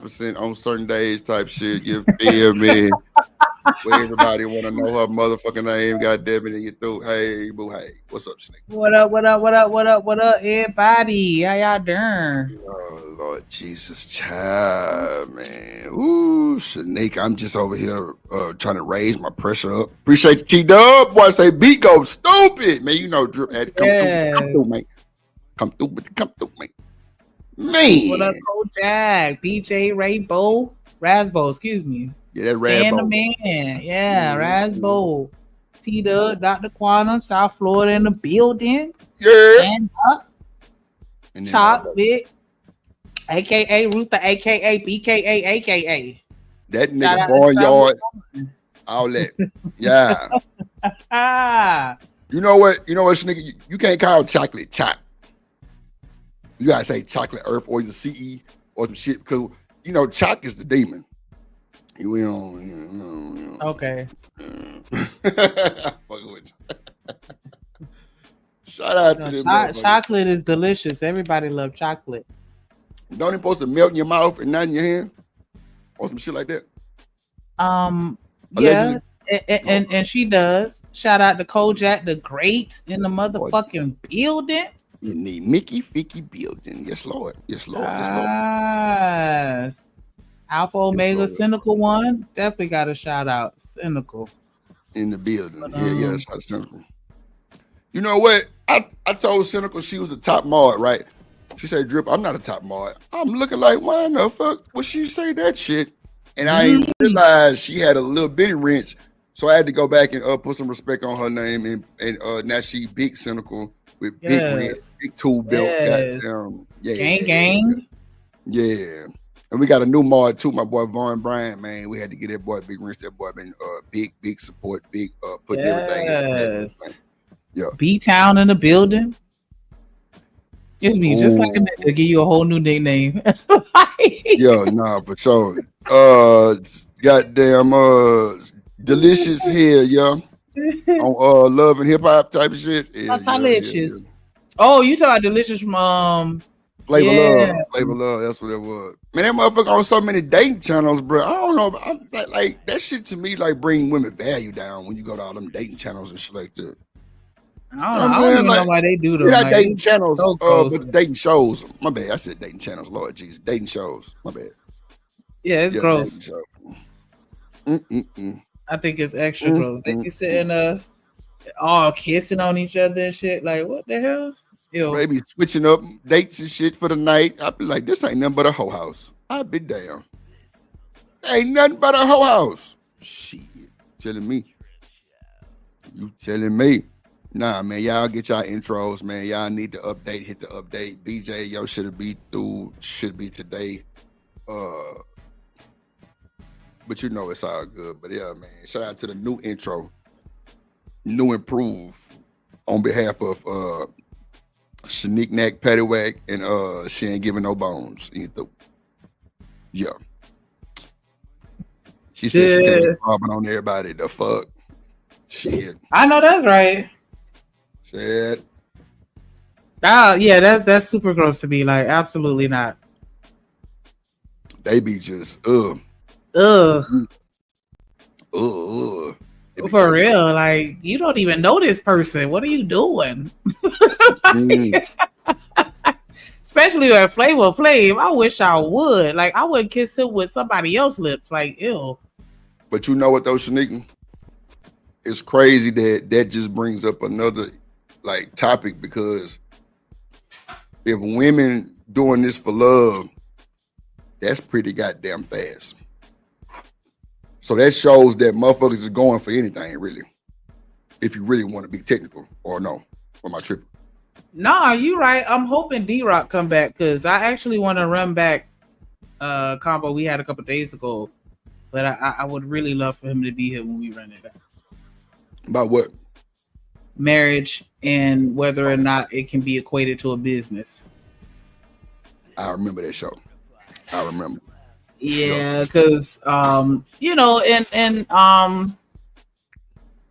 percent on certain days type shit. You feel me? Where everybody want to know her motherfucking name. God damn it, and you through. Hey, boo, hey, what's up, Snake? What up? What up? What up? What up? What up, everybody? How y'all doing? Oh Lord Jesus, child, man. Ooh, Snake. I'm just over here trying to raise my pressure up. Appreciate you, T Dub. Boy, say beat go stupid, man. You know, Drip had to come through, Yes. man. Come through, man. What up, Man, Kojak? BJ Rainbow, Rasbo, excuse me. yeah, that Stan the Rambo. man. Yeah, Mm-hmm. Rasbo. T Dub, Dr. Quantum, South Florida in the building. Yeah, Stand up, and then chocolate, aka Ruther, aka BKA, aka. that Shout nigga out to Travel. barnyard all that. Yeah. Ah, You know what? Nigga, you can't call chocolate choc. You gotta say chocolate earth or either CE or some shit because choc is the demon. We don't. okay. Fuck with you. Shout out to them motherfuckers. Chocolate is delicious. Everybody love chocolate. Don't it supposed to melt in your mouth and not in your hand or some shit like that? Yeah, Allegedly. and she does. Shout out to Kojak the Great in the motherfucking building. You need Mickey Ficky building. Yes, Lord. Yes, Lord. Yes, Lord. Yes. Alpha Omega Lord. Cynical one. Definitely got a shout out. Cynical. In the building. But, Yeah, shout out to Cynical. You know what? I told Cynical she was a top mod, right? She said, Drip, I'm not a top mod. I'm looking like, why the fuck would she say that shit? And I ain't realized she had a little bitty wrench. So I had to go back and put some respect on her name. And now she big Cynical with big wrench, big tool belt. Yes. Goddamn. Yeah. Gang. Yeah. And we got a new mod too, my boy Vaughn Bryant, man. We had to get that boy big wrench. That boy been big support, big putting everything in. Yes. Yeah. B-Town in the building. It's me, just like a nigga, give you a whole new nickname. Yeah, nah, for sure. Goddamn, delicious here, yeah. On love and hip hop type of shit. Yeah, Delicious. Oh, you talking about delicious from Flavor Love. That's what it was. Man, that motherfucker on so many dating channels, bro. I don't know. I'm like that shit to me like bring women value down when you go to all them dating channels and shit like that. I don't even know why they do them. Not like, dating channels, so but dating shows. My bad. I said dating channels. Lord Jesus, dating shows. My bad. Yeah, it's gross. Mm-mm-mm. I think it's extra gross. They be sitting all kissing on each other and shit. Like, what the hell? Ew. Maybe switching up dates and shit for the night. I'd be like, this ain't nothing but a hoe house. I'd be damn. Ain't nothing but a hoe house. Shit. Telling me. You telling me. Nah, man, y'all get y'all intros, man. Y'all need to update, hit the update. BJ, yo, should be through, should be today. But it's all good. But yeah, man, shout out to the new intro. New improve on behalf of Shanique Nack Paddywhack and she ain't giving no bones either. Yeah. She said she can't be bobbing on everybody. The fuck? Shit. I know that's right. Shit. Oh yeah, that's super gross to me. Like, absolutely not. They be just Ugh. For real, like, you don't even know this person. What are you doing? Especially at Flavor Flav. I wish I would. Like, I wouldn't kiss him with somebody else's lips. Like, ew. But you know what though, Shanique? It's crazy that just brings up another like topic, because if women doing this for love, that's pretty goddamn fast. So that shows that motherfuckers is going for anything, really. If you really want to be technical, or no, or my trip. Nah, you right. I'm hoping D-Rock come back, because I actually want to run back combo we had a couple days ago. But I would really love for him to be here when we run it back. About what? Marriage and whether or not it can be equated to a business. I remember that show. I remember. Yeah, because and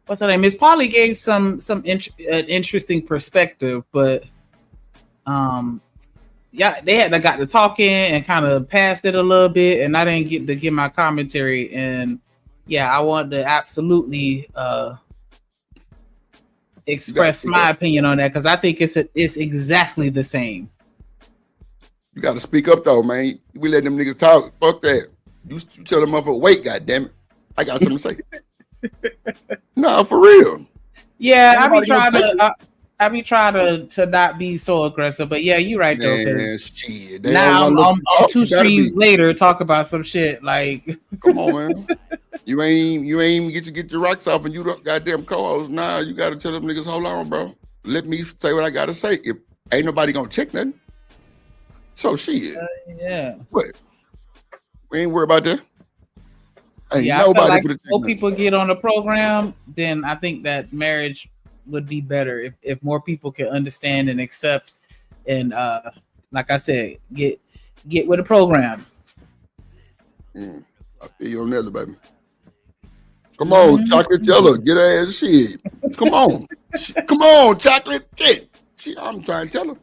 what's her name? Miss Polly gave some interesting perspective, but yeah, they had got to talking and kind of passed it a little bit, and I didn't get to give my commentary. And yeah, I wanted to absolutely You gotta express speak my up. opinion on that because I think it's exactly the same. You gotta speak up though, man. We let them niggas talk. Fuck that. You tell them motherfucker, wait, goddamn it. I got something to say. Nah, for real. Yeah, Ain't nobody gonna take it. I be trying to not be so aggressive, but yeah, you're right though, Man, because shit. They don't now want to let you I'm talk. two You gotta streams be. later talk about some shit like Come on, man. You ain't even get your rocks off and you don't goddamn co-host. Nah, you gotta tell them niggas, hold on, bro. Let me say what I gotta say. If ain't nobody gonna check nothing. So shit. yeah. What? We ain't worried about that. Ain't Yeah, I feel nobody like put a if check more nothing. people get on the program, then I think that marriage would be better if more people can understand and accept and like I said, get with the program. I feel you on that, baby. Come on, Mhm. chocolate teller, get her ass shit. Come on. Come on, chocolate shit. I'm trying to tell her.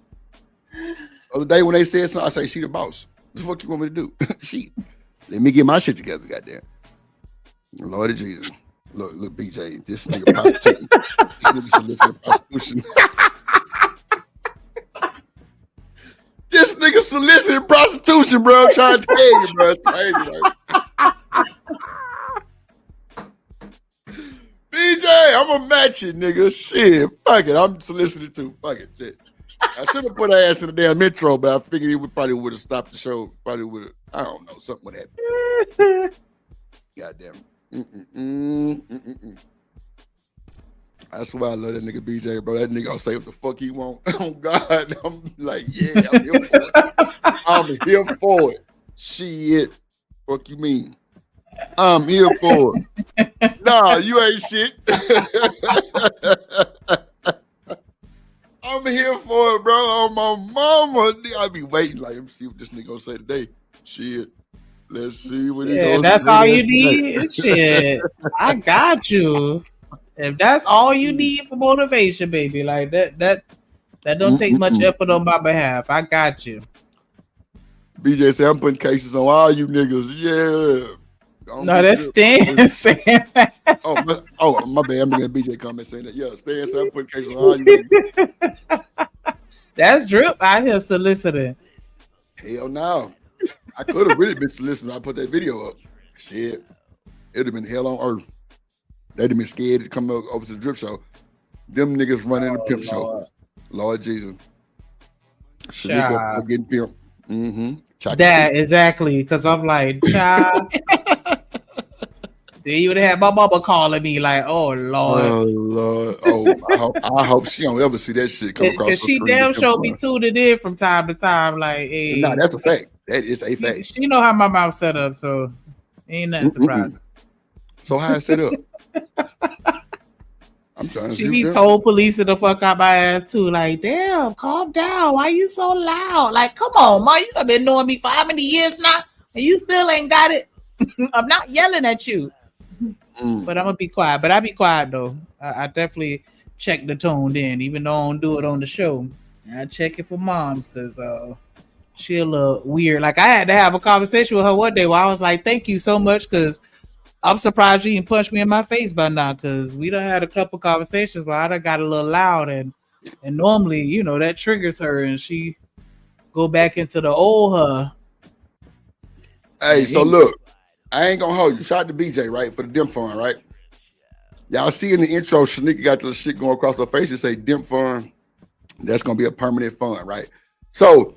Other day when they said something, I say she the boss. What the fuck you want me to do? She let me get my shit together, goddamn. Lord of Jesus. Look, BJ, this nigga prostituting. This nigga soliciting prostitution. This nigga soliciting prostitution, bro. I'm trying to tell you, bro. It's crazy, right? BJ, I'm gonna match it, nigga. Shit, fuck it. I'm soliciting too. Fuck it, shit. I should have put her ass in the damn intro, but I figured he probably would have stopped the show. Probably would have. I don't know. Something would happen. Goddamn. That's why I love that nigga BJ, bro. That nigga gonna say what the fuck he want. Oh God, I'm like, yeah, I'm here for it. I'm here for it. Shit, fuck you mean? I'm here for it. Nah, you ain't shit. I'm here for it, bro. On my mama. I be waiting like, let me see what this nigga gonna say today. Shit. Let's see what he Yeah, goes that's today. all you need. Shit, I got you. If that's all you need for motivation, baby, like that don't take much effort on my behalf. I got you. BJ said I'm putting cases on all you niggas. Yeah. No, that's Stan saying that. Oh, my bad. I'm looking at BJ comment saying that. Yeah, Stan said I'm putting cases on all you niggas. That's Drip out here soliciting. Hell no. I could have really been soliciting. I put that video up. Shit. It'd have been hell on earth. They'd have been scared to come over to the Drip Show. Them niggas running the pimp show. Lord Jesus. Shanika getting pimp. That exactly, because I'm like, child. You would have had my mama calling me like, "Oh Lord, oh Lord, I hope she don't ever see that shit come across. Because she damn sure be tuning in from time to time. Like, hey, nah, that's a fact. That is a fact. She know how my mouth set up, so ain't nothing surprising. So how I set up? I'm trying to. She be told police the fuck out my ass too. Like, damn, calm down. Why you so loud? Like, come on, ma, you done been knowing me for how many years now, and you still ain't got it. I'm not yelling at you. But I'm gonna be quiet. But I be quiet though. I definitely check the tone then, even though I don't do it on the show. I check it for moms because she a little weird. Like I had to have a conversation with her one day where I was like, "Thank you so much," because I'm surprised you didn't punch me in my face by now. Because we done had a couple conversations where I done got a little loud and normally, you know, that triggers her and she go back into the old her. Hey, so look. I ain't gonna hold you. Shout out to BJ, right? For the Dim Fund, right? Y'all see in the intro, Shanika got the shit going across her face and say Dim Fund. That's gonna be a permanent fund, right? So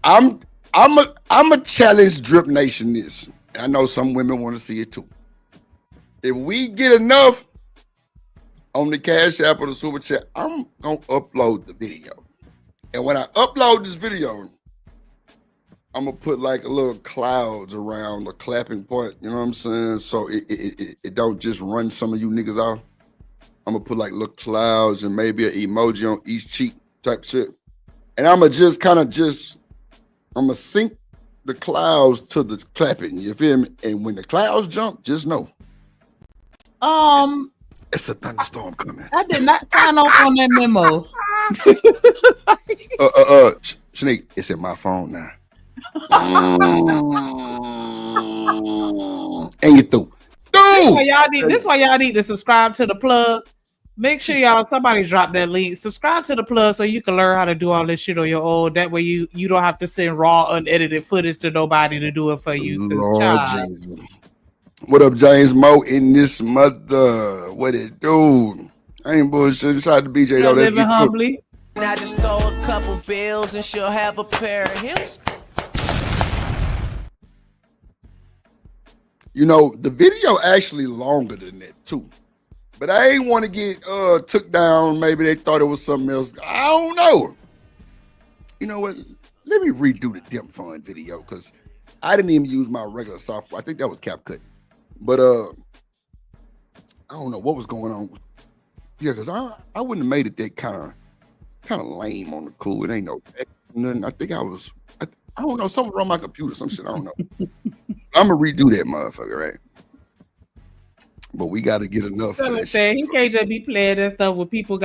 I'm a challenge Drip Nation this. I know some women want to see it too. If we get enough on the Cash App or the Super Chat, I'm gonna upload the video. And when I upload this video, I'm gonna put like a little clouds around the clapping part, you know what I'm saying? So it don't just run some of you niggas off. I'm gonna put like little clouds and maybe an emoji on each cheek type shit. And I'm gonna just I'm gonna sync the clouds to the clapping, you feel me? And when the clouds jump, just know. It's a thunderstorm coming. I did not sign off on that memo. Shanique, it's in my phone now. And you threw. This why y'all need to subscribe to the plug. Make sure somebody drop that link. Subscribe to the plug so you can learn how to do all this shit on your own. That way you don't have to send raw, unedited footage to nobody to do it for you. Lord Jesus. What up, James Moe in this mother? What it do? I ain't bullshit. Shout out to BJ though. Let's get humbly. I just stole a couple bills and she'll have a pair of hips. You know, the video actually longer than that too. But I ain't want to get took down. Maybe they thought it was something else. I don't know. You know what? Let me redo the Dim Fun video because I didn't even use my regular software. I think that was CapCut. But I don't know what was going on. Yeah, because I wouldn't have made it that kind of lame on the cool. It ain't no nothing. I think I don't know, something wrong with my computer, some shit. I don't know. I'm gonna redo that motherfucker, right? But we got to get enough for that shit. He can't just be playing that stuff with people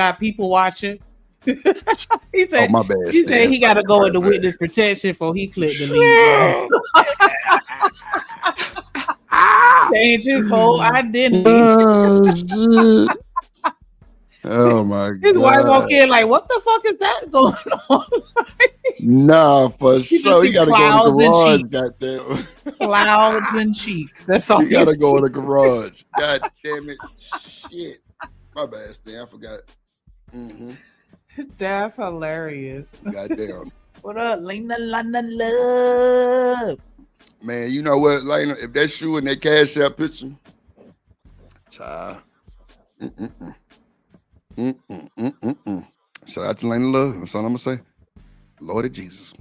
watching. He said, oh, my bad, he said he got to go into witness protection before he clicked the link. Change his whole identity. Oh my God. His wife walk in like, what the fuck is that going on? Nah, for sure. He got to go in the garage, goddamn. Clouds and cheeks. That's all. You got to go in the garage. God damn it. Shit. My bad, Stan. I forgot. Mm-hmm. That's hilarious. Goddamn. What up, Lena Love? Man, you know what, Lena? If that's you in that Cash App picture, child. Shout out to Lena Love. That's all I'm gonna say. Lord of Jesus.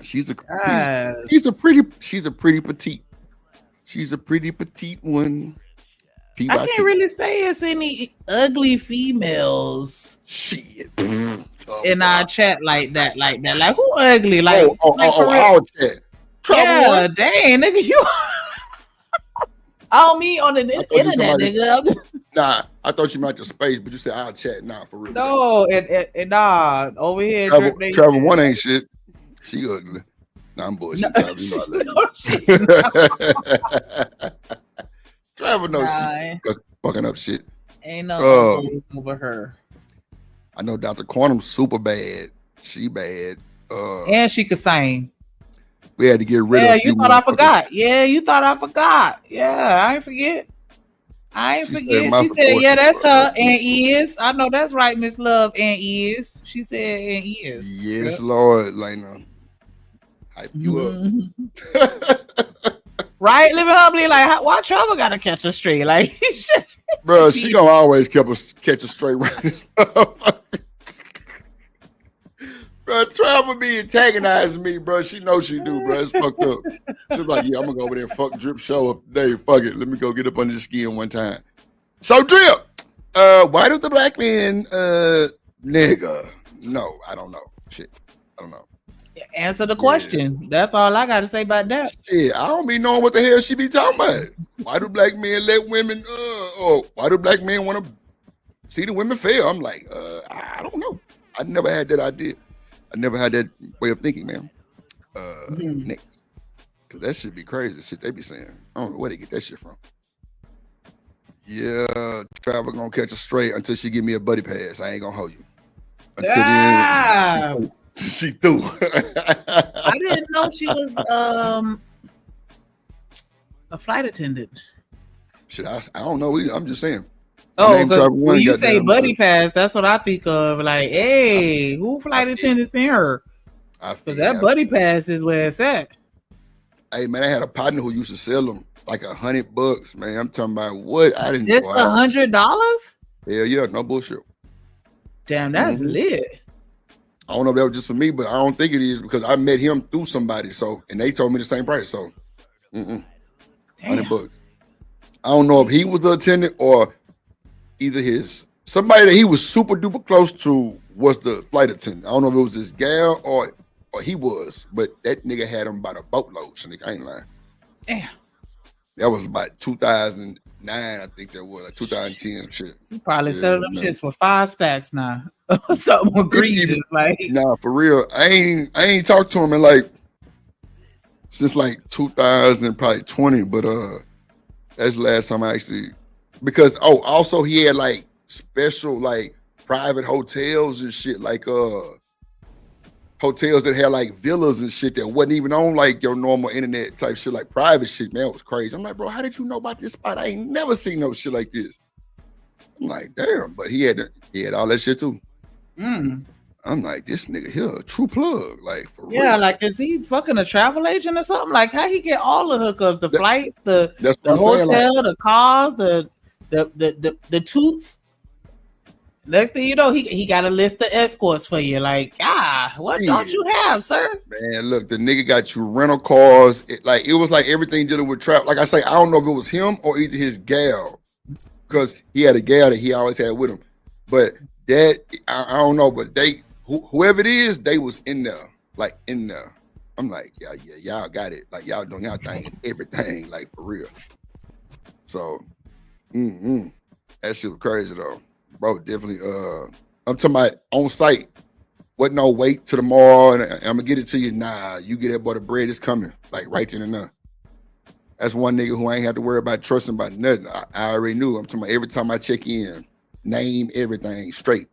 She's a pretty petite. She's a pretty petite one. I can't really say it's any ugly females. Shit. In our chat like that. Like who ugly? Like our chat. Yeah, dang, nigga, you. I don't mean on the internet, nigga. Nah, I thought you meant the space, but you said I'll chat now for real. No, and nah, over here. Travel one ain't shit. She ugly. Nah, I'm bullshit. Travel no shit. Fucking up shit. Ain't no over her. I know Dr. Quantum's super bad. She bad. And she could sing. We had to get rid of. Yeah, you thought I forgot. Yeah, you thought I forgot. Yeah, I ain't forget. She said, yeah, that's her and is. I know that's right, Miss Love and is. She said and is. Yes, yep. Lord, Lena. Hype you up. Right? Living humbly, like, why Trevor gotta catch her straight? Like, bro, she gonna always catch a straight right. Bro, Trevor be antagonizing me, bro. She knows she do, bro. It's fucked up. She's like, yeah, I'm gonna go over there and fuck Drip show up today. Fuck it. Let me go get up under the skin one time. So Drip, why do the black men nigga? No, I don't know. Shit. I don't know. Answer the question. Yeah. That's all I gotta say about that. Shit, I don't be knowing what the hell she be talking about. Why do black men let women or why do black men want to see the women fail? I'm like, I don't know. I never had that idea. I never had that way of thinking, man. Next. Because that should be crazy, shit they be saying. I don't know where they get that shit from. Yeah, Travel gonna catch her straight until she give me a buddy pass. I ain't gonna hold you. Until then, she threw. I didn't know she was a flight attendant. Shit, I don't know either. I'm just saying. Oh, when you say buddy pass, that's what I think of. Like, hey, who flight attendants in her? Because that buddy pass is where it's at. Hey, man, I had a partner who used to sell them like $100, man. I'm talking about what? I didn't. It's $100? Hell yeah, no bullshit. Damn, that's lit. I don't know if that was just for me, but I don't think it is because I met him through somebody. So, and they told me the same price. So, $100. I don't know if he was the attendant or either somebody that he was super duper close to was the flight attendant. I don't know if it was his gal or he was, but that nigga had him by the boatload. So I ain't lying. Damn. That was about 2000. I think that was like 2010 shit. You probably Yeah, sell them man. shits for 5 stacks now. Something egregious, like Nah, for real. I ain't talked to him in like since like 2000, probably 20, but that's the last time I actually, because also he had like special like private hotels and shit, like hotels that had like villas and shit that wasn't even on like your normal internet type shit, like private shit, man. It was crazy. I'm like, bro, how did you know about this spot? I ain't never seen no shit like this. I'm like, damn, but he had all that shit too. I'm like, this nigga here, a true plug, like for real. like is he fucking a travel agent or something? Like how he get all the hookups, the flights, the hotel, saying, like, the cars, the toots. Next thing you know, he got a list of escorts for you. Like, what don't you have, sir? Man, look, the nigga got you rental cars. It was like everything dealing with travel. Like I say, I don't know if it was him or either his gal, because he had a gal that he always had with him. But that I don't know. But whoever it is, they was in there, like in there. I'm like, yeah, y'all got it. Like y'all doing y'all thing, everything, like for real. So, that shit was crazy though, bro. Definitely. I'm talking about on site. What no wait till tomorrow and I'm gonna get it to you. Nah, you get that boy, the bread is coming, like right then and there. That's one nigga who I ain't have to worry about trusting about nothing. I already knew. I'm talking about every time I check in, name everything straight.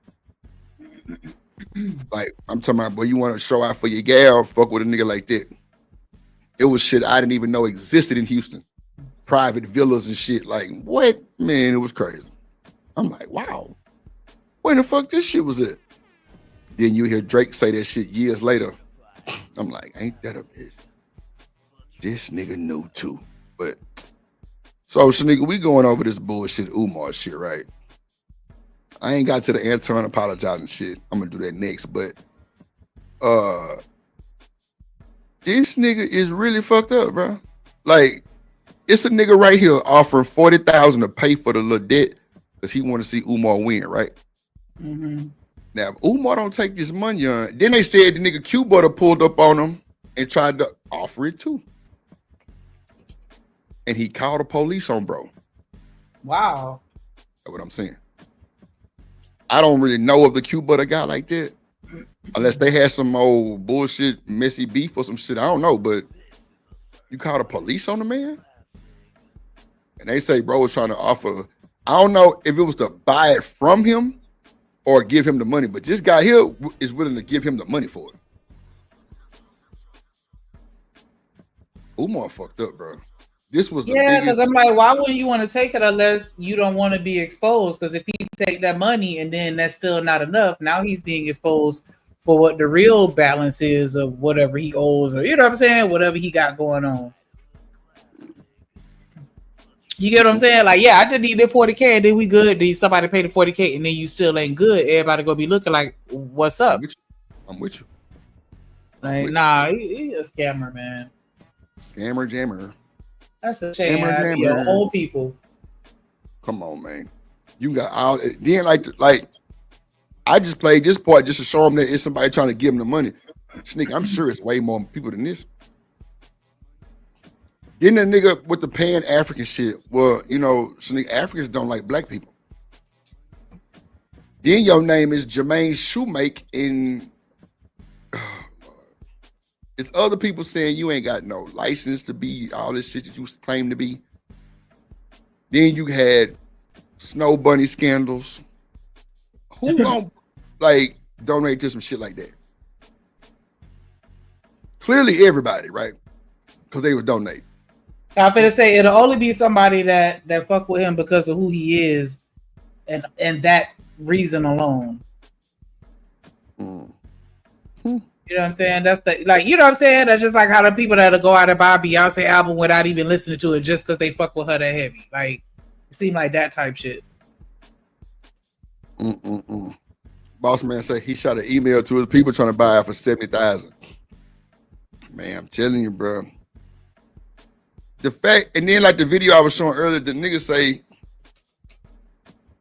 Like I'm talking about, boy, you want to show out for your gal? Fuck with a nigga like that. It was shit I didn't even know existed in Houston. Private villas and shit. Like what? Man, it was crazy. I'm like, wow, where the fuck this shit was at? Then you hear Drake say that shit years later. I'm like, ain't that a bitch? This nigga knew too. But so Shanika, we going over this bullshit Umar shit, right? I ain't got to the intern apologizing shit. I'm gonna do that next, but this nigga is really fucked up, bro. Like, it's a nigga right here offering $40,000 to pay for the little debt because he want to see Umar win, right? Now, if Umar don't take this money on, then they said the nigga Q Butter pulled up on him and tried to offer it too. And he called the police on bro. Wow. That's what I'm saying. I don't really know of the Q Butter guy like that. Unless they had some old bullshit, messy beef or some shit. I don't know, but you called the police on the man? And they say bro was trying to offer, I don't know if it was to buy it from him or give him the money, but this guy here is willing to give him the money for it. Umar fucked up, bro. This was the biggest. Because I'm like, why wouldn't you want to take it unless you don't want to be exposed? Because if he take that money and then that's still not enough, now he's being exposed for what the real balance is of whatever he owes, or you know what I'm saying, whatever he got going on. You get what I'm saying? Like, yeah, I just need that 40K and then we good. Then somebody pay the 40K and then you still ain't good. Everybody gonna be looking like, what's up? I'm with you. Like, nah, he a scammer, man. Scammer jammer. That's a shame. Your old people. Come on, man. You got all then like I just played this part just to show them that it's somebody trying to give them the money. Sneak, I'm sure it's way more people than this. Then the nigga with the Pan-African shit. Well, you know, Sneak, Africans don't like black people. Then your name is Jermaine Shoemake, and it's other people saying you ain't got no license to be all this shit that you claim to be. Then you had Snow Bunny scandals. Who gonna like donate to some shit like that? Clearly everybody, right? Because they would donate. I'm gonna say it'll only be somebody that fuck with him because of who he is, and that reason alone. You know what I'm saying? That's the you know what I'm saying? That's just like how the people that'll go out and buy a Beyonce album without even listening to it just because they fuck with her that heavy. Like, it seemed like that type shit. Boss man said he shot an email to his people trying to buy it for $70,000. Man, I'm telling you, bro. The fact, and then like the video I was showing earlier, the nigga say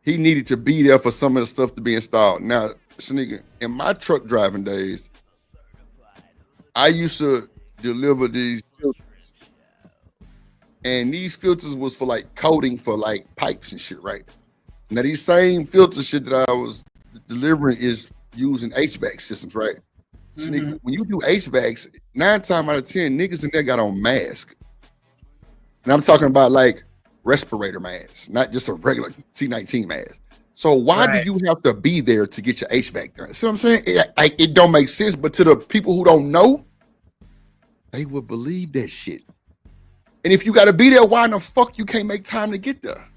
he needed to be there for some of the stuff to be installed. Now, nigga, in my truck driving days, I used to deliver these. And these filters was for like coating for like pipes and shit, right? Now these same filter shit that I was delivering is using HVAC systems, right? Mhm. When you do HVACs, 9 times out of 10, niggas in there got on masks. And I'm talking about like respirator masks, not just a regular C19 mask. So why do Right. you have to be there to get your HVAC done? See what I'm saying? It don't make sense, but to the people who don't know, they would believe that shit. And if you got to be there, why in the fuck you can't make time to get there?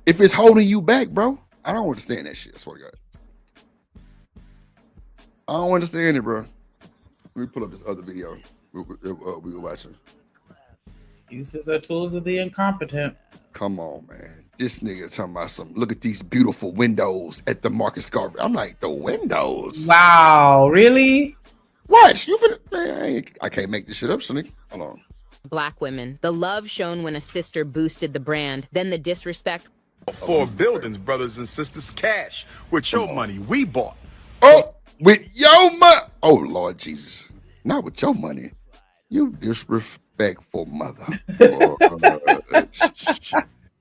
If it's holding you back, bro, I don't understand that shit. I swear to God. I don't understand it, bro. Let me pull up this other video we were watching. Excuses are tools of the incompetent. Come on, man. This nigga talking about some, look at these beautiful windows at the Marcus Garvey. I'm like, the windows? Wow, really? Watch. You finna, man, I can't make this shit up, Sonic. Hold on. Black women. The love shown when a sister boosted the brand, then the disrespect. 4 buildings, brothers and sisters, cash. With your money, we bought. Oh, with your money. Oh, Lord Jesus. Not with your money. You disrespectful mother.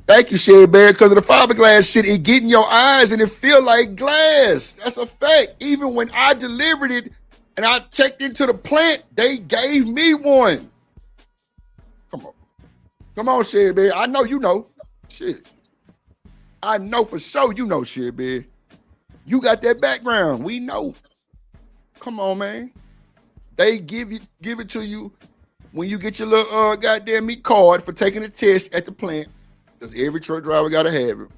Thank you, Sherry Bear, because of the fiberglass shit. It get in your eyes and it feel like glass. That's a fact. Even when I delivered it and I checked into the plant, they gave me one. Come on. Come on, Sherry Bear. I know you know. Shit. I know for sure you know, Sherry Bear. You got that background. We know. Come on, man. They give it to you when you get your little goddamn meat card for taking a test at the plant. Because every truck driver gotta have it.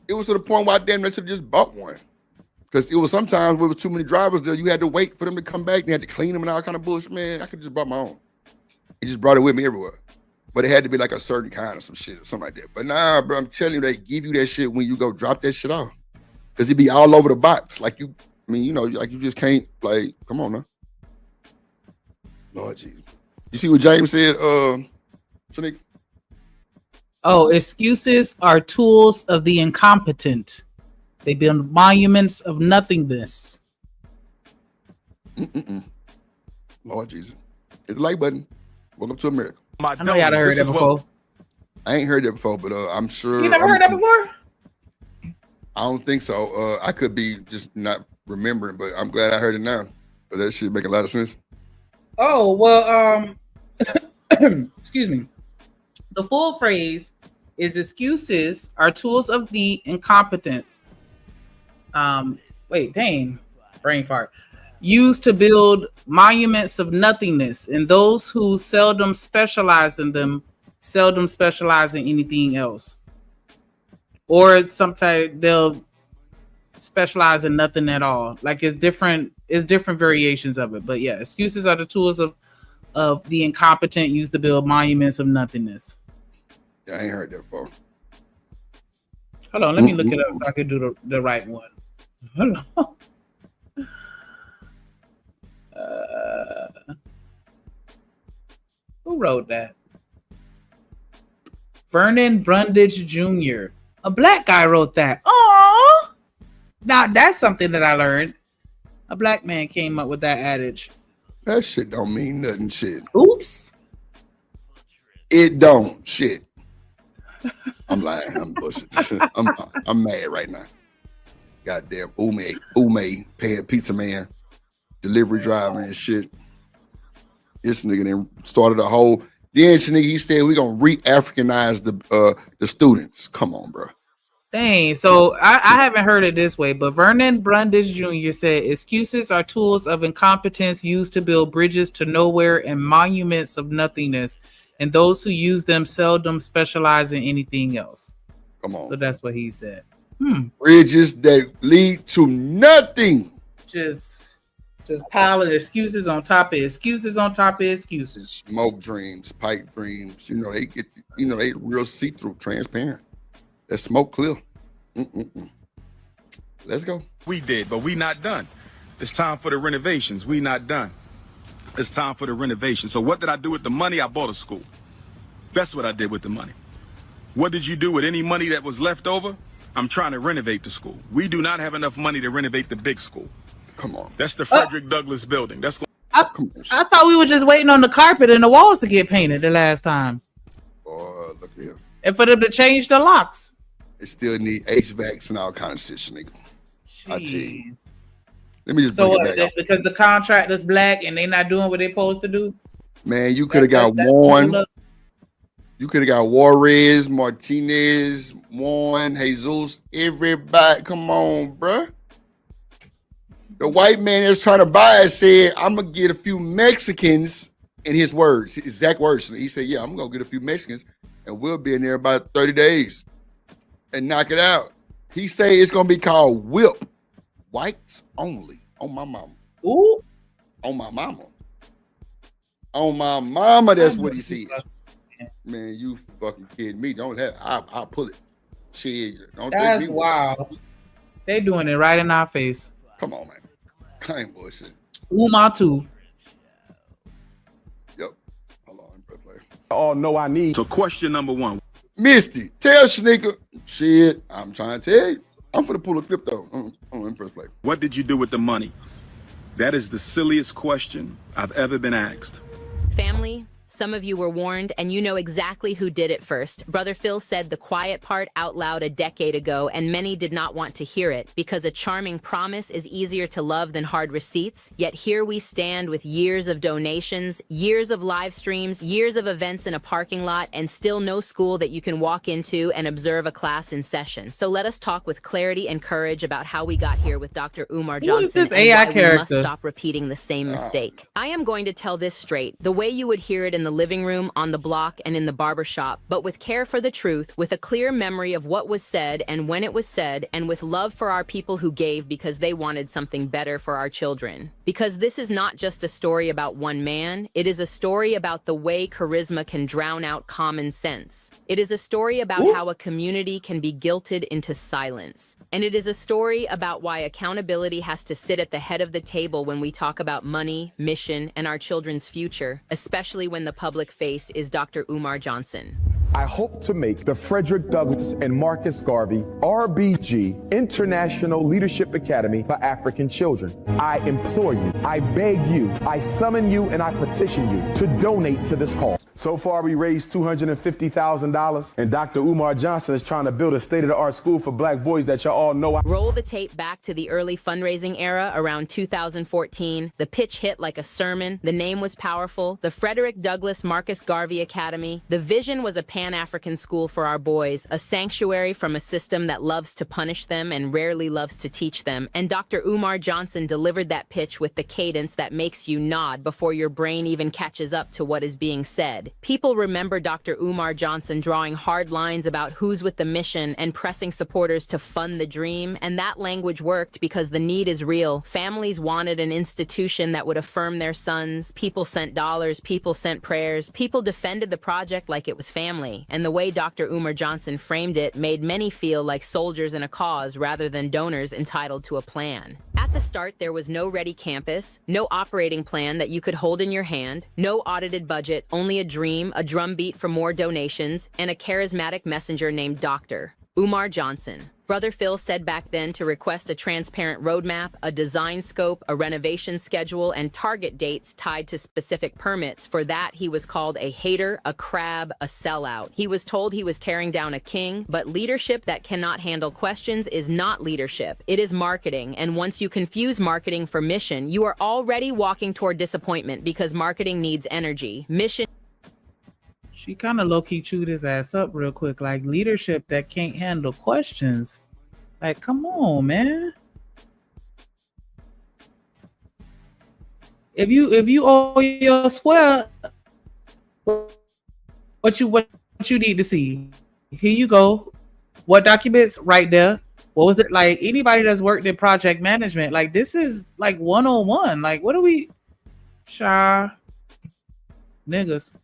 It was to the point where I damn near should have just bought one. Because it was sometimes there was too many drivers there, you had to wait for them to come back. They had to clean them and all kind of bullshit. Man, I could just bought my own. He just brought it with me everywhere. But it had to be like a certain kind of some shit or something like that. But nah, bro, I'm telling you, they give you that shit when you go drop that shit off. Because it be all over the box. Like you, I mean, you know, like you just can't, like, come on now. Lord Jesus. You see what James said, Shanique? Oh, excuses are tools of the incompetent. They build monuments of nothingness. Lord Jesus. Hit the like button. Welcome to America. I know y'all heard that before. I ain't heard that before, but I'm sure. You never heard that before? I don't think so. I could be just not remembering, but I'm glad I heard it now. But that shit make a lot of sense. Oh, well, excuse me. The full phrase is excuses are tools of the incompetence. Wait, dang, brain fart. Used to build monuments of nothingness, and those who seldom specialize in them seldom specialize in anything else. Or sometimes they'll specialize in nothing at all. Like it's different variations of it. But yeah, excuses are the tools of the incompetent used to build monuments of nothingness. Yeah, I ain't heard that before. Hold on, let me look it up so I can do the right one. Hold on. Who wrote that? Vernon Brundage Jr. A black guy wrote that. Oh, now that's something that I learned. A black man came up with that adage. That shit don't mean nothing. Shit. Oops. It don't. Shit. I'm lying. I'm bullshit. I'm mad right now. Goddamn Ume paying pizza man, delivery driver and shit. This nigga then started a whole. Then he said we gonna re-Africanize the students. Come on, bro. Dang. So I haven't heard it this way, but Vernon Brundage Jr. said excuses are tools of incompetence used to build bridges to nowhere and monuments of nothingness, and those who use them seldom specialize in anything else. Come on. So that's what he said. Bridges that lead to nothing. Just piling excuses on top of excuses on top of excuses. Smoke dreams, pipe dreams. You know, they get, you know, they real see-through, transparent. That smoke clear. Let's go. We did, but we not done. It's time for the renovations. We not done. It's time for the renovation. So what did I do with the money? I bought a school. That's what I did with the money. What did you do with any money that was left over? I'm trying to renovate the school. We do not have enough money to renovate the big school. Come on. That's the Frederick Douglass building. That's Come on, I thought we were just waiting on the carpet and the walls to get painted the last time, look here. and for them to change the locks. It still need HVACs and all kind of shit, nigga. I tell you. Jeez. Let me just So bring what? it back up. Because the contractor's black and they not doing what they supposed to do. Man, you could have got That's Warren. look. You could have got Juarez, Martinez, Warren, Jesus, everybody. Come on, bruh. The white man that's trying to buy it said, I'm going to get a few Mexicans, in his words, his exact words. He said, yeah, I'm going to get a few Mexicans, and we'll be in there about 30 days and knock it out. He say it's going to be called Whip. Whites only. On my mama. Ooh. On my mama. On my mama, that's what he said. Man, you fucking kidding me. Don't have, I'll pull it. Shit. Don't That's think me. wild. They doing it right in our face. Come on, man. I ain't bullshit. Uma too. Yep. Hold on, press play. All know I need. So question number one. Misty, tell Sneaker. Shit, I'm trying to tell you. I'm finna pull a clip though. On press play. What did you do with the money? That is the silliest question I've ever been asked. Family, some of you were warned, and you know exactly who did it first. Brother Phil said the quiet part out loud a decade ago, and many did not want to hear it, because a charming promise is easier to love than hard receipts. Yet here we stand with years of donations, years of live streams, years of events in a parking lot, and still no school that you can walk into and observe a class in session. So let us talk with clarity and courage about how we got here with Dr. Umar Who is Johnson this and AI why we character? must stop repeating the same mistake. I am going to tell this straight, the way you would hear it in the living room, on the block, and in the barbershop, but with care for the truth, with a clear memory of what was said and when it was said, and with love for our people who gave because they wanted something better for our children. Because this is not just a story about one man, it is a story about the way charisma can drown out common sense. It is a story about how a community can be guilted into silence. And it is a story about why accountability has to sit at the head of the table when we talk about money, mission, and our children's future, especially when the public face is Dr. Umar Johnson. I hope to make the Frederick Douglass and Marcus Garvey RBG International Leadership Academy for African Children. I implore you, I beg you, I summon you, and I petition you to donate to this cause. So far, we raised $250,000, and Dr. Umar Johnson is trying to build a state-of-the-art school for black boys that y'all all know. Roll the tape back to the early fundraising era around 2014. The pitch hit like a sermon. The name was powerful. The Frederick Douglass Marcus Garvey Academy. The vision was a Pan-African school for our boys, a sanctuary from a system that loves to punish them and rarely loves to teach them. And Dr. Umar Johnson delivered that pitch with the cadence that makes you nod before your brain even catches up to what is being said. People remember Dr. Umar Johnson drawing hard lines about who's with the mission and pressing supporters to fund the dream, and that language worked because the need is real. Families wanted an institution that would affirm their sons. People sent dollars, people sent prayers, people defended the project like it was family. And the way Dr. Umar Johnson framed it made many feel like soldiers in a cause rather than donors entitled to a plan. At the start, there was no ready campus, no operating plan that you could hold in your hand, no audited budget, only a dream, a drumbeat for more donations, and a charismatic messenger named Dr. Umar Johnson. Brother Phil said back then to request a transparent roadmap, a design scope, a renovation schedule, and target dates tied to specific permits. For that, he was called a hater, a crab, a sellout. He was told he was tearing down a king, but leadership that cannot handle questions is not leadership. It is marketing, and once you confuse marketing for mission, you are already walking toward disappointment because marketing needs energy. Mission. She kind of low-key chewed his ass up real quick. Like, leadership that can't handle questions. Like, come on, man. If you owe your square, what you need to see? Here you go. What documents? Right there. What was it? Like, anybody that's worked in project management, like, this is like 101. Like, what are we? Niggas.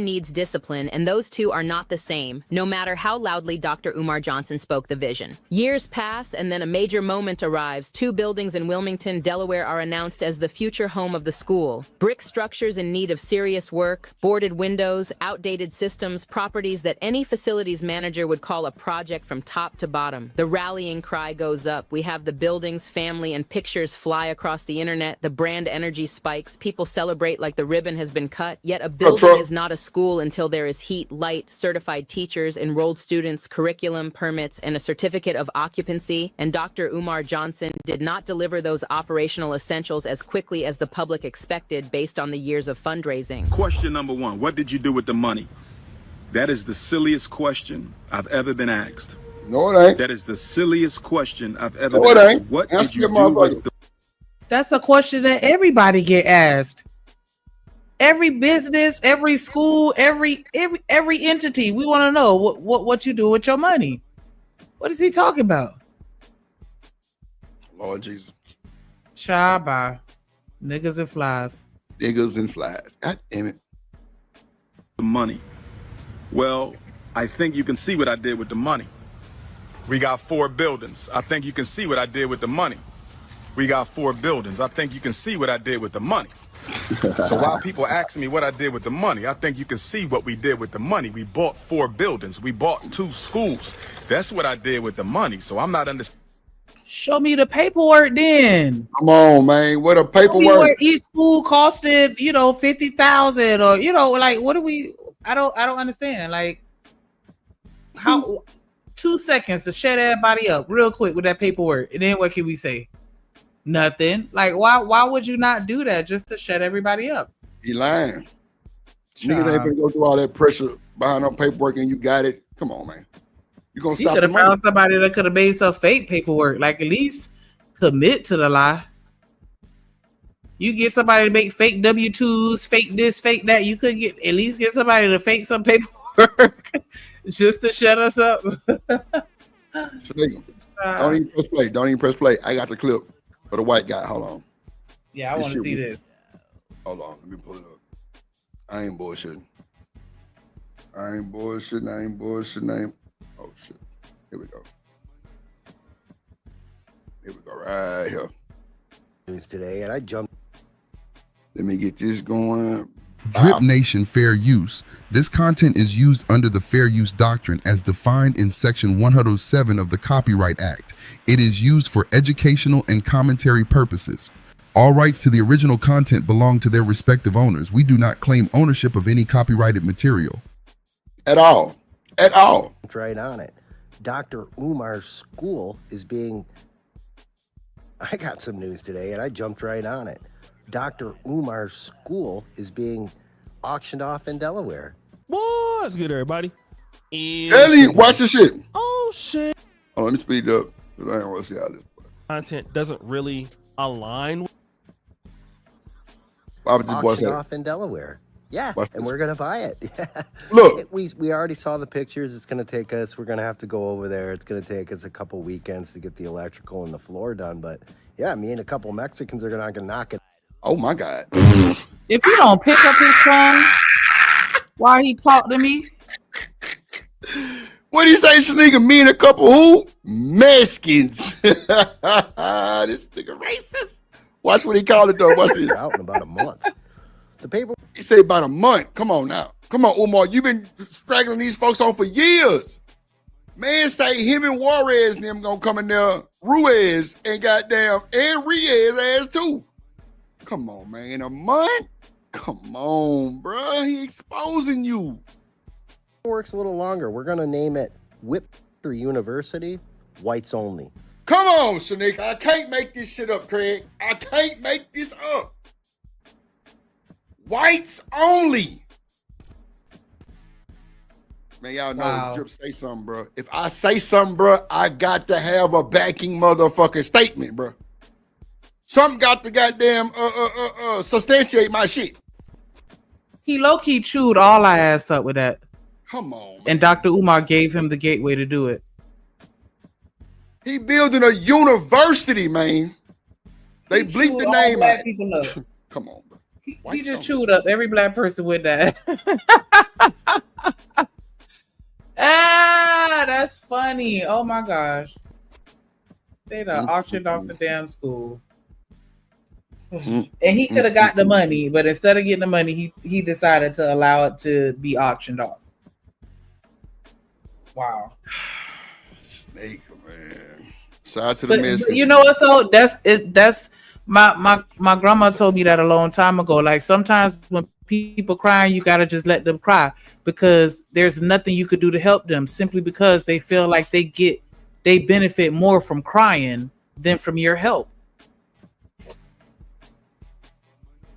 needs discipline, and those two are not the same, no matter how loudly Dr. Umar Johnson spoke the vision. Years pass, and then a major moment arrives. 2 buildings in Wilmington, Delaware are announced as the future home of the school. Brick structures in need of serious work, boarded windows, outdated systems, properties that any facilities manager would call a project from top to bottom. The rallying cry goes up. We have the buildings, family, and pictures fly across the internet. The brand energy spikes. People celebrate like the ribbon has been cut. Yet a building is not a school until there is heat, light, certified teachers, enrolled students, curriculum, permits, and a certificate of occupancy. And Dr. Umar Johnson did not deliver those operational essentials as quickly as the public expected based on the years of fundraising. Question number 1, what did you do with the money? That is the silliest question I've ever been asked. No, it ain't. That is the silliest question I've ever been asked. What did you do with the... That's a question that everybody get asked. Every business, every school, every entity, we want to know what you do with your money. What is he talking about? Lord Jesus. Shabba. Niggas and flies. Niggas and flies. God damn it. The money. Well, I think you can see what I did with the money. We got 4 buildings. I think you can see what I did with the money. We got 4 buildings. I think you can see what I did with the money. So while people ask me what I did with the money, I think you can see what we did with the money. We bought 4 buildings. We bought 2 schools. That's what I did with the money. So I'm not understanding. Show me the paperwork then. Come on, man. What a paperwork. Show me where each school costed, $50,000 or like what do we? I don't understand. Like how 2 seconds to shut everybody up real quick with that paperwork, and then what can we say? Nothing. Like why would you not do that just to shut everybody up? He lying. Niggas ain't gonna go through all that pressure behind no paperwork and you got it. Come on, man. You gonna stop? You could have found somebody that could have made some fake paperwork. Like at least commit to the lie. You get somebody to make fake W-2s, fake this, fake that. You could at least get somebody to fake some paperwork just to shut us up. Don't even press play. Don't even press play. I got the clip for the white guy. Hold on. Yeah, I want to see this. Hold on. Let me pull it up. I ain't bullshitting. I ain't bullshitting. Oh, shit. Here we go. Right here. Today, and I jumped. Let me get this going. Drip Nation Fair Use. This content is used under the Fair Use Doctrine as defined in Section 107 of the Copyright Act. It is used for educational and commentary purposes. All rights to the original content belong to their respective owners. We do not claim ownership of any copyrighted material. At all. Right on it. Dr. Umar's school is being... I got some news today, and I jumped right on it. Dr. Umar's school is being auctioned off in Delaware. What's good, everybody? Tell you, watch this shit. Oh, shit. Oh, let me speed it up. I don't want to see how this content doesn't really align with... Auctioned off in Delaware. Yeah, and we're going to buy it. Look. We already saw the pictures. It's going to take us, we're going to have to go over there. It's going to take us a couple weekends to get the electrical and the floor done. But yeah, me and a couple Mexicans are going to knock it. Oh my God. If you don't pick up his phone while he talk to me. What do you say, nigga? Me and a couple who? Mexicans. This nigga racist. Watch what he called it though. Watch this. Out in about a month. The paper. He say about a month. Come on now. Come on, Umar. You've been straggling these folks on for years. Man say him and Juarez and them gonna come in there. Ruiz and goddamn and Riaz ass too. Come on, man. A month? Come on, bro. He exposing you. Works a little longer. We're gonna name it Whipper University, whites only. Come on, Shanika. I can't make this shit up, Craig. I can't make this up. Whites only. Man, y'all know Drip say something, bro. If I say something, bro, I got to have a backing motherfucking statement, bro. Something got to goddamn substantiate my shit. He low-key chewed all our ass up with that. Come on, man. And Dr. Umar gave him the gateway to do it. He building a university, man. They bleeped the name out. People know. Come on, bro. He just chewed up every black person with that. That's funny. Oh my gosh. They done auctioned off the damn school. And he could have got the money, but instead of getting the money, he decided to allow it to be auctioned off. Wow. Snake, man. Side to the Mexican. But you know what? So that's my grandma told me that a long time ago. Like sometimes when people cry, you gotta just let them cry because there's nothing you could do to help them simply because they feel like they benefit more from crying than from your help.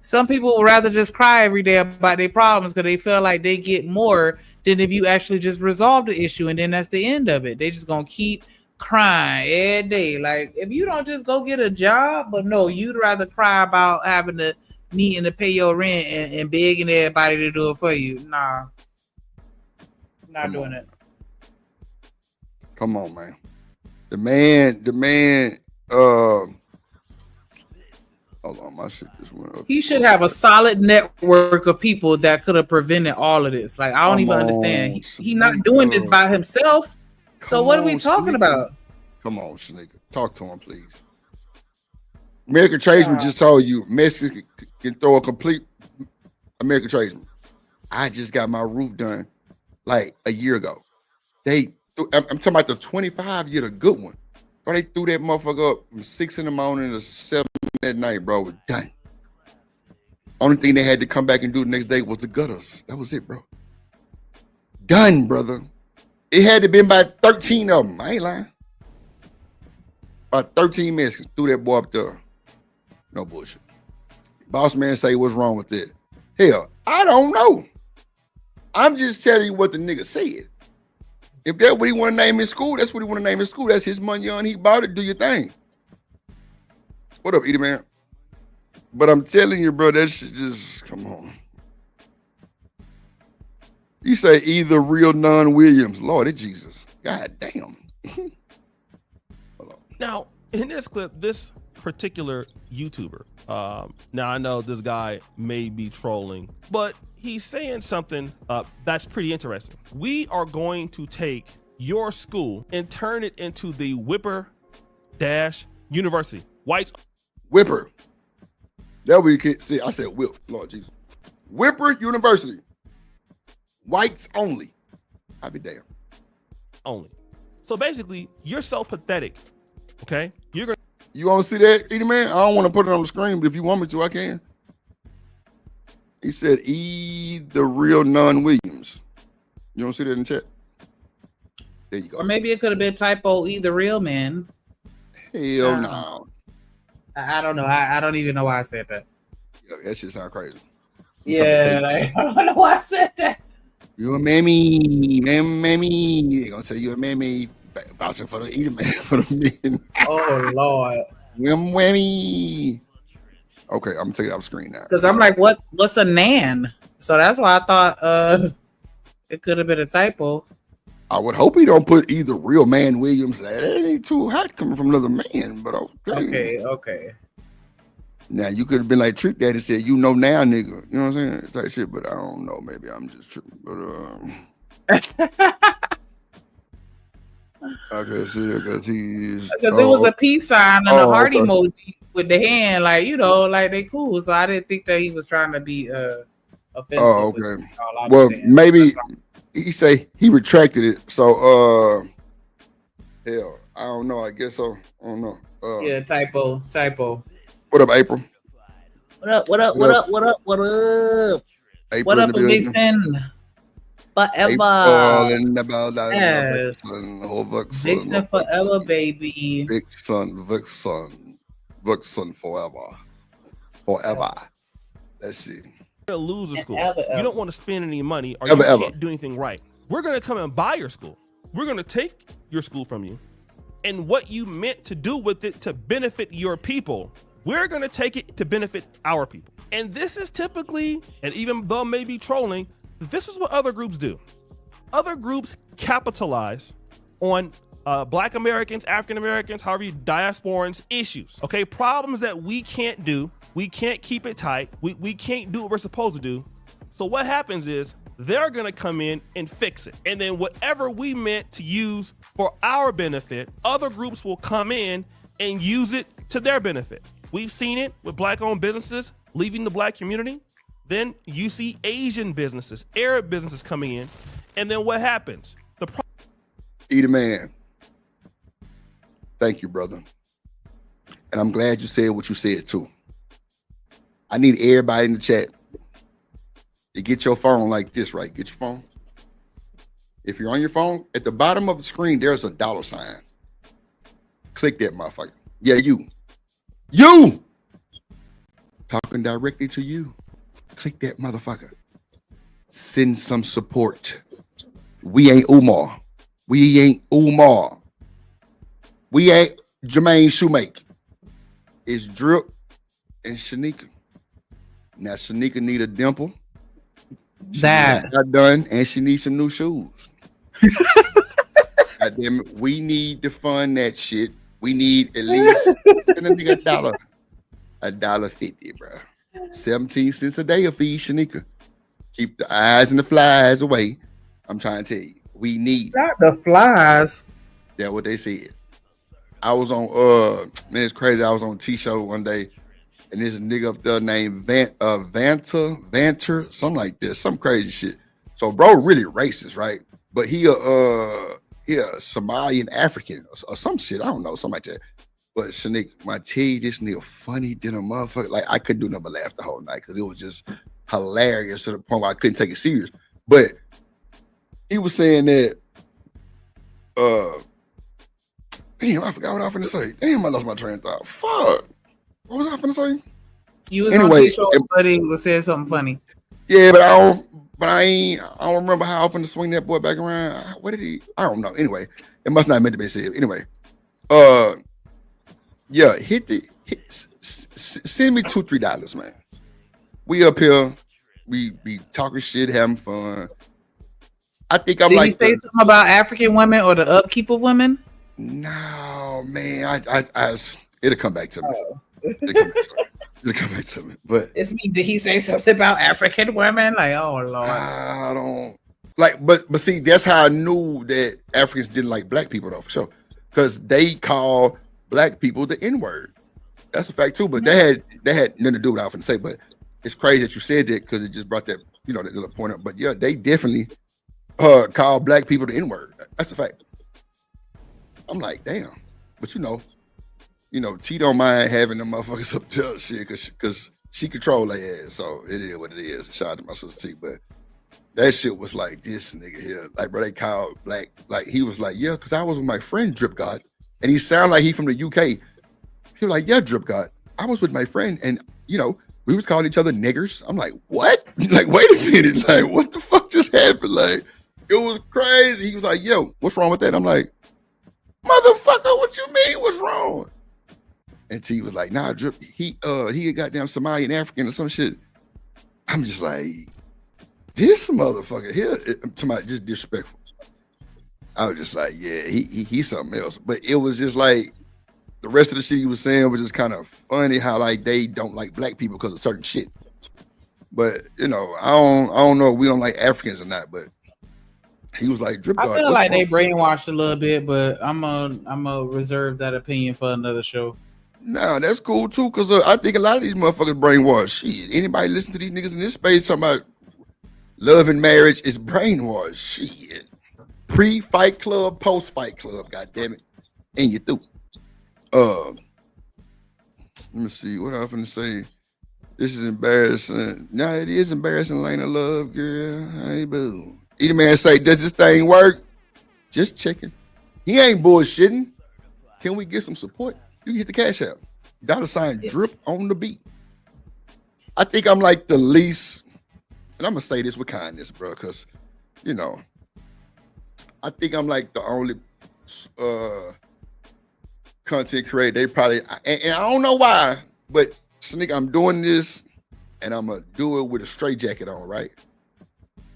Some people would rather just cry every day about their problems because they feel like they get more than if you actually just resolve the issue, and then that's the end of it. They just gonna keep crying every day. Like if you don't just go get a job, but no, you'd rather cry about having to needing to pay your rent and begging everybody to do it for you. Nah, not doing it. Come on, man. The man. Hold on, my shit just went up. He should have a solid network of people that could have prevented all of this. Like I don't even understand. He not doing this by himself. So what are we talking about? Come on, Shanika. Talk to him, please. American Tradesman just told you Mexicans can throw a complete American Tradesman. I just got my roof done like a year ago. I'm talking about the 25-year, the good one. Bro, they threw that motherfucker up from 6 in the morning to 7 at night, bro. It was done. Only thing they had to come back and do the next day was the gutters. That was it, bro. Done, brother. It had to be about 13 of them. I ain't lying. About 13 Mexicans threw that boy up there. No bullshit. Boss man say what's wrong with it. Hell, I don't know. I'm just telling you what the nigga said. If that's what he want to name his school, that's what he want to name his school. That's his money on. He bought it. Do your thing. What up, Edie man? But I'm telling you, bro, that shit just come on. You say either real non-Williams. Lord Jesus. God damn. Now, in this clip, this particular YouTuber, now I know this guy may be trolling, but he's saying something that's pretty interesting. We are going to take your school and turn it into the Whipper University. Whites. Whipper. That we can see. I said whip. Lord Jesus. Whipper University. Whites only. I'll be damned. Only. So basically, you're so pathetic. Okay? You want to see that, Edie man? I don't want to put it on the screen, but if you want me to, I can. He said, the real non-Williams. You don't see that in the chat? There you go. Or maybe it could have been typo, the real man. Hell no. I don't know. I don't even know why I said that. Yeah, that shit sound crazy. Yeah, like, I don't know why I said that. You a mammy. They're going to say you a mammy. Vouching for the Edie man for the men. Oh, Lord. Whammy. Okay, I'm going to take it off screen now. Because I'm like, what's a nan? So that's why I thought it could have been a typo. I would hope he don't put either real man Williams. That ain't too hot coming from another man, but okay. Okay. Now you could have been like Trick Daddy said, you know now, nigga. You know what I'm saying? Type shit, but I don't know. Maybe I'm just tripping. But okay, see, because it was a peace sign and a heart emoji with the hand, like, you know, like they cool. So I didn't think that he was trying to be offensive. Oh, okay. Well, maybe he say he retracted it. So hell, I don't know. I guess so. I don't know. Yeah, typo. What up, April? What up? April What up, Vixen? Forever. Yes. Vixen forever, baby. Vixen forever. Let's see. You're going to lose a school. Ever. You don't want to spend any money or you can't do anything right. We're going to come and buy your school. We're going to take your school from you. And what you meant to do with it to benefit your people, we're going to take it to benefit our people. And this is typically, and even though maybe trolling, this is what other groups do. Other groups capitalize on Black Americans, African Americans, however you diasporans issues. Okay, problems that we can't do. We can't keep it tight. We can't do what we're supposed to do. So what happens is they're going to come in and fix it. And then whatever we meant to use for our benefit, other groups will come in and use it to their benefit. We've seen it with black-owned businesses leaving the black community. Then you see Asian businesses, Arab businesses coming in. And then what happens? Eat man. Thank you, brother. And I'm glad you said what you said too. I need everybody in the chat to get your phone like this, right? Get your phone. If you're on your phone, at the bottom of the screen, there's a $sign. Click that motherfucker. Yeah, you. You! Talking directly to you. Click that motherfucker. Send some support. We ain't Umar. We ain't Umar. We ain't Jermaine Shoemake. It's Drip and Shanika. Now Shanika need a dimple. She That got done, and she needs some new shoes. God damn it, we need to fund that shit. We need at least send a nigga $1.50, bro. 17 cents a day of feed Shanika. Keep the eyes and the flies away. I'm trying to tell you, we need not the flies. That's what they said. I was on man, it's crazy. I was on T-Show one day, and there's a nigga up there named Vanter, something like this, some crazy shit. So bro really racist, right? But he a Somalian African or some shit. I don't know, something like that. But Shanik, my tell you, this nigga funny than a motherfucker. Like I couldn't do nothing but laugh the whole night because it was just hilarious to the point where I couldn't take it serious. But he was saying that damn, I forgot what I was finna say. Damn, I lost my train of thought. Fuck. What was I finna say? You was on T-Show, buddy was saying something funny. Yeah, but I don't remember how often to swing that boy back around. What did he? I don't know. Anyway, it must not have meant to be said. Anyway, yeah, send me $2-3, man. We up here, we be talking shit, having fun. I think I'm Did like. He say something about African women or the upkeep of women? No, man. It'll come back to me. It'll come back to me. But it's me. Did he say something about African women? Like, oh Lord. I don't like, but see, that's how I knew that Africans didn't like black people though, for sure. Because they call black people the N-word. That's a fact too. But they had nothing to do with what I was gonna say. But it's crazy that you said that because it just brought that, that little point up. But yeah, they definitely call black people the N-word. That's a fact. I'm like, damn. But T don't mind having them motherfuckers up to shit because she control their ass. So it is what it is. Shout out to my sister T. But that shit was like this nigga here. Like, bro, they called black. Like, he was like, yeah, because I was with my friend Drip God. And he sounded like he from the UK. He was like, yeah, Drip God. I was with my friend and, we was calling each other niggers. I'm like, what? Like, wait a minute. Like, what the fuck just happened? Like, it was crazy. He was like, yo, what's wrong with that? I'm like, motherfucker, what you mean? What's wrong? And T was like, nah, Drip, he a goddamn Somalian African or some shit. I'm just like, this motherfucker here, to my just disrespectful. I was just like, yeah, he's something else. But it was just like the rest of the shit he was saying was just kind of funny how like they don't like black people because of certain shit. But I don't know if we don't like Africans or not, but he was like, Drip God. I feel like they brainwashed a little bit, but I'm a reserve that opinion for another show. No, that's cool too, because I think a lot of these motherfuckers brainwashed. Shit, anybody listen to these niggas in this space talking about love and marriage is brainwashed. Shit. Pre-fight club, post-fight club, goddamn it. And you through. Let me see, what I'm finna say. This is embarrassing. Nah, it is embarrassing, Lane of Love, girl. Hey, boo. Either man say, does this thing work? Just checking. He ain't bullshitting. Can we get some support? You can hit the cash app. $ Drip on the beat. I think I'm like the least, and I'm gonna say this with kindness, bro, because I think I'm like the only content creator. They probably, and I don't know why, but Sneak, I'm doing this, and I'm gonna do it with a straight jacket on, right?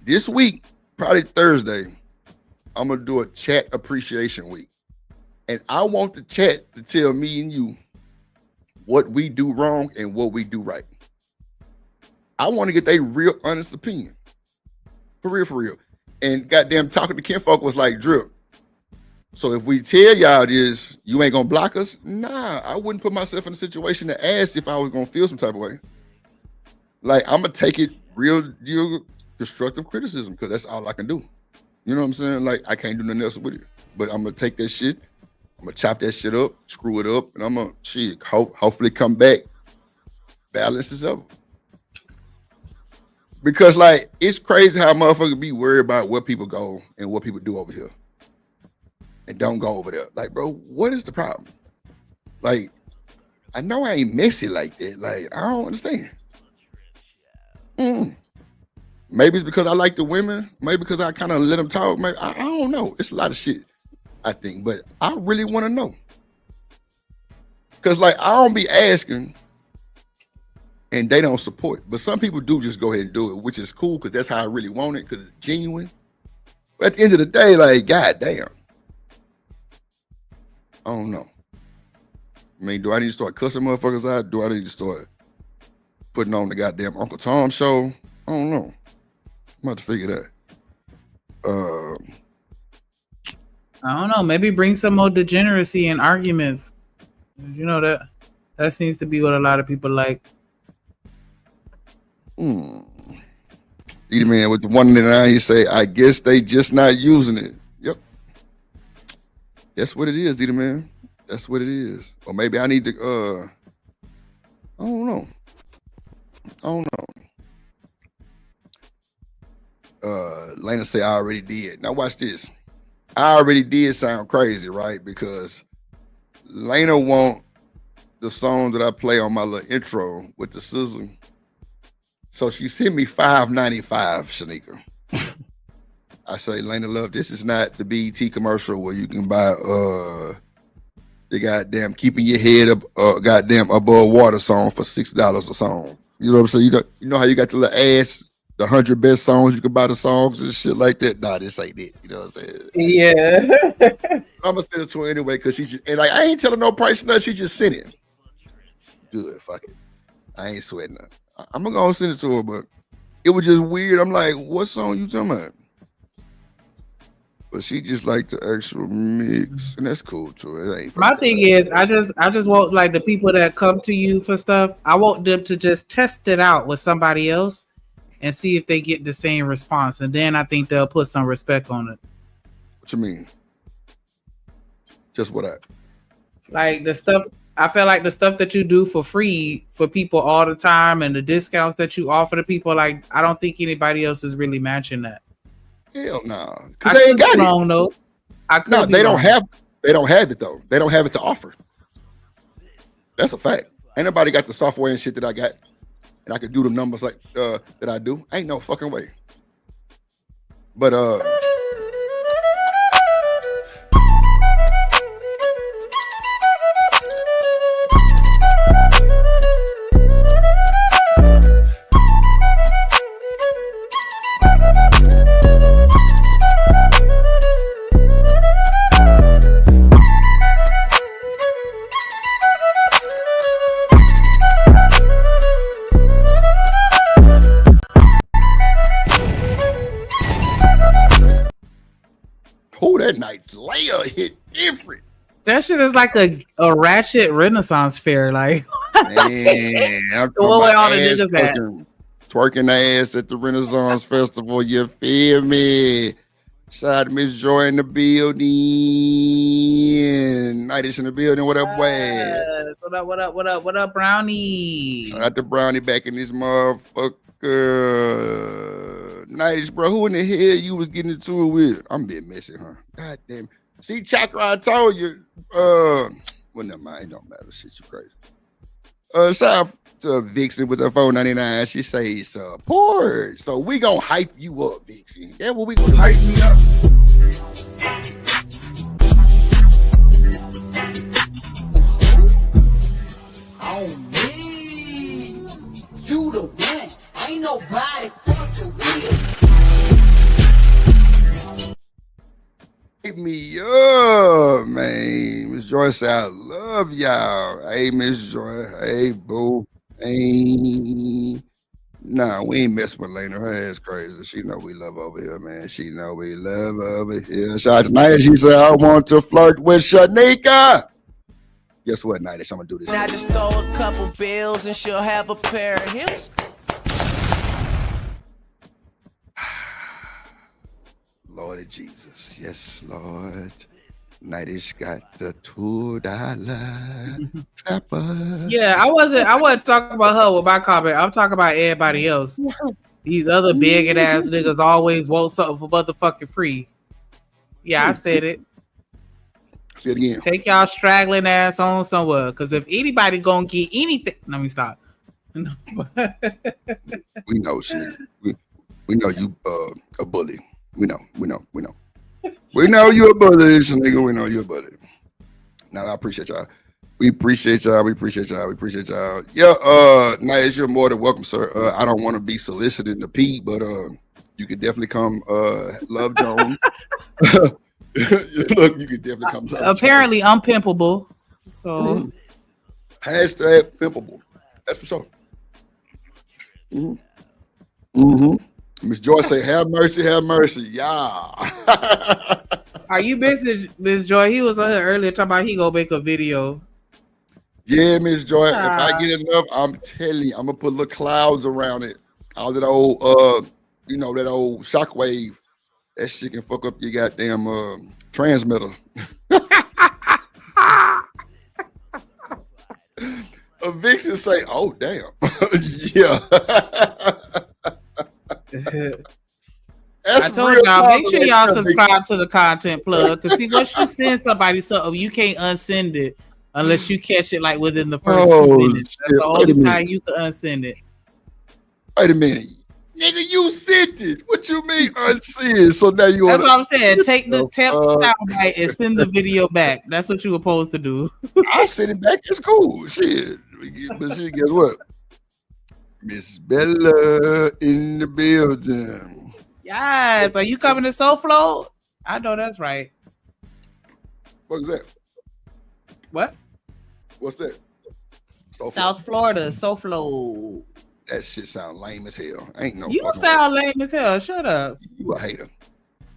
This week, probably Thursday, I'm gonna do a chat appreciation week. And I want the chat to tell me and you what we do wrong and what we do right. I want to get their real honest opinion. For real. And goddamn, talking to kinfolk was like, drip. So if we tell y'all this, you ain't gonna block us? Nah, I wouldn't put myself in a situation to ask if I was gonna feel some type of way. Like, I'm gonna take it real constructive criticism, because that's all I can do. You know what I'm saying? Like, I can't do nothing else with it. But I'm gonna take that shit, I'm gonna chop that shit up, screw it up, and I'm gonna hopefully come back balance is ever. Because like, it's crazy how motherfuckers be worried about where people go and what people do over here and don't go over there. Like, bro, what is the problem? Like, I know I ain't messy like that. Like, I don't understand. Maybe it's because I like the women. Maybe because I kind of let them talk. Maybe, I don't know. It's a lot of shit, I think. But I really want to know. Because, like, I don't be asking and they don't support. But some people do just go ahead and do it, which is cool because that's how I really want it, because it's genuine. But at the end of the day, like, goddamn. I don't know. I mean, do I need to start cussing motherfuckers out? Do I need to start putting on the goddamn Uncle Tom show? I don't know. I'm about to figure that. I don't know. Maybe bring some more degeneracy and arguments. You know, that seems to be what a lot of people like. Eat man with the 199, he say, I guess they just not using it. Yep. That's what it is, Dita man. That's what it is. Or maybe I need to I don't know. Lena say I already did. Now watch this. I already did sound crazy, right? Because Lena want the song that I play on my little intro with the sizzle. So she sent me $5.95, Shanika. I say, Lena love, this is not the BET commercial where you can buy the goddamn keeping your head up goddamn above water song for $6 a song. You know what I'm saying? You know how you got the little ads, the 100 best songs, you can buy the songs and shit like that. Nah, this ain't it. You know what I'm saying? Yeah. I'm gonna send it to her anyway, because she just, and like, I ain't telling no price, nothing. She just sent it. Good, fuck it. I ain't sweating nothing. I'm gonna go send it to her, but it was just weird. I'm like, what song you talking about? But she just like the actual mix, and that's cool too. It ain't My thing is, I just want, like, the people that come to you for stuff, I want them to just test it out with somebody else and see if they get the same response, and then I think they'll put some respect on it. What you mean? Just what like the stuff. I feel like the stuff that you do for free for people all the time and the discounts that you offer to people, like, I don't think anybody else is really matching that. Hell no. Because they ain't got it. Wrong, though. No, they don't have it though. They don't have it to offer. That's a fact. Ain't nobody got the software and shit that I got, and I could do the numbers like that I do. Ain't no fucking way. But that night's layer hit different. That shit is like a ratchet Renaissance fair. Like, man, I'm where all the niggas at? Twerking ass at the Renaissance Festival. You feel me? Shout out to Miss Joy in the building. Nightish in the building. What up, way? What up, Brownie? Shout out to Brownie back in this motherfucker. Nightish, bro. Who in the hell you was getting into it with? I'm being messy, huh? God damn. See, Chakra, I told you. Well, never mind. It don't matter. Shit, you crazy. Shout out to Vixen with her $4.99. She says support. So we gonna hype you up, Vixen. Yeah, what we gonna hype me up? On me, you the one. Ain't nobody fucking with. Hype me up, man. Miss Joyce said, I love Love y'all. Hey, Miss Joy. Hey, boo. Hey. Nah, we ain't messing with Lena. Her ass crazy. She know we love over here, man. She know we love over here. Shout out to Nita. She said, I want to flirt with Shanika. Guess what, Nita? I'm going to do this. I just throw a couple bills and she'll have a pair of hips. Lord Jesus. Yes, Lord. Night's got the $2 clapper. Yeah, I wasn't talking about her with my comment. I'm talking about everybody else. These other bigot ass niggas always want something for motherfucking free. Yeah, I said it. Say it again. Take y'all straggling ass on somewhere. Because if anybody gonna get anything, let me stop. We know, shit. We know you a bully. We know. We know you a bully, nigga. We know you a bully. Now I appreciate y'all. We appreciate y'all. Yeah, Nice, you're more than welcome, sir. I don't want to be soliciting the P, but you could definitely come love Joan. Look, you could definitely come love Apparently Joan. I'm pimpable. So Hashtag pimpable. That's for sure. Miss Joy say, have mercy, yeah. are you busy, Miss Joy? He was on here earlier talking about he gonna make a video. Yeah, Miss Joy. If I get enough, I'm telling you, I'm gonna put little clouds around it. All that old that old shockwave. That shit can fuck up your goddamn transmitter. A vixen say, oh damn. Yeah. I told y'all, make sure y'all subscribe to the content plug. Cause see, once you send somebody something, you can't unsend it unless you catch it like within the first 2 minutes. That's the only time you can unsend it. Wait a minute. Nigga, you sent it. What you mean unsend? So now you That's what I'm saying. Take the soundbite and send the video back. That's what you were supposed to do. I send it back. It's cool. Shit. But shit, guess what? Miss Bella in the building. Yes. Are you coming to SoFlo? I know that's right. What's that? What? What's that? South Florida, SoFlo. That shit sound lame as hell. Ain't no. You sound lame as hell. Shut up. You a hater.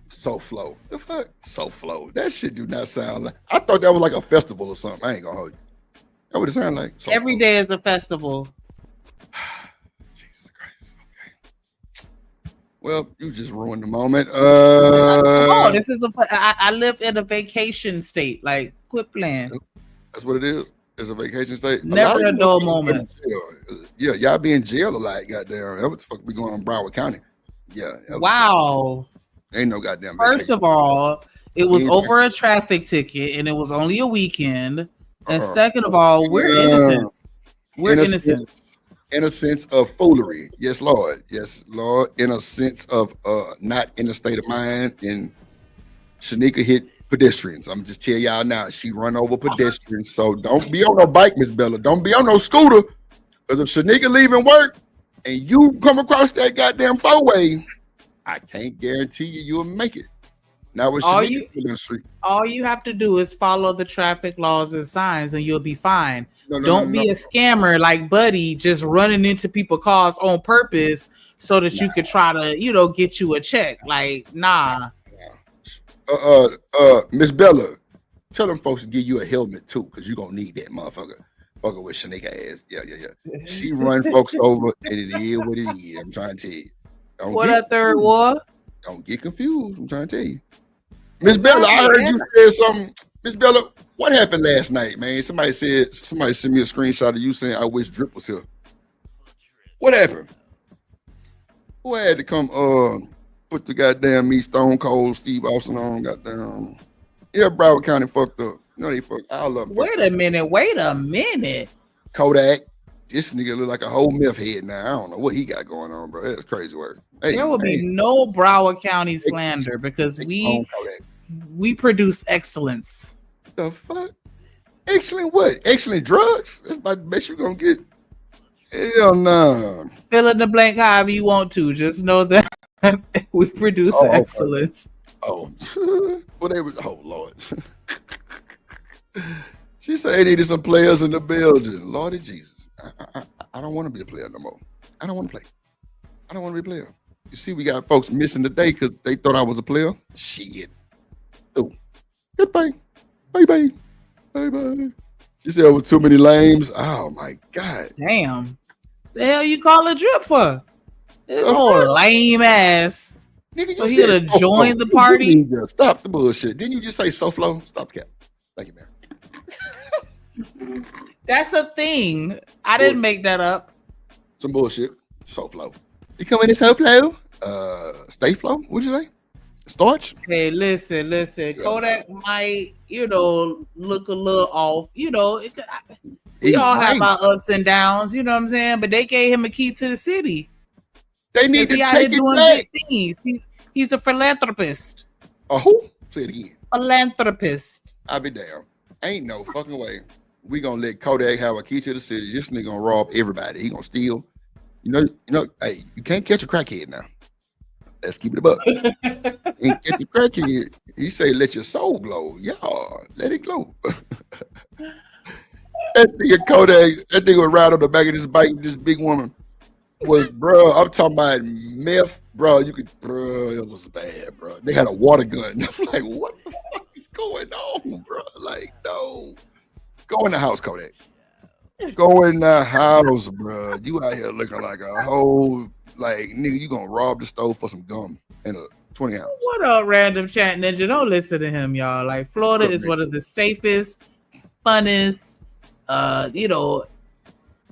SoFlo. The fuck? SoFlo. That shit do not sound like. I thought that was like a festival or something. I ain't gonna hold you. That would it sound like. SoFlo. Every day is a festival. Jesus Christ. Okay. Well, you just ruined the moment. Oh, this is I live in a vacation state. Like, quit playing. That's what it is. It's a vacation state. Never a dull moment. Yeah, y'all be in jail a lot, goddamn. What the fuck be going on in Broward County? Yeah. Wow. Ain't no goddamn vacation. First of all, it was over a traffic ticket and it was only a weekend. And second of all, we're innocent. We're innocent. In a sense of foolery. Yes, Lord. Yes, Lord. In a sense of not in a state of mind. And Shanika hit pedestrians. I'm just tell y'all now, she run over pedestrians. So don't be on no bike, Miss Bella. Don't be on no scooter. Because if Shanika leaving work and you come across that goddamn four-way, I can't guarantee you'll make it. Now with Shanika in the street. All you have to do is follow the traffic laws and signs and you'll be fine. Don't be a scammer like Buddy just running into people's cars on purpose so that you could try to, get you a check. Like, nah. Miss Bella, tell them folks to give you a helmet too, because you're gonna need that motherfucker. Fucker with Shanika ass. Yeah. She run folks over, and it is what it is. I'm trying to tell you. What a third war? Don't get confused. I'm trying to tell you. Miss Bella, I heard you say something. Miss Bella, what happened last night, man? Somebody sent me a screenshot of you saying I wish Drip was here. What happened? Who had to come put the goddamn me Stone Cold Steve Austin on goddamn? Yeah, Broward County fucked up. No, they fucked. I love them. Wait a minute. Kodak. This nigga look like a whole meth head now. I don't know what he got going on, bro. That's crazy work. Hey, there will be no Broward County slander because we produce excellence. The fuck? Excellent what? Excellent drugs? That's about the best you're gonna get. Hell no. Fill in the blank however you want to. Just know that we produce excellence. Oh, well, they was. Oh Lord. She said they needed some players in the building. Lordy Jesus. I don't want to be a player no more. I don't want to play. I don't want to be a player. You see, we got folks missing today because they thought I was a player. Shit. Oh. Goodbye. Bye-bye. Bye-bye. She said it was too many lames. Oh, my God. Damn. The hell you call a drip for? This whole lame ass. Nigga, so he would have joined the party. Stop the bullshit. Didn't you just say so flow? Stop the cap. Thank you, man. That's a thing. I didn't make that up. Some bullshit. So flow. You come in this so flow? Stay flow? What'd you say? Starch? Hey, listen. Kodak might, look a little off. We all have our ups and downs, you know what I'm saying? But they gave him a key to the city. They need to he out take here doing it back. good things. He's a philanthropist. A who? Say it again. Philanthropist. I'll be damn. Ain't no fucking way we gonna let Kodak have a key to the city. This nigga gonna rob everybody. He gonna steal. Hey, you can't catch a crackhead now. Let's keep it a buck. Ain't catch a crackhead. You say let your soul glow. Yeah, let it glow. That nigga Kodak, that nigga would ride on the back of this bike with this big woman. Bro, I'm talking about meth, bro. It was bad, bro. They had a water gun. I'm like, what the fuck is going on, bro? Like, no. Go in the house, Kodak. Go in the house, bro. You out here looking like a whole, like, nigga, you gonna rob the stove for some gum and a 20 ounce. What up, random chat ninja? Don't listen to him, y'all. Like, Florida is one of the safest, funnest,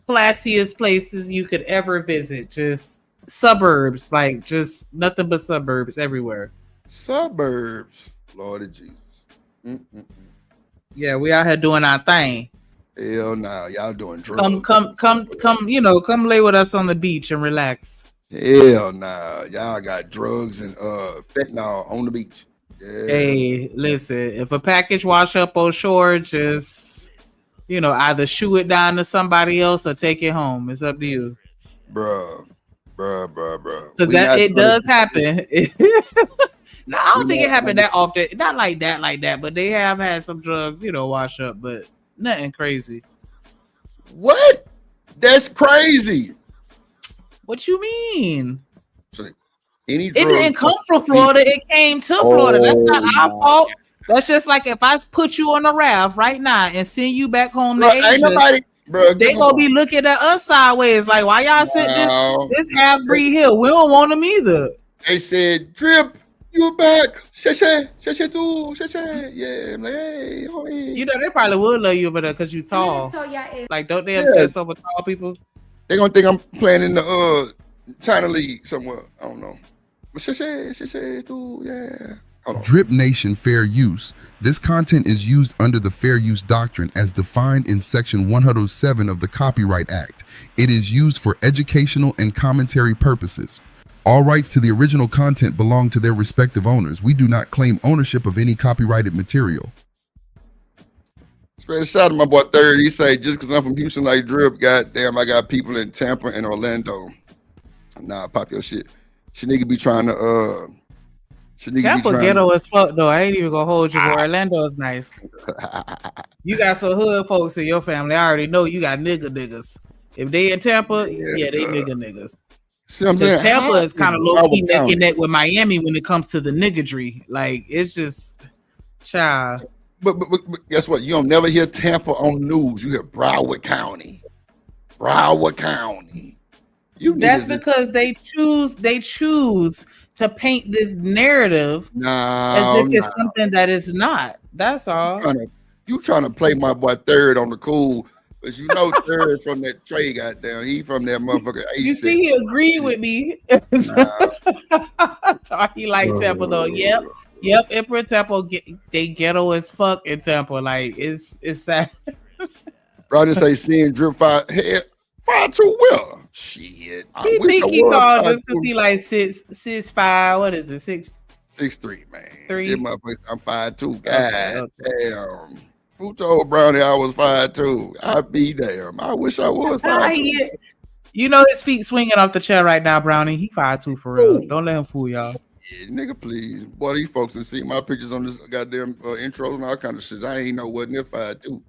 classiest places you could ever visit. Just suburbs, like just nothing but suburbs everywhere. Suburbs, Lord of Jesus. Yeah, we out here doing our thing. Hell no, y'all doing drugs. Come lay with us on the beach and relax. Hell no, y'all got drugs and fentanyl on the beach. Yeah. Hey, listen, if a package wash up on shore, just either shoo it down to somebody else or take it home. It's up to you. Bruh. Because it does happen. No, I don't think it happened that often. Not like that, but they have had some drugs, wash up, but nothing crazy. What? That's crazy. What you mean? So it didn't come from Florida. It came to Florida. That's not our fault. That's just like if I put you on a raft right now and send you back home to Asia. Ain't nobody, bro. They gonna be looking at us sideways, like, why y'all sit this half breed here? We don't want them either. They said, Drip, you back. Sheshe too. Yeah, I'm like, hey. They probably would love you over there because you tall. Like, don't they obsess over tall people? They gonna think I'm playing in the China League somewhere. I don't know. But Sheshe too, yeah. Drip Nation Fair Use. This content is used under the Fair Use Doctrine as defined in Section 107 of the Copyright Act. It is used for educational and commentary purposes. All rights to the original content belong to their respective owners. We do not claim ownership of any copyrighted material. Special shout out to my boy Third. He say, just because I'm from Houston like Drip, goddamn, I got people in Tampa and Orlando. Nah, pop your shit. She nigga be trying to Tampa ghetto as fuck though. I ain't even gonna hold you, boy. Orlando is nice. You got some hood folks in your family. I already know you got niggas. If they in Tampa, yeah they niggas. See what I'm saying? Tampa is kind of low key neck and neck with Miami when it comes to the niggadry. Like, it's just child. But guess what? You don't never hear Tampa on the news. You hear Broward County. That's because they choose to paint this narrative as if it's something that is not. That's all. You trying to play my boy Third on the cool, but Third from that Trey goddamn. He from that motherfucker. You see, he agreed with me. He like Tampa though. Yep. Emperor Temple, they ghetto as fuck in Tampa. Like, it's sad. Bro, just say seeing Drip 5'2" well. Shit. He think he tall just because he like 6'5". What is it? 6'3", man. 3. I'm 5'2". God damn. Who told Brownie I was 5'2"? I'd be damn. I wish I was 5'2". His feet swinging off the chair right now, Brownie. He 5'2" for real. Don't let him fool y'all. Yeah, nigga, please. Boy, these folks that see my pictures on this goddamn intros and all kind of shit. I ain't know what near 5'2".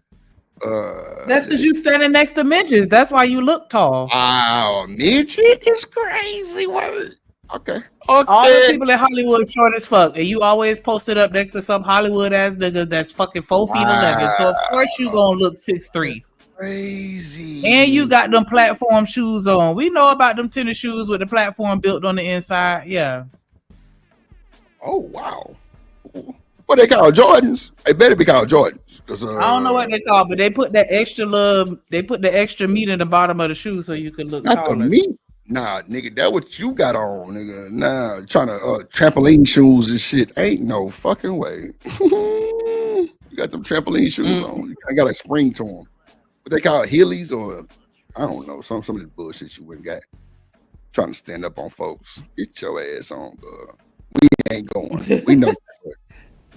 That's because you standing next to midgets. That's why you look tall. Wow, midget is crazy word. Okay. All the people in Hollywood short as fuck, and you always posted up next to some Hollywood ass nigga that's fucking 4 feet 11. So of course you gonna look 6'3". Crazy. And you got them platform shoes on. We know about them tennis shoes with the platform built on the inside. Yeah. Oh wow. What they call Jordans? They better be called Jordans. I don't know what they call, but they put that extra love. They put the extra meat in the bottom of the shoe so you could look not taller. The meat. Nah, nigga, that what you got on, nigga. Nah, trying to trampoline shoes and shit. Ain't no fucking way. You got them trampoline shoes on. I got a spring to them. What they call Heelys or I don't know, some of this bullshit you wouldn't got. Trying to stand up on folks. Get your ass on, bro. We ain't going. We know.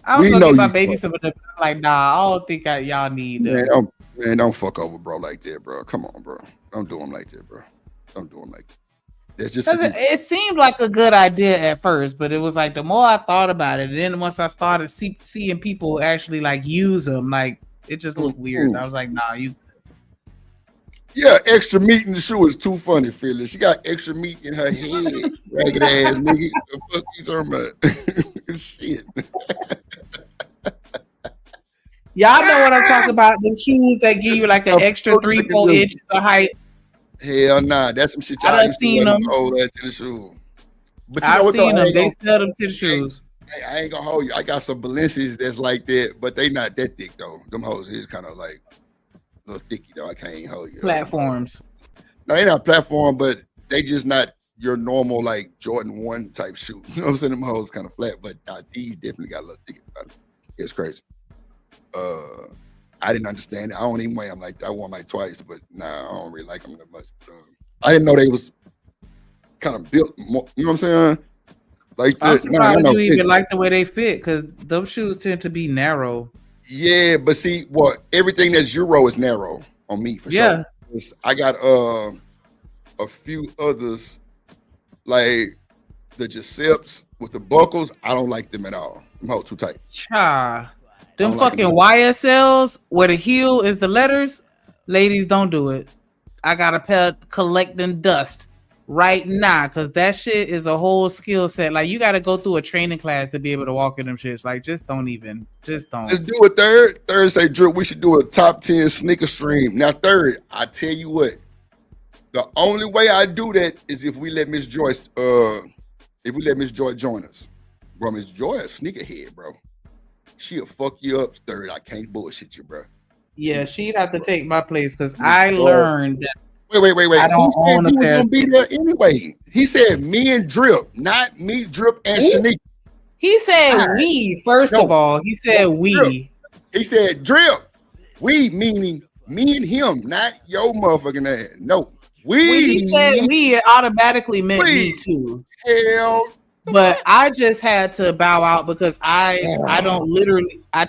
I was gonna get my baby some of them. Like, nah, I don't think y'all need them. Man, don't fuck over bro like that, bro. Come on, bro. Don't do them like that, bro. Don't do them like that. That's just it seemed like a good idea at first, but it was like the more I thought about it, and then once I started seeing people actually like use them, like it just looked weird. I was like, nah, you. Yeah, extra meat in the shoe is too funny, Phyllis. She got extra meat in her head. Ragged ass nigga. The fuck you talking about? Shit. Y'all know what I'm talking about. Them shoes that give you like an extra 3-4 inches of height. Hell nah, that's some shit y'all used to wear them old ass tennis shoes. But you know what? Seen them. They sell them tennis shoes. Hey, I ain't gonna hold you. I got some Balenciagas that's like that, but they not that thick though. Them hoes is kind of like a little thicky though. I can't hold you. Platforms. No, they not platform, but they just not your normal like Jordan 1 type shoe. You know what I'm saying? Them hoes kind of flat, but these definitely got a little thicker about it. It's crazy. I didn't understand it. I don't even wear them like that. I wore them like twice, but nah, I don't really like them that much. I didn't know they was kind of built more, you know what I'm saying? Like I'm surprised you even like the way they fit, because those shoes tend to be narrow. Yeah, but see, everything that's Euro is narrow on me for sure. I got a few others like the Giuseppe's with the buckles. I don't like them at all. Them hoes too tight. Them fucking YSLs where the heel is the letters, ladies, don't do it. I got a pair collecting dust right now because that shit is a whole skill set. Like you got to go through a training class to be able to walk in them shits. Like just don't. Let's do it. Third say, Drew, we should do a top 10 sneaker stream. Now, third, I tell you what, the only way I do that is if we let Miss Joyce, join us. Bro, Miss Joy a sneakerhead, bro. She'll fuck you up, third. I can't bullshit you, bro. Yeah, she'd have to take my place because I learned that. Wait. I don't own a pair. Gonna be there anyway. He said me and Drip, not me, Drip, and Shanique. He said we. First of all, he said we. Drip. He said Drip. We meaning me and him, not your motherfucking ass. No, we. When he said we, it automatically meant me too. Hell. But I just had to bow out because I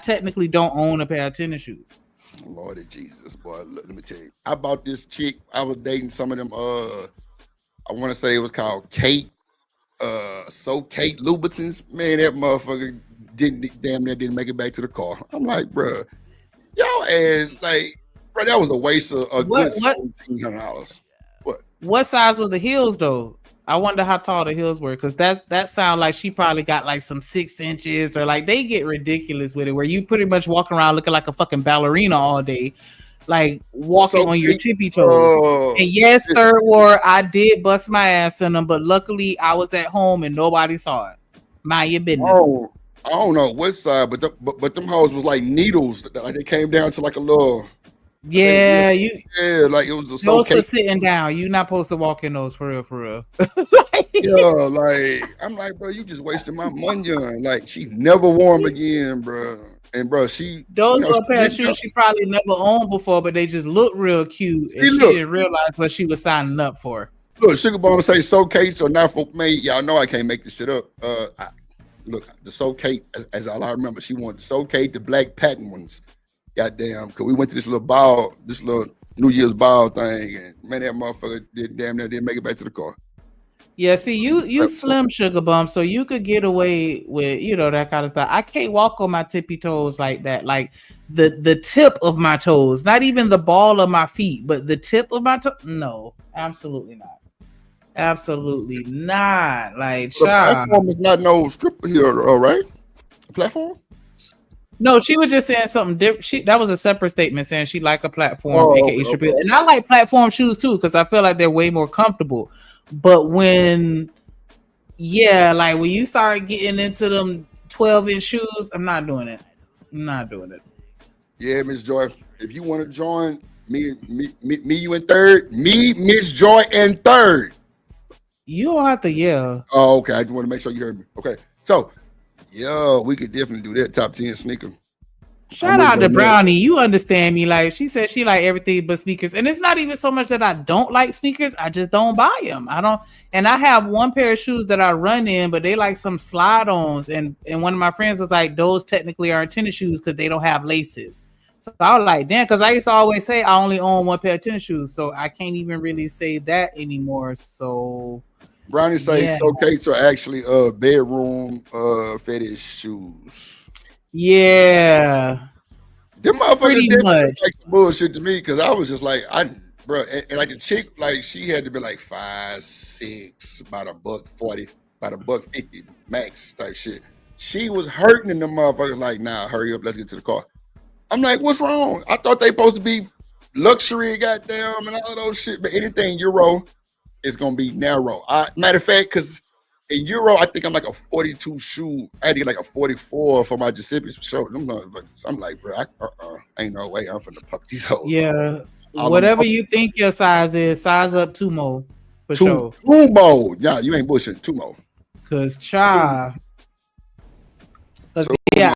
technically don't own a pair of tennis shoes. Lord of Jesus, boy. Let me tell you. I bought this chick. I was dating some of them. I want to say it was called Kate. Kate Louboutins. Man, that motherfucker didn't make it back to the car. I'm like, bro, y'all ass like, bro, that was a waste of a good $1,700. What size were the heels though? I wonder how tall the heels were, because that sound like she probably got like some 6 inches, or like they get ridiculous with it, where you pretty much walk around looking like a fucking ballerina all day, like walking on your tippy toes. And yes, third war, I did bust my ass in them, but luckily I was at home and nobody saw it. Mind your business. Oh, I don't know what side, but them hoes was like needles. Like they came down to like a little. Yeah, like it was a those for sitting down. You not supposed to walk in those for real. Like I'm like, bro, you just wasting my money on. Like she never wore them again, bro. And bro, those were a pair of shoes she probably never owned before, but they just look real cute, and she didn't realize what she was signing up for. Look, Sugar Bomb say so Kate or not for me. Y'all know I can't make this shit up. Look, the So Kate, as all I remember, she wanted the So Kate, the black patent ones. Goddamn, because we went to this little New Year's ball thing, and man, that motherfucker didn't make it back to the car. Yeah, see, you slim sugar bump, so you could get away with that kind of stuff. I can't walk on my tippy toes like that, like the tip of my toes, not even the ball of my feet, but the tip of my toe. No, absolutely not, absolutely not. Like, The child. platform is not no stripper here, right? The platform? No, she was just saying something different. That was a separate statement saying she like a platform, Oh, aka stripper, and I like platform shoes too because I feel like they're way more comfortable. But when like when you start getting into them 12-inch shoes, I'm not doing it. I'm not doing it. Yeah, Miss Joy. If you want to join me, you in third. Me, Miss Joy in third. You don't have to yell. Oh, okay. I just want to make sure you heard me. Okay. So, we could definitely do that top 10 sneaker. Shout out to Brownie. You understand me. Like, she said she like everything but sneakers. And it's not even so much that I don't like sneakers. I just don't buy them. I don't. And I have one pair of shoes that I run in, but they like some slide-ons. And one of my friends was like, those technically aren't tennis shoes because they don't have laces. So I was like, damn, because I used to always say I only own one pair of tennis shoes. So I can't even really say that anymore. So Brownie say so actually bedroom fetish shoes. Yeah, them motherfuckers pretty much like some bullshit to me because I was just like, bro, and like the chick, like she had to be like 5'6", about $140, about $150 max type shit. She was hurting in the motherfuckers like, nah, hurry up, let's get to the car. I'm like, what's wrong? I thought they supposed to be luxury, goddamn, and all those shit, but anything Euro is gonna be narrow. Matter of fact, because in Euro, I think I'm like a 42 shoe. I had to get like a 44 for my Giuseppe's for sure. I'm like, bro, ain't no way I'm finna puck these hoes. Yeah, whatever you think your size is, size up 2 more for sure. 2 more. Yeah, you ain't bullshitting. 2 more. Cause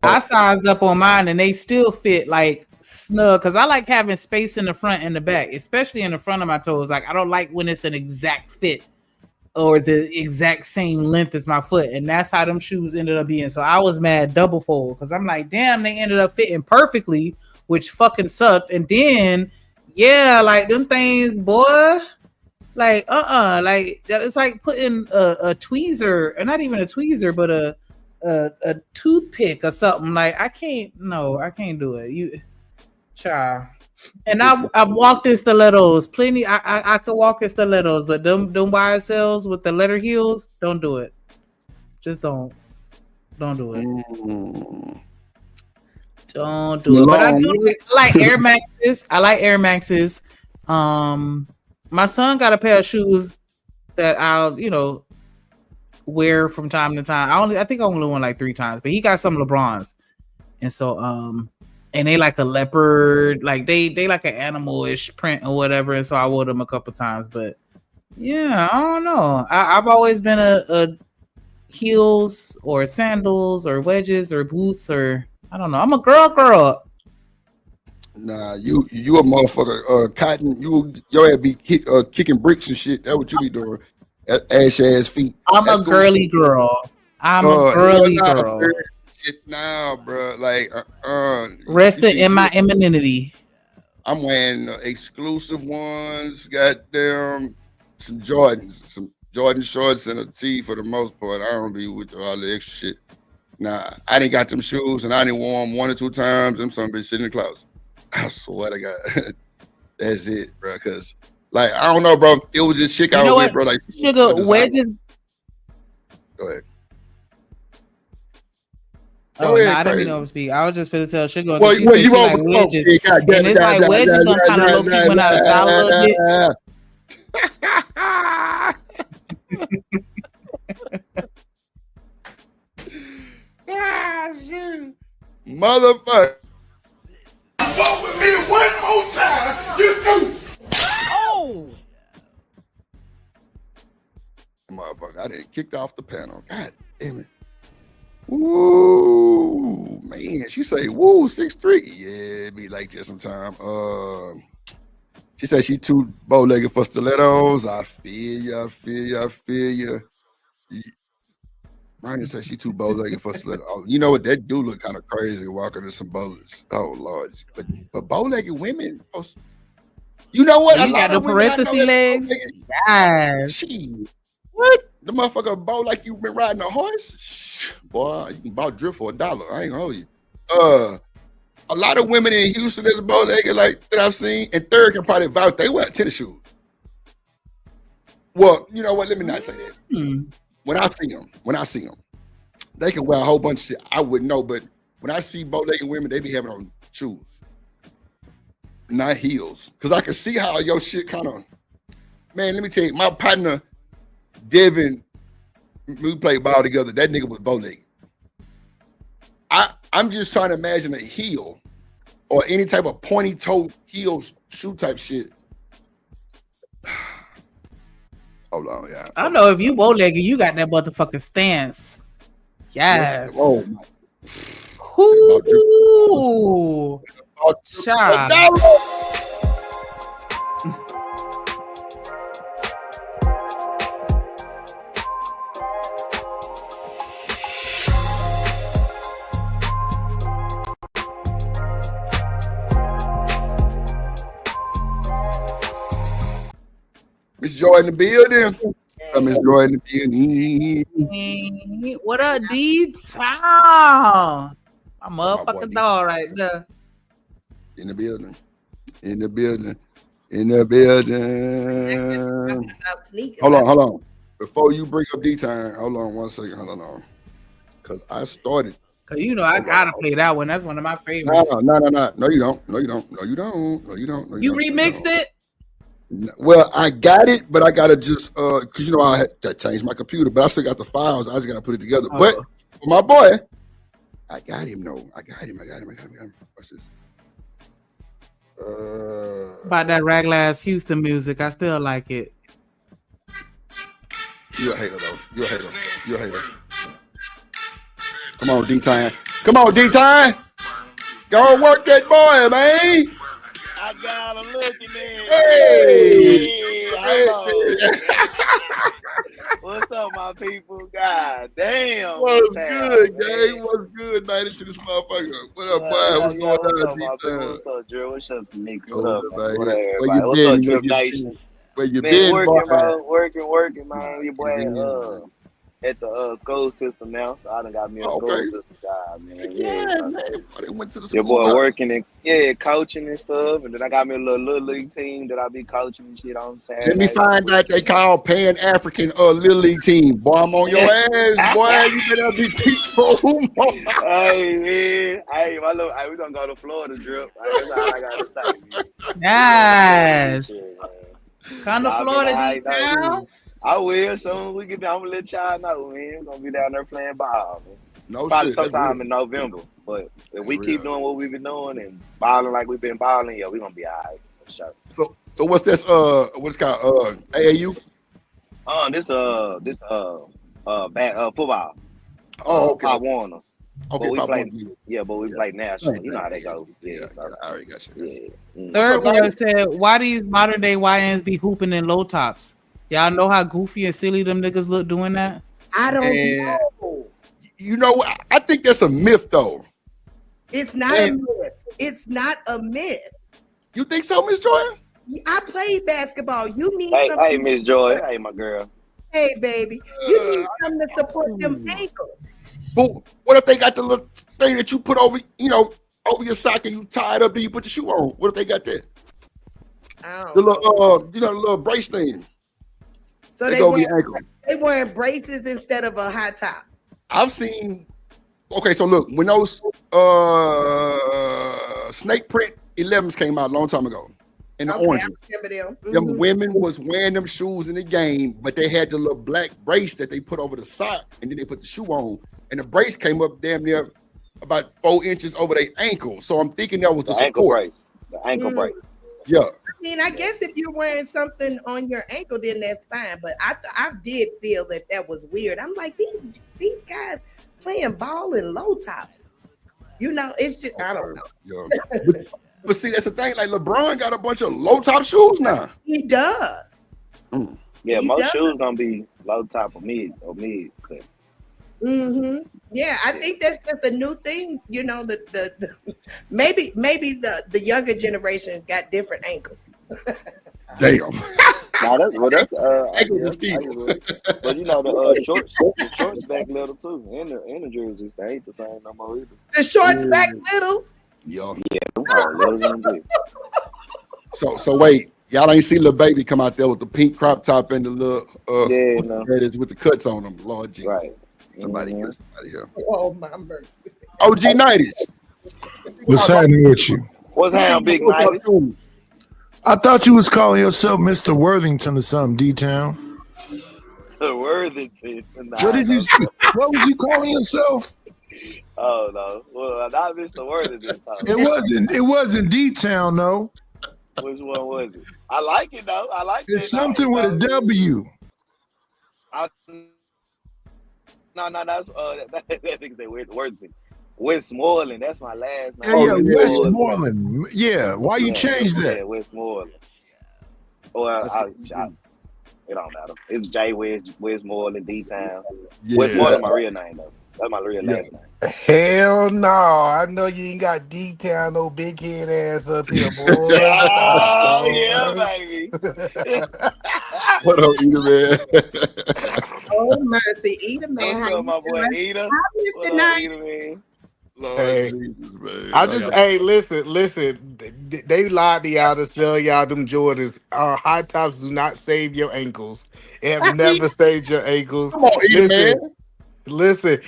I sized up on mine and they still fit like snug. Cause I like having space in the front and the back, especially in the front of my toes. Like I don't like when it's an exact fit or the exact same length as my foot, and that's how them shoes ended up being. So I was mad double fold because I'm like, damn, they ended up fitting perfectly, which fucking sucked. And then, like them things, boy, like like it's like putting a tweezer, or not even a tweezer, but a toothpick or something. Like I can't do it. You, child. And I've walked in stilettos plenty. I could walk in stilettos, but them YSLs with the leather heels, don't do it. Just don't do it. Don't do it. But I like Air Maxes. I like Air Maxes. My son got a pair of shoes that I'll wear from time to time. I think I only won like 3 times, but he got some LeBrons, and so and they like a leopard, like they like an animal-ish print or whatever. And so I wore them a couple times, but yeah, I don't know. I've always been a heels or sandals or wedges or boots or I don't know. I'm a girl. Nah, you a motherfucker. Cotton, your ass be kicking bricks and shit. That's what you be doing. Ass feet. I'm a girly girl. I'm a girly girl. Shit now, bro. Like, resting in my femininity. I'm wearing exclusive ones. Goddamn, some Jordan shorts and a tee for the most part. I don't be with all the extra shit. Nah, I didn't got them shoes and I didn't wear them 1 or 2 times. Them some bitch sitting in the closet. I swear to God, that's it, bro. Cause like I don't know, bro. It was just shit out with, bro. Like sugar wedges. Go ahead. Oh, no, I didn't mean to speak. I was just finna tell Sugar. Well, you like wedges, and it's like wedges don't kind of low key went out of style a little bit. Motherfucker. Fuck with me 1 more time. You do. Oh. Motherfucker, I didn't kicked off the panel. God damn it. Ooh, man. She say, woo, 6'3". Yeah, it be like that sometime. She said she too bow-legged for stilettos. I feel you. Ryan said she too bow-legged for stilettos. Oh, you know what? That do look kind of crazy walking to some bows. Oh, Lord. But bow-legged women, you know what? You got the parenthesis legs? Yes. What? the motherfucker bow like you been riding a horse. Boy, you can bow drift for $1. I ain't gonna hold you. A lot of women in Houston that's bow-legged like that I've seen, and third can probably vouch they wear tennis shoes. Well, you know what? Let me not say that. When I see them, they can wear a whole bunch of shit. I wouldn't know, but when I see bow-legged women, they be having on shoes, not heels. Because I can see how your shit kind of, man, let me tell you, my partner, Devin, we played ball together. That nigga was bow-legged. I'm just trying to imagine a heel or any type of pointy toe heel shoe type shit. Hold on, yeah. I know if you bow-legged, you got that motherfucking stance. Yes. Oh my. Ooh. Child. Miss Joy in the building. Miss Joy in the building. What up, Deeds? Wow. My motherfucking dog right there. In the building. In the building. In the building. Hold on. Before you bring up D-Time, hold on 1 second. Hold on. Because I started. Because you know I gotta play that one. That's one of my favorites. No, you don't. You remixed it? Well, I got it, but I gotta just because you know I had to change my computer, but I still got the files. I just gotta put it together. But for my boy, I got him. No, I got him. What's this? About that raglass Houston music, I still like it. You're a hater though. You're a hater. Come on, D-Time. Go work that boy, man. I got him looking there. Hey. What's up, my people? God damn. What's good, gang? What's good, man? This shit is motherfucker. What up, boy? What's going on, D-Time? What's up, Drew? What's up, Nick? What up, man? What up, what's up, Drip Nation? Where you man, been, working, boy? Working, man. Your boy, at the school system now, so I done got me a school system job, man. Yeah, man. They went to the school. Your boy working and coaching and stuff, and then I got me a little league team that I be coaching and shit on Saturday. Let me find out they call Pan African little league team. Boy, I'm on your ass, boy. You better be teachable. Hey, man. Hey, we gonna go to Florida, Drip. That's all I gotta say. Yes. Come to Florida, D-Town. I will soon. I'm gonna let y'all know, man. We're gonna be down there playing ball, man. No probably shit, sometime in November. But if we keep doing what we've been doing and balling like we've been balling, yeah, we're gonna be all right for sure. So what's this? What's it called? AAU? This football. Oh, okay. Pop Warner. Okay, but we Pop play. Warner. Yeah, but we play national. You know how they go. Yeah, so, I already got you. Yeah. Third one said, "Why these modern day YNs be hooping in low tops? Y'all know how goofy and silly them niggas look doing that? I don't know. You know, I think that's a myth, though. It's not a myth. It's not a myth. You think so, Miss Joy? I played basketball. You need something. Hey, Miss Joy. Hey, my girl. Hey, baby. You need something to support them ankles. But what if they got the little thing that you put over, over your sock and you tie it up, then you put the shoe on? What if they got that? The little, the little brace thing. So they wearing braces instead of a high top. I've seen. Okay, so look, when those snake print 11s came out a long time ago, in the oranges, them women was wearing them shoes in the game, but they had the little black brace that they put over the sock, and then they put the shoe on, and the brace came up damn near about 4 inches over their ankle. So I'm thinking that was the ankle brace. The ankle brace. Yeah. I mean, I guess if you're wearing something on your ankle, then that's fine. But I did feel that was weird. I'm like, these guys playing ball in low tops. It's just, I don't know. Yeah. But see, that's the thing. Like LeBron got a bunch of low top shoes now. He does. Yeah, most shoes gonna be low top or mid cut. Yeah, I think that's just a new thing. The maybe the younger generation got different ankles. Damn. Nah, that's Ankle yeah, steal. but you know the shorts back little too, and the jerseys they ain't the same no more either. The shorts back little. Yo. Yeah, them are little than big. So wait, y'all ain't see Lil Baby come out there with the pink crop top and the little Yeah, no. with the cuts on them. Lord Jesus. Right. Somebody get somebody here. Oh my mercy. OG 90s. What's happening with you? What's happening, Big 90s? I thought you was calling yourself Mr. Worthington or something, D-Town. Mr. Worthington. Nah, What did you? What was you calling yourself? Oh no, well not Mr. Worthington. It wasn't D-Town though. Which one was it? I like it though. I like it. It's something with a W. No, that's that nigga say Worthington. Westmoreland, that's my last name. Yeah, Westmoreland. Yeah, why you change that? Yeah, Westmoreland. Well, it don't matter. It's J Westmoreland, D-Town. Yeah. Westmoreland, my real name though. That's my real last name. Hell no. I know you ain't got D-Town, no big head ass up here, boy. Oh, yeah, baby. What up, Eda Man? Oh mercy, Eda Man. What's up, my boy Eda? Hi, Mr. Knight. Man? Lord Hey. Jesus, man. I just, hey, listen. They lied to y'all to sell y'all them Jordans. High tops do not save your ankles. It have never saved your ankles. Come on, Eda Man. Listen,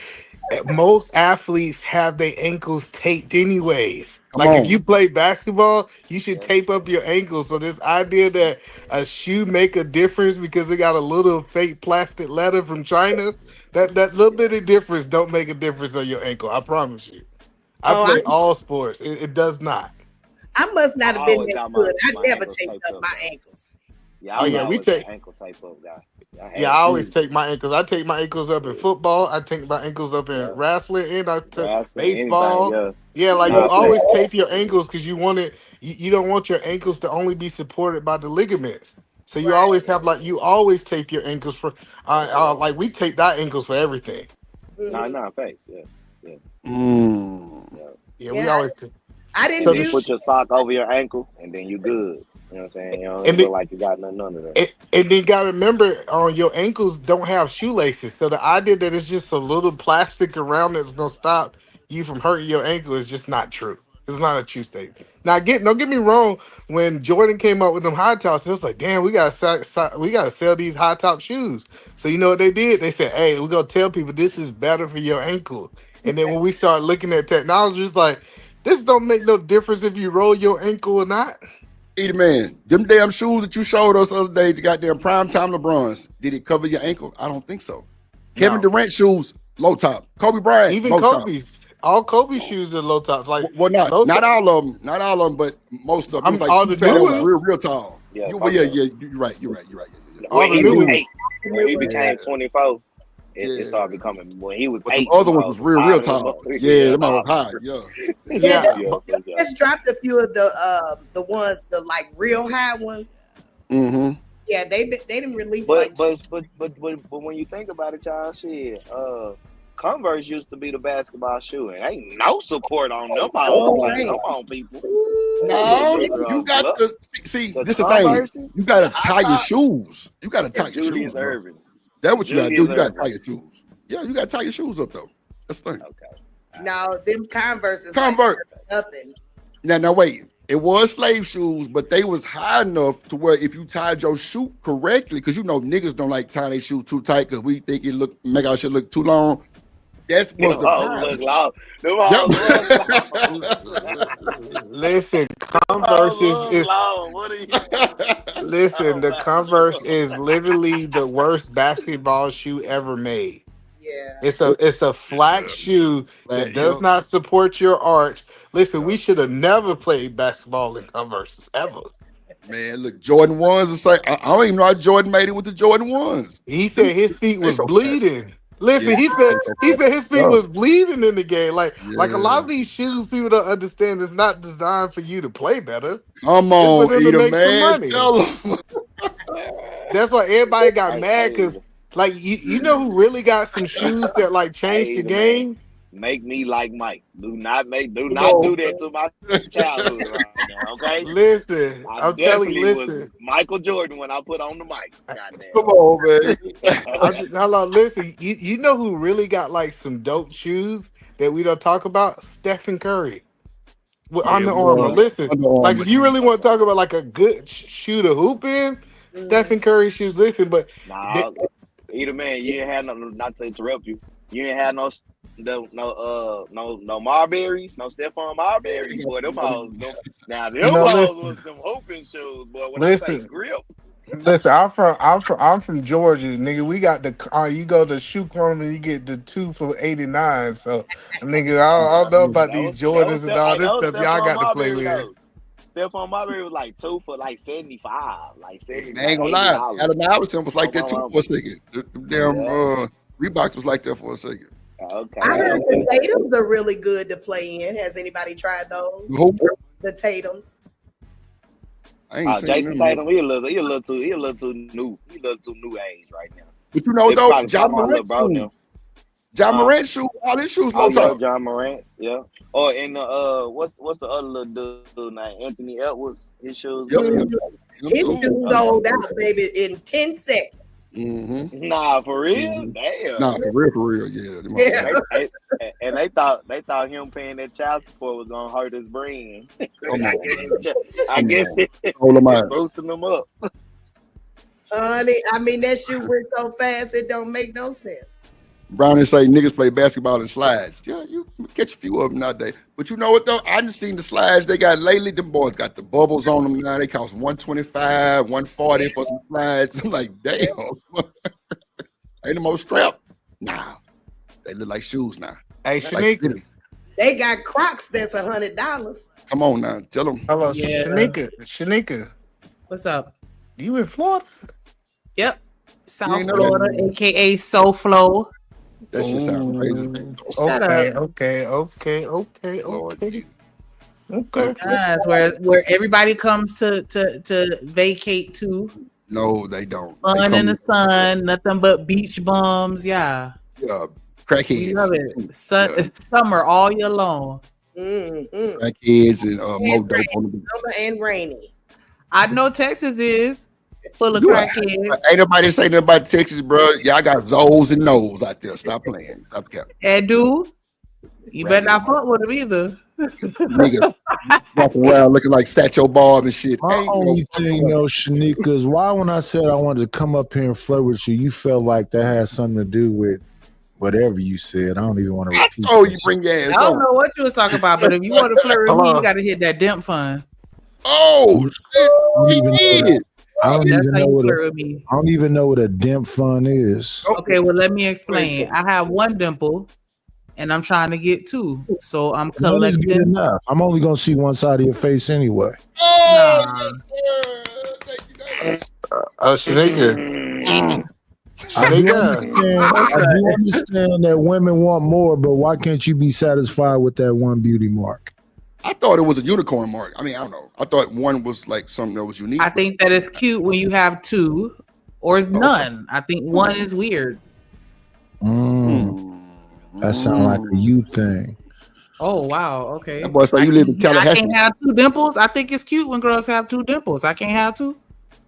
most athletes have their ankles taped anyways. Come Like on. if you play basketball, you should tape up your ankles. So this idea that a shoe make a difference because it got a little fake plastic leather from China, that little bit of difference don't make a difference on your ankle. I promise you. I play all sports. It does not. I must not have I been always that got good. I my never ankles taped taped up up. my ankles. Yeah, Oh, yeah, we always take- an ankle tape up guy. Yeah, I always take my ankles. I take my ankles up in football. I take my ankles up in wrestling, and I took Wrestling, baseball. anything, Yeah, like Yeah, you I always think- tape your ankles because you want it. You don't want your ankles to only be supported by the ligaments. So you always have you always tape your ankles for. Like we tape our ankles for everything. Nah, thanks. Yeah. Yeah, we always. I didn't So do. Just put your sock over your ankle, and then you good. You know what I'm saying? You don't And look the- like you got none of that. And then you gotta remember, your ankles don't have shoelaces. So the idea that it's just a little plastic around that's gonna stop you from hurting your ankle is just not true. It's not a true statement. Now, don't get me wrong. When Jordan came up with them high tops, it was like, damn, we gotta sell these high top shoes. So you know what they did? They said, hey, we're gonna tell people this is better for your ankle. And then when we start looking at technology, it's like, this don't make no difference if you roll your ankle or not. Eda Man, them damn shoes that you showed us the other day, the goddamn primetime LeBrons, did it cover your ankle? I don't think so. Kevin Durant shoes, low top. Kobe Bryant, Even low Kobe's. All Kobe shoes are low tops. Like, well, not all of them, but most of them. It's like all two the pair that new was ones? real tall. Yeah, You're right. You're right. When he was new 8, when he became 24, it started becoming. When he was But 8, the other one was real tall. Yeah, them was high. Yeah. Just dropped a few of the ones, the like real high ones. Mm-hmm. Yeah, they didn't release But like. but when you think about it, y'all, shit, Converse used to be the basketball shoe, and ain't no support on them. Come on, people. No, you got to see. This is the thing. You got to tie your shoes. You got to tie your shoes. That's what you got to do. You got to tie your shoes. Yeah, you got to tie your shoes up though. That's the thing. Okay. No, them Converse. Converse. Nothing. Now wait. It was slave shoes, but they was high enough to where if you tied your shoe correctly, because you know niggas don't like tying their shoes too tight because we think it make our shit look too long. That was the Listen, Converse listen, the Converse is literally the worst basketball shoe ever made. Yeah. It's a flat shoe that does not support your arch. Listen, we should have never played basketball in Converse ever. Man, look, Jordan 1s are saying, I don't even know how Jordan made it with the Jordan 1s. He said his feet was bleeding. Listen, Yeah. he said his feet was bleeding in the game. Like a lot of these shoes, people don't understand. It's not designed for you to play better. Come It's on, for them to Eda make some Man. money. Tell him. That's why everybody got mad because, like, you know who really got some shoes that like changed the game? make me like Mike. Do not do that to my childhood right now, okay? Listen, I I'm telling you, definitely was listen. Michael Jordan when I put on the mics. Goddamn. Come on, man. Hold on, listen. You know who really got like some dope shoes that we don't talk about? Stephen Curry. With Under Armour. Listen, like if you really want to talk about like a good shoe to hoop in, Stephen Curry shoes. Listen, but Nah, either man, you ain't had no. Not to interrupt you, you ain't had no Marberries, no Stephon Marberries. Boy, them hoes. Now them hoes was them hooping shoes, boy. When I say grip. Listen, I'm from Georgia, nigga. We got the you go to Shoe Corner and you get the 2 for $89. So, nigga, I don't know about these Jordans and all this stuff y'all got to play with. Stephon Marbury was like 2 for like 75, like 70. I ain't gonna lie, Allen Iverson was like that too for a second. The damn Reeboks was like that for a second. Okay. I heard the Tatums are really good to play in. Has anybody tried those? Who? The Tatums. I ain't seen Jason them, Tatum, he a little too new. He a little too new age right now. But you know They though, probably John talking about Morant LeBron shoes. John Morant shoes, all his shoes low top. John Morant, yeah. Or in the what's the other little dude named Anthony Edwards? His shoes. His shoes sold out, baby, in 10 seconds. Mm-hmm. Nah, for real? Damn. Nah, for real, yeah. And they thought him paying that child support was gonna hurt his brain. I guess it's boosting them up. Honey, I mean that shoe went so fast it don't make no sense. Brownie say niggas play basketball in slides. Yeah, you catch a few of them nowadays. But you know what though? I just seen the slides they got lately. Them boys got the bubbles on them now. They cost $125, $140 for some slides. I'm like, damn. Ain't the most strap? Nah. They look like shoes now. Hey, Shanika. They got Crocs that's $100. Come on now. Tell them. Hello, Shanika. What's up? You in Florida? Yep. South Florida, aka SoFlo. That shit sounds crazy. Okay. That's where everybody comes to vacate to. No, they don't. Fun in the sun, nothing but beach bums. Yeah. Yeah, crackheads. We love it. Summer all year long. Crackheads and more dope on the beach. Summer and rainy. I know Texas is full of crackheads. Ain't nobody say nothing about Texas, bro. Y'all got Zoes and No's out there. Stop playing. Stop capping. And dude, you better not fuck with them either. Nigga walking around looking like Satchel Bob and shit. My only thing, Shanika, is why when I said I wanted to come up here and flirt with you, you felt like that had something to do with whatever you said. I don't even want to repeat. Oh, you bring your ass I don't know what you was talking about, but if you want to flirt with me, you got to hit that dimp fund. Oh, shit. He did. I don't even know what a dimp fund is. Okay, well, let me explain. I have one dimple, and I'm trying to get 2. So I'm collecting. Good enough. I'm only going to see one side of your face anyway. Oh, Shanika. I do understand that women want more, but why can't you be satisfied with that one beauty mark? I thought it was a unicorn mark. I mean, I don't know. I thought one was like something that was unique. I think that it's cute when you have 2 or none. I think one is weird. That sounds like a you thing. Oh, wow. Okay. That boy, so you live in Tallahassee. I can't have 2 dimples. I think it's cute when girls have 2 dimples. I can't have 2.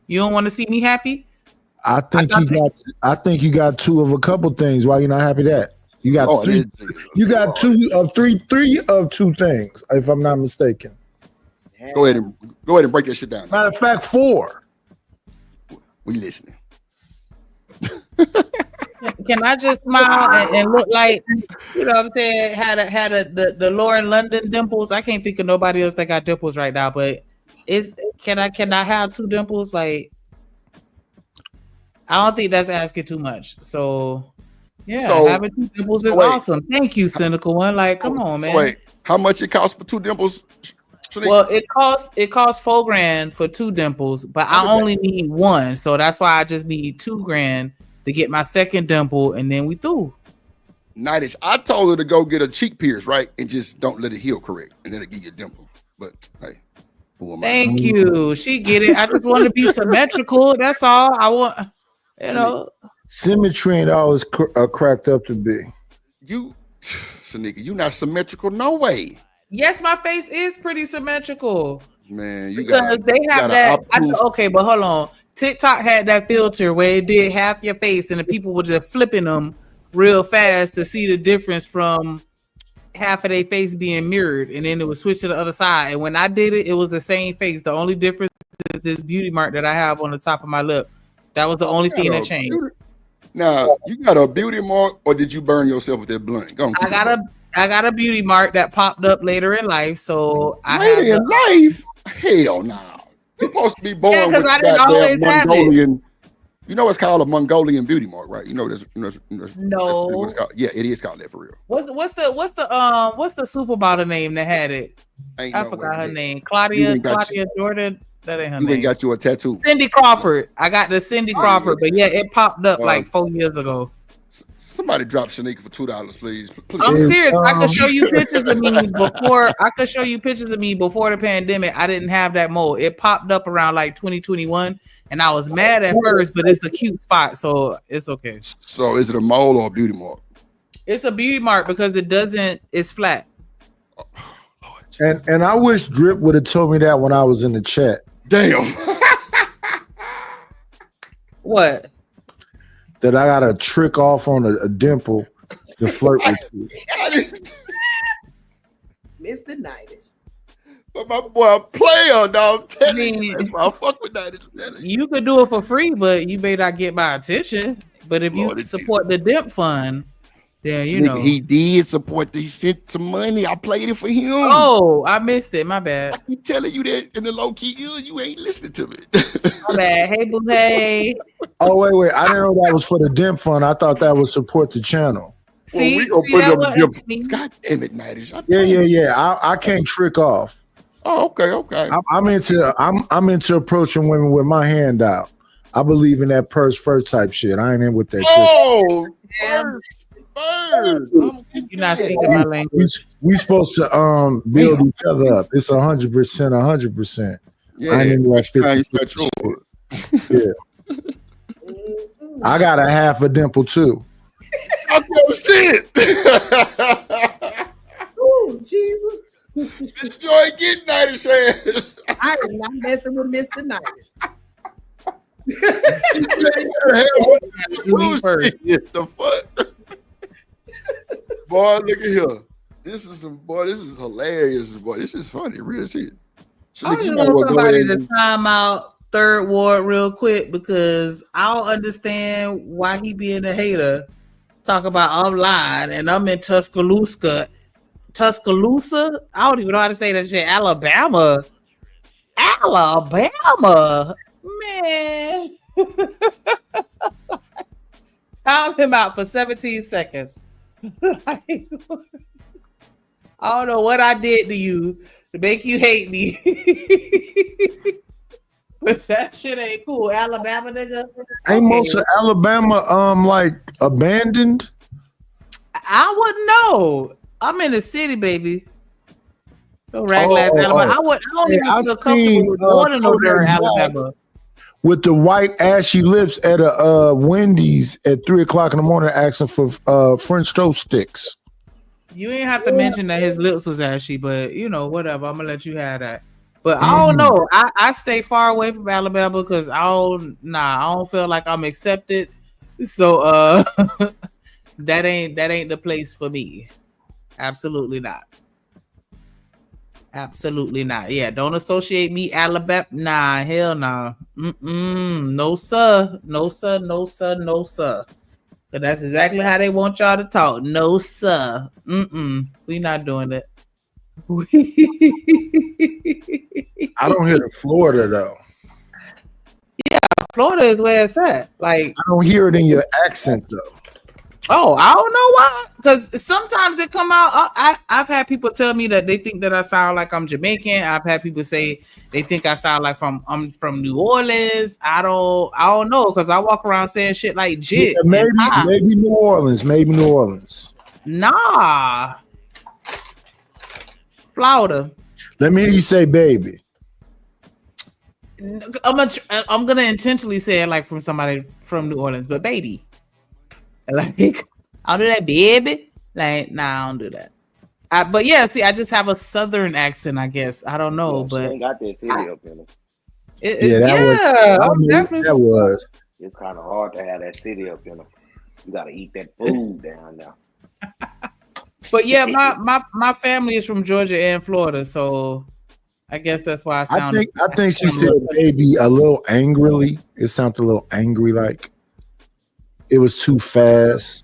You don't want to see me happy? I think you got 2 of a couple things. Why you not happy that? You got 3. You got 2 of 3 of 2 things, if I'm not mistaken. Go ahead and break that shit down. Matter of fact, 4. We listening. Can I just smile and look like, you know what I'm saying, had the Lauren London dimples? I can't think of nobody else that got dimples right now, but can I have 2 dimples? Like, I don't think that's asking too much. So yeah, having 2 dimples is awesome. Thank you, cynical one. Like, come on, man. So wait, how much it costs for 2 dimples? Well, it costs $4,000 for 2 dimples, but I only need 1, so that's why I just need $2,000 to get my second dimple, and then we through. Nightish. I told her to go get a cheek pierce, right, and just don't let it heal correct, and then it'll give you a dimple. But hey, who am I? Thank you. She get it. I just want to be symmetrical. That's all I want. You know, symmetry ain't all it's cracked up to be. Shanika, you not symmetrical, no way. Yes, my face is pretty symmetrical. Man, you because got they have that. obtuse. Okay, but hold on. TikTok had that filter where it did half your face, and the people were just flipping them real fast to see the difference from half of their face being mirrored, and then it would switch to the other side. And when I did it, it was the same face. The only difference is this beauty mark that I have on the top of my lip. That was the only thing that changed. Now, you got a beauty mark, or did you burn yourself with that blunt? Go on, I got a beauty mark that popped up later in life. So later in life, hell no. You're supposed to be born with I didn't always Mongolian. have it. You know it's called a Mongolian beauty mark, right? You know that's No. what it's called. Yeah, it is called that for real. What's the supermodel name that had it? I forgot her name. Claudia Jordan. That ain't her name. You ain't got you a tattoo. Cindy Crawford. I got the Cindy Crawford, but yeah, it popped up like 4 years ago. Somebody drop Shanika for $2, please. I'm serious. I could show you pictures of me before. I could show you pictures of me before the pandemic. I didn't have that mole. It popped up around like 2021, and I was mad at first, but it's a cute spot, so it's okay. So is it a mole or a beauty mark? It's a beauty mark because it's flat. And I wish Drip would have told me that when I was in the chat. Damn. What? That I got to trick off on a dimple to flirt with you. Mr. Nightish. But my boy, a player, dog. I'm telling you. That's why I fuck with Nightish. You could do it for free, but you may not get my attention. But if you support the Dip Fund, then you know. He did support. He sent some money. I played it for him. Oh, I missed it. My bad. I keep telling you that in the low key, you ain't listening to me. My bad. Hey, boo, hey. Oh, wait. I didn't know that was for the Dim Fund. I thought that was support the channel. See, we gonna put it up the God damn it, Nightish. Yeah. I can't trick off. Oh, okay. I'm into approaching women with my hand out. I believe in that purse first type shit. I ain't in with that. Oh, first. You're not speaking my language. We supposed to build each other up. It's 100%. Yeah, I ain't in that 50. Yeah. I got a half a dimple too. Oh shit! Oh Jesus! This joy getting Nightish ass. I am not messing with Mr. Nightish. The fuck? Boy, look at here. This is hilarious, boy. This is funny, real shit. I just want somebody to time out Third Ward real quick because I don't understand why he being a hater. Talk about I'm lying and I'm in Tuscaloosa. I don't even know how to say that shit. Alabama, man. Time him out for 17 seconds. I don't know what I did to you to make you hate me. But that shit ain't cool. Alabama nigga. Ain't most of Alabama like abandoned? I wouldn't know. I'm in the city, baby. No raglass Alabama. I don't even feel comfortable with going to there in Alabama. With the white ashy lips at a Wendy's at 3:00 in the morning asking for French toast sticks. You ain't have to mention that his lips was ashy, but you know, whatever. I'm gonna let you have that. But I don't know. I stay far away from Alabama because I don't feel like I'm accepted. So that ain't the place for me. Absolutely not. Absolutely not. Yeah, don't associate me Alabama. Nah, hell nah. No sir. But that's exactly how they want y'all to talk. No sir. We not doing that. I don't hear the Florida though. Yeah, Florida is where it's at. Like I don't hear it in your accent though. Oh, I don't know why. Because sometimes it come out. I've had people tell me that they think that I sound like I'm Jamaican. I've had people say they think I sound like I'm from New Orleans. I don't know because I walk around saying shit like jit. Yeah, maybe New Orleans. Maybe New Orleans. Nah. Florida. Let me hear you say baby. I'm gonna intentionally say it like from somebody from New Orleans, but baby. Like, I'll do that, baby. Like, nah, I don't do that. But yeah, see, I just have a Southern accent, I guess. I don't know, Yeah, she but ain't got that city up in her. Definitely. that was. It's kind of hard to have that city up in her. You gotta eat that food down there. But yeah, my family is from Georgia and Florida, so I guess that's why I sound. I think she said maybe a little angrily. It sounded a little angry, like it was too fast.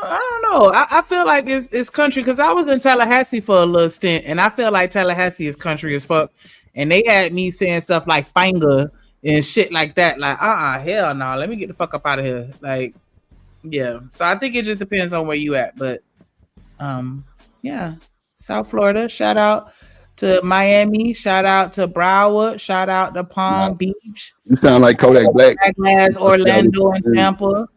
I don't know. I feel like it's country because I was in Tallahassee for a little stint, and I feel like Tallahassee is country as fuck. And they had me saying stuff like "finger" and shit like that. Like, hell no, let me get the fuck up out of here. Like, yeah. So I think it just depends on where you at, but yeah. South Florida. Shout out to Miami. Shout out to Broward. Shout out to Palm Beach. You sound like Kodak Black. Orlando, and Tampa.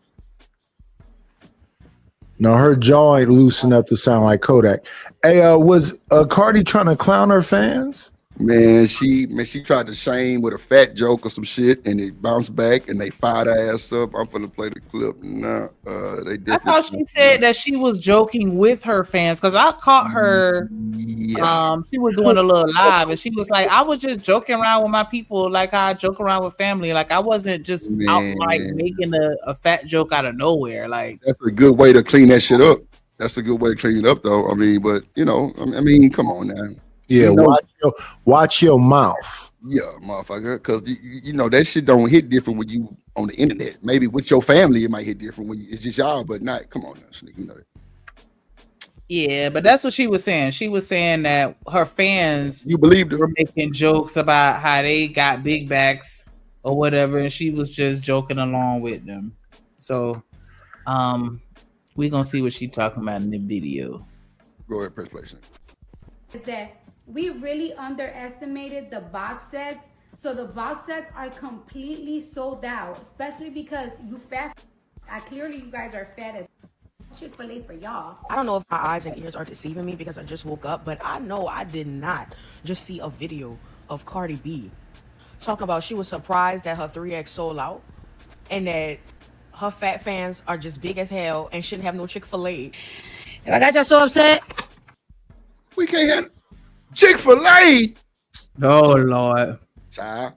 No, her jaw ain't loose enough to sound like Kodak. Hey, was Cardi trying to clown her fans? Man, she tried to shame with a fat joke or some shit, and it bounced back, and they fired her ass up. I'm finna play the clip now. They definitely. I thought she said that she was joking with her fans because I caught her. Yeah. She was doing a little live, and she was like, "I was just joking around with my people, like how I joke around with family. Like I wasn't just out like making a fat joke out of nowhere. Like that's a good way to clean that shit up. That's a good way to clean it up, though. I mean, but you know, I mean, come on now. Yeah, you know, watch your mouth. Yeah, motherfucker, because you know that shit don't hit different when you on the internet. Maybe with your family it might hit different when it's just y'all, but not. Come on now, Sneak, you know that. Yeah, but that's what she was saying. She was saying that her fans, you believed her, were making jokes about how they got big backs or whatever, and she was just joking along with them. So, we gonna see what she talking about in the video. Go ahead, press play. That we really underestimated the box sets. So the box sets are completely sold out, especially because you fat. Clearly you guys are fat as Chick-fil-A for y'all. I don't know if my eyes and ears are deceiving me because I just woke up, but I know I did not just see a video of Cardi B talking about she was surprised that her 3X sold out and that her fat fans are just big as hell and shouldn't have no Chick-fil-A. If I got y'all so upset, we can't have Chick-fil-A. Oh Lord. Child.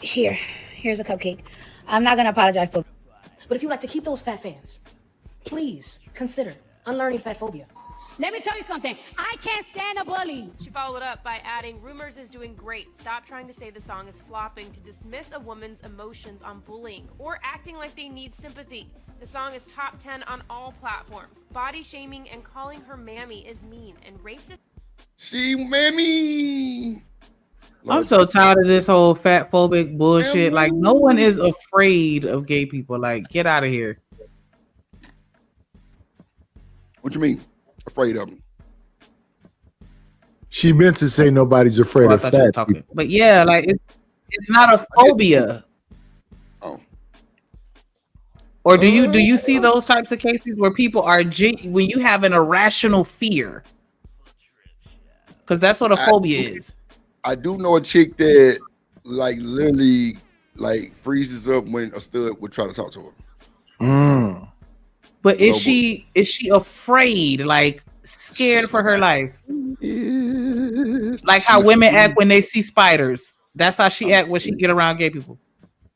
Here's a cupcake. I'm not gonna apologize to. But if you like to keep those fat fans, please consider unlearning fat phobia. Let me tell you something. I can't stand a bully. She followed up by adding, "Rumors is doing great. Stop trying to say the song is flopping to dismiss a woman's emotions on bullying or acting like they need sympathy. The song is top 10 on all platforms. Body shaming and calling her mammy is mean and racist." She mammy. I'm so tired of this whole fat phobic bullshit. Like, no one is afraid of gay people. Like, get out of here. What you mean? Afraid of them? She meant to say nobody's afraid of fat people. But yeah, like it's not a phobia. Oh. Or do you see those types of cases where people are when you have an irrational fear? Because that's what a phobia is. I do know a chick that like literally like freezes up when a stud would try to talk to her. But is she afraid, like scared for her life? Like how women act when they see spiders. That's how she act when she get around gay people.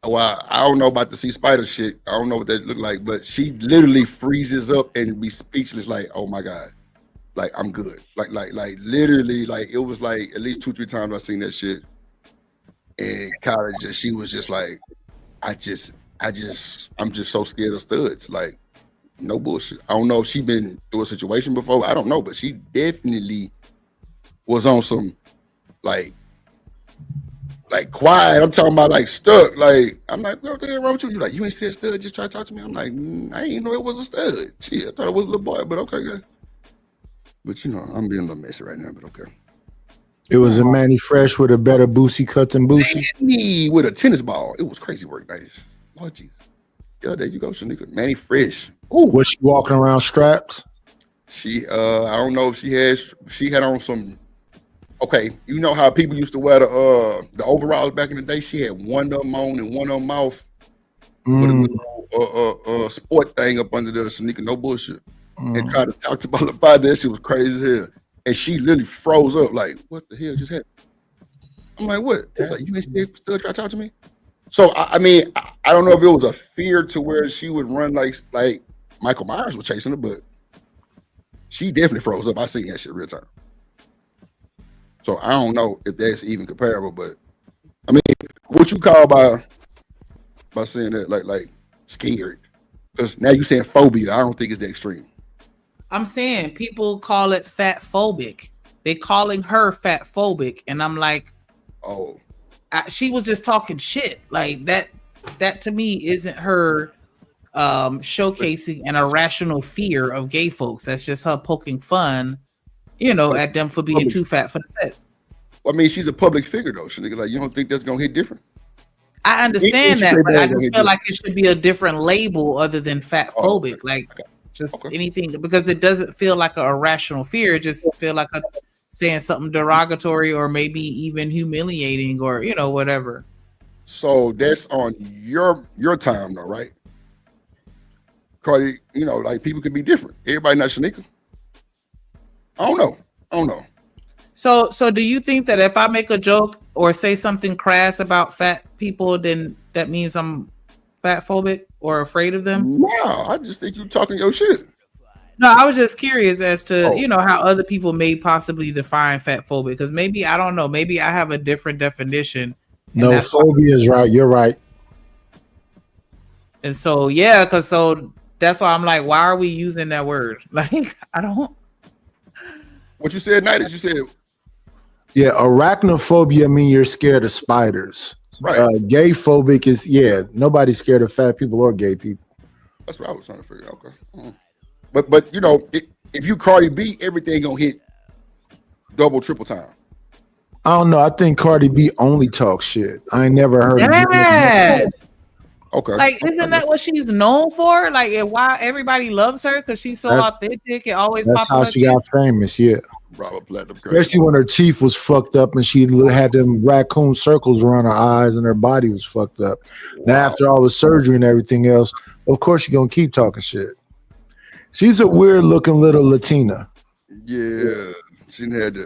Well, I don't know about the sea spider shit. I don't know what that look like, but she literally freezes up and be speechless, like, oh my God. Like I'm good. Like literally, like it was like at least 2-3 times I seen that shit in college, and she was just like, I'm just so scared of studs. Like, no bullshit. I don't know if she been through a situation before. I don't know, but she definitely was on some like quiet. I'm talking about like stuck. Like I'm like, what the hell wrong with you? You like, you ain't see a stud just try to talk to me. I'm like, I ain't know it was a stud. Shit, I thought it was a little boy, but okay, guys. But you know, I'm being a little messy right now, but okay. It was a Manny Fresh with a better Boosie cut than Boosie. Me with a tennis ball. It was crazy work, ladies. Lord Jesus. Yeah, there you go, Shanika. Manny Fresh. Ooh. Was she walking around straps? She I don't know if she had on some. Okay, you know how people used to wear the overalls back in the day? She had one of them on and one of them off with a little a sport thing up under there, Shanika, no bullshit, and tried to talk to about that. Shit was crazy as hell, and she literally froze up, like, what the hell just happened? I'm like, what? It's like, you ain't still try to talk to me? So I mean, I don't know if it was a fear to where she would run like Michael Myers was chasing her, but she definitely froze up. I seen that shit real time. So I don't know if that's even comparable, but I mean, what you call by saying that like scared? Because now you saying phobia. I don't think it's that extreme. I'm saying people call it fat phobic. They calling her fat phobic, and I'm like, oh, she was just talking shit. Like that to me isn't her showcasing an irrational fear of gay folks. That's just her poking fun, at them for being too fat for the set. I mean, she's a public figure though. Shanika, like, you don't think that's gonna hit different? I understand that, but I just feel like it should be a different label other than fat phobic. Anything, because it doesn't feel like an irrational fear. It just feel like saying something derogatory or maybe even humiliating or whatever. So that's on your time though, right? Cardi, like people can be different. Everybody not Shanika. I don't know. So do you think that if I make a joke or say something crass about fat people, then that means I'm fat phobic or afraid of them? No, I just think you talking your shit. No, I was just curious as to how other people may possibly define fat phobic, because maybe I don't know, maybe I have a different definition. No, phobia is right. You're right. And so that's why I'm like, why are we using that word? Like, I don't. What you said, Night, you said. Yeah, arachnophobia means you're scared of spiders. Right. Gay phobic is nobody's scared of fat people or gay people. That's what I was trying to figure out. Okay. But if you Cardi B, everything gonna hit double, triple time. I don't know. I think Cardi B only talks shit. I ain't never heard of Okay. Like, isn't that what she's known for? Like, and why everybody loves her? Because she's so authentic. It always that's how she got famous. Yeah. Especially when her teeth was fucked up and she had them raccoon circles around her eyes and her body was fucked up. Wow. Now, after all the surgery and everything else, of course she's gonna keep talking shit. She's a weird looking little Latina. Yeah. She had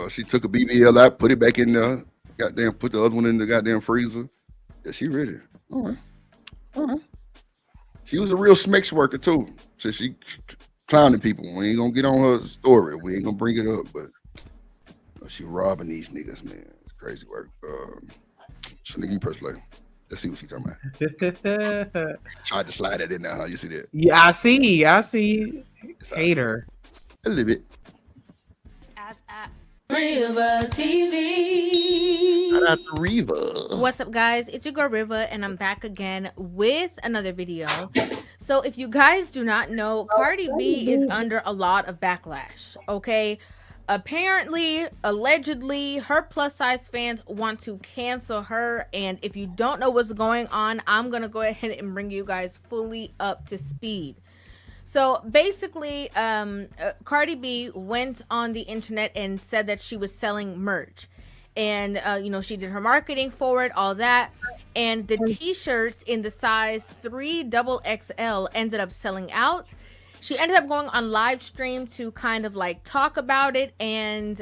she took a BBL out, put it back in there, goddamn, put the other one in the goddamn freezer. Yeah, she ready. All right. She was a real smicks worker too. So she clowning people. We ain't gonna get on her story. We ain't gonna bring it up, but she robbing these niggas, man. It's crazy work. Shanika, you press play. Let's see what she's talking about. Tried to slide that in there, huh? You see that? Yeah, I see. Hater. A little bit. Riva TV. Shout out to Riva. What's up, guys? It's your girl Riva, and I'm back again with another video. So if you guys do not know, Cardi B is under a lot of backlash, okay? Apparently, allegedly, her plus-size fans want to cancel her, and if you don't know what's going on, I'm going to go ahead and bring you guys fully up to speed. So basically, Cardi B went on the internet and said that she was selling merch. And, she did her marketing for it, all that. And the t-shirts in the size 3XXL ended up selling out. She ended up going on live stream to kind of like talk about it. And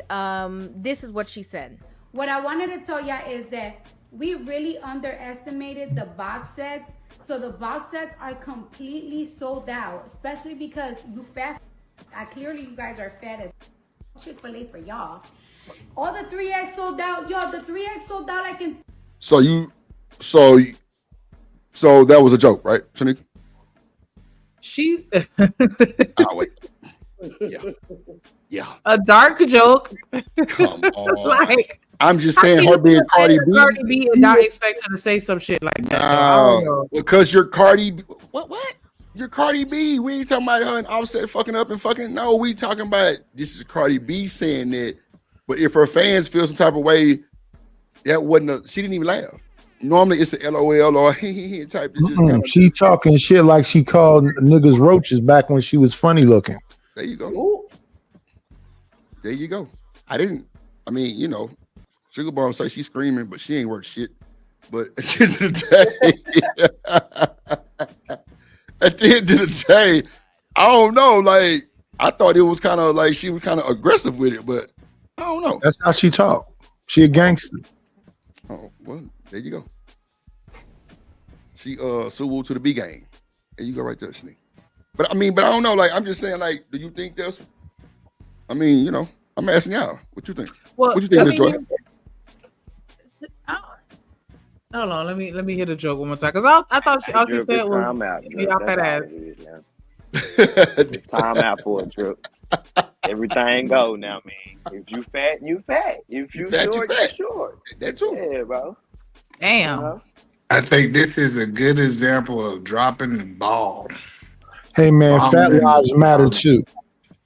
this is what she said. What I wanted to tell y'all is that we really underestimated the box sets. So the box sets are completely sold out, especially because you fat. Clearly you guys are fat as Chick-fil-A for y'all. All the 3X sold out. Y'all, the 3X sold out like in. So that was a joke, right, Shanika? She's wait. Yeah. A dark joke. Come on. Like, I'm just saying, her being Cardi B. Cardi B and not expect her to say some shit like that. No, because you're Cardi B. What? You're Cardi B. We ain't talking about her and Offset fucking up and fucking. No, we talking about this is Cardi B saying that. But if her fans feel some type of way, that wasn't. She didn't even laugh. Normally it's a LOL or type. She talking shit like she called niggas roaches back when she was funny looking. There you go. Ooh. There you go. I mean, Sugar Bomb say she's screaming, but she ain't worth shit. But at the end of the day, at the end of the day, I don't know. Like, I thought it was kind of like she was kind of aggressive with it, but I don't know. That's how she talk. She a gangster. Oh, well, there you go. She Suwu to the B game. There you go right there, Sneak. But I don't know. Like, I'm just saying, like, do you think that's? I mean, you know, I'm asking y'all. What you think? Well, What you think, Miss Joy? Hold on, let me hear the joke one more time. Cause I thought all she said was time out. be off that ass. Time out for a trip. Everything go now, man. If you fat, you fat. If you fat, short, you fat. you short. That's true. Yeah, bro. Damn. I think this is a good example of dropping the ball. Hey man, fat lives matter too.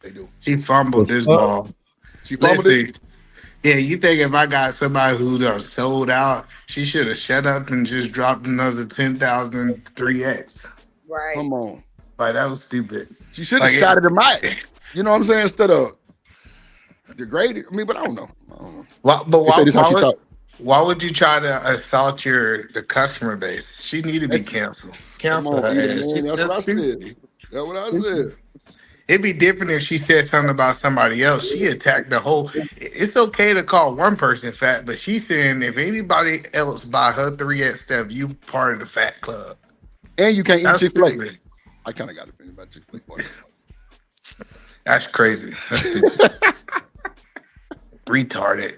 They do. She fumbled this ball. She fumbled it. Yeah, you think if I got somebody who done sold out, she should have shut up and just dropped another 10,000 3x. Right. Come on. Like, that was stupid. She should have shot it in my. You know what I'm saying? Instead of degraded. I mean, but I don't know. Why would you try to assault the customer base? She need to be canceled. Cancel her ass. That's what I said. That's what I said. It'd be different if she said something about somebody else. She attacked the whole. It's okay to call one person fat, but she's saying if anybody else buy her 3X stuff, you part of the fat club. And you can't eat Chick-fil-A. I kind of got offended by Chick-fil-A. That's crazy. That's stupid. Retarded.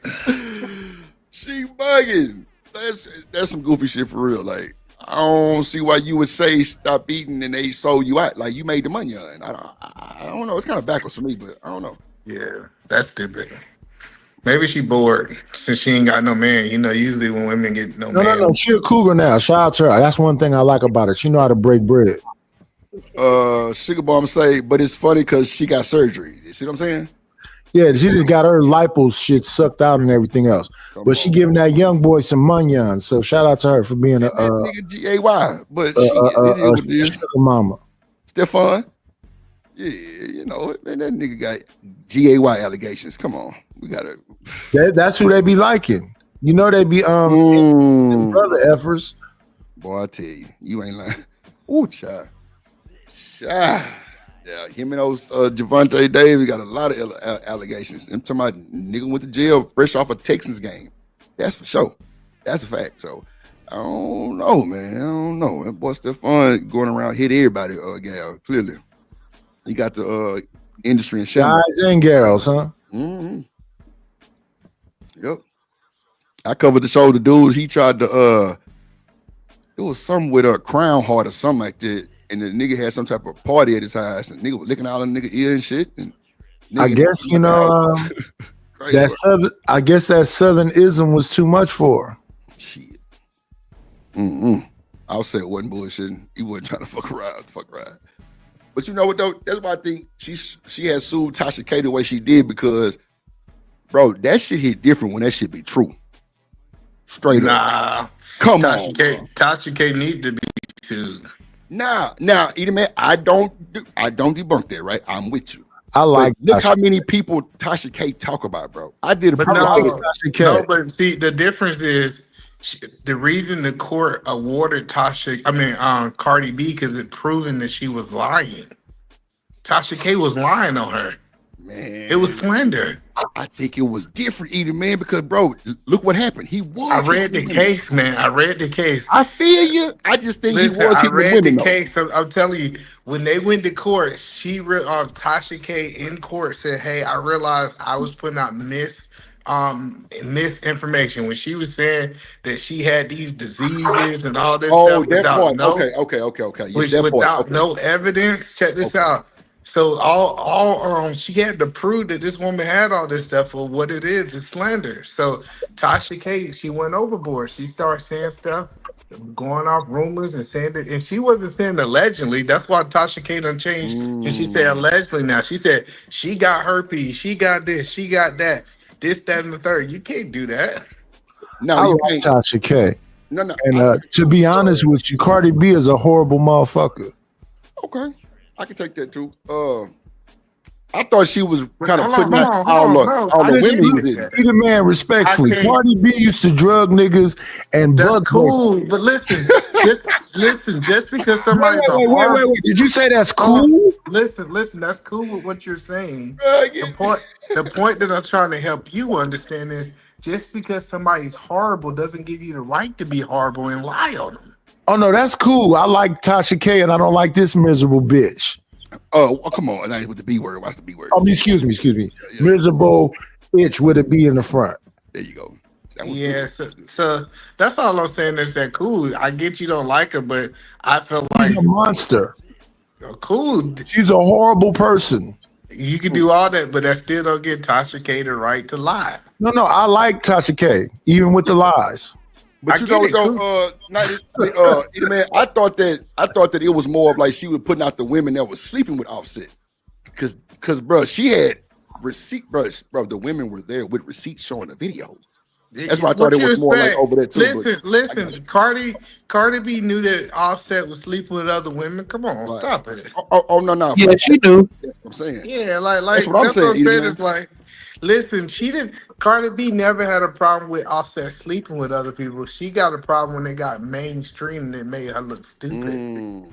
She bugging. That's some goofy shit for real. Like, I don't see why you would say stop eating and they sold you out. Like, you made the money on. I don't know. It's kind of backwards for me, but I don't know. Yeah, that's stupid. Maybe she bored since she ain't got no man. You know, usually when women get no man. No. She a cougar now. Shout out to her. That's one thing I like about her. She know how to break bread. Sugar Bomb say, but it's funny because she got surgery. You see what I'm saying? Yeah, she just got her lipos shit sucked out and everything else. But she giving that young boy some money on. So shout out to her for being a G-A-Y. But she sugar mama. Stefan. Yeah, you know, man, that nigga got G-A-Y allegations. Come on. We gotta that's who they be liking. You know they be brother effers. Boy, I tell you, you ain't lying. Ooh, child. Yeah, him and those Javante Davis got a lot of allegations. I'm talking about nigga went to jail fresh off a Texans game. That's for sure. That's a fact. So I don't know, man. I don't know. That boy Stephon going around hit everybody. Gal, clearly he got the industry in shambles. Guys and girls, huh? Mm-hmm. Yep. I covered the show. The dude he tried to it was something with a crown heart or something like that. And the nigga had some type of party at his house, and nigga was licking all the nigga ear and shit. And I guess you know I guess that Southern-ism was too much for her. Shit. I'll say it wasn't bullshitting. He wasn't trying to fuck around. But you know what though? That's why I think she had sued Tasha K the way she did because, bro, that shit hit different when that shit be true. Straight up. Come on. Tasha K need to be sued. Now, Edie man, I don't debunk that, right? I'm with you. I like. But look how many people Tasha K talk about, bro. I did a but but see, the difference is the reason the court awarded Cardi B because it proven that she was lying. Tasha K was lying on her. Man, it was slander. I think it was different, Edie man, because bro, look what happened. He was. I read the case, man. I read the case. I feel you. I just think he was. I read the case. I'm telling you, when they went to court, Tasha K in court said, "Hey, I realized I was putting out misinformation when she was saying that she had these diseases and all this stuff without no evidence. Check this out." So she had to prove that this woman had all this stuff for what it is. It's slander. So Tasha K, she went overboard. She started saying stuff, going off rumors and saying that, and she wasn't saying allegedly. That's why Tasha K done changed. And she said allegedly now. She said she got herpes, she got this, she got that, this, that, and the third. You can't do that. No, I like Tasha K. No. And to be honest with you, Cardi B is a horrible motherfucker. Okay. I can take that too. I thought she was kind of Hold putting on, out hold on, bro. all I the didn't women say was in that. it. See the man respectfully. I can't. Cardi B used to drug niggas and That's bug. cool, but listen, just because somebody's a Wait. horrible. Did you say that's Hold cool? on. Listen. That's cool with what you're saying. The point that I'm trying to help you understand is just because somebody's horrible doesn't give you the right to be horrible and lie on them. Oh no, that's cool. I like Tasha K, and I don't like this miserable bitch. Oh, come on! And I with the B word. What's the B word? Oh, excuse me. Miserable bitch with a B in the front. There you go. Yeah, so that's all I'm saying is that cool. I get you don't like her, but I feel like She's a monster. Cool. She's a horrible person. You can do all that, but that still don't get Tasha K the right to lie. No, I like Tasha K, even with the lies. But you know, though, man, I thought that it was more of like she was putting out the women that was sleeping with Offset, because bro, she had receipt, bro. The women were there with receipts showing the video. That's why I thought it was more like over there too. Listen, Cardi B knew that Offset was sleeping with other women. Come on, stop it. Oh no. Yeah, she knew. I'm saying. Yeah, like that's what I'm saying. It's like, listen, Cardi B never had a problem with Offset sleeping with other people. She got a problem when they got mainstream and it made her look stupid.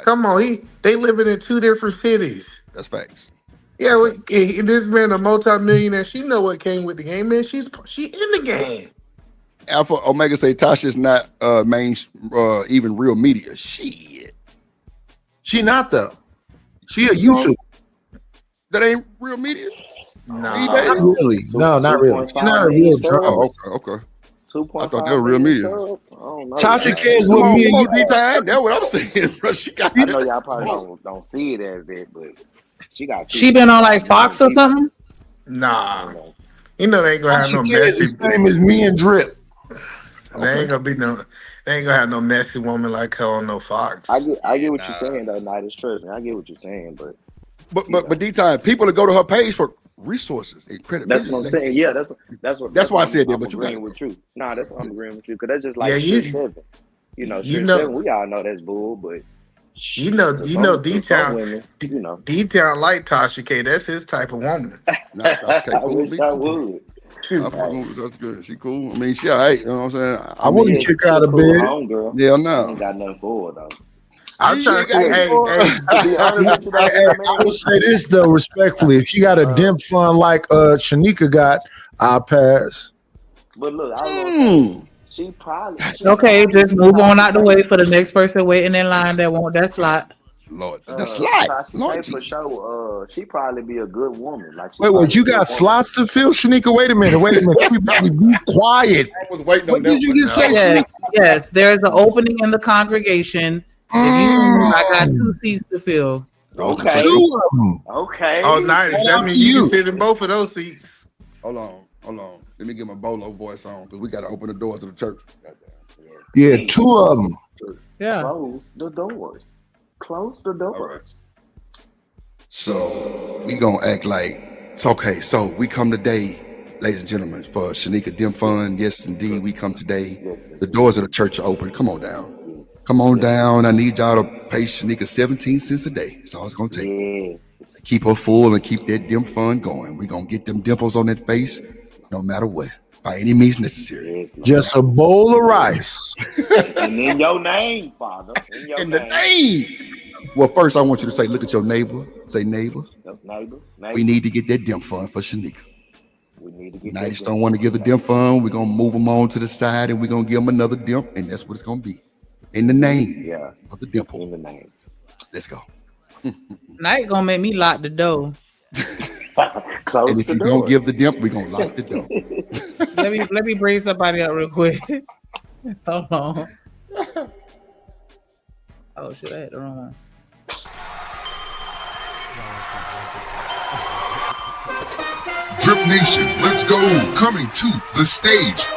Come on, they living in two different cities. That's facts. Yeah, this man a multi-millionaire. She know what came with the game, man. She in the game. Alpha Omega say Tasha's not main even real media. Shit. She not though. She a YouTuber. That ain't real media. Nah, not really. No, not really. She's not a real drug. Okay. I thought 2.5 that was real media. Tasha K is what me and you. That's what I'm saying, bro. She got. I know y'all probably don't see it as that, but she got. She been on like Fox or something. Nah, you know they ain't gonna have no messy. The same as me and Drip. They ain't gonna have no messy woman like her on no Fox. I get what you're saying though, Nighters. Trust me, I get what you're saying, but D-Time, people that go to her page for resources and credibility. That's what I'm saying. Yeah, that's why I said that. I'm But you agreeing got with you. Nah, that's what I'm agreeing with you because that's just like Yeah, Trish Seven. You know, you Trish know- Seven, we all know that's bull, but You know, D-Town like Tasha K. That's his type of woman. I wish I would. That's good. She cool. I mean, she all right. You know what I'm saying? I wouldn't kick her out of bed. Homegirl. Yeah, I no. ain't got nothing for her though. I'm trying to say, To be honest with you, I will say this though, respectfully, if she got a dimp fund like Shanika got, I'll pass. But look, she probably Okay, just move on out the way for the next person waiting in line that want that slot. Lord, the slot. Tasha Lord K for Jesus. sure. She probably be a good woman. Like Wait, you got slots to fill, Shanika? Wait a minute. Everybody be quiet. I was waiting on What did you just say, Yes, Shanika? yes, there's an opening in the congregation. If you I got 2 seats to fill. Okay. Two of them. Okay. Oh, nice. That means you can sit in both of those seats. Hold on. Let me get my Bolo voice on because we got to open the doors to the church. Yeah, 2 of them. Yeah. Close the doors. Close the doors. So we gonna act like it's okay. So we come today, ladies and gentlemen, for Shanika Dim Fund. Yes, indeed, we come today. The doors of the church are open. Come on down. Come on down. I need y'all to pay Shanika 17 cents a day. That's all it's gonna take. Keep her full and keep that Dim Fund going. We gonna get them dimples on that face, no matter what, by any means necessary. Just a bowl of rice. And in your name, Father. In the name. Well, first I want you to say, look at your neighbor. Say, neighbor. Neighbor. We need to get that Dim Fund for Shanika. We need to get United don't want to give the Dim Fund. We're gonna move them on to the side and we're gonna give them another Dimp, and that's what it's gonna be. In the name of the dimple. In the name. Let's go. Night gonna make me lock the door. Close and if the you doors. don't give the dimp, we're gonna lock the door. Let me bring somebody up real quick. Hold on. Oh shit, I had the wrong one. Drip Nation, let's go. Coming to the stage.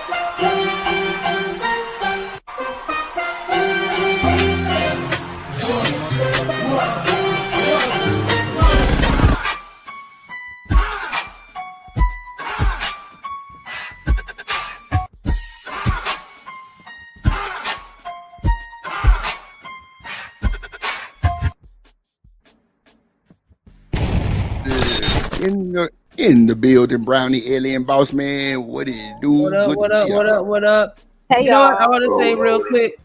in the building. Brownie, Ellie, and Boss Man. What did it do? What up? Good What to up? see What y'all. up? What up? Hey, You know what I y'all. want to say real quick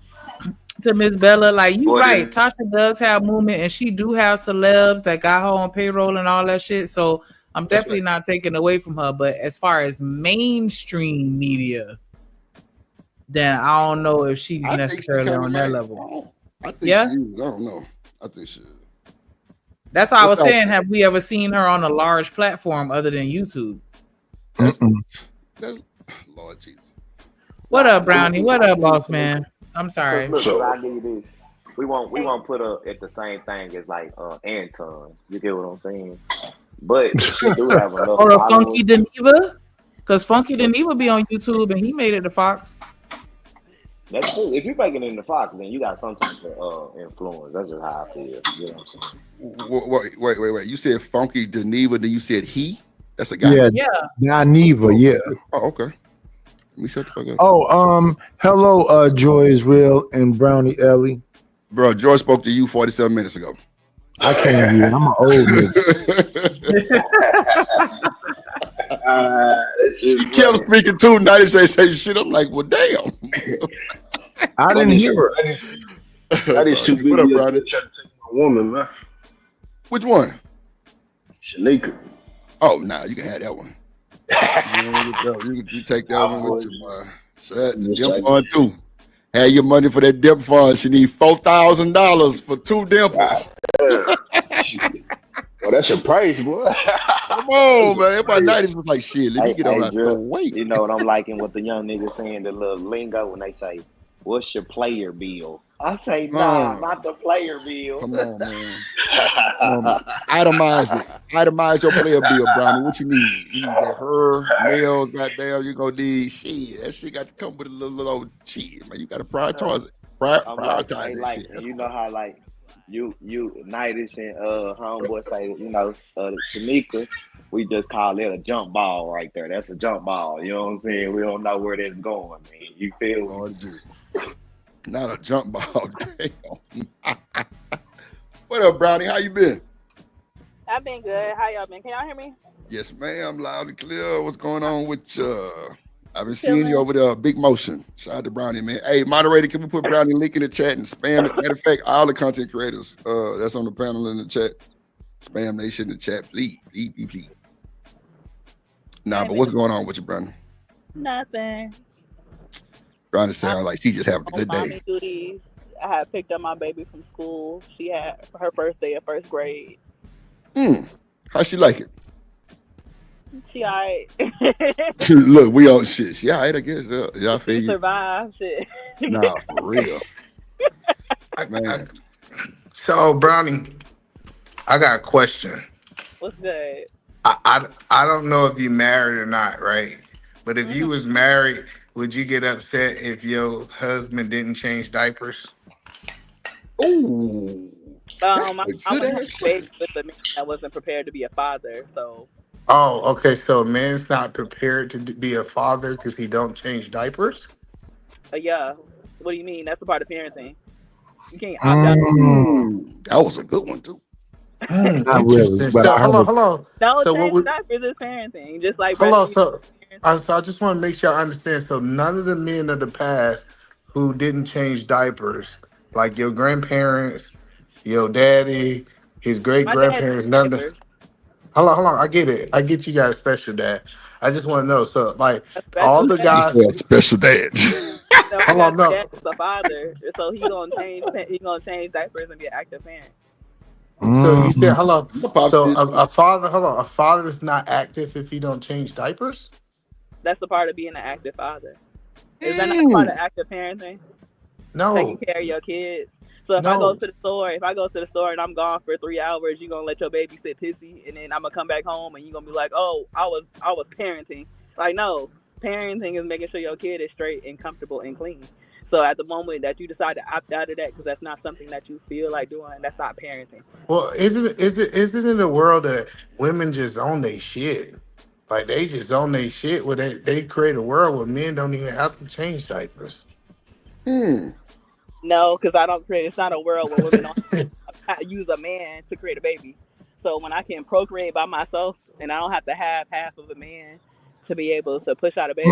to Miss Bella? Like you What right, is Tasha does have movement, and she do have celebs that got her on payroll and all that shit. So I'm That's definitely right. not taking away from her. But as far as mainstream media, then I don't know if she's I think she necessarily kind of on that might. level. I think she Yeah, is. I don't know. I think she is. that's why I What was y'all saying. think? Have we ever seen her on a large platform other than YouTube? That's Mm-mm. Lord Jesus. What Nah, up, but Brownie? What I up, give you boss Tanika. man? I'm Cause sorry. look, cause I give you this. We won't put her at the same thing as like Anton. You get what I'm saying? But she do have enough Or a Funky followers. Deneva, because Funky But Deneva be on YouTube and he made it to Fox. that's cool. If you're making it in the Fox, then you got some type of influence. That's just how I feel. You know what I'm saying? Wait. You said Funky Geneva, then you said he? That's a guy? Yeah, Yeah. Naniva, yeah. Oh, okay. Let me shut the fuck up. Oh, hello, Joy is real and Brownie Ellie. Bro, George spoke to you 47 minutes ago. I can't hear. I'm an old nigga. He kept speaking too. Now they say shit. I'm like, well, damn. I didn't hear her. I didn't shoot What up, videos Brownie? trying to take my woman, man. Which one? Shanika. Oh, nah, you can have that one. You take that one with you, boy. Them fun too. Have your money for that dimp fund. She need $4,000 for 2 dimples. Well, that's your price, boy. Come on, man. Everybody 90s was like, shit, let me get on Hey, that. Drew, Wait. you know what I'm liking what the young niggas saying, the little lingo when they say, "What's your player bill?" I say, nah, not the player bill. Come on, man. Itemize it. Itemize your player bill, Brownie. What you need? You need that her, nails, goddamn. You gonna need shit. That shit got to come with a little old shit, man. You got to prioritize it. I'm like, Prioritize hey, that like, shit. and you know how like you Nightish and homeboy say, you know, Shanika, we just call it a jump ball right there. That's a jump ball. You know what I'm saying? We don't know where that's going, man. You feel me? Lord, dude. Not a jump ball. Damn. What up, Brownie? How you been? I've been good. How y'all been? Can y'all hear me? Yes, ma'am. Loud and clear. What's going on with you? I've been seeing you over there. Big motion. Shout out to Brownie, man. Hey, moderator, can we put Brownie link in the chat and spam it? Matter of fact, all the content creators that's on the panel in the chat, spam they shit in the chat, please. Nah, but what's going on with you, Brownie? Nothing. Brownie sound like she just having a good day. Mommy duties. I had picked up my baby from school. She had her first day of first grade. How she like it? She alright. Look, we on shit. She alright, I guess. Y'all feel She you. survived. Shit. Nah, for real. Man. So Brownie, I got a question. What's good? I don't know if you married or not, right? But if you was married, would you get upset if your husband didn't change diapers? Ooh. I was having a baby with a man that wasn't prepared to be a father, so Oh, okay. So a man's not prepared to be a father because he don't change diapers? yeah. What do you mean? That's a part of parenting. You can't opt out. That was a good one too. Not really, but So I hold heard. on. No, So what change would diapers is parenting. Just like hold on? breastfeeding. So I just want to make sure I understand. So none of the men of the past who didn't change diapers, like your grandparents, your daddy, his great My dad grandparents, changed none of the, diapers. hold on. I get it. I get you guys special dad. I just want to know. So like A all special the dad. You guys. said special dad. No, Hold on, my no. dad is a father, so he gonna change diapers and be an active parent. So you said, hello. Pops So did. a father, hold on. A father is not active if he don't change diapers. That's the part of being an active father. Is that not part of active parenting? No. Taking care of your kids. So if I go to the store and I'm gone for 3 hours, you gonna let your baby sit pissy, and then I'm gonna come back home and you gonna be like, oh, I was parenting. Like, no, parenting is making sure your kid is straight and comfortable and clean. So at the moment that you decide to opt out of that because that's not something that you feel like doing, that's not parenting. Well, isn't it in a world that women just own their shit? Like they just own their shit where they create a world where men don't even have to change diapers. No, because I don't create. It's not a world where women don't use a man to create a baby. So when I can procreate by myself and I don't have to have half of a man to be able to push out a baby,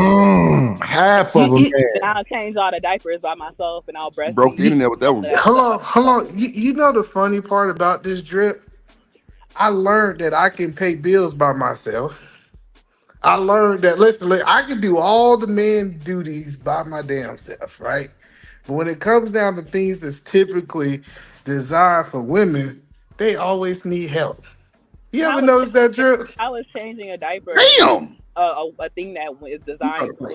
half of them. then I'll change all the diapers by myself and I'll breastfeed. Broke the internet with that one. Hold on. You know the funny part about this drip? I learned that I can pay bills by myself. I learned that, listen, I can do all the man duties by my damn self, right? But when it comes down to things that's typically designed for women, they always need help. You ever notice that, Drip? I was changing a diaper. Damn! A thing that is designed for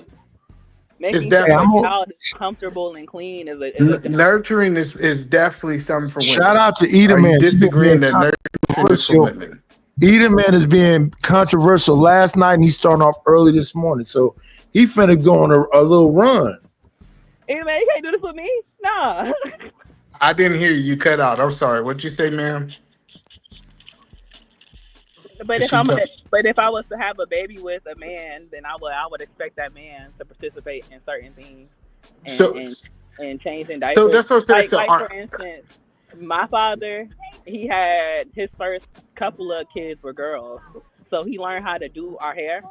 making It's sure the child is comfortable and clean is a nurturing is definitely something for women. Shout out to Edom Are you Man. disagreeing that nurturing is for women? Edom Man is being controversial last night, and he's starting off early this morning. So he finna go on a little run. Hey man, you can't do this with me? Nah. I didn't hear you. You cut out. I'm sorry. What'd you say, ma'am? But if I was to have a baby with a man, then I would expect that man to participate in certain things and changing diapers. So that's what I'm saying. Like for instance, my father, he had his first couple of kids were girls, so he learned how to do our hair.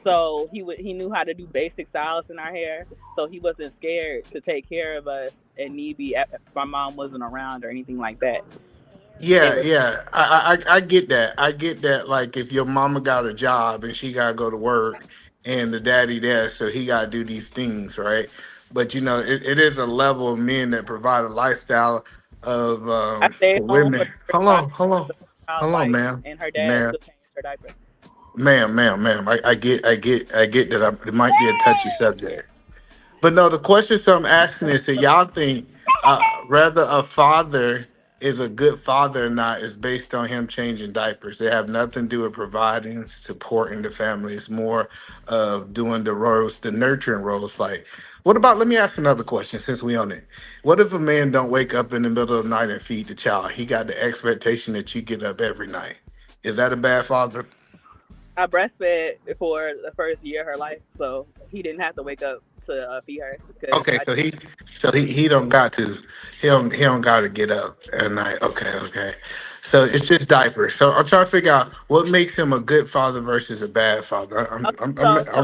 So he knew how to do basic styles in our hair, so he wasn't scared to take care of us and need be if my mom wasn't around or anything like that. Yeah. I get that. I get that. Like if your mama got a job and she gotta go to work, and the daddy there, so he gotta do these things, right? But you know, it is a level of men that provide a lifestyle of for women. Hold on, ma'am. And her dad still changed her diaper. Ma'am. I get that it might be a touchy subject. But no, the question I'm asking is, so y'all think whether a father is a good father or not is based on him changing diapers. They have nothing to do with providing, supporting the family. It's more of doing the roles, the nurturing roles. Like, what about, let me ask another question since we on it. What if a man don't wake up in the middle of the night and feed the child? He got the expectation that you get up every night. Is that a bad father? I breastfed for the first year of her life, so he didn't have to wake up to feed her. Okay, so he don't got to, he don't got to get up at night. Okay. So it's just diapers. So I'm trying to figure out what makes him a good father versus a bad father. I'm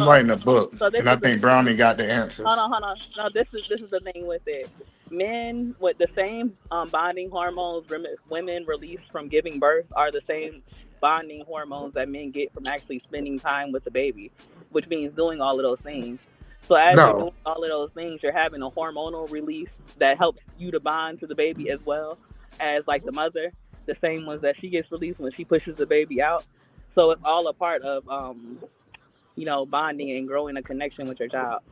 writing a book, and I think Brownie got the answers. Hold on. No, this is the thing with it. Men with the same bonding hormones women release from giving birth are the same bonding hormones that men get from actually spending time with the baby, which means doing all of those things. So as you're doing all of those things, you're having a hormonal release that helps you to bond to the baby as well as like the mother, the same ones that she gets released when she pushes the baby out. So it's all a part of bonding and growing a connection with your child.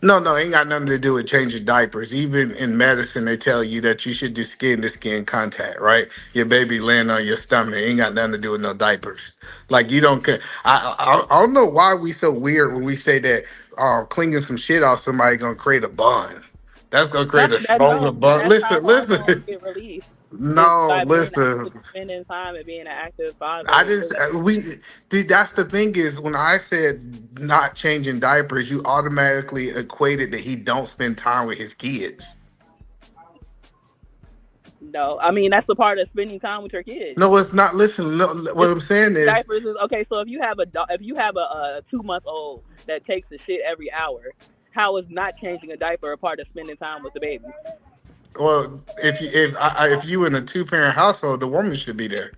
No, ain't got nothing to do with changing diapers. Even in medicine, they tell you that you should do skin-to-skin contact, right? Your baby laying on your stomach. It ain't got nothing to do with no diapers. Like, you don't... I don't know why we so weird when we say that clinging some shit off somebody gonna create a bond. That's gonna create a stronger bond. Listen. No, listen. Spending time and being an active father. That's the thing is when I said not changing diapers, you automatically equated that he don't spend time with his kids. No, I mean that's the part of spending time with your kids. No, it's not. Listen, what I'm saying is diapers is okay. So if you have a 2-month-old that takes the shit every hour, how is not changing a diaper a part of spending time with the baby? Well, if you in a 2-parent household, the woman should be there.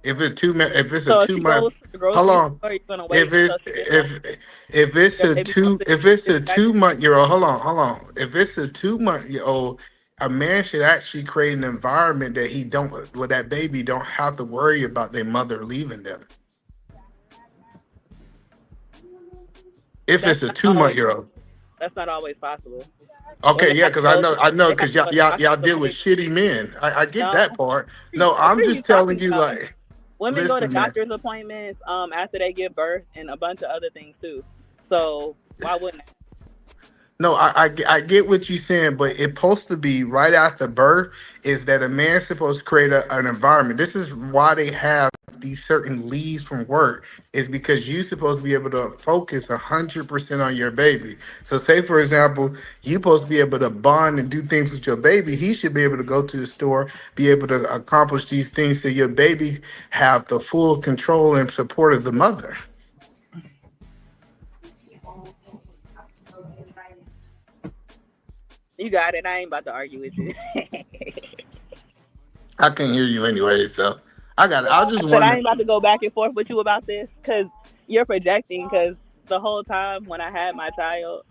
If it's a 2 month, hold on. If it's a 2-month-year-old, hold on. If it's a 2-month-year-old, a man should actually create an environment that where that baby don't have to worry about their mother leaving them. If it's a 2-month-year-old. That's not always possible. Okay, yeah, because I know, because y'all deal with shitty men. I get that part. No, I'm just telling you, like, women go to doctor's appointments after they give birth and a bunch of other things too. So why wouldn't? No, I get what you're saying, but it's supposed to be right after birth. Is that a man's supposed to create an environment? This is why they have these certain leaves from work. Is because you're supposed to be able to focus 100% on your baby. So, say for example, you're supposed to be able to bond and do things with your baby. He should be able to go to the store, be able to accomplish these things, so your baby have the full control and support of the mother. You got it. I ain't about to argue with you. I can't hear you anyway, so I got it. I just But want I ain't about to go back and forth with you about this because you're projecting. Because the whole time when I had my child,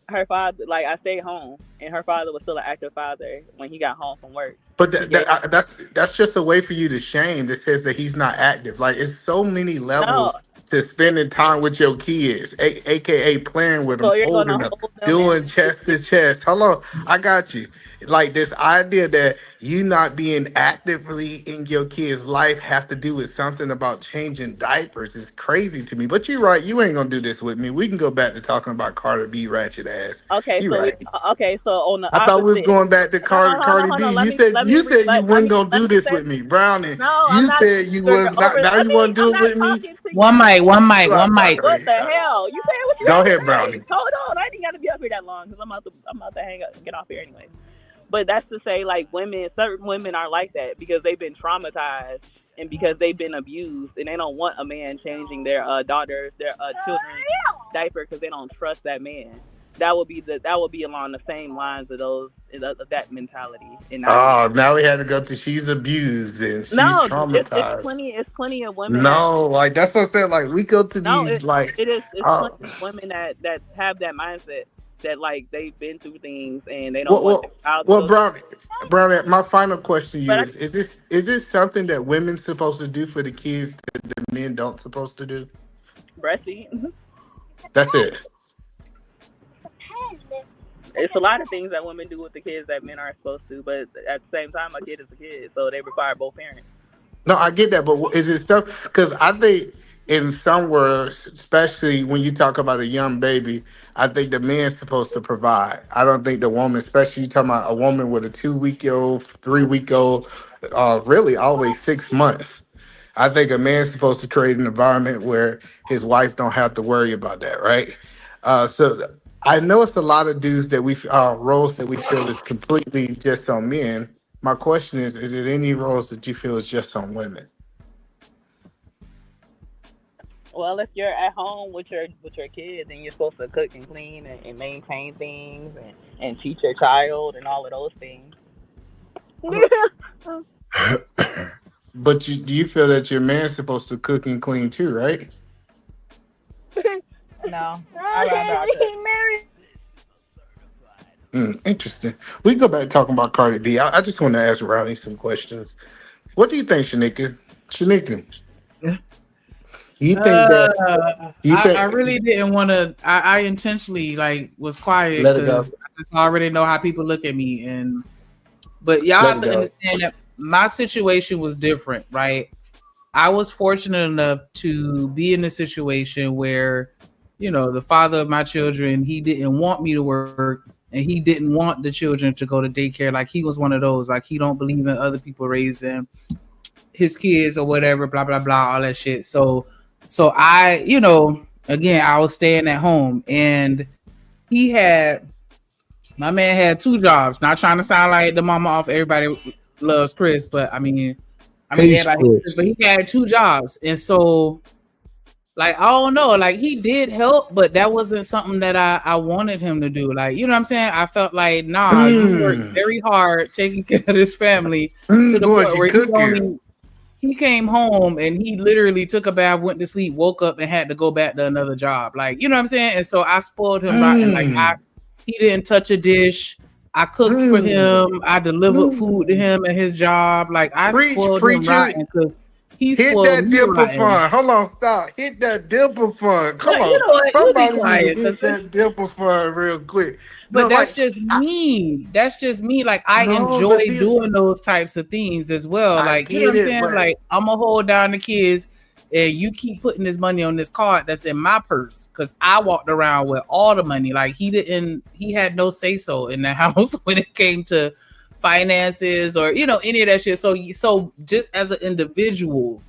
her father, like I stayed home, and her father was still an active father when he got home from work. But that's just a way for you to shame that says that he's not active. Like it's so many levels No, to spending time with your kids, aka playing with them, so you're holding gonna them, hold them doing chest to chest. Hold on, I got you. Like this idea that you not being actively in your kid's life have to do with something about changing diapers is crazy to me. But you're right, you ain't gonna do this with me. We can go back to talking about Cardi B ratchet ass. Okay, You so right. so on the I thought we was opposite. going back to Cardi B. You said you wasn't gonna do this with me, Brownie. No, I'm You not. said you was not. Now you want to do I'm it not with me? talking to you. One mic. What the hell? You saying what you Go gotta ahead, say. Brownie. Hold on, I ain't gotta be up here that long because I'm about to hang up and get off here anyway. But that's to say, like certain women are like that because they've been traumatized and because they've been abused, and they don't want a man changing their children's diaper because they don't trust that man. That would be along the same lines of of that mentality. And not Now we had to go to she's abused and she's no, traumatized. it's plenty of women No, like that's what I said. Like we go to No, these like. it's plenty of women that have that mindset that like they've been through things and they don't want their child to Well, go Brownie, my final question to you But is this something that women supposed to do for the kids that the men don't supposed to do? breastfeed. That's it. It's a lot of things that women do with the kids that men aren't supposed to, but at the same time, a kid is a kid, so they require both parents. No, I get that, but is it stuff? Because I think in some words, especially when you talk about a young baby, I think the man's supposed to provide. I don't think the woman, especially you talking about a woman with a 2-week-old, 3-week-old, really always 6 months. I think a man's supposed to create an environment where his wife don't have to worry about that, right? So I know it's a lot of dudes that roles that we feel is completely just on men. My question is it any roles that you feel is just on women? Well, if you're at home with your kids and you're supposed to cook and clean and maintain things and teach your child and all of those things. But do you feel that your man's supposed to cook and clean too, right? No, I'd rather Interesting. We can go back talking about Cardi B. I just want to ask Ronnie some questions. What do you think, Shanika? You think that? I really didn't want to. I intentionally was quiet Let it go. because I just already know how people look at me. But y'all have to understand that my situation was different, right? I was fortunate enough to be in a situation where, the father of my children, he didn't want me to work. And he didn't want the children to go to daycare. Like he was one of those, like he don't believe in other people raising his kids or whatever, blah, blah, blah, all that shit. So I, again, I was staying at home and my man had 2 jobs. Not trying to sound like the mama off Everybody Loves Chris, but I mean everybody hates Chris, but he had 2 jobs. And so I don't know, he did help, but that wasn't something that I wanted him to do. You know what I'm saying? I felt like, you worked very hard taking care of this family to the point where he came home and he literally took a bath, went to sleep, woke up and had to go back to another job. You know what I'm saying? And so I spoiled him rotten. He didn't touch a dish. I cooked for him. I delivered food to him at his job. I spoiled him rotten because hit that dimple fund. Hold on, stop. Hit that dimple fund. Come on. You know what? Somebody hit that dimple fund real quick. But that's just me. That's just me. I enjoy doing those types of things as well. You know what I'm saying? I'm gonna hold down the kids and you keep putting this money on this card that's in my purse, because I walked around with all the money. Like he had no say so in the house when it came to finances or any of that shit. So just as an individual,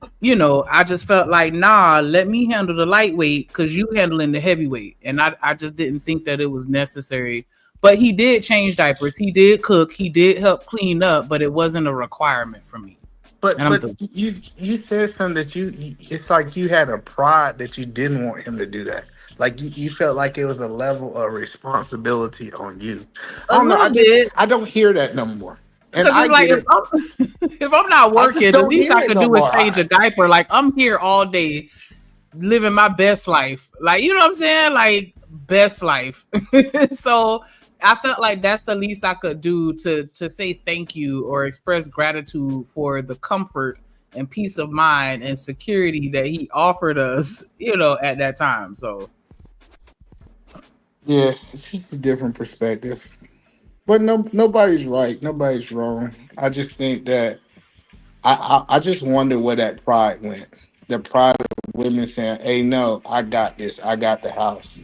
I just felt like, nah, let me handle the lightweight because you handling the heavyweight. And I just didn't think that it was necessary. But he did change diapers, he did cook, he did help clean up, but it wasn't a requirement for me. But you said something that it's like you had a pride that you didn't want him to do that. Like you felt like it was a level of responsibility on you. I don't know. I don't hear that no more. And it's like if I'm not working, the least I could do is change a diaper. Like I'm here all day living my best life. Like, you know what I'm saying? Like best life. So I felt like that's the least I could do to say thank you or express gratitude for the comfort and peace of mind and security that he offered us, at that time. So yeah, it's just a different perspective. But nobody's right, nobody's wrong. I just think that I just wonder where that pride went. The pride of women saying, "Hey, no, I got this. I got the house."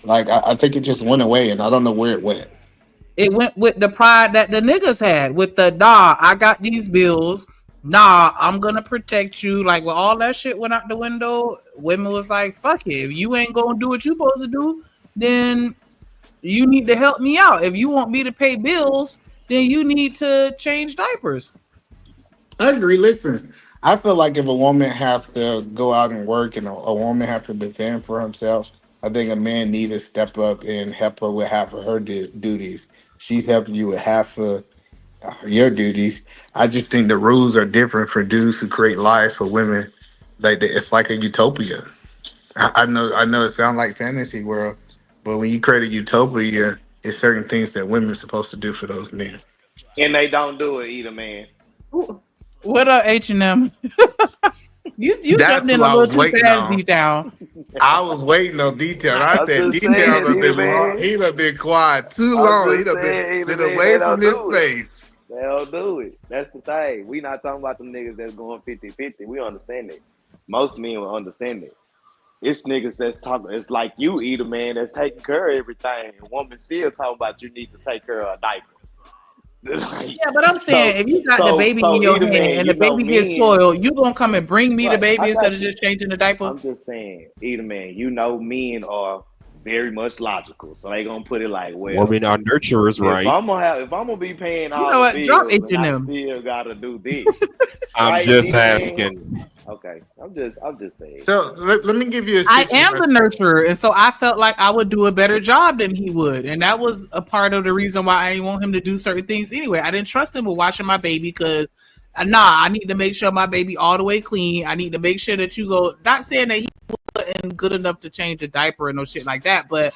Like I think it just went away, and I don't know where it went. It went with the pride that the niggas had, with the nah, I got these bills. Nah, I'm gonna protect you. Like when all that shit went out the window, women was like, "Fuck it. If you ain't gonna do what you supposed to do, then you need to help me out. If you want me to pay bills, then you need to change diapers." I agree. Listen, I feel like if a woman have to go out and work and a woman have to defend for himself, I think a man need to step up and help her with half of her duties. She's helping you with half of your duties. I just think the rules are different for dudes who create lives for women. Like it's like a utopia. I know it sounds like fantasy world, but when you create a utopia, it's certain things that women are supposed to do for those men. And they don't do it either, man. What up, H&M? You jumped in a little too fast, D-Town. I was waiting on detail. I said details have been long. He'd have been quiet too long. He'd have been away from his face. They don't do it. That's the thing. We not talking about them niggas that's going 50-50. We understand it. Most men will understand it. It's niggas that's talking. It's like you, either man, that's taking care of everything. A woman still talking about you need to take care of a diaper. Yeah, but I'm saying if you got the baby in your hand and the baby gets soiled, you gonna come and bring me the baby instead of just changing the diaper? I'm just saying, either man, men are very much logical, so they gonna put it like, well, women are nurturers, right? If I'm gonna be paying all the bills, drop it and I them. still gotta do this. I'm right, just asking. Okay, I'm just saying. So let me give you. I am the nurturer, and so I felt like I would do a better job than he would, and that was a part of the reason why I didn't want him to do certain things anyway. I didn't trust him with watching my baby because, I need to make sure my baby all the way clean. I need to make sure that you go. Not saying that he wasn't good enough to change a diaper and no shit like that, but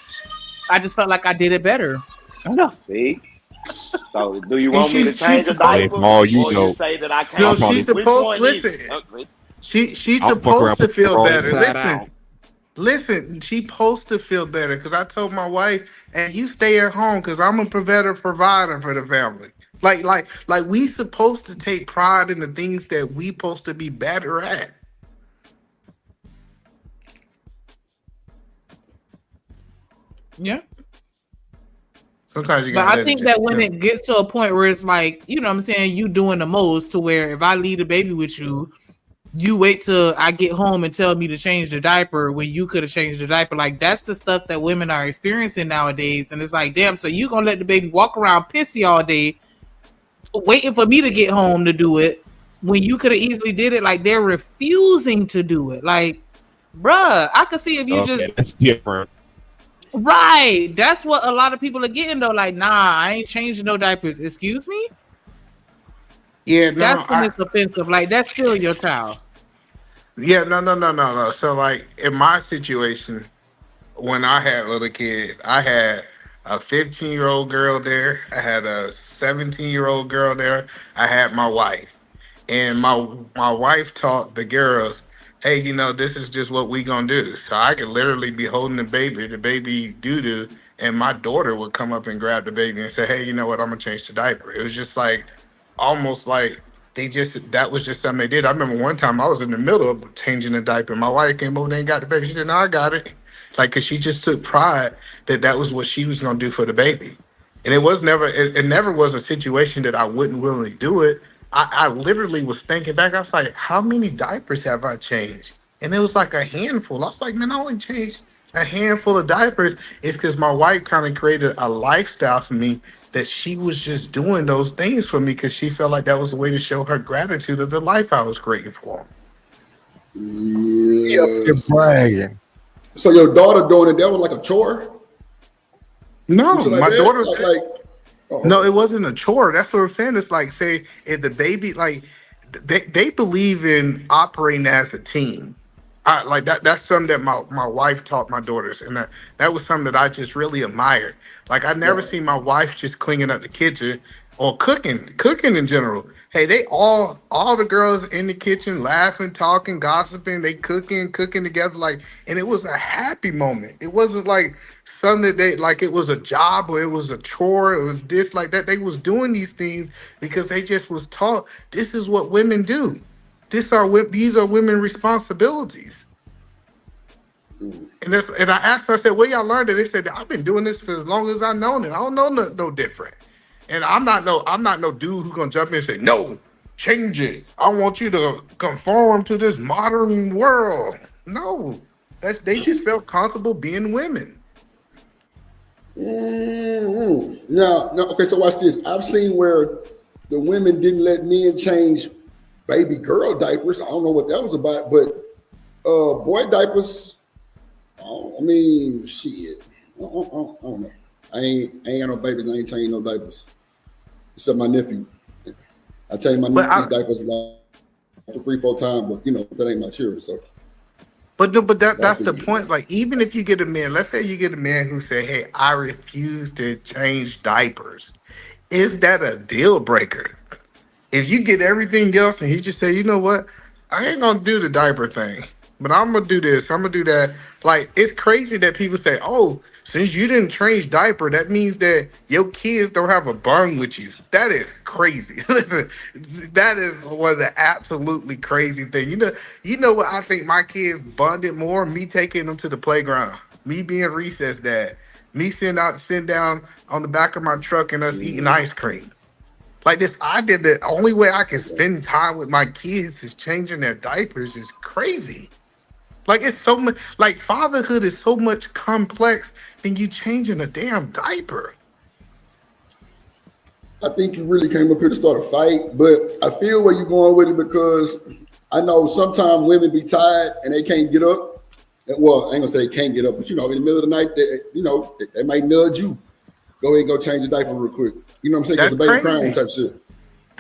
I just felt like I did it better. I don't know. See. So, do you want me to change the diaper, or you say that I can't? No, she's supposed. Listen. She's supposed to feel better. Listen, she's supposed to feel better because I told my wife, and you stay at home because I'm a provider for the family. Like we supposed to take pride in the things that we supposed to be better at. Yeah. Sometimes you but I think that when it gets to a point where it's like, you know what I'm saying, you doing the most to where if I leave the baby with you, you wait till I get home and tell me to change the diaper when you could have changed the diaper. Like that's the stuff that women are experiencing nowadays. And it's like, damn, so you gonna let the baby walk around pissy all day waiting for me to get home to do it when you could have easily did it. Like they're refusing to do it. Like, bruh, I could see if you that's different. Right. That's what a lot of people are getting though. Like, nah, I ain't changing no diapers. Excuse me? Yeah, no, that's when it's offensive. Like, that's still your child. Yeah, no. So, like, in my situation, when I had little kids, I had a 15-year-old girl there. I had a 17-year-old girl there. I had my wife. And my wife taught the girls, hey, this is just what we gonna do. So I could literally be holding the baby doo-doo, and my daughter would come up and grab the baby and say, hey, you know what, I'm gonna change the diaper. It was just like, almost like that was just something they did. I remember one time I was in the middle of changing a diaper. My wife came over and got the baby. She said, "No, I got it." Like, cause she just took pride that was what she was gonna do for the baby, and it never was a situation that I wouldn't willingly do it. I literally was thinking back. I was like, how many diapers have I changed? And it was like a handful. I was like, man, I only changed a handful of diapers. It's because my wife kind of created a lifestyle for me that she was just doing those things for me because she felt like that was a way to show her gratitude of the life I was creating for her. Yeah. You're bragging. So your daughter doing it, that was like a chore? No, Something like my that? daughter. Oh, No, it wasn't a chore. That's what I'm saying. It's like, say, if the baby, like, they believe in operating as a team. Like that. That's something that my wife taught my daughters, and that was something that I just really admired. Like I never Right. seen my wife just cleaning up the kitchen or cooking in general. Hey, they all the girls in the kitchen laughing, talking, gossiping, they cooking together, like, and it was a happy moment. It wasn't like something that they like it was a job or it was a chore, it was this like that. They was doing these things because they just was taught this is what women do. These are women responsibilities. And I asked her, I said, where y'all learned it? They said, I've been doing this for as long as I've known it. I don't know no different. And I'm not no dude who's gonna jump in and say, no, change it. I want you to conform to this modern world. No. They just felt comfortable being women. Now, okay, so watch this. I've seen where the women didn't let men change baby girl diapers. I don't know what that was about, but boy diapers, I mean, shit. I don't know. I ain't got no babies. I ain't changing no diapers. Except my nephew. I change my nephew's diapers like 3-4 times, but that ain't my children. So, but that's the point. Like, even if you get a man, let's say you get a man who say, "Hey, I refuse to change diapers," is that a deal breaker? If you get everything else and he just say, "You know what? I ain't gonna do the diaper thing, but I'm gonna do this. I'm gonna do that." Like, it's crazy that people say, "Oh, since you didn't change diaper, that means that your kids don't have a bond with you." That is crazy. Listen, that is one of the absolutely crazy thing. You know what I think my kids bonded more? Me taking them to the playground, me being recess dad, me sitting down on the back of my truck and us eating ice cream. Like this idea that the only way I can spend time with my kids is changing their diapers is crazy. Like it's so much. Like fatherhood is so much complex than you changing a damn diaper. I think you really came up here to start a fight, but I feel where you're going with it because I know sometimes women be tired and they can't get up. Well, I ain't gonna say they can't get up, but in the middle of the night, they might nudge you. Go ahead and go change the diaper real quick. You know what I'm saying? Because the baby crying type shit.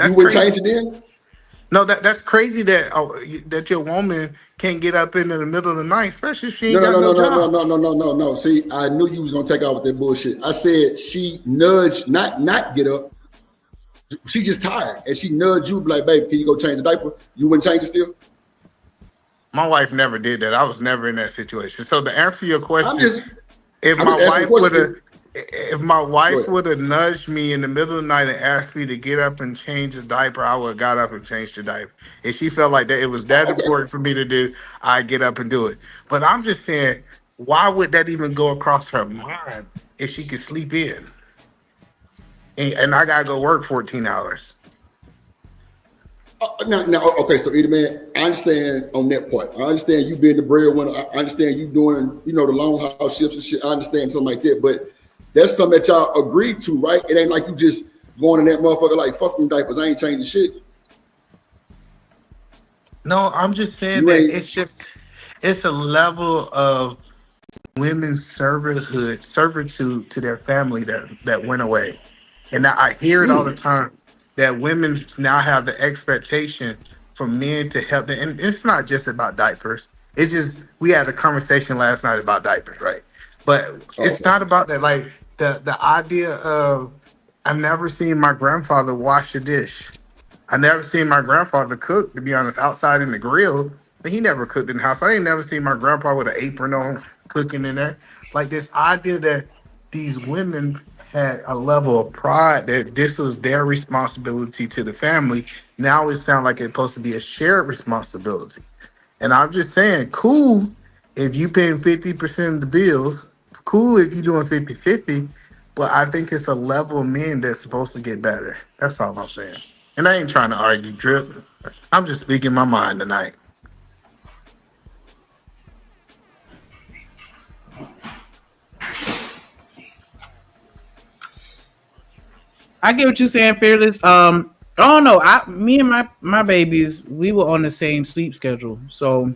You wouldn't change it then? No, that's crazy that your woman can't get up in the middle of the night, especially if she ain't got no job. No. See, I knew you was gonna take out with that bullshit. I said she nudged, not get up. She just tired, and she nudged you, like, babe, can you go change the diaper? You wouldn't change it still? My wife never did that. I was never in that situation. So to answer your question, if my wife would have nudged me in the middle of the night and asked me to get up and change the diaper, I would have got up and changed the diaper. If she felt like that it was that important for me to do, I'd get up and do it. But I'm just saying, why would that even go across her mind if she could sleep in? And I gotta go work 14 hours. Now, okay, so either man, I understand on that part. I understand you being the breadwinner. I understand you doing, the long house shifts and shit. I understand something like that, but that's something that y'all agreed to, right? It ain't like you just going in that motherfucker like, fuck them diapers, I ain't changing shit. No, I'm just saying that it's a level of women's servitude to their family that went away. And I hear it all the time that women now have the expectation for men to help them. And it's not just about diapers. It's just, we had a conversation last night about diapers, right? But it's not about that. Like the idea of, I've never seen my grandfather wash a dish. I never seen my grandfather cook, to be honest, outside in the grill. But he never cooked in the house. I ain't never seen my grandpa with an apron on cooking in there. Like this idea that these women had a level of pride that this was their responsibility to the family. Now it sounds like it's supposed to be a shared responsibility. And I'm just saying, cool if you paying 50% of the bills, cool if you're doing 50-50, but I think it's a level of men that's supposed to get better. That's all I'm saying. And I ain't trying to argue, Drip. I'm just speaking my mind tonight. I get what you're saying, Fearless. I don't know. Me and my babies, we were on the same sleep schedule, so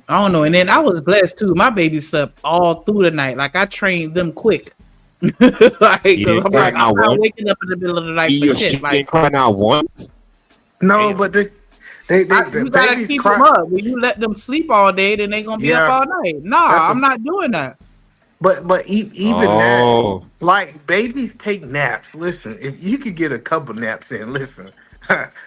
I don't know. And then I was blessed too. My baby slept all through the night. Like I trained them quick. Like, because I'm not waking up in the middle of the night for shit. She Like, didn't cry not once. No, but you gotta keep them up. When you let them sleep all day, then they gonna be up all night. Nah, I'm not doing that. But even that, like babies take naps. Listen, if you could get a couple naps in, listen,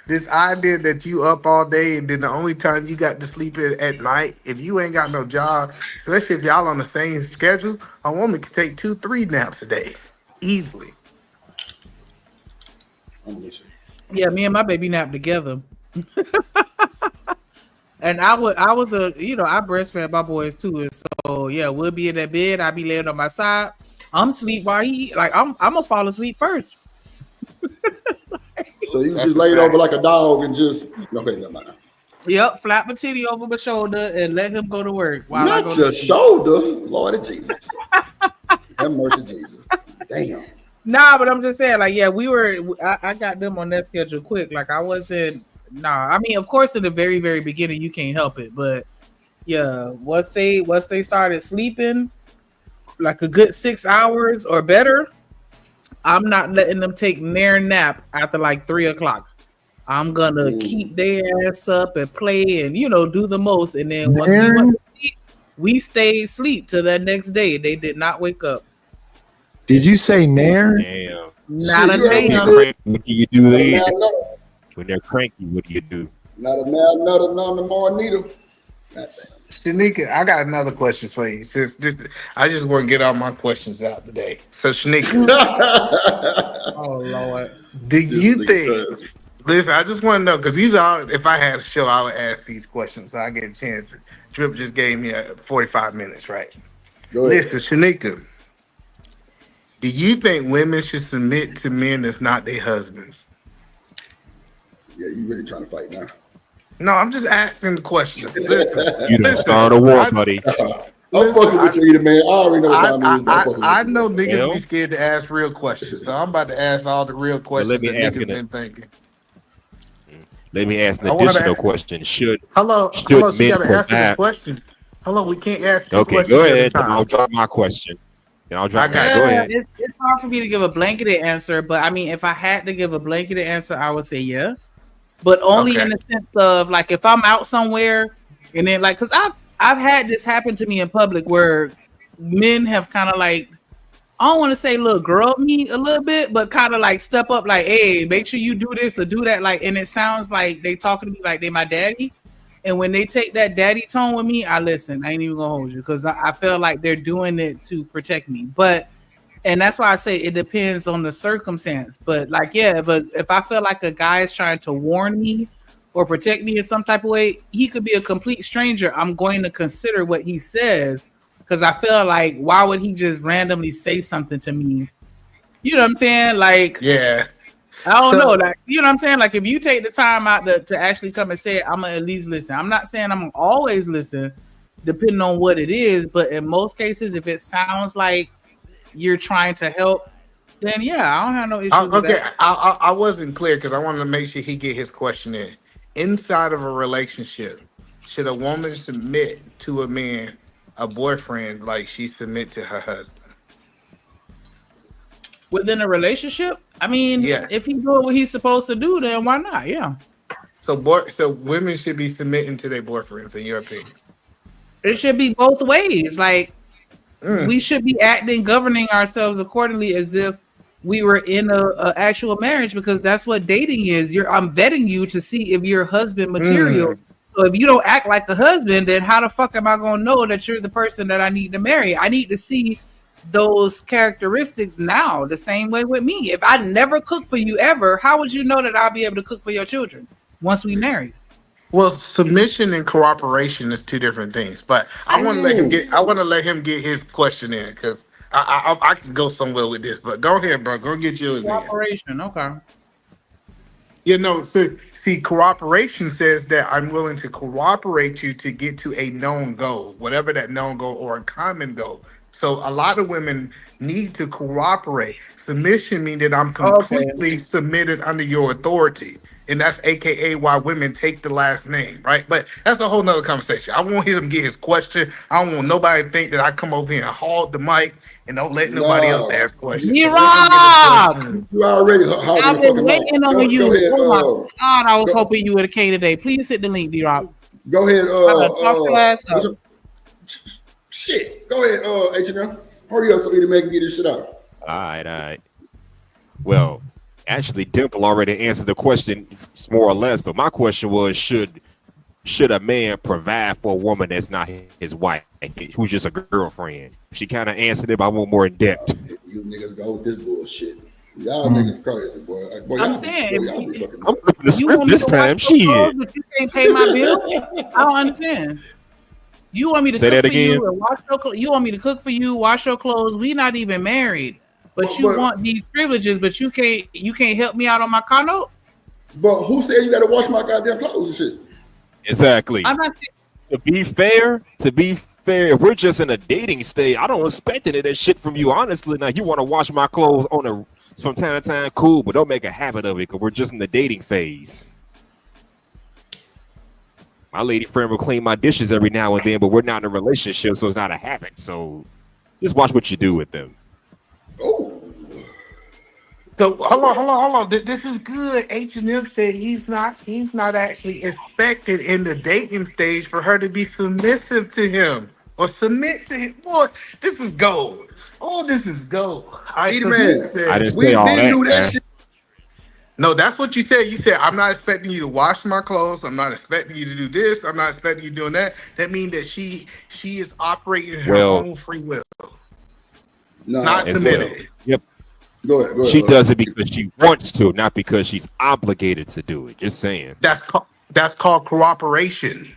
this idea that you up all day and then the only time you got to sleep at night, if you ain't got no job, especially if y'all on the same schedule, a woman can take 2-3 naps a day easily. Yeah, me and my baby nap together. And I breastfed my boys too. And so yeah, we'll be in that bed. I'll be laying on my side. I'm asleep while he eat. Like I'm gonna fall asleep first. So you just laid over like a dog and just okay, never mind. Yep, flap my titty over my shoulder and let him go to work while I go Not to your sleep. shoulder, Lord Jesus. Have mercy, Jesus. Damn. Nah, but I'm just saying, like, yeah, I got them on that schedule quick. Like I wasn't. Nah, I mean, of course, in the very, very beginning, you can't help it, but yeah, once they started sleeping, like a good 6 hours or better, I'm not letting them take their nap after like 3 o'clock. I'm gonna keep their ass up and play and do the most, and then once we went to sleep, we stayed asleep till that next day. They did not wake up. Did you say nair? Damn. Not a damn. What do you do then? When they're cranky, what do you do? Not a none more needle. Shanika, I got another question for you. I just want to get all my questions out today. So Shanika, oh Lord, do you think? Listen, I just want to know because these are. If I had a show, I would ask these questions so I get a chance. Drip just gave me 45 minutes, right? Listen, Shanika, do you think women should submit to men that's not their husbands? Yeah, you really trying to fight now. No, I'm just asking the question. Listen, You done start a war, buddy. I'm fucking with you, man. I already know what time it is. I know niggas be scared to ask real questions, so I'm about to ask all the real questions that niggas been thinking. Let me ask an additional question. Should hello, you gotta ask the question. Hello, we can't ask two questions. Go ahead. At a time. I'll drop my question. Go ahead. It's hard for me to give a blanketed answer, but I mean, if I had to give a blanketed answer, I would say yeah. But only in the sense of like if I'm out somewhere and then like because I've had this happen to me in public where men have kind of like I don't want to say little girl me a little bit, but kind of like step up like, hey, make sure you do this or do that. Like, and it sounds like they talking to me like they my daddy. And when they take that daddy tone with me, I listen. I ain't even gonna hold you because I feel like they're doing it to protect me. And that's why I say it depends on the circumstance. But like, yeah, if I feel like a guy is trying to warn me or protect me in some type of way, he could be a complete stranger. I'm going to consider what he says because I feel like why would he just randomly say something to me? You know what I'm saying? Like, yeah. I don't know. Like, you know what I'm saying? Like, if you take the time out to actually come and say it, I'm going to at least listen. I'm not saying I'm going to always listen, depending on what it is. But in most cases, if it sounds like you're trying to help, then yeah, I don't have no issues with that. I wasn't clear because I wanted to make sure he get his question in. Inside of a relationship, should a woman submit to a man, a boyfriend, like she submit to her husband? Within a relationship, I mean, if he's doing what he's supposed to do, then why not? Yeah. So women should be submitting to their boyfriends, in your opinion? It should be both ways. Like, we should be governing ourselves accordingly as if we were in a actual marriage, because that's what dating is. I'm vetting you to see if you're husband material. So if you don't act like a husband, then how the fuck am I gonna know that you're the person that I need to marry? I need to see those characteristics now the same way with me. If I never cook for you ever, how would you know that I'll be able to cook for your children once we marry? Well, submission and cooperation is two different things. But I want to let him get. I want to let him get his question in because I can go somewhere with this. But go ahead, bro. Go get yours in. Cooperation, okay. You know, so see, cooperation says that I'm willing to cooperate you to get to a known goal, whatever that known goal or a common goal. So a lot of women need to cooperate. Submission means that I'm completely submitted under your authority. And that's AKA why women take the last name, right? But that's a whole nother conversation. I want him to get his question. I don't want nobody to think that I come over here and hog the mic and don't let nobody else ask questions. D-Rock! You already hogging I've the been fucking waiting mic. on you. Go ahead, Oh my God, I was hoping you would have came today. Please hit the link, D-Rock. Go ahead. Talk your ass up. Shit. Go ahead, H&M. Hurry up so we can make get this shit out. All right. Well, actually, Dimple already answered the question more or less, but my question was, should a man provide for a woman that's not his wife, who's just a girlfriend? She kind of answered it, but I want more in depth. You niggas go with this bullshit. Y'all niggas crazy, boy. I'm saying, I'm flipping the script this time. Shit. But you can't pay my bill? I don't understand. You want me to Say cook that for you again? and wash your clothes? You want me to cook for you, wash your clothes? We not even married, but you want these privileges, but you can't help me out on my car note? But who said you got to wash my goddamn clothes and shit? Exactly. I'm not saying. To be fair, if we're just in a dating stage, I don't expect any of that shit from you. Honestly, now you want to wash my clothes from time to time, cool, but don't make a habit of it because we're just in the dating phase. My lady friend will clean my dishes every now and then, but we're not in a relationship, so it's not a habit. So just watch what you do with them. Oh. So hold on. This is good. H&M said he's not actually expected in the dating stage for her to be submissive to him or submit to him. Boy, this is gold. Oh, this is gold. I didn't say all that, man. No, that's what you said. You said, I'm not expecting you to wash my clothes. I'm not expecting you to do this. I'm not expecting you doing that. That means that she is operating her own free will. Not submitted. Yep. Go ahead. She does it because she wants to, not because she's obligated to do it. Just saying. That's called cooperation.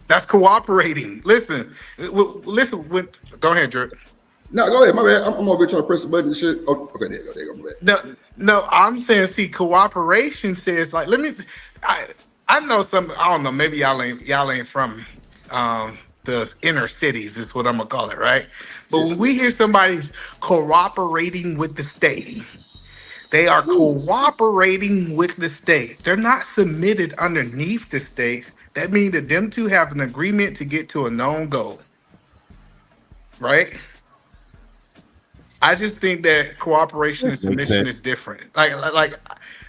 That's cooperating. Listen. Go ahead, Drew. No, go ahead. My bad. I'm over here trying to press the button and shit. Oh, okay, there you go. My bad. No, I'm saying, see, cooperation says, like, let me. I know some. I don't know. Maybe y'all ain't from the inner cities. Is what I'm gonna call it, right? But when we hear somebody's cooperating with the state, they are cooperating with the state. They're not submitted underneath the state. That means that them two have an agreement to get to a known goal, right? I just think that cooperation and submission is different. I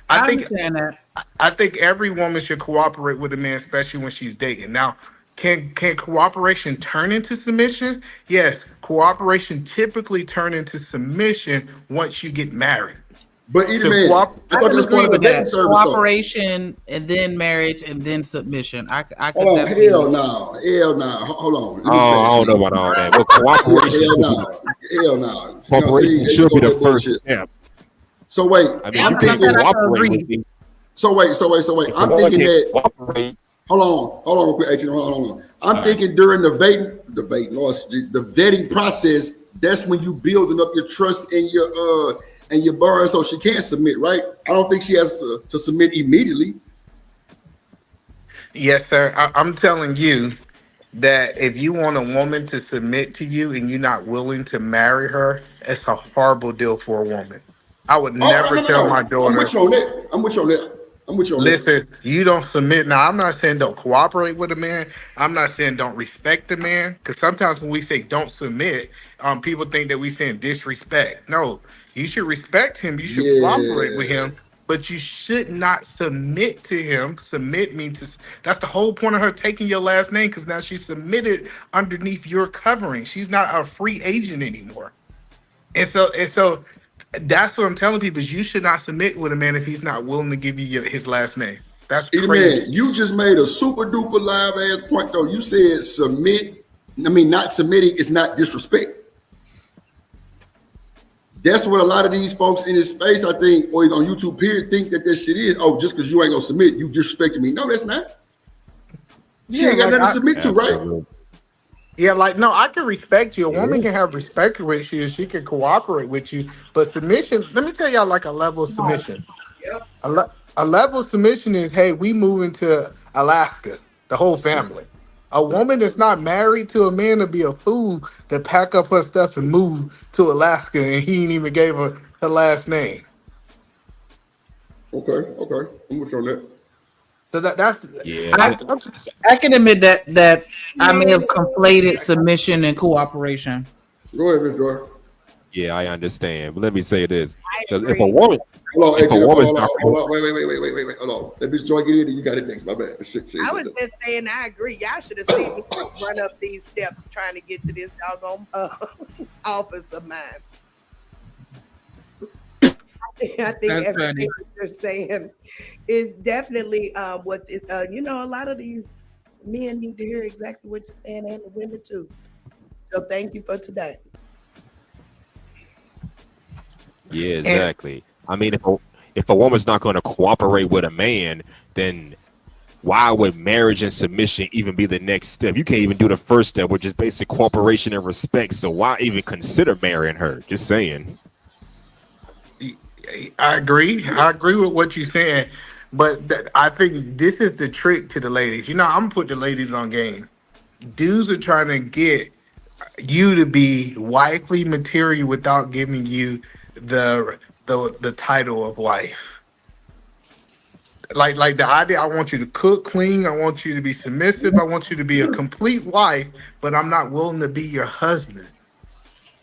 understand that. I think every woman should cooperate with a man, especially when she's dating. Now, can cooperation turn into submission? Yes, cooperation typically turn into submission once you get married. But either man, I can agree with that. Cooperation and then marriage and then submission. I could hold on, hell no. Hold on. I don't know about all that. Well, cooperation. Hell no. Cooperation should be the first step. So wait, I mean, you can't cooperate with me. So wait. I'm thinking that. Hold on, real quick. Hold on. I'm thinking during the vetting process, that's when you building up your trust and your bar, so she can't submit, right? I don't think she has to submit immediately. Yes, sir. I'm telling you that if you want a woman to submit to you and you're not willing to marry her, it's a horrible deal for a woman. I would never tell my daughter. I'm with you on that. Listen, you don't submit. Now, I'm not saying don't cooperate with a man. I'm not saying don't respect a man. Because sometimes when we say don't submit, people think that we saying disrespect. No, you should respect him. You should cooperate with him. But you should not submit to him. Submit means that's the whole point of her taking your last name, because now she's submitted underneath your covering. She's not a free agent anymore. And so that's what I'm telling people is you should not submit with a man if he's not willing to give you his last name. That's crazy. Man, you just made a super duper live ass point though. You said submit. I mean, not submitting is not disrespect. That's what a lot of these folks in this space, I think, or on YouTube period, think that this shit is. Oh, just because you ain't gonna submit, you disrespecting me. No, that's not. She ain't got nothing to submit to, right? Yeah, like no, I can respect you. A woman can have respect with you, she can cooperate with you. But submission, let me tell y'all like a level of submission. A level of submission is, hey, we moving to Alaska, the whole family. A woman that's not married to a man to be a fool to pack up her stuff and move to Alaska, and he ain't even gave her her last name. Okay, I'm with you on that. So that's I can admit that I may have conflated submission and cooperation. Go ahead, Ms. Joy. Yeah, I understand. But let me say this. Because if a woman hold on, wait, hold on. Let Ms. Joy get in and you got it next. My bad. I was just saying I agree. Y'all should have seen me run up these steps trying to get to this doggone office of mine. I think everything you're saying is definitely what is, a lot of these men need to hear exactly what you're saying, and the women too. So thank you for today. Yeah, exactly. I mean, if a woman's not going to cooperate with a man, then why would marriage and submission even be the next step? You can't even do the first step, which is basic cooperation and respect. So why even consider marrying her? Just saying. I agree with what you're saying, but I think this is the trick to the ladies. I'm gonna put the ladies on game. Dudes are trying to get you to be wifely material without giving you the title of wife. Like the idea, I want you to cook, clean, I want you to be submissive, I want you to be a complete wife, but I'm not willing to be your husband.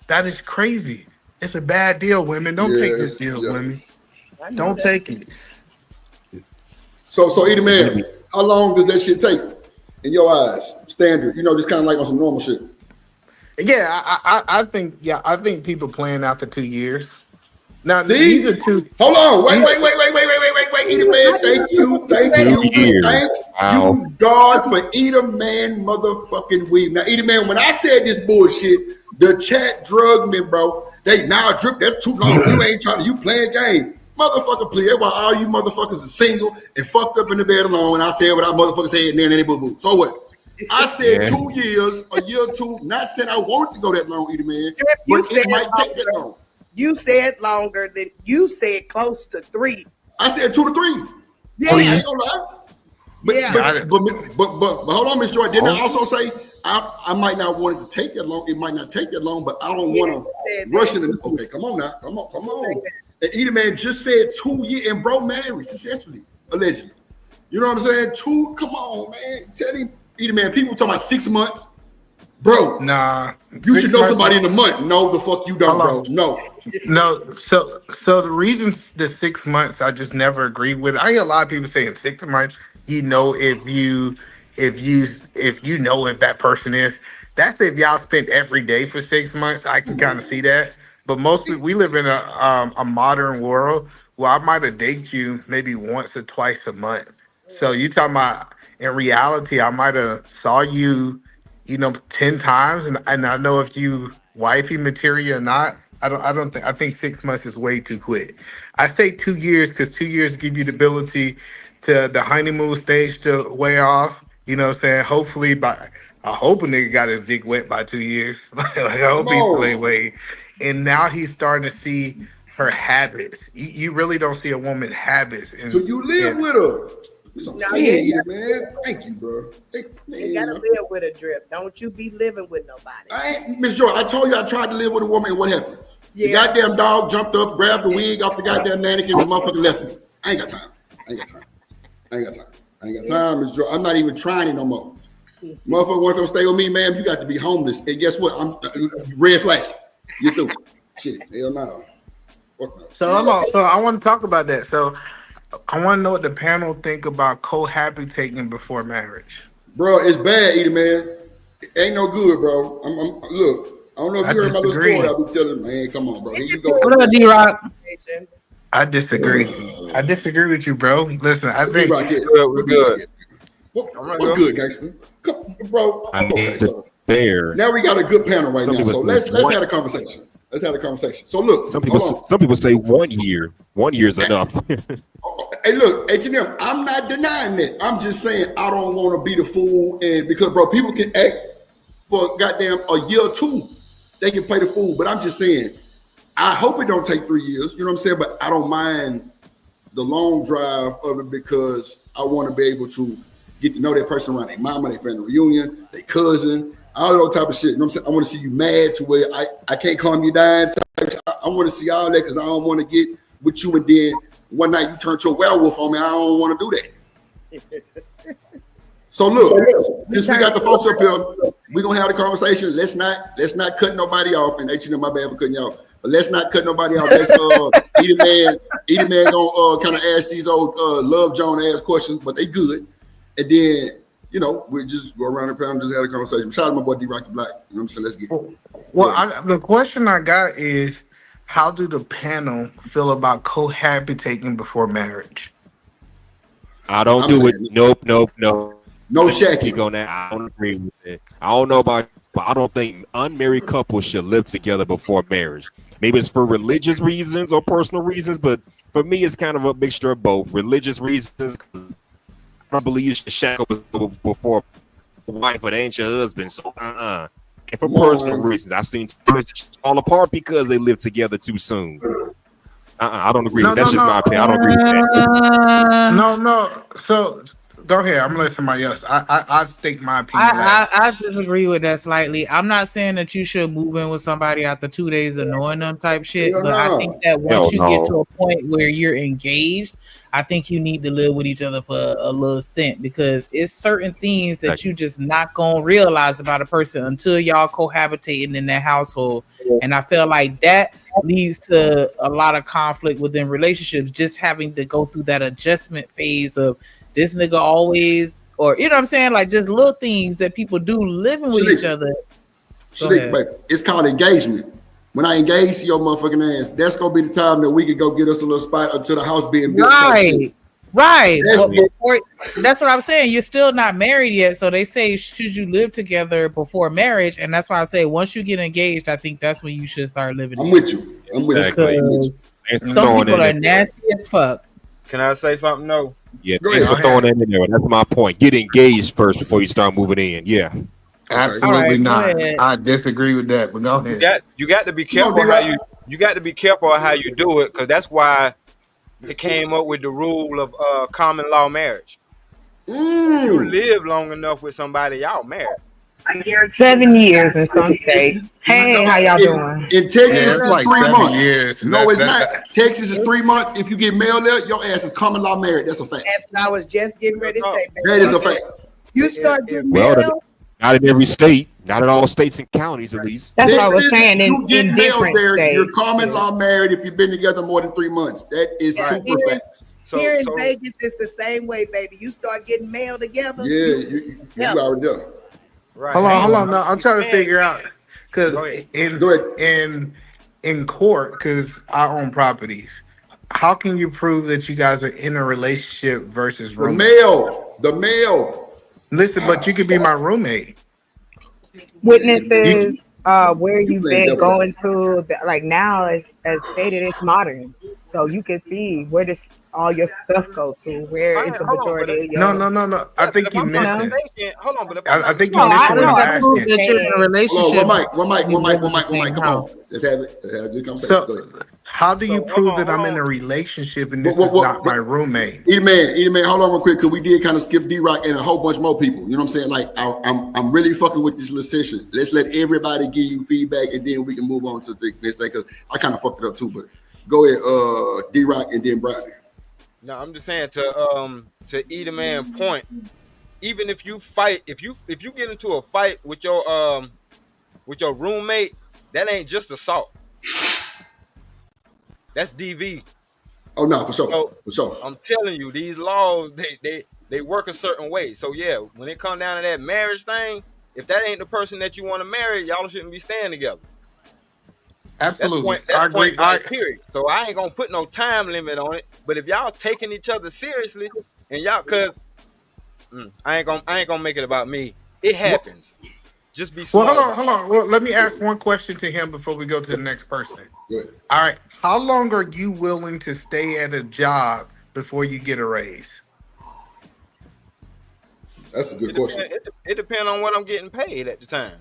That is crazy. It's a bad deal, women. Don't take this deal, women. Don't take it. So either man, how long does that shit take in your eyes? Standard, just kind of like on some normal shit. Yeah, I think people playing out the 2 years. Now these are two. Hold on, wait, Eater Man, thank you, God, for Eater Man motherfucking weed. Now, Eater Man, when I said this bullshit, the chat drugged me, bro. They now drip. That's too long. You ain't trying to. You playing game, motherfucker. Please, that's why all you motherfuckers are single and fucked up in the bed alone. And I said what I motherfucker said, and then they boo boo. So what? I said 2 years, a year or two. Not saying I wanted to go that long, Eater Man. You said it might take that long. You said longer than you said close to 3. I said 2 to 3. Yeah, I ain't gonna lie. But hold on, Miss Joy. Didn't I also say I might not want it to take that long? It might not take that long, but I don't want to rush it. Okay, come on now, come on. And Eater Man just said 2 years and bro married successfully, allegedly. You know what I'm saying? 2. Come on, man. Tell him, Eater Man. People talking about 6 months. Bro, nah. You should know somebody in a month. No, the fuck you don't, bro. No. So the reason the 6 months I just never agreed with. I hear a lot of people saying 6 months. If you know if that person is. That's if y'all spent every day for 6 months. I can kind of see that. But mostly we live in a modern world where I might have dated you maybe once or twice a month. So you talking about in reality, I might have saw you 10 times, and I know if you wifey material or not. I think 6 months is way too quick. I say 2 years because 2 years give you the ability to the honeymoon stage to wear off. You know what I'm saying? Hopefully I hope a nigga got his dick wet by 2 years. Like I hope he's still waiting. And now he's starting to see her habits. You really don't see a woman habits. So you live with her. Man. Thank you, bro. You gotta live with a drip. Don't you be living with nobody. Miss Joy, I told you I tried to live with a woman, and what happened? The goddamn dog jumped up, grabbed the wig off the goddamn mannequin, and the motherfucker left me. I ain't got time, Miss Joy. I'm not even trying it no more. Motherfucker want to come stay with me, man. You got to be homeless. And guess what? I'm red flag. You through. Shit, hell no. So I want to talk about that. So I want to know what the panel think about cohabitating before marriage. Bro, it's bad, Eater Man. It ain't no good, bro. Look, I don't know if you heard my little story. I'll be telling, man, come on, bro. Here you go. What up, D-Rock? I disagree. I disagree with you, bro. Listen, I think we're good. What's good, gangster? Come, bro. Okay, so there. now we got a good panel right now. So let's have a conversation. Let's have a conversation. So look, some people say 1 year. 1 year is enough. Hey, look, H&M, I'm not denying that. I'm just saying I don't want to be the fool, and because bro, people can act for goddamn a year or two, they can play the fool. But I'm just saying, I hope it don't take 3 years. You know what I'm saying? But I don't mind the long drive of it because I want to be able to get to know that person around their mama, their family reunion, their cousin, all that type of shit. You know what I'm saying? I want to see you mad to where I can't calm you down. I want to see all that because I don't want to get with you and then one night you turn to a werewolf on me. I don't want to do that. So look, since we got the folks up here, we're gonna have the conversation. Let's not cut nobody off. And H&M, my bad for cutting you off. But let's not cut nobody off. Let's Edie Man gonna kind of ask these old Love Joan ass questions, but they good. And then, you know, we just go around the pound and just have a conversation. Shout out to my boy D-Rock the Black. You know what I'm saying? Let's get it. Well, the question I got is, how do the panel feel about cohabitating before marriage? I don't do it. Nope. No shacking on that. I don't agree with it. I don't know about, but I don't think unmarried couples should live together before marriage. Maybe it's for religious reasons or personal reasons, but for me, it's kind of a mixture of both. Religious reasons, I don't believe you should shack up before a wife, but ain't your husband. So, And for personal reasons, I've seen marriages fall apart because they live together too soon. I don't agree. That's just my opinion. I don't agree with that. No. So go ahead. I'm gonna let somebody else. I state my opinion. I disagree with that slightly. I'm not saying that you should move in with somebody after 2 days of knowing them type shit, but I think that once you get to a point where you're engaged, I think you need to live with each other for a little stint because it's certain things that you just not gonna realize about a person until y'all cohabitating in that household. And I feel like that leads to a lot of conflict within relationships, just having to go through that adjustment phase of this nigga always, or you know what I'm saying, like just little things that people do living with each other. Baby, it's called engagement. When I engage to your motherfucking ass, that's gonna be the time that we can go get us a little spot until the house being built. Right. That's what I'm saying. You're still not married yet, so they say should you live together before marriage, and that's why I say once you get engaged, I think that's when you should start living. I'm with you. Because some people are nasty as fuck. Can I say something? No. Yeah, thanks for throwing that in there. That's my point. Get engaged first before you start moving in. Yeah. Absolutely not. I disagree with that. But go ahead. You got to be careful you got to be careful how you do it, because that's why they came up with the rule of common law marriage. You live long enough with somebody, y'all married. 7 years in some states. Hey, how y'all doing? In Texas, it's like 3 months. Years. No, it's not. Texas is 3 months. If you get mail there, your ass is common law married. That's a fact. That's what I was just getting ready to say. That is a fact. You start getting mail. Not in every state. Not in all states and counties, at least. That's what I was saying. You get mail there. States. You're common law married if you've been together more than 3 months. That is super facts. Here in Vegas, it's the same way, baby. You start getting mail together. Yeah, you already done. Right. Hold on. No, I'm trying to figure out because in court, because I own properties. How can you prove that you guys are in a relationship versus roommate? The mail. Listen, but you could be my roommate. Witnesses, where you've been going to, like now, as stated, it's modern, so you can see where this all your stuff goes to. Where is the majority of your? No. I think you missed it. Hold on, but I think you missed it when I'm asking. That you're in a relationship. One mic. Come on. Let's have it. Let's have a good conversation. So, how do you prove that I'm in a relationship and this is not my roommate? Edie man, hold on real quick, because we did kind of skip D-Rock and a whole bunch more people. You know what I'm saying? Like, I'm really fucking with this little session. Let's let everybody give you feedback, and then we can move on to the next thing, because I kind of fucked it up too. But go ahead, D-Rock and then Bradley. No, I'm just saying to Edie man point. Even if you fight, if you get into a fight with your roommate, that ain't just assault. That's DV. Oh no, for sure. I'm telling you, these laws they work a certain way. So yeah, when it comes down to that marriage thing, if that ain't the person that you want to marry, y'all shouldn't be staying together. Absolutely. That's point blank, period. So I ain't gonna put no time limit on it. But if y'all taking each other seriously, and y'all, cause I ain't gonna make it about me. It happens. Just be Well, smart. hold on. Well, let me ask one question to him before we go to the next person. Good. All right. How long are you willing to stay at a job before you get a raise? That's a good question. It depends on what I'm getting paid at the time.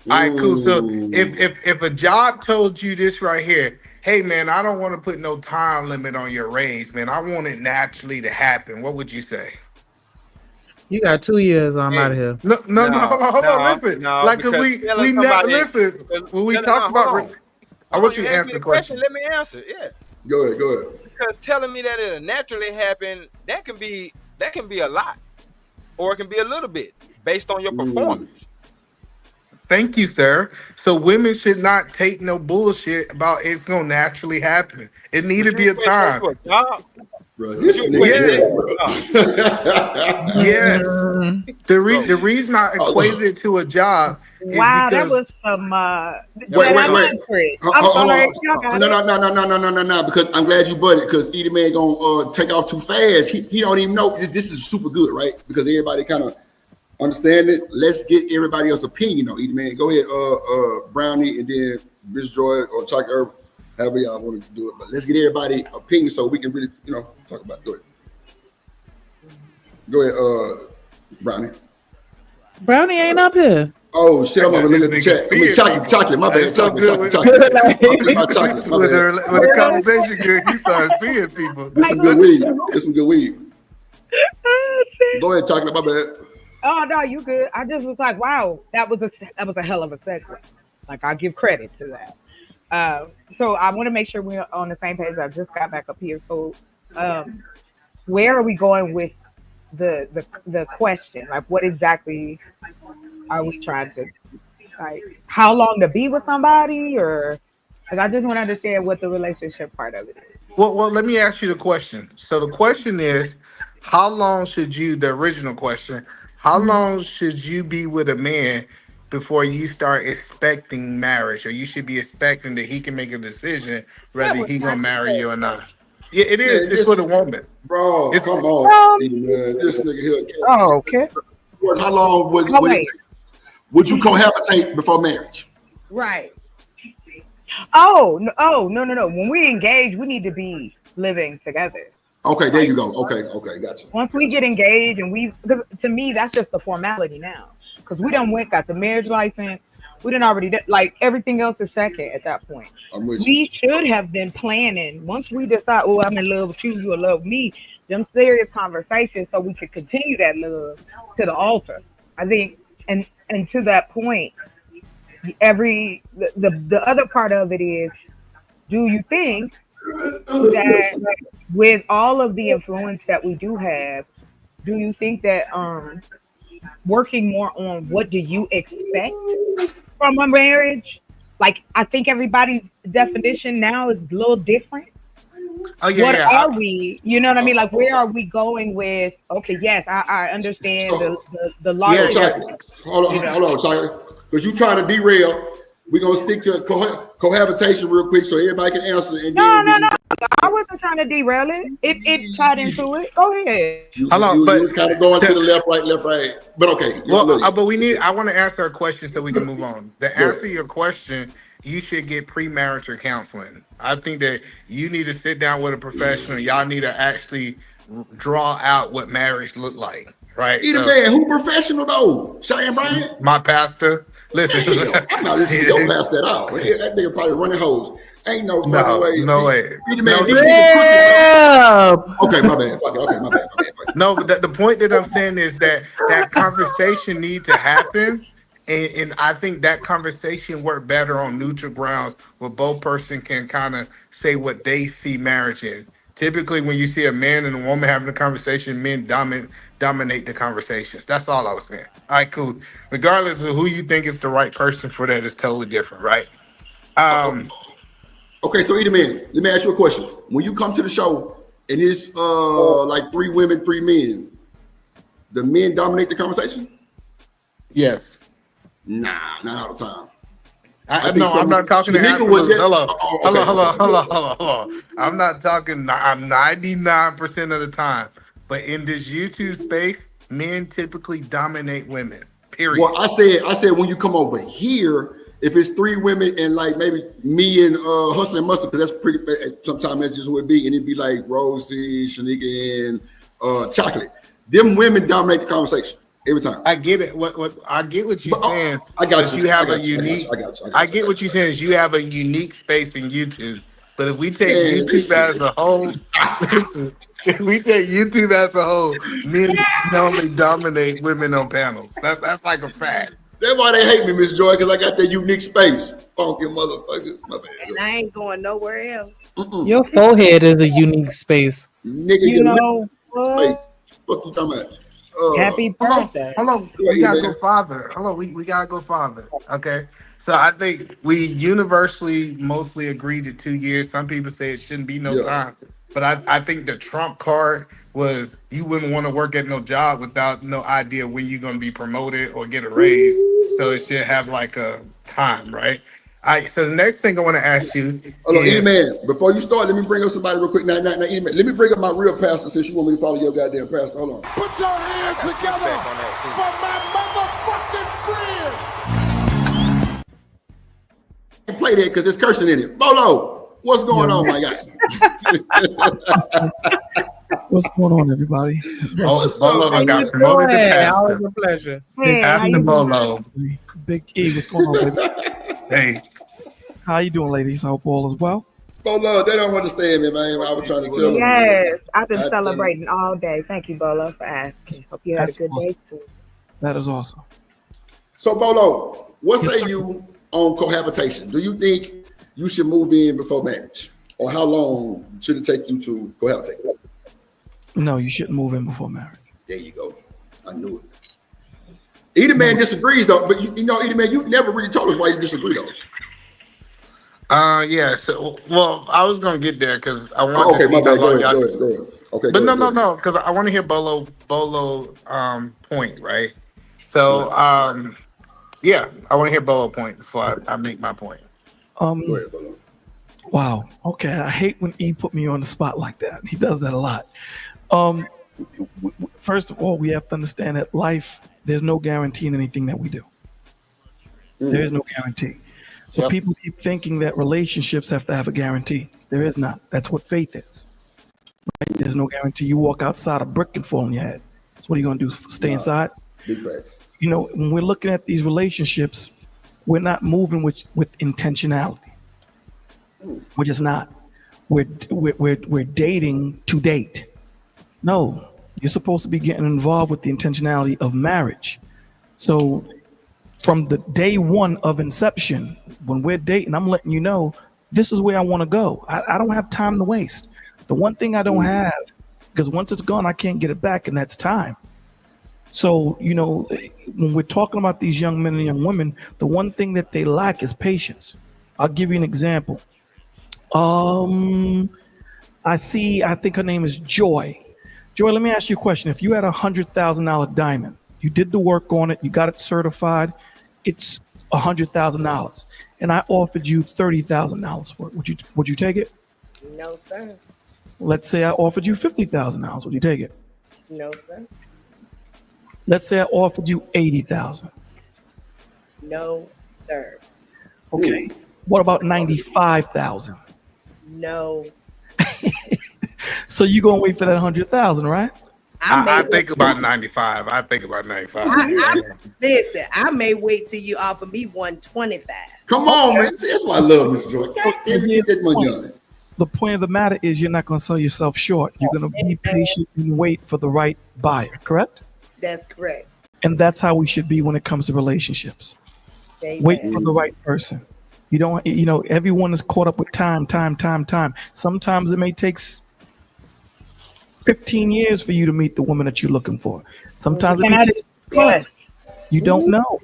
All right, cool. So if a job told you this right here, hey man, I don't want to put no time limit on your raise, man. I want it naturally to happen. What would you say? You got 2 years. I'm out of here. No, hold on, listen. Like, cause we never listen. When we talk about, I want you to answer the question. Let me answer. Yeah. Go ahead. Because telling me that it'll naturally happen, that can be a lot, or it can be a little bit based on your performance. Thank you, sir. So women should not take no bullshit about it's gonna naturally happen. It need to be a time. Bro, this Yes. The reason I equated it to a job is Wow, that because was some. Wait. No. Because I'm glad you butted. Because either man gonna take off too fast. He don't even know this is super good, right? Because everybody kind of understand it. Let's get everybody else's opinion on either man. Go ahead, Brownie, and then Miss Joy or Chuck Herb, however y'all want to do it. But let's get everybody opinion so we can really, talk about it. Go ahead, Brownie. Brownie ain't up here. Oh shit! I'm gonna look at the chat. I mean, chocolate. My bad. Chocolate. When the conversation good, you start seeing people. It's some good weed. Go ahead, chocolate. My bad. Oh no, you good. I just was like, wow, that was a hell of a segment. Like, I give credit to that. So I want to make sure we're on the same page. I just got back up here. So where are we going with the question? Like, what exactly are we trying to, like, how long to be with somebody, or like, I just want to understand what the relationship part of it is. Well, let me ask you the question. So the question is, how long should you, the original question, how long should you be with a man before you start expecting marriage, or you should be expecting that he can make a decision whether he gonna marry you or not? Yeah, it is. It's for the woman, bro. Come on, this nigga here. Oh, okay. How long would you cohabitate before marriage? Right. Oh no. When we engage, we need to be living together. Okay, there you go. Okay, gotcha. Once we get engaged, and to me, that's just a formality now, because we done got the marriage license. We done already like everything else is second at that point. We should have been planning once we decide, oh, I'm in love with you, you in love with me. Them serious conversations, so we could continue that love to the altar. I think, and to that point, the other part of it is, do you think that with all of the influence that we do have, do you think that working more on what do you expect from a marriage? Like, I think everybody's definition now is a little different. What are we? You know what I mean? Like, where are we going with? Okay, yes, I understand the law. Yeah, hold on, because you trying to derail. We're gonna stick to cohabitation real quick so everybody can answer. And no. I wasn't trying to derail it. It tied into it. Go ahead. But it's kind of going to the left, right. But okay. Well, but I want to answer a question so we can move on. To answer your question, you should get premarital counseling. I think that you need to sit down with a professional. Y'all need to actually draw out what marriage look like. Right. Man, who professional though? Cheyenne Bryant? My pastor. Listen. I'm not listening to your pastor at all. That nigga probably running hose. Ain't no fucking way. No way. Okay, my bad. Okay, my bad. No, but the point that I'm saying is that conversation need to happen. And I think that conversation work better on neutral grounds where both person can kind of say what they see marriage in. Typically, when you see a man and a woman having a conversation, men dominate the conversations. That's all I was saying. All right, cool. Regardless of who you think is the right person for that, is totally different, right? Okay, so either man, let me ask you a question. When you come to the show and it's like 3 women, 3 men, the men dominate the conversation? Yes. Nah, not all the time. I'm not talking to hello. I'm not talking. I'm 99% of the time. But in this YouTube space, men typically dominate women. Period. Well, I said when you come over here, if it's 3 women and like maybe me and Hustle and Mustard, because that's pretty. Sometimes that's just who it be, and it'd be like Rosie, Shanika, and Chocolate. Them women dominate the conversation every time. I get it. What I get what you're saying. I got you. You have I a got you. unique. I got you. I get what you're saying. Is you have a unique space in YouTube. But if we take Man, YouTube as a whole, listen. If we take YouTube as a whole, men normally dominate women on panels. That's like a fact. That's why they hate me, Miss Joy, because I got that unique space. Funky motherfuckers. My bad. And I ain't going nowhere else. Your forehead is a unique space. Nigga, You your know what? space. What you talking about? Happy birthday. Hold on. We gotta go farther. Hold on, we gotta go farther. Okay. So I think we universally mostly agree to 2 years. Some people say it shouldn't be no time. But I think the Trump card was you wouldn't want to work at no job without no idea when you're gonna be promoted or get a raise. So it should have like a time, right? So the next thing I want to ask you. Hold on, E-Man, before you start, let me bring up somebody real quick. Now, E-Man, let me bring up my real pastor since you want me to follow your goddamn pastor. Hold on. Put your hands together for my motherfucking friend. Play that because there's cursing in it. Bolo, what's going on, my guy? What's going on, everybody? Bolo got promoted to pastor. Always a pleasure. Hey, Pastor Bolo. Big E, what's going on, baby? Hey. How you doing, ladies? I hope all is well. Bolo, they don't understand me, man. I was trying to tell them. Yes, I've been celebrating all day. Thank you, Bolo, for asking. Hope you had That's a good day too. That is awesome. So, Bolo, what Yes, say sir. you on cohabitation? Do you think you should move in before marriage? Or how long should it take you to cohabitate? No, you shouldn't move in before marriage. There you go. I knew it. Either man disagrees, though, but you know, Either man, you never really told us why you disagree, though. Yeah. So, well, I was gonna get there because I want to okay, see my how bad. Go long ahead, y'all. go ahead. Okay, But go ahead, no, because I want to hear Bolo point, right? So, yeah, I want to hear Bolo point before I make my point. Go ahead, Bolo. Wow. Okay. I hate when E put me on the spot like that. He does that a lot. First of all, we have to understand that life, there's no guarantee in anything that we do. There is no guarantee. So people keep thinking that relationships have to have a guarantee. There is not. That's what faith is. Right? There's no guarantee. You walk outside, a brick can fall on your head. So what are you going to do? Stay inside? Big facts. You know, when we're looking at these relationships, we're not moving with intentionality. We're just not. We're dating to date. No, you're supposed to be getting involved with the intentionality of marriage. So from the day one of inception, when we're dating, I'm letting you know, this is where I want to go. I don't have time to waste. The one thing I don't have, because once it's gone, I can't get it back, and that's time. So, you know, when we're talking about these young men and young women, the one thing that they lack is patience. I'll give you an example. I think her name is Joy. Joy, let me ask you a question. If you had $100,000 diamond, you did the work on it, you got it certified, it's $100,000, and I offered you $30,000 for it, would you take it? No, sir. Let's say I offered you $50,000, would you take it? No, sir. Let's say I offered you $80,000. No, sir. Okay. What about $95,000? No. So you gonna wait for that $100,000, right? I think about 95. I think about 95. Listen, I may wait till you offer me 125. Come on, man. See, that's why I love Mr. Joy. Get that money done. The point of the matter is you're not gonna sell yourself short. You're gonna be patient and wait for the right buyer, correct? That's correct. And that's how we should be when it comes to relationships. Amen. Wait for the right person. You don't, you know, everyone is caught up with time. Sometimes it may take 15 years for you to meet the woman that you're looking for. Sometimes it may take 6 months. You don't know.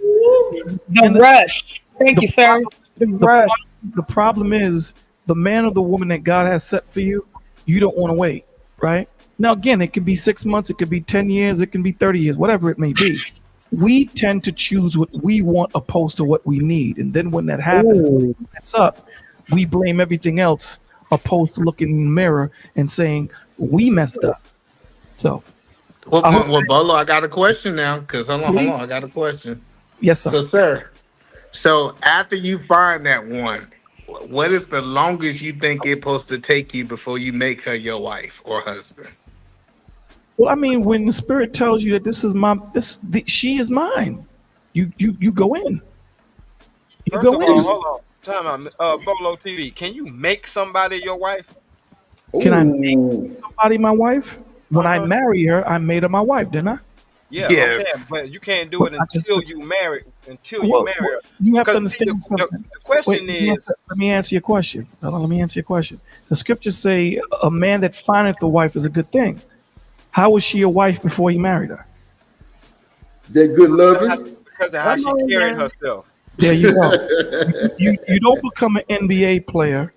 The rush. Thank you, sir. The rush. The problem is the man or the woman that God has set for you, you don't want to wait, right? Now, again, it could be 6 months, it could be 10 years, it can be 30 years, whatever it may be. We tend to choose what we want opposed to what we need. And then when that happens, mess up, we blame everything else opposed to looking in the mirror and saying, we messed up. So Well, Bolo, I got a question now. Because hold on, I got a question. Yes, sir. So, sir, so after you find that one, what is the longest you think it's supposed to take you before you make her your wife or husband? Well, I mean, when the spirit tells you that she is mine, you go in. You First go of in. all, hold on. Time out. Bolo TV. Can you make somebody your wife? Can I make somebody my wife? When I marry her, I made her my wife, didn't I? Yeah, I'm saying, but you can't do it until you marry. You marry her. You have to Because see, understand something. the question Wait, is, let me answer your question. Hold on, let me answer your question. The scriptures say a man that findeth a wife is a good thing. How was she a wife before he married her? They're good loving. because of how she carried herself. There you go. You don't become an NBA player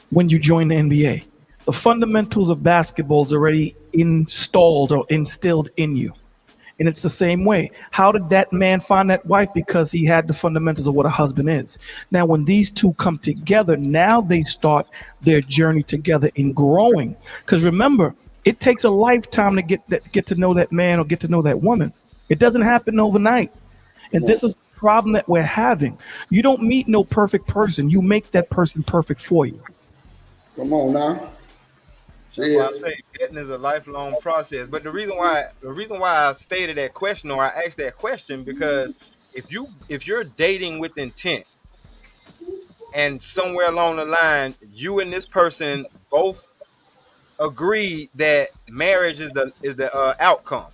when you join the NBA. The fundamentals of basketball is already installed or instilled in you. And it's the same way. How did that man find that wife? Because he had the fundamentals of what a husband is. Now, when these two come together, now they start their journey together in growing. Because remember, it takes a lifetime to get to know that man or get to know that woman. It doesn't happen overnight. And this is the problem that we're having. You don't meet no perfect person. You make that person perfect for you. Come on now. That's why I say vetting is a lifelong process. But the reason why I stated that question or I asked that question because if you're dating with intent and somewhere along the line you and this person both agree that marriage is the outcome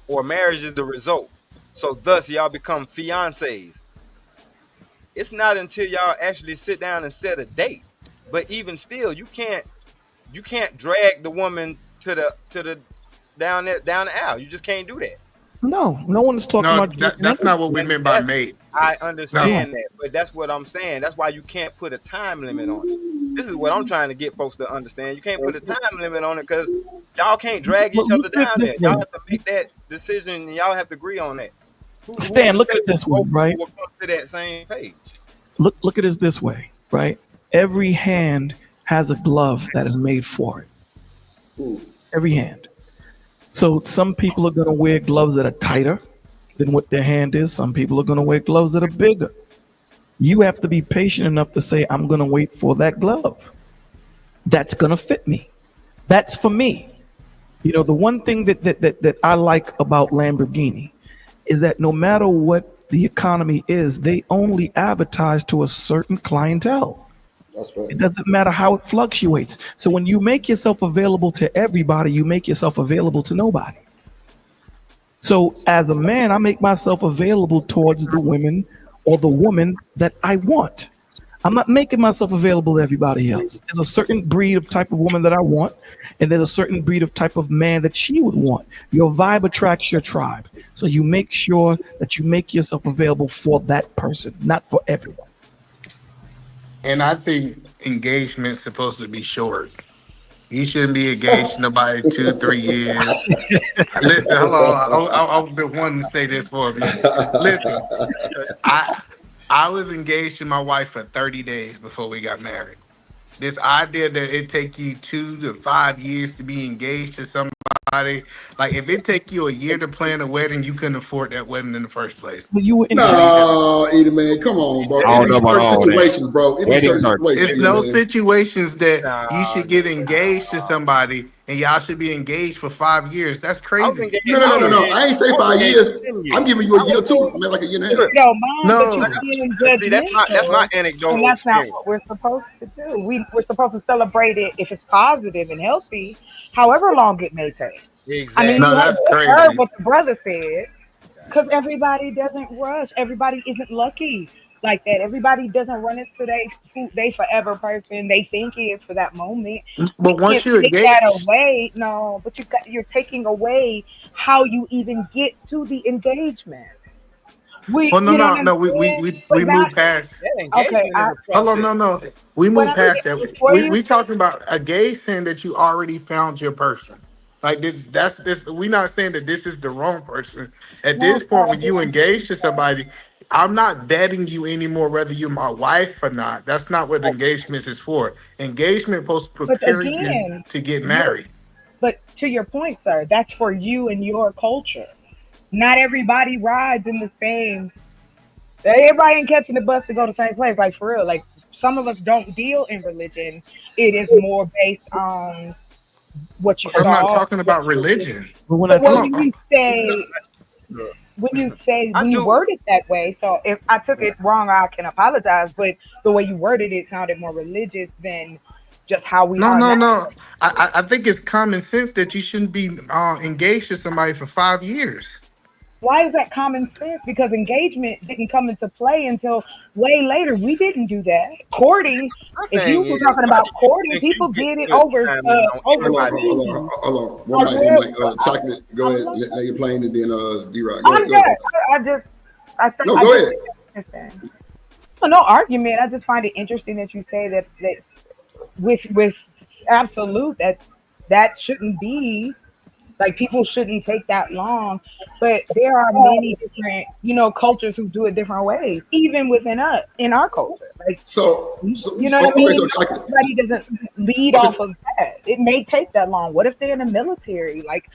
or marriage is the result, so thus y'all become fiancés. It's not until y'all actually sit down and set a date. But even still, you can't drag the woman to the down the aisle. You just can't do that. No one is talking about that's not what we meant by mate. I understand that, but that's what I'm saying. That's why you can't put a time limit on it. This is what I'm trying to get folks to understand. You can't put a time limit on it because y'all can't drag each other down there. Y'all have to make that decision and y'all have to agree on that. Stan, look at it this way, right? Will come to that same page. Look at it this way, right? Every hand has a glove that is made for it. Every hand. So some people are going to wear gloves that are tighter than what their hand is. Some people are going to wear gloves that are bigger. You have to be patient enough to say, I'm going to wait for that glove. That's going to fit me. That's for me. You know, the one thing that I like about Lamborghini is that no matter what the economy is, they only advertise to a certain clientele. That's right. It doesn't matter how it fluctuates. So when you make yourself available to everybody, you make yourself available to nobody. So as a man, I make myself available towards the women or the woman that I want. I'm not making myself available to everybody else. There's a certain breed of type of woman that I want, and there's a certain breed of type of man that she would want. Your vibe attracts your tribe. So you make sure that you make yourself available for that person, not for everyone. And I think engagement's supposed to be short. You shouldn't be engaged to nobody 2-3 years. Listen, hold on. I've been wanting to say this for a minute. Listen, I was engaged to my wife for 30 days before we got married. This idea that it take you 2 to 5 years to be engaged to somebody, like if it take you a year to plan a wedding, you couldn't afford that wedding in the first place. Well, you were no, Eddie, man, come on, bro. I don't know about all situations, bro. It's no situations that you should get engaged to somebody and y'all should be engaged for 5 years. That's crazy. No. I ain't say 5 years. I'm giving you a year too. I mean, like a year and a half. No, See, that's my anecdotal and that's not experience. what we're supposed to do. We're supposed to celebrate it if it's positive and healthy, however long it may take. Exactly. I mean, No, that's crazy. heard what the brother said, because everybody doesn't rush. Everybody isn't lucky like that. Everybody doesn't run into they forever person they think is for that moment. But once You you're can't take that engaged, away. No, but you're taking away how you even get to the engagement. We move past. Okay, Hold on, no. We What move I'm past saying that. before you We talking about a gay saying that you already found your person. Like this, that's this. We're not saying that this is the wrong person. At this point, when you engage to somebody, I'm not vetting you anymore, whether you're my wife or not. That's not what engagement is for. Engagement is supposed to But prepare you again, to get married. But to your point, sir, that's for you and your culture. Not everybody rides in the same. Everybody ain't catching the bus to go to the same place. Like for real. Like some of us don't deal in religion. It is more based on what you I'm not saw. talking about religion. But when you word it that way, so if I took it wrong, I can apologize. But the way you worded it sounded more religious than just how we are now. No. I think it's common sense that you shouldn't be engaged to somebody for 5 years. Why is that common sense? Because engagement didn't come into play until way later. We didn't do that. Courting, if you were talking about courting, people did it over Hold on. One mic. Chocolate, go ahead. Let your plane and then D-Rock. I'm good. I think. No, go ahead. No argument. I just find it interesting that you say that with absolute that shouldn't be. Like people shouldn't take that long, but there are many different, cultures who do it different ways, even within in our culture. Like you know what I mean? Everybody doesn't lead off of that. It may take that long. What if they're in the military? Like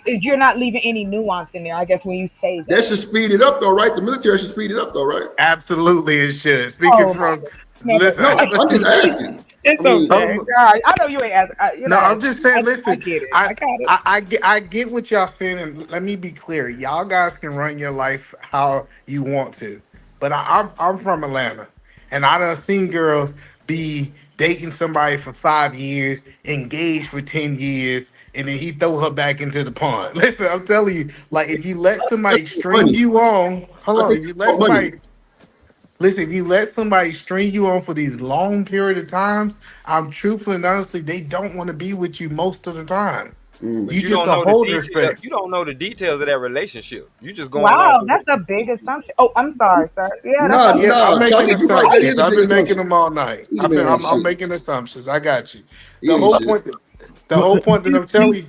you're not leaving any nuance in there. I guess when you say that should speed it up, though, right? The military should speed it up, though, right? Absolutely, it should. Speaking from, listen, I'm just asking. It's okay. I know you ain't asking. I'm just saying. Listen, I get it. I got it. I get what y'all saying, and let me be clear. Y'all guys can run your life how you want to, but I'm from Atlanta, and I done seen girls be dating somebody for 5 years, engaged for 10 years, and then he throw her back into the pond. Listen, I'm telling you, like if you let somebody string you on, if you let somebody string you on for these long period of times, I'm truthfully and honestly, they don't want to be with you most of the time. You don't know the details. You don't know the details of that relationship. You just going. Wow, that's a big assumption. Oh, I'm sorry, sir. Yeah, I'm making assumptions. I've been making them all night. I'm making assumptions. I got you. The whole point that I'm telling you.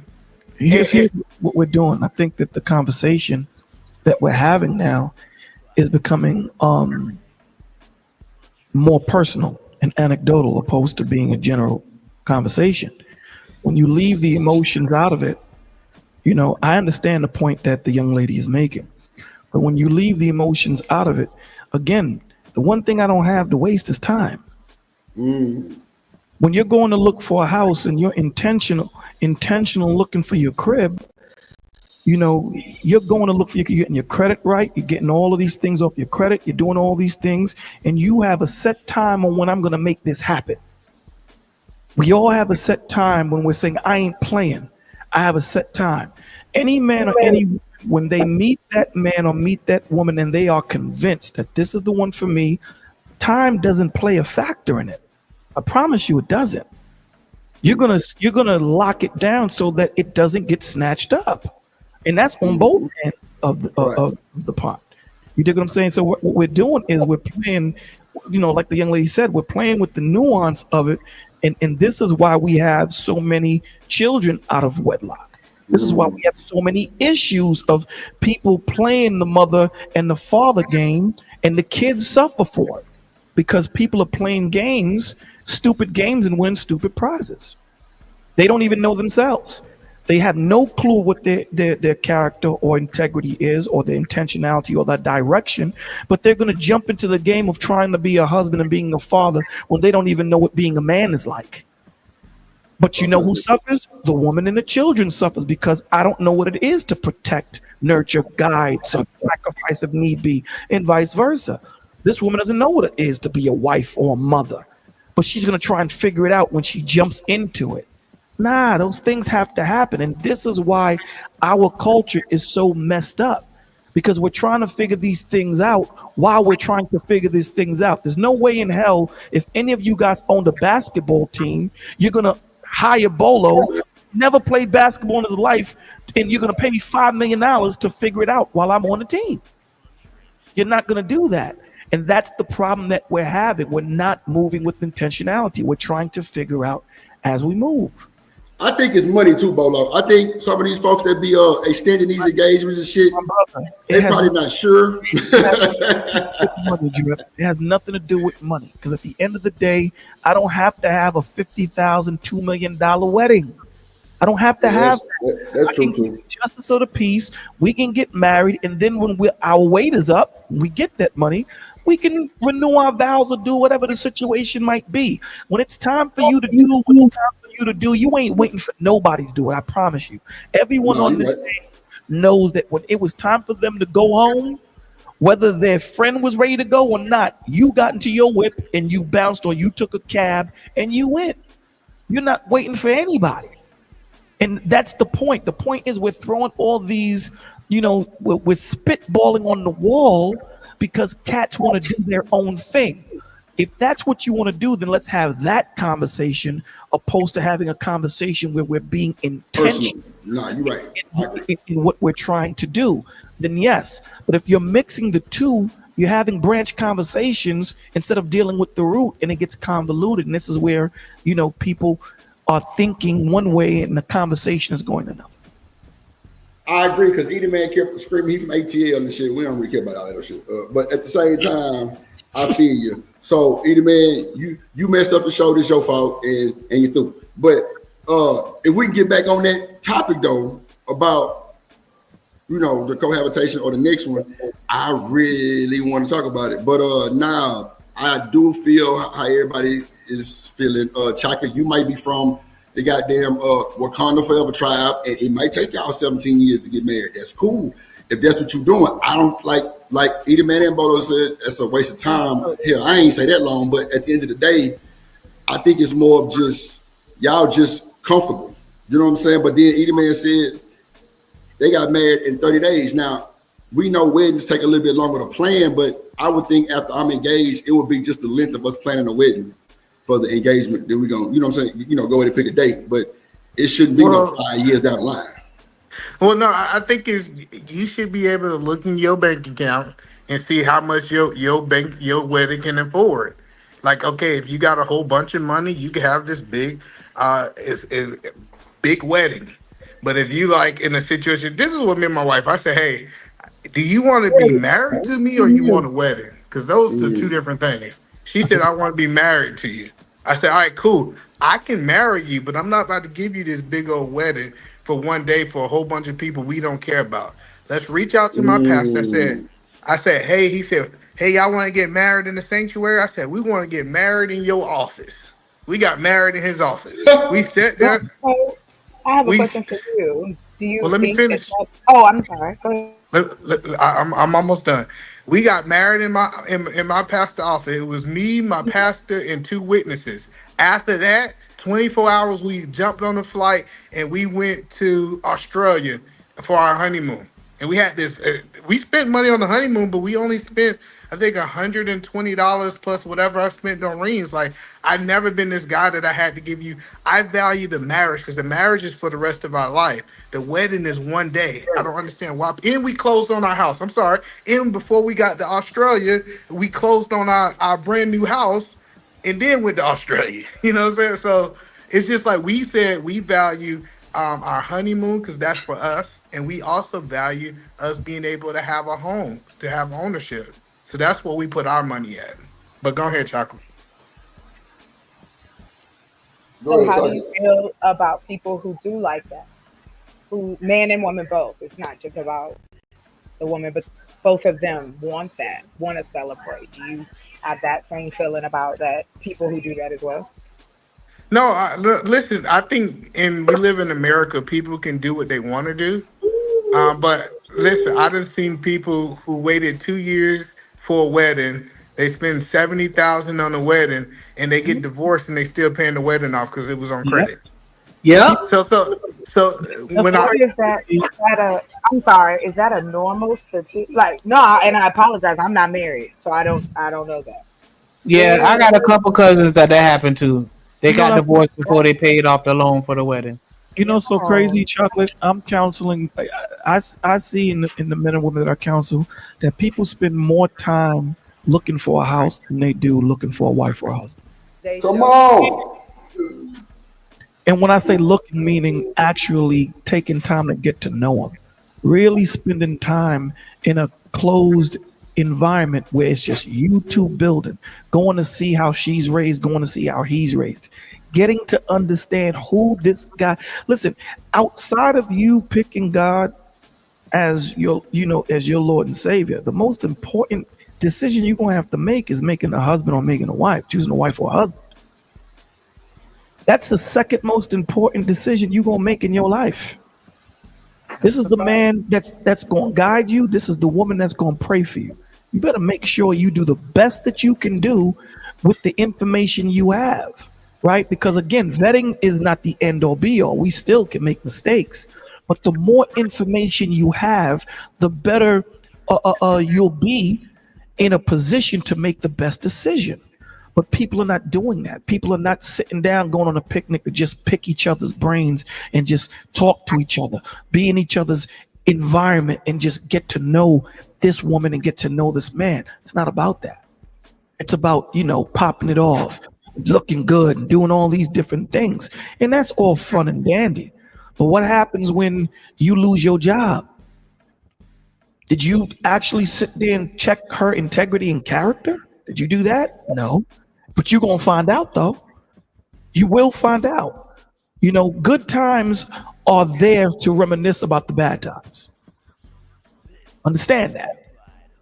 Here's what we're doing. I think that the conversation that we're having now is becoming more personal and anecdotal opposed to being a general conversation. When you leave the emotions out of it, I understand the point that the young lady is making, but when you leave the emotions out of it, again, the one thing I don't have to waste is time. When you're going to look for a house and you're intentional looking for your crib, you're going to look for you're getting your credit right. You're getting all of these things off your credit. You're doing all these things, and you have a set time on when I'm going to make this happen. We all have a set time when we're saying, I ain't playing. I have a set time. Any man or any, when they meet that man or meet that woman and they are convinced that this is the one for me, time doesn't play a factor in it. I promise you it doesn't. You're gonna lock it down so that it doesn't get snatched up. And that's on both ends of the pot. You dig what I'm saying? So what we're doing is we're playing, like the young lady said, we're playing with the nuance of it. And this is why we have so many children out of wedlock. This is why we have so many issues of people playing the mother and the father game, and the kids suffer for it because people are playing games, stupid games, and win stupid prizes. They don't even know themselves. They have no clue what their character or integrity is, or their intentionality or that direction, but they're going to jump into the game of trying to be a husband and being a father when they don't even know what being a man is like. But you know who suffers? The woman and the children suffers because I don't know what it is to protect, nurture, guide, sacrifice if need be, and vice versa. This woman doesn't know what it is to be a wife or a mother, but she's going to try and figure it out when she jumps into it. Nah, those things have to happen. And this is why our culture is so messed up, because we're trying to figure these things out while we're trying to figure these things out. There's no way in hell, if any of you guys owned a basketball team, you're going to hire Bolo, never played basketball in his life, and you're going to pay me $5 million to figure it out while I'm on the team. You're not going to do that. And that's the problem that we're having. We're not moving with intentionality. We're trying to figure out as we move. I think it's money too, Bolo. I think some of these folks that be extending these engagements and shit, they're probably not sure. It has nothing to do with money, because at the end of the day, I don't have to have a $50,000, $2 million wedding. I don't have to have that's true too. justice of the peace. We can get married, and then when our weight is up, we get that money. We can renew our vows or do whatever the situation might be. When it's time for you to do what it's time for you to do, you ain't waiting for nobody to do it. I promise you. Everyone on this stage knows that when it was time for them to go home, whether their friend was ready to go or not, you got into your whip and you bounced, or you took a cab and you went. You're not waiting for anybody. And that's the point. The point is we're throwing all these, we're spitballing on the wall because cats want to do their own thing. If that's what you want to do, then let's have that conversation opposed to having a conversation where we're being intentional. No, you're right. In what we're trying to do, then yes. But if you're mixing the two, you're having branch conversations instead of dealing with the root, and it gets convoluted. And this is where, people are thinking one way and the conversation is going another. I agree, because Edie Man kept screaming, he from ATL and shit. We don't really care about all that shit. But at the same time, I feel you. So Edie Man, you messed up the show. This your fault, and you threw. But if we can get back on that topic though about the cohabitation or the next one, I really want to talk about it. But now I do feel how everybody is feeling. Chaka, you might be from the goddamn Wakanda Forever tribe, and it might take y'all 17 years to get married. That's cool if that's what you're doing. I don't like Edie Man and Bolo said, that's a waste of time. Hell, I ain't say that long, but at the end of the day, I think it's more of just y'all just comfortable. You know what I'm saying? But then Edie Man said they got married in 30 days. Now, we know weddings take a little bit longer to plan, but I would think after I'm engaged, it would be just the length of us planning a wedding for the engagement. Then we go, you know what I'm saying? Go ahead and pick a date, but it shouldn't be no 5 years down the line. Well, no, I think you should be able to look in your bank account and see how much your wedding can afford. Like, okay, if you got a whole bunch of money, you can have this big big wedding. But if you like in a situation, this is what me and my wife, I said, hey, do you want to be married to me or you want a wedding? Because those are two different things. She said, I want to be married to you. I said, all right, cool. I can marry you, but I'm not about to give you this big old wedding for one day for a whole bunch of people we don't care about. Let's reach out to my pastor. I said, hey, he said, hey, y'all want to get married in the sanctuary? I said, we want to get married in your office. We got married in his office. We sat there. I have a question for you. Do you let me finish. I'm sorry. Go ahead. I'm almost done. We got married in my pastor office. It was me, my pastor, and 2 witnesses. After that, 24 hours, we jumped on a flight and we went to Australia for our honeymoon. And we had this. We spent money on the honeymoon, but we only spent, I think, $120 plus whatever I spent on rings. Like, I've never been this guy that I had to give you. I value the marriage because the marriage is for the rest of our life. The wedding is one day. I don't understand why. And we closed on our house. I'm sorry. And before we got to Australia, we closed on our brand new house and then went to Australia. You know what I'm saying? So it's just like we said, we value our honeymoon because that's for us. And we also value us being able to have a home, to have ownership. So that's what we put our money at. But go ahead, Chocolate. So how do you feel about people who do like that? Who, man and woman both. It's not just about the woman, but both of them want that, want to celebrate. Do you have that same feeling about that? People who do that as well? No, listen, I think, and we live in America, people can do what they want to do. But listen, I done seen people who waited 2 years for a wedding. They spend $70,000 on a wedding, and they get divorced, and they still paying the wedding off because it was on credit. Yeah. So when is that a normal statistic? Like, no, and I apologize, I'm not married, so I don't know that. Yeah, I got a couple cousins that happened to. They got divorced before they paid off the loan for the wedding. So crazy, Chocolate. I'm counseling. I see in the men and women that I counsel that people spend more time looking for a house than they do looking for a wife or a husband. Come on. And when I say looking, meaning actually taking time to get to know them, really spending time in a closed environment where it's just you two building, going to see how she's raised, going to see how he's raised, getting to understand who this guy. Listen, outside of you picking God as your, as your Lord and Savior, the most important decision you're gonna have to make is making a husband or making a wife, choosing a wife or a husband. That's the second most important decision you're gonna make in your life. This is the man that's gonna guide you. This is the woman that's gonna pray for you. You better make sure you do the best that you can do with the information you have, right? Because again, vetting is not the end all be all. We still can make mistakes, but the more information you have, the better you'll be in a position to make the best decision. But people are not doing that. People are not sitting down, going on a picnic to just pick each other's brains and just talk to each other, be in each other's environment and just get to know this woman and get to know this man. It's not about that. It's about, popping it off, looking good and doing all these different things. And that's all fun and dandy. But what happens when you lose your job? Did you actually sit there and check her integrity and character? Did you do that? No. But you're going to find out, though. You will find out. Good times are there to reminisce about the bad times. Understand that.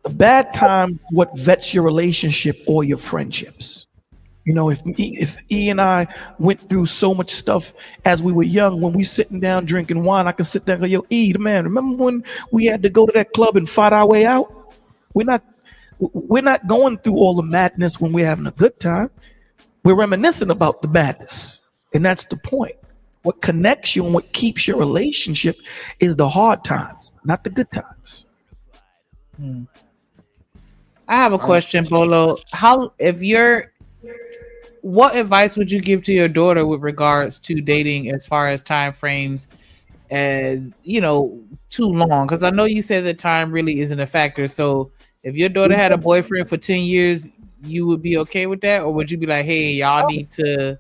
The bad times what vets your relationship or your friendships. If E and I went through so much stuff as we were young, when we sitting down drinking wine, I could sit there and go, yo, E, the man, remember when we had to go to that club and fight our way out? We're not going through all the madness when we're having a good time. We're reminiscing about the madness. And that's the point. What connects you and what keeps your relationship is the hard times, not the good times. I have a question, Bolo. What advice would you give to your daughter with regards to dating as far as time frames and, too long? Because I know you said that time really isn't a factor. So if your daughter had a boyfriend for 10 years, you would be okay with that? Or would you be like, hey, y'all need to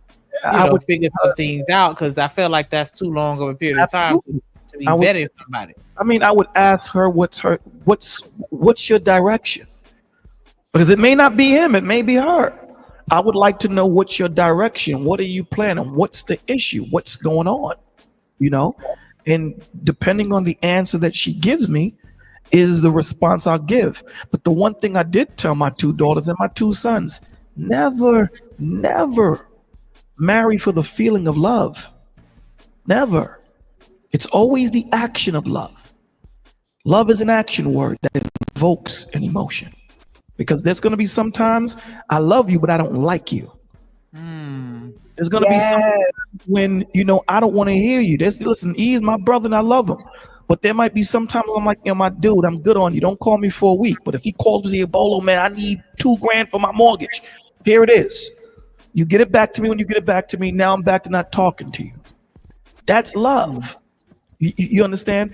figure some things out? Because I feel like that's too long of a period of time to be vetting somebody. I would ask her what's your direction? Because it may not be him, it may be her. I would like to know what's your direction. What are you planning? What's the issue? What's going on? And depending on the answer that she gives me is the response I'll give. But the one thing I did tell my two daughters and my two sons, never marry for the feeling of love. Never. It's always the action of love. Love is an action word that invokes an emotion. Because there's going to be sometimes I love you, but I don't like you. There's going to be some when, I don't want to hear you. Listen, he is my brother and I love him. But there might be sometimes I'm like, my dude, I'm good on you. Don't call me for a week. But if he calls me, Bolo, man, I need $2,000 for my mortgage. Here it is. You get it back to me when you get it back to me. Now I'm back to not talking to you. That's love. You understand?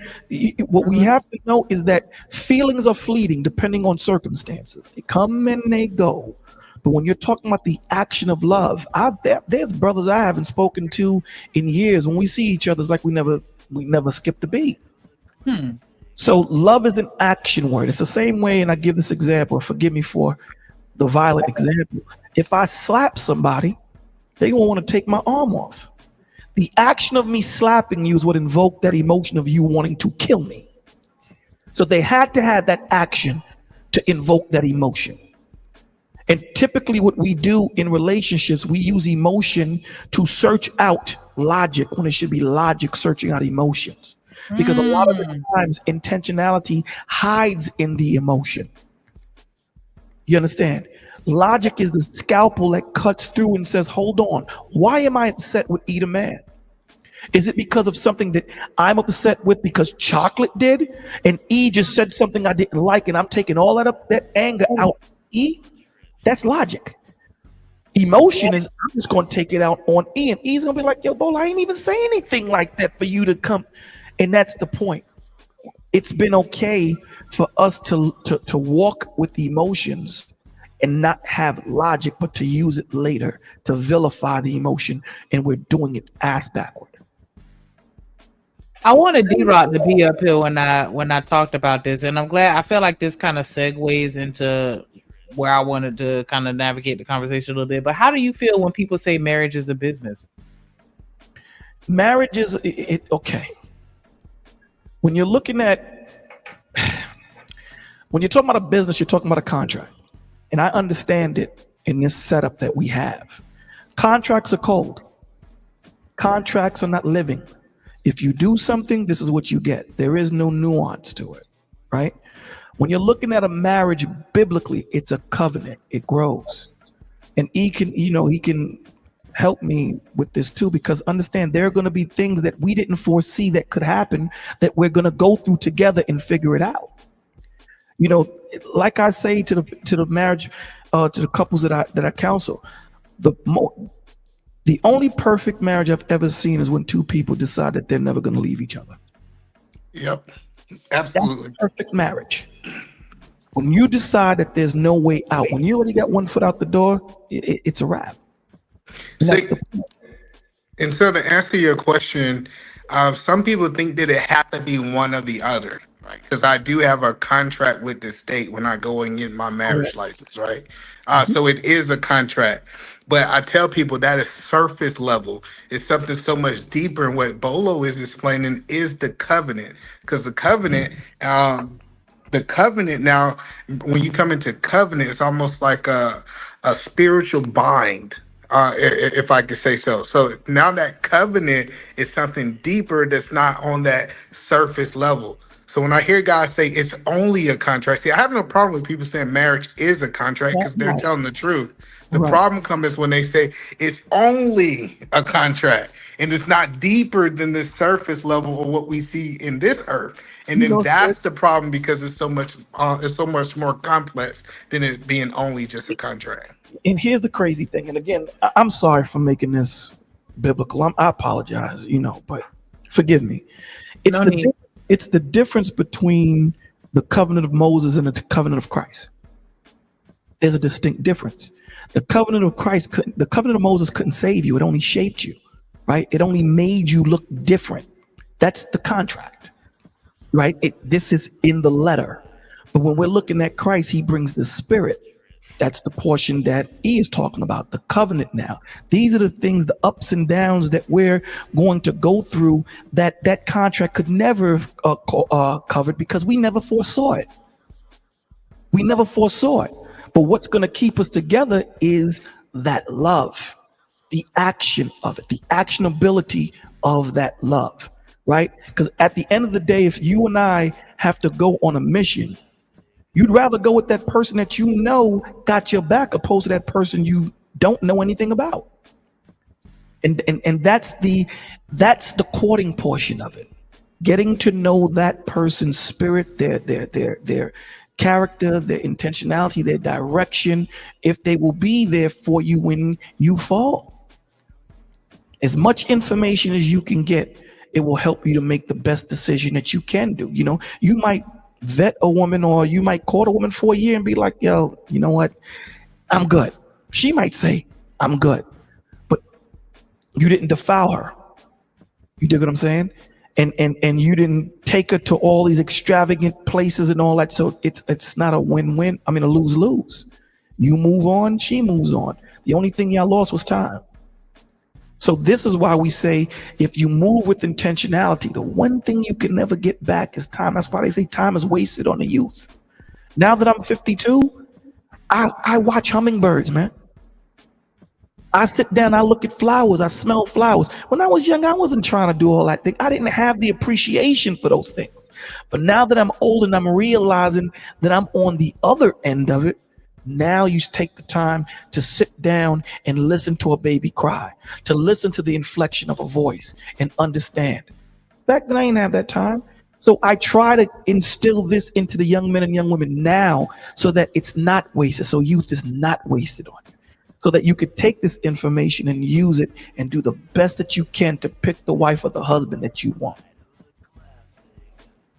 What we have to know is that feelings are fleeting depending on circumstances. They come and they go. But when you're talking about the action of love, there's brothers I haven't spoken to in years. When we see each other, it's like we never skipped a beat. So love is an action word. It's the same way, and I give this example. Forgive me for the violent example. If I slap somebody, they won't want to take my arm off. The action of me slapping you is what invoked that emotion of you wanting to kill me. So they had to have that action to invoke that emotion. And typically what we do in relationships, we use emotion to search out logic when it should be logic searching out emotions. Because a lot of the times intentionality hides in the emotion. You understand? Logic is the scalpel that cuts through and says, hold on, why am I upset with E the man? Is it because of something that I'm upset with because chocolate did? And E just said something I didn't like and I'm taking all that anger out. E? That's logic. Emotion is, I'm just going to take it out on E. And E's going to be like, yo, Bola, I ain't even say anything like that for you to come. And that's the point. It's been okay for us to walk with emotions and not have logic, but to use it later to vilify the emotion, and we're doing it ass backward. I wanted D-Rock to be up here when I talked about this, and I'm glad. I feel like this kind of segues into where I wanted to kind of navigate the conversation a little bit. But how do you feel when people say marriage is a business? Marriage is okay. When you're looking at, when you're talking about a business, you're talking about a contract. And I understand it in this setup that we have. Contracts are cold. Contracts are not living. If you do something, this is what you get. There is no nuance to it, right? When you're looking at a marriage biblically, it's a covenant. It grows. And he can help me with this too, because understand there are going to be things that we didn't foresee that could happen that we're going to go through together and figure it out. You know, like I say to the marriage, to the couples that I counsel, the only perfect marriage I've ever seen is when two people decide that they're never going to leave each other. Yep, absolutely. That's perfect marriage. When you decide that there's no way out, when you already got one foot out the door, it's a wrap. And so to answer your question, some people think that it has to be one or the other, right? Because I do have a contract with the state when I go and get my marriage license, right? So it is a contract. But I tell people that is surface level. It's something so much deeper. And what Bolo is explaining is the covenant. Because the covenant now, when you come into covenant, it's almost like a spiritual bind. If I could say so. So now that covenant is something deeper that's not on that surface level. So when I hear guys say it's only a contract, see, I have no problem with people saying marriage is a contract because they're telling the truth. The problem comes when they say it's only a contract and it's not deeper than the surface level of what we see in this earth. And then that's the problem because it's so much more complex than it being only just a contract. And here's the crazy thing. And again, I'm sorry for making this biblical. I apologize, but forgive me. It's the difference between the covenant of Moses and the covenant of Christ. There's a distinct difference. The covenant of Moses couldn't save you. It only shaped you, right? It only made you look different. That's the contract, right? This is in the letter. But when we're looking at Christ, he brings the spirit. That's the portion that he is talking about, the covenant now. These are the things, the ups and downs that we're going to go through that contract could never have covered because we never foresaw it. We never foresaw it. But what's going to keep us together is that love, the action of it, the actionability of that love, right? Because at the end of the day, if you and I have to go on a mission, you'd rather go with that person that you know got your back opposed to that person you don't know anything about. And that's the courting portion of it. Getting to know that person's spirit, their character, their intentionality, their direction, if they will be there for you when you fall. As much information as you can get, it will help you to make the best decision that you can do. You might vet a woman or you might court a woman for a year and be like, yo, you know what? I'm good. She might say, I'm good. But you didn't defile her. You dig what I'm saying? And you didn't take her to all these extravagant places and all that. So it's not a win-win. I mean, a lose-lose. You move on, she moves on. The only thing y'all lost was time. So this is why we say, if you move with intentionality, the one thing you can never get back is time. That's why they say time is wasted on the youth. Now that I'm 52, I watch hummingbirds, man. I sit down, I look at flowers, I smell flowers. When I was young, I wasn't trying to do all that thing. I didn't have the appreciation for those things. But now that I'm old and I'm realizing that I'm on the other end of it, now you take the time to sit down and listen to a baby cry, to listen to the inflection of a voice and understand. Back then, I didn't have that time. So I try to instill this into the young men and young women now so that it's not wasted. So youth is not wasted on you. So that you could take this information and use it and do the best that you can to pick the wife or the husband that you want.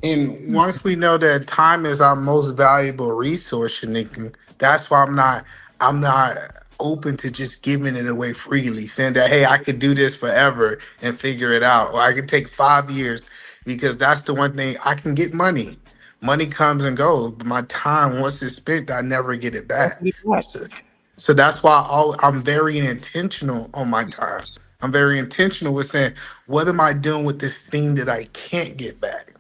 And once we know that time is our most valuable resource, Shanika, that's why I'm not open to just giving it away freely, saying that, hey, I could do this forever and figure it out, or I could take 5 years, because that's the one thing I can get money. money comes and goes, but my time, once it's spent, I never get it back. So that's why I'm very intentional on my time. I'm very intentional with saying, what am I doing with this thing that I can't get back?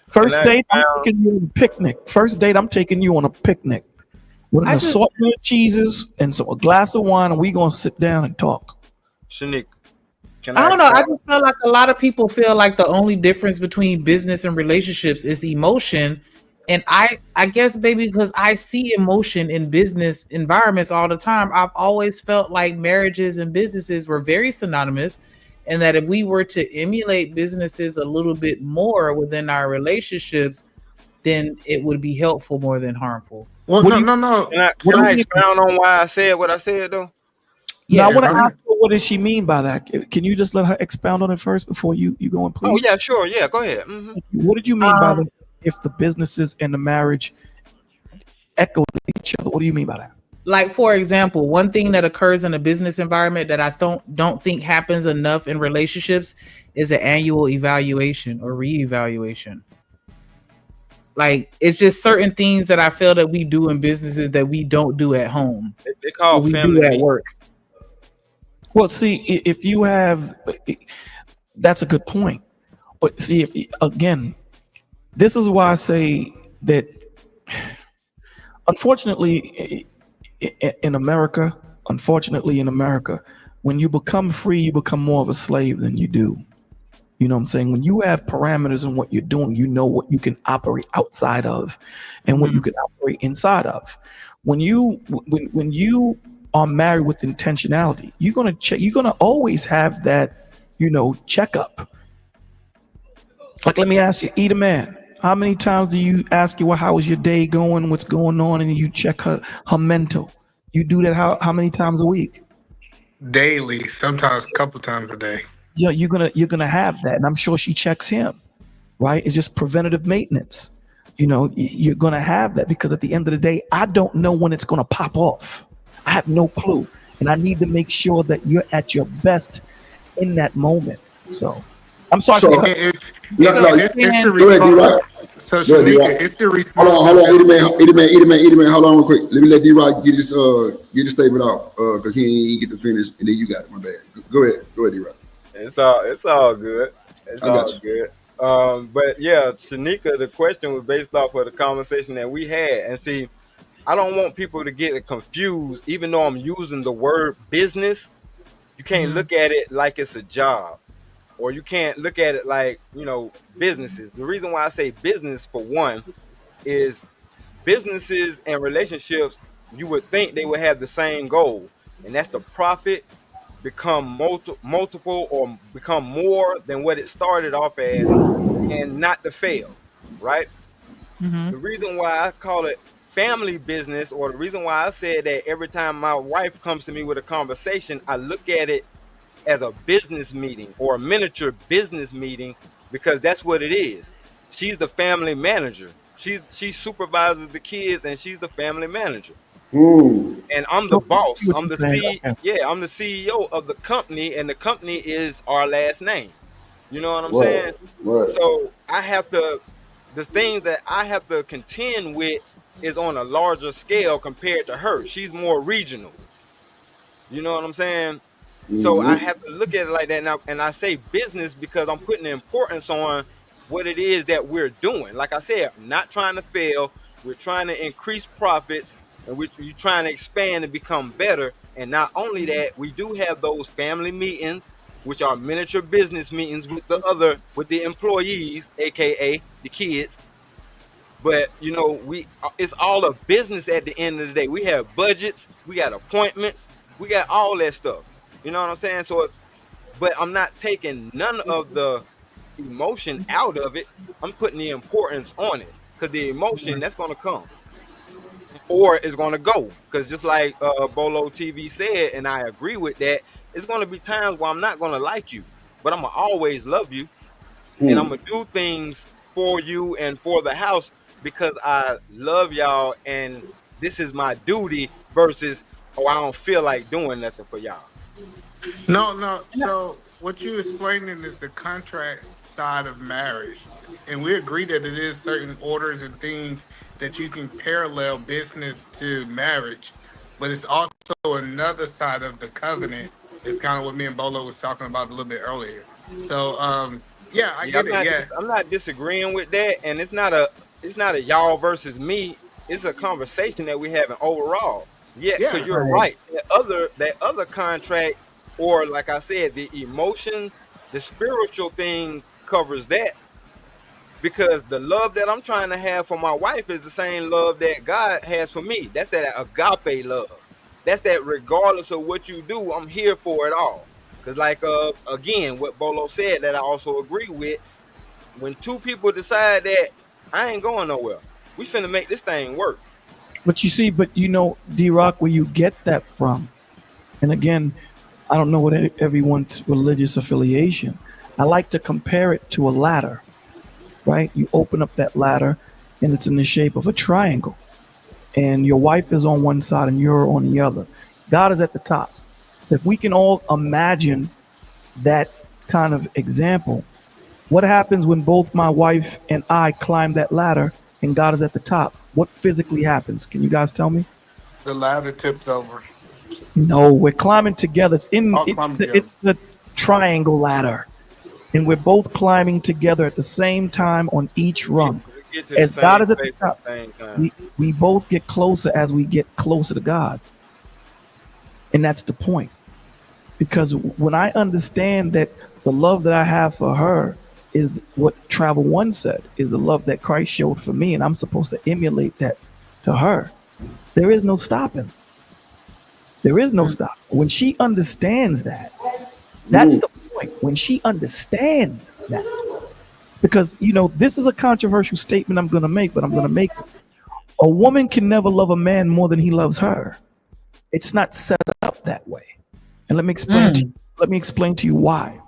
First date, I'm taking you on a picnic. First date, I'm taking you on a picnic with an assortment of cheeses and a glass of wine, and we gonna sit down and talk. Shanique, I don't know. I just feel like a lot of people feel like the only difference between business and relationships is the emotion. And I guess maybe because I see emotion in business environments all the time, I've always felt like marriages and businesses were very synonymous. And that if we were to emulate businesses a little bit more within our relationships, then it would be helpful more than harmful. Well, no. Can I expound on why I said what I said though? Now, I want to ask her, what does she mean by that? Can you just let her expound on it first before you go on, please? Oh yeah, sure. Yeah, go ahead. Mm-hmm. What did you mean by that? If the businesses and the marriage echo each other, what do you mean by that? Like, for example, one thing that occurs in a business environment that I don't think happens enough in relationships is an annual evaluation or reevaluation. Like, it's just certain things that I feel that we do in businesses that we don't do at home. They call we family do at work. Well, see, if you have, that's a good point. But see, again, this is why I say that, unfortunately, in America, when you become free, you become more of a slave than you do. You know what I'm saying? When you have parameters in what you're doing, you know what you can operate outside of and what you can operate inside of. When you are married with intentionality, you're gonna always have that, checkup. Like, let me ask you, Eat a Man, how many times do you ask you, well, how is your day going? What's going on? And you check her mental. You do that how many times a week? Daily, sometimes a couple times a day. Yeah, you're gonna have that, and I'm sure she checks him, right? It's just preventative maintenance. You're gonna have that because at the end of the day, I don't know when it's gonna pop off. I have no clue, and I need to make sure that you're at your best in that moment. So, I'm sorry. It's the response. Hold on, Eddie man, hold on real quick. Let me let D-Rock get his statement off, because he didn't get to finish, and then you got it. My bad. Go ahead, D-Rock. It's all good. It's all good. But yeah, Shanika, the question was based off of the conversation that we had, and see, I don't want people to get it confused. Even though I'm using the word business, you can't look at it like it's a job, or you can't look at it like, businesses. The reason why I say business, for one, is businesses and relationships, you would think they would have the same goal, and that's to profit, become multiple or become more than what it started off as, and not to fail, right? The reason why I call it family business, or the reason why I said that every time my wife comes to me with a conversation, I look at it as a business meeting or a miniature business meeting, because that's what it is. She's the family manager. She supervises the kids, and she's the family manager. And I'm the boss. I'm the CEO of the company, and the company is our last name. You know what I'm saying? Right. So the things that I have to contend with is on a larger scale compared to her. She's more regional. You know what I'm saying? So I have to look at it like that now, and I say business because I'm putting the importance on what it is that we're doing. Like I said, I'm not trying to fail. We're trying to increase profits, and we're trying to expand and become better. And not only that, we do have those family meetings, which are miniature business meetings with the employees, aka the kids. But it's all a business at the end of the day. We have budgets, we got appointments, we got all that stuff. You know what I'm saying? So but I'm not taking none of the emotion out of it. I'm putting the importance on it, because the emotion, that's going to come, or it's going to go. Because just like Bolo TV said, and I agree with that, it's going to be times where I'm not going to like you, but I'm going to always love you, and I'm going to do things for you and for the house because I love y'all, and this is my duty, versus, I don't feel like doing nothing for y'all. No. So what you explaining is the contract outside of marriage, and we agree that it is certain orders and things that you can parallel business to marriage, but it's also another side of the covenant. It's kind of what me and Bolo was talking about a little bit earlier. So, yeah, I Yeah, get it. Yeah, I'm not disagreeing with that, and it's not a y'all versus me. It's a conversation that we having overall. Yeah, because yeah, you're right. That other contract, or like I said, the emotion, the spiritual thing covers that, because the love that I'm trying to have for my wife is the same love that God has for me. That's that agape love. That's that regardless of what you do, I'm here for it all. Cause like again, what Bolo said that I also agree with. When two people decide that I ain't going nowhere, we finna make this thing work. But you see, D-Rock, where you get that from, and again, I don't know what everyone's religious affiliation. I like to compare it to a ladder, right? You open up that ladder, and it's in the shape of a triangle, and your wife is on one side and you're on the other. God is at the top. So if we can all imagine that kind of example, what happens when both my wife and I climb that ladder and God is at the top? What physically happens? Can you guys tell me? the ladder tips over. No, we're climbing together. Climb together. It's the triangle ladder, and we're both climbing together at the same time on each rung. We get to the As God same is at the place at top, the same time. we both get closer as we get closer to God, and that's the point. Because when I understand that the love that I have for her is what Travel One said is the love that Christ showed for me, and I'm supposed to emulate that to her. There is no stopping. There is no stop. When she understands that, that's the point. When she understands that, because this is a controversial statement I'm going to make, but I'm going to make it. A woman can never love a man more than he loves her. It's not set up that way. And let me explain to you why.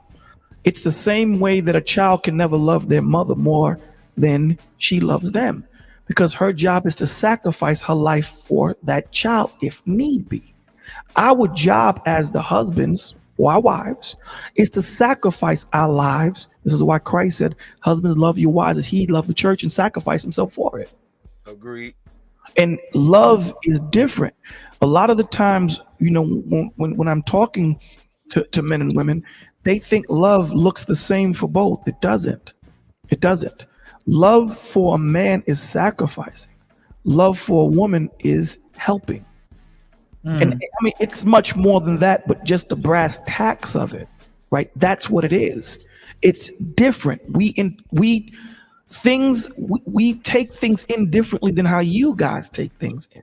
It's the same way that a child can never love their mother more than she loves them, because her job is to sacrifice her life for that child if need be. Our job as the husbands for our wives is to sacrifice our lives. This is why Christ said, husbands, love your wives as he loved the church and sacrificed himself for it. Agreed. And love is different. A lot of the times, when I'm talking to men and women, they think love looks the same for both. It doesn't. It doesn't. Love for a man is sacrificing. Love for a woman is helping. And I mean, it's much more than that, but just the brass tacks of it, right? That's what it is. It's different. We take things in differently than how you guys take things in.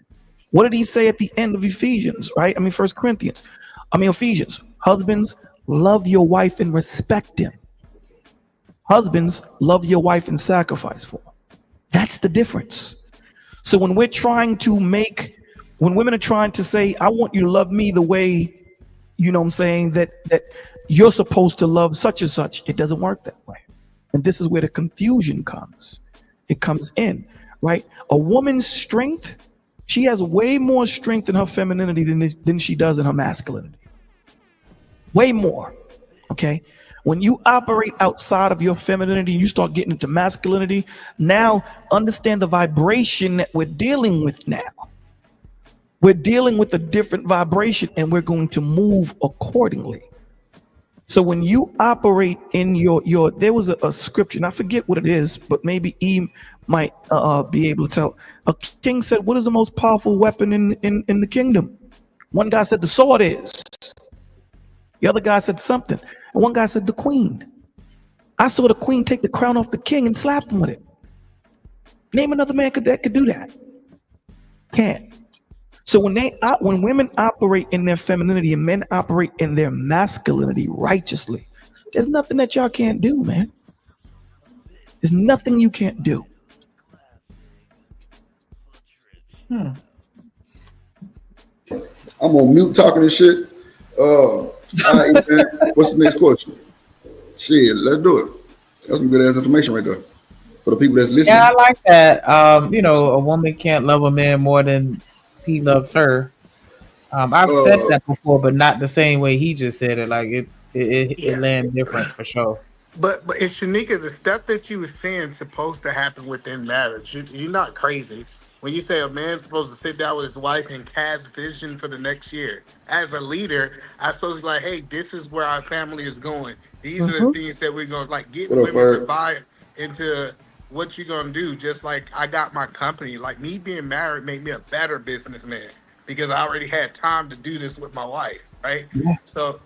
What did he say at the end of Ephesians, right? Ephesians. Husbands, love your wife and respect him. Husbands, love your wife and sacrifice for her. That's the difference. So when women are trying to say, I want you to love me the way, that you're supposed to love such and such, it doesn't work that way. And this is where the confusion comes. It comes in, right? A woman's strength, she has way more strength in her femininity than she does in her masculinity. Way more, okay? When you operate outside of your femininity, you start getting into masculinity. Now, understand the vibration that we're dealing with now. We're dealing with a different vibration, and we're going to move accordingly. So when you operate in there was a scripture, and I forget what it is, but maybe E might be able to tell. A king said, what is the most powerful weapon in the kingdom? One guy said the sword is. The other guy said something. And one guy said the queen. I saw the queen take the crown off the king and slap him with it. Name another man that could do that. Can't. So when women operate in their femininity and men operate in their masculinity righteously, there's nothing that y'all can't do, man. There's nothing you can't do. I'm on mute talking and shit. All right, man. What's the next question? Shit, let's do it. That's some good ass information right there for the people that's listening. Yeah, I like that. A woman can't love a man more than he loves her. I've said that before, but not the same way he just said it. Like it land different for sure. But Shanika, the stuff that you were saying is supposed to happen within marriage. You're not crazy when you say a man's supposed to sit down with his wife and cast vision for the next year. As a leader, I'm supposed to be like, hey, this is where our family is going. These are the things that we're going to like getting What up, women to Ferg? buy into what you're gonna do. Just like I got my company, like me being married made me a better businessman because I already had time to do this with my wife, right? So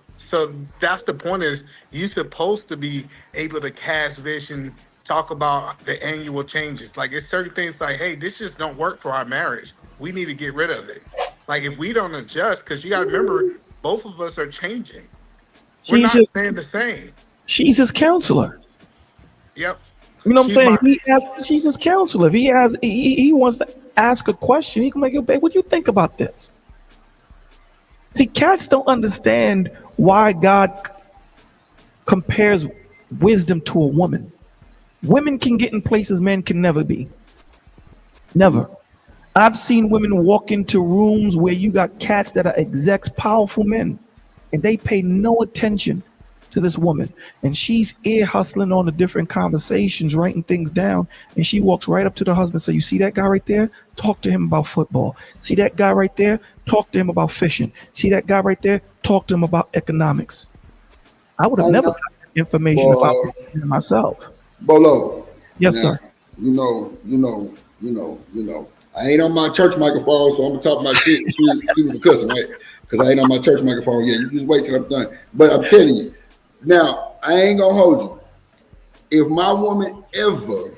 that's the point is you're supposed to be able to cast vision, talk about the annual changes. Like it's certain things like, hey, this just don't work for our marriage. We need to get rid of it. Like if we don't adjust, because you gotta remember, both of us are changing. We're not staying the same. She's his counselor. Yep. You know what I'm saying? She's his counselor. If he wants to ask a question, he can make it, babe, what do you think about this? See, cats don't understand why God compares wisdom to a woman. Women can get in places men can never be. Never. I've seen women walk into rooms where you got cats that are execs, powerful men, and they pay no attention to this woman. And she's ear hustling on the different conversations, writing things down. And she walks right up to the husband and says, you see that guy right there? Talk to him about football. See that guy right there? Talk to him about fishing. See that guy right there? Talk to him about economics. I would have never got that information if I was myself. Bolo. Yes, now, sir. You know. I ain't on my church microphone, so I'm gonna talk my shit. Excuse me for cussing, right? Because I ain't on my church microphone yet. You just wait till I'm done. But I'm telling you, now I ain't gonna hold you. If my woman ever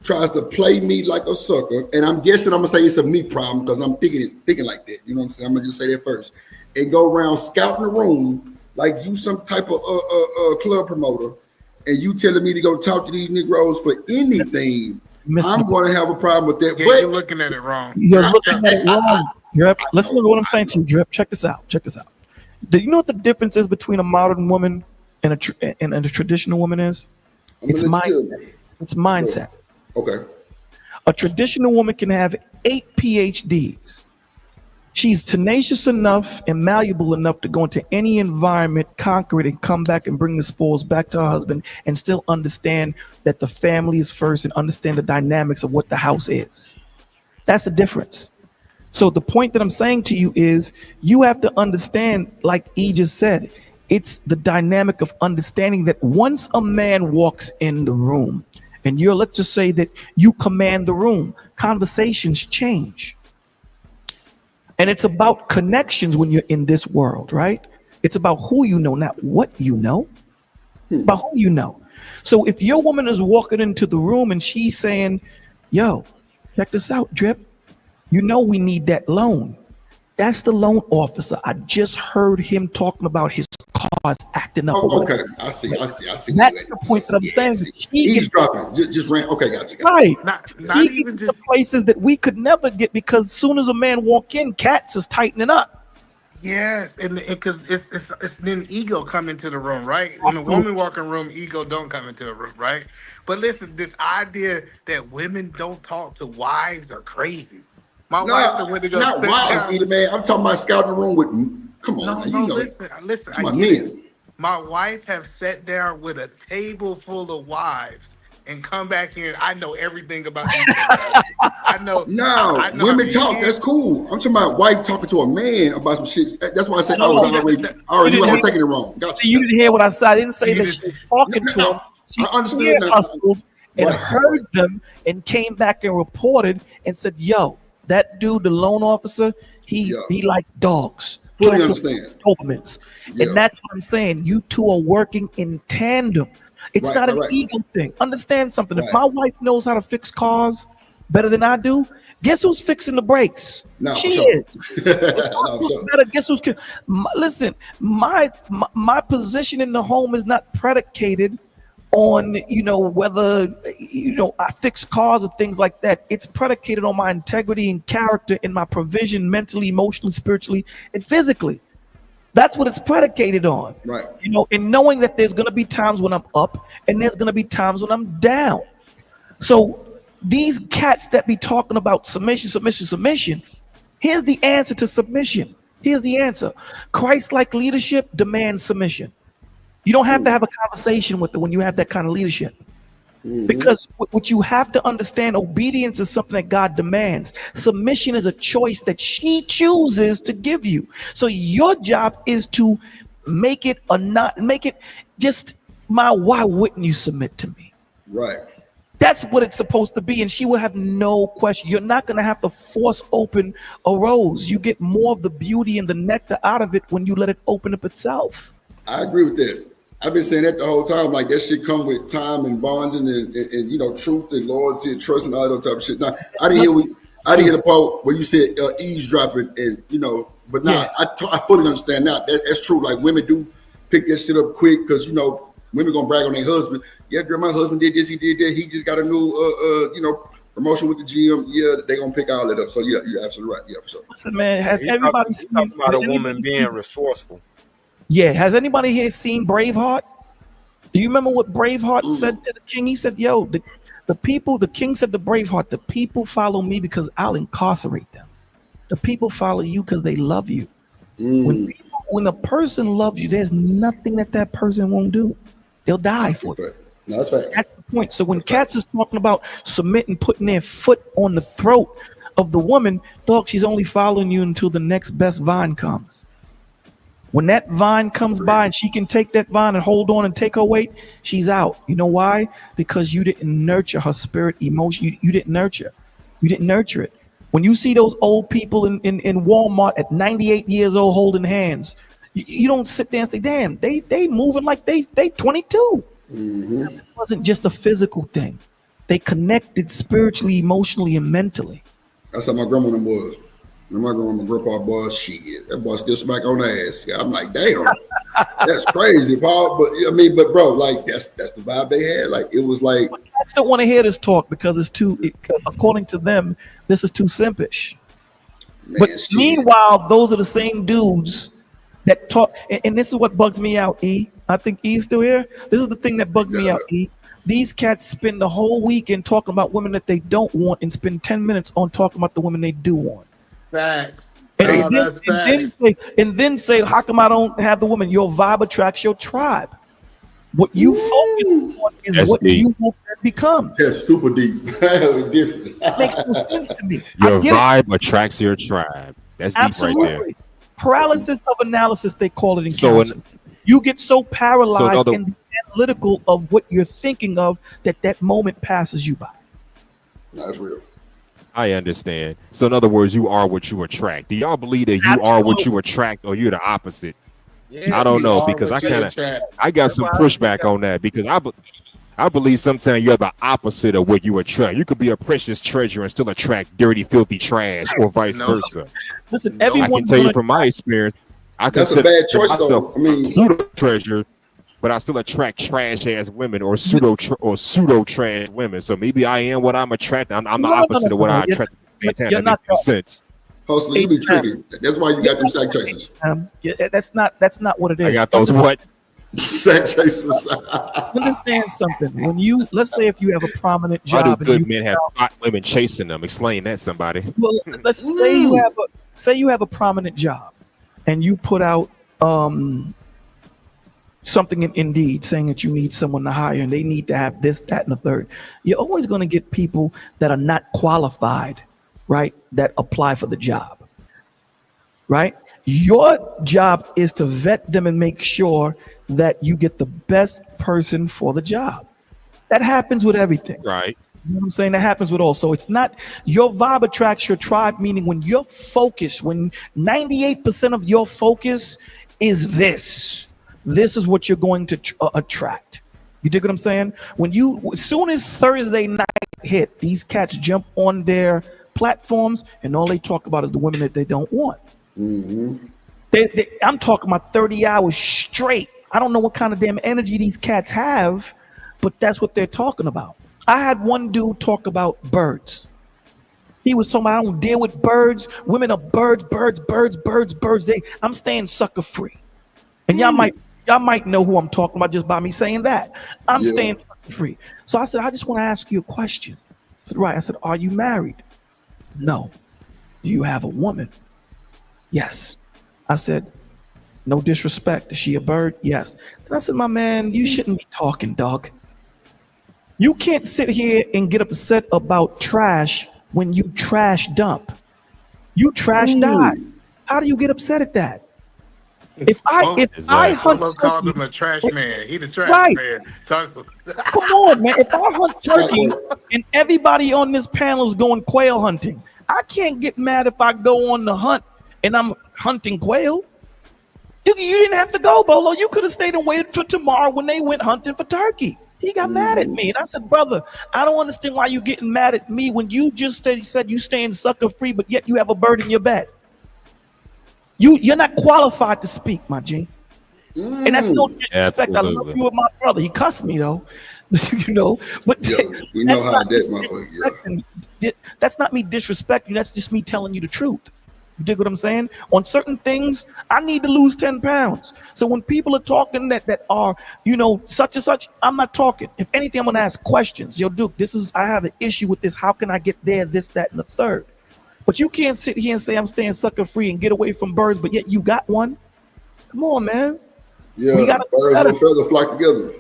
tries to play me like a sucker, and I'm guessing I'm gonna say it's a me problem because I'm thinking like that. You know what I'm saying? I'm gonna just say that first, and go around scouting the room like you some type of club promoter, and you telling me to go talk to these Negroes for anything. I'm going to have a problem with that. Yeah, but you're looking at it wrong. You're looking at it wrong. Drip, listen to what I'm saying to you, Drip. Check this out. Do you know what the difference is between a modern woman and a traditional woman is? It's mindset. Okay. A traditional woman can have 8 PhDs. She's tenacious enough and malleable enough to go into any environment, conquer it, and come back and bring the spoils back to her husband and still understand that the family is first and understand the dynamics of what the house is. That's the difference. So the point that I'm saying to you is you have to understand, like E just said, it's the dynamic of understanding that once a man walks in the room and let's just say that you command the room, conversations change. And it's about connections when you're in this world, right? It's about who you know, not what you know. It's about who you know. So if your woman is walking into the room and she's saying, yo, check this out, Drip. You know we need that loan. That's the loan officer. I just heard him talking about his cars acting up. Oh, okay, I see. That's the point that I'm saying. He's dropping. Just ran. Okay, gotcha. Right. Not he even just the places that we could never get because as soon as a man walk in, cats is tightening up. Yes, and because it's then ego come into the room, right? When a woman walk in a room, ego don't come into a room, right? But listen, this idea that women don't talk to wives are crazy. My wife the way to go. Not wives, either, man. I'm talking about scouting the room with. Come on, no, listen. My men. My wife have sat down with a table full of wives and come back in. I know everything about these guys. I know. No, women talk. That's cool. I'm talking about wife talking to a man about some shit. That's why I said I was already taking it wrong. Gotcha. You didn't hear what I said. I didn't say that she was talking to him. She I understood that. And heard them and came back and reported and said, yo, that dude, the loan officer, he likes dogs. Fully understand. Dobermans. And that's what I'm saying. You two are working in tandem. It's not an ego thing. Understand something. If my wife knows how to fix cars better than I do, guess who's fixing the brakes? No, she is. Guess who's listen, my position in the home is not predicated on whether I fix cars or things like that. It's predicated on my integrity and character and my provision mentally, emotionally, spiritually, and physically. That's what it's predicated on. Right. And knowing that there's gonna be times when I'm up and there's gonna be times when I'm down. So these cats that be talking about submission, here's the answer to submission. Here's the answer. Christ-like leadership demands submission. You don't have to have a conversation with her when you have that kind of leadership. Because what you have to understand, obedience is something that God demands. Submission is a choice that she chooses to give you. So your job is to make it or not make it just why wouldn't you submit to me? Right. That's what it's supposed to be. And she will have no question. You're not going to have to force open a rose. You get more of the beauty and the nectar out of it when you let it open up itself. I agree with that. I've been saying that the whole time. Like that shit come with time and bonding and you know, truth and loyalty and trust and all that type of shit. Now, I didn't hear the part where you said eavesdropping and you know, but now I fully understand now. That's true. Like women do pick that shit up quick because you know women gonna brag on their husband. Yeah, girl, my husband did this, he did that. He just got a new you know, promotion with the GM. Yeah, they gonna pick all that up. So yeah, you're absolutely right. Yeah, for sure. Listen, man, has everybody seen about a woman being resourceful? Yeah, has anybody here seen Braveheart? Do you remember what Braveheart said to the king? He said, yo, the people, the king said to Braveheart, the people follow me because I'll incarcerate them. The people follow you because they love you. When a person loves you, there's nothing that person won't do. They'll die for you. No, that's facts. That's the point. So when cats is talking about submitting, putting their foot on the throat of the woman, dog, she's only following you until the next best vine comes. When that vine comes by and she can take that vine and hold on and take her weight, she's out. You know why? Because you didn't nurture her spirit, emotion. You didn't nurture. You didn't nurture it. When you see those old people in Walmart at 98 years old holding hands, you don't sit there and say, damn, they moving like they 22. It wasn't just a physical thing. They connected spiritually, emotionally, and mentally. That's how my grandma was. And my grandpa boy, shit, that boy still smack on the ass. Yeah, I'm like, damn, that's crazy, Paul. But I mean, but bro, like that's the vibe they had. Like it was like I still want to hear this talk because according to them, this is too simpish. Man, but meanwhile, those are the same dudes that talk, and this is what bugs me out. I think E's still here. This is the thing that bugs me out. These cats spend the whole weekend talking about women that they don't want, and spend 10 minutes on talking about the women they do want. Facts. And then say, how come I don't have the woman? Your vibe attracts your tribe. What you focus on is what you want to become. That's super deep. Different. That makes no sense to me. Your vibe attracts your tribe. That's absolutely deep right there. Paralysis of analysis, they call it in counseling. You get so paralyzed and analytical of what you're thinking of that moment passes you by. That's real. I understand. So in other words, you are what you attract. Do y'all believe that you are what you attract, or you're the opposite? Yeah, I don't know, because I got some pushback on that, because I believe sometimes you're the opposite of what you attract. You could be a precious treasure and still attract dirty, filthy trash, or vice versa. Listen, I can tell you from my experience, I consider myself a pseudo treasure, but I still attract trash ass women or pseudo trash women. So maybe I am what I'm attracting. I'm the opposite of what I attract. That makes no sense. Hustler, you be tricky. That's why you got them sack chasers. That's not what it is. I got those what? Sack chasers. Understand something. When you, let's say, if you have a prominent job, why do good men have hot women chasing them? Explain that, somebody. Well, let's say you have a prominent job, and you put out something in Indeed saying that you need someone to hire, and they need to have this, that, and the third. You're always going to get people that are not qualified, right? That apply for the job, right? Your job is to vet them and make sure that you get the best person for the job. That happens with everything. Right. You know what I'm saying? That happens with all. So it's not your vibe attracts your tribe, meaning when you're focused, when 98% of your focus is this is what you're going to attract. You dig what I'm saying? As soon as Thursday night hit, these cats jump on their platforms and all they talk about is the women that they don't want. I'm talking about 30 hours straight. I don't know what kind of damn energy these cats have, but that's what they're talking about. I had one dude talk about birds. He was talking about, I don't deal with birds. Women are birds. I'm staying sucker free. And y'all might know who I'm talking about just by me saying that. I'm staying sucker free. So I said, I just want to ask you a question. I said, right. I said, are you married? No. Do you have a woman? Yes. I said, No disrespect. Is she a bird? Yes. Then I said, my man, you shouldn't be talking, dog. You can't sit here and get upset about trash when you trash dump. You trash die. How do you get upset at that? If I hunt Solo called turkey, him a trash man. He the trash right. man. Talk to Come on, man. If I hunt turkey and everybody on this panel is going quail hunting, I can't get mad if I go on the hunt and I'm hunting quail. You didn't have to go, Bolo. You could have stayed and waited for tomorrow when they went hunting for turkey. He got mad at me. And I said, brother, I don't understand why you getting mad at me when you just said you staying sucker free, but yet you have a bird in your bed. You're not qualified to speak, my G. And that's no disrespect. I love you with my brother. He cussed me though. You know, but we know how that motherfucker. Yeah. That's not me disrespecting you. That's just me telling you the truth. You dig what I'm saying? On certain things, I need to lose 10 pounds. So when people are talking that are, you know, such and such, I'm not talking. If anything, I'm gonna ask questions. Yo, Duke, I have an issue with this. How can I get there, this, that, and the third? But you can't sit here and say I'm staying sucker free and get away from birds, but yet you got one. Come on, man. Yeah, we gotta birds and feathers flock together.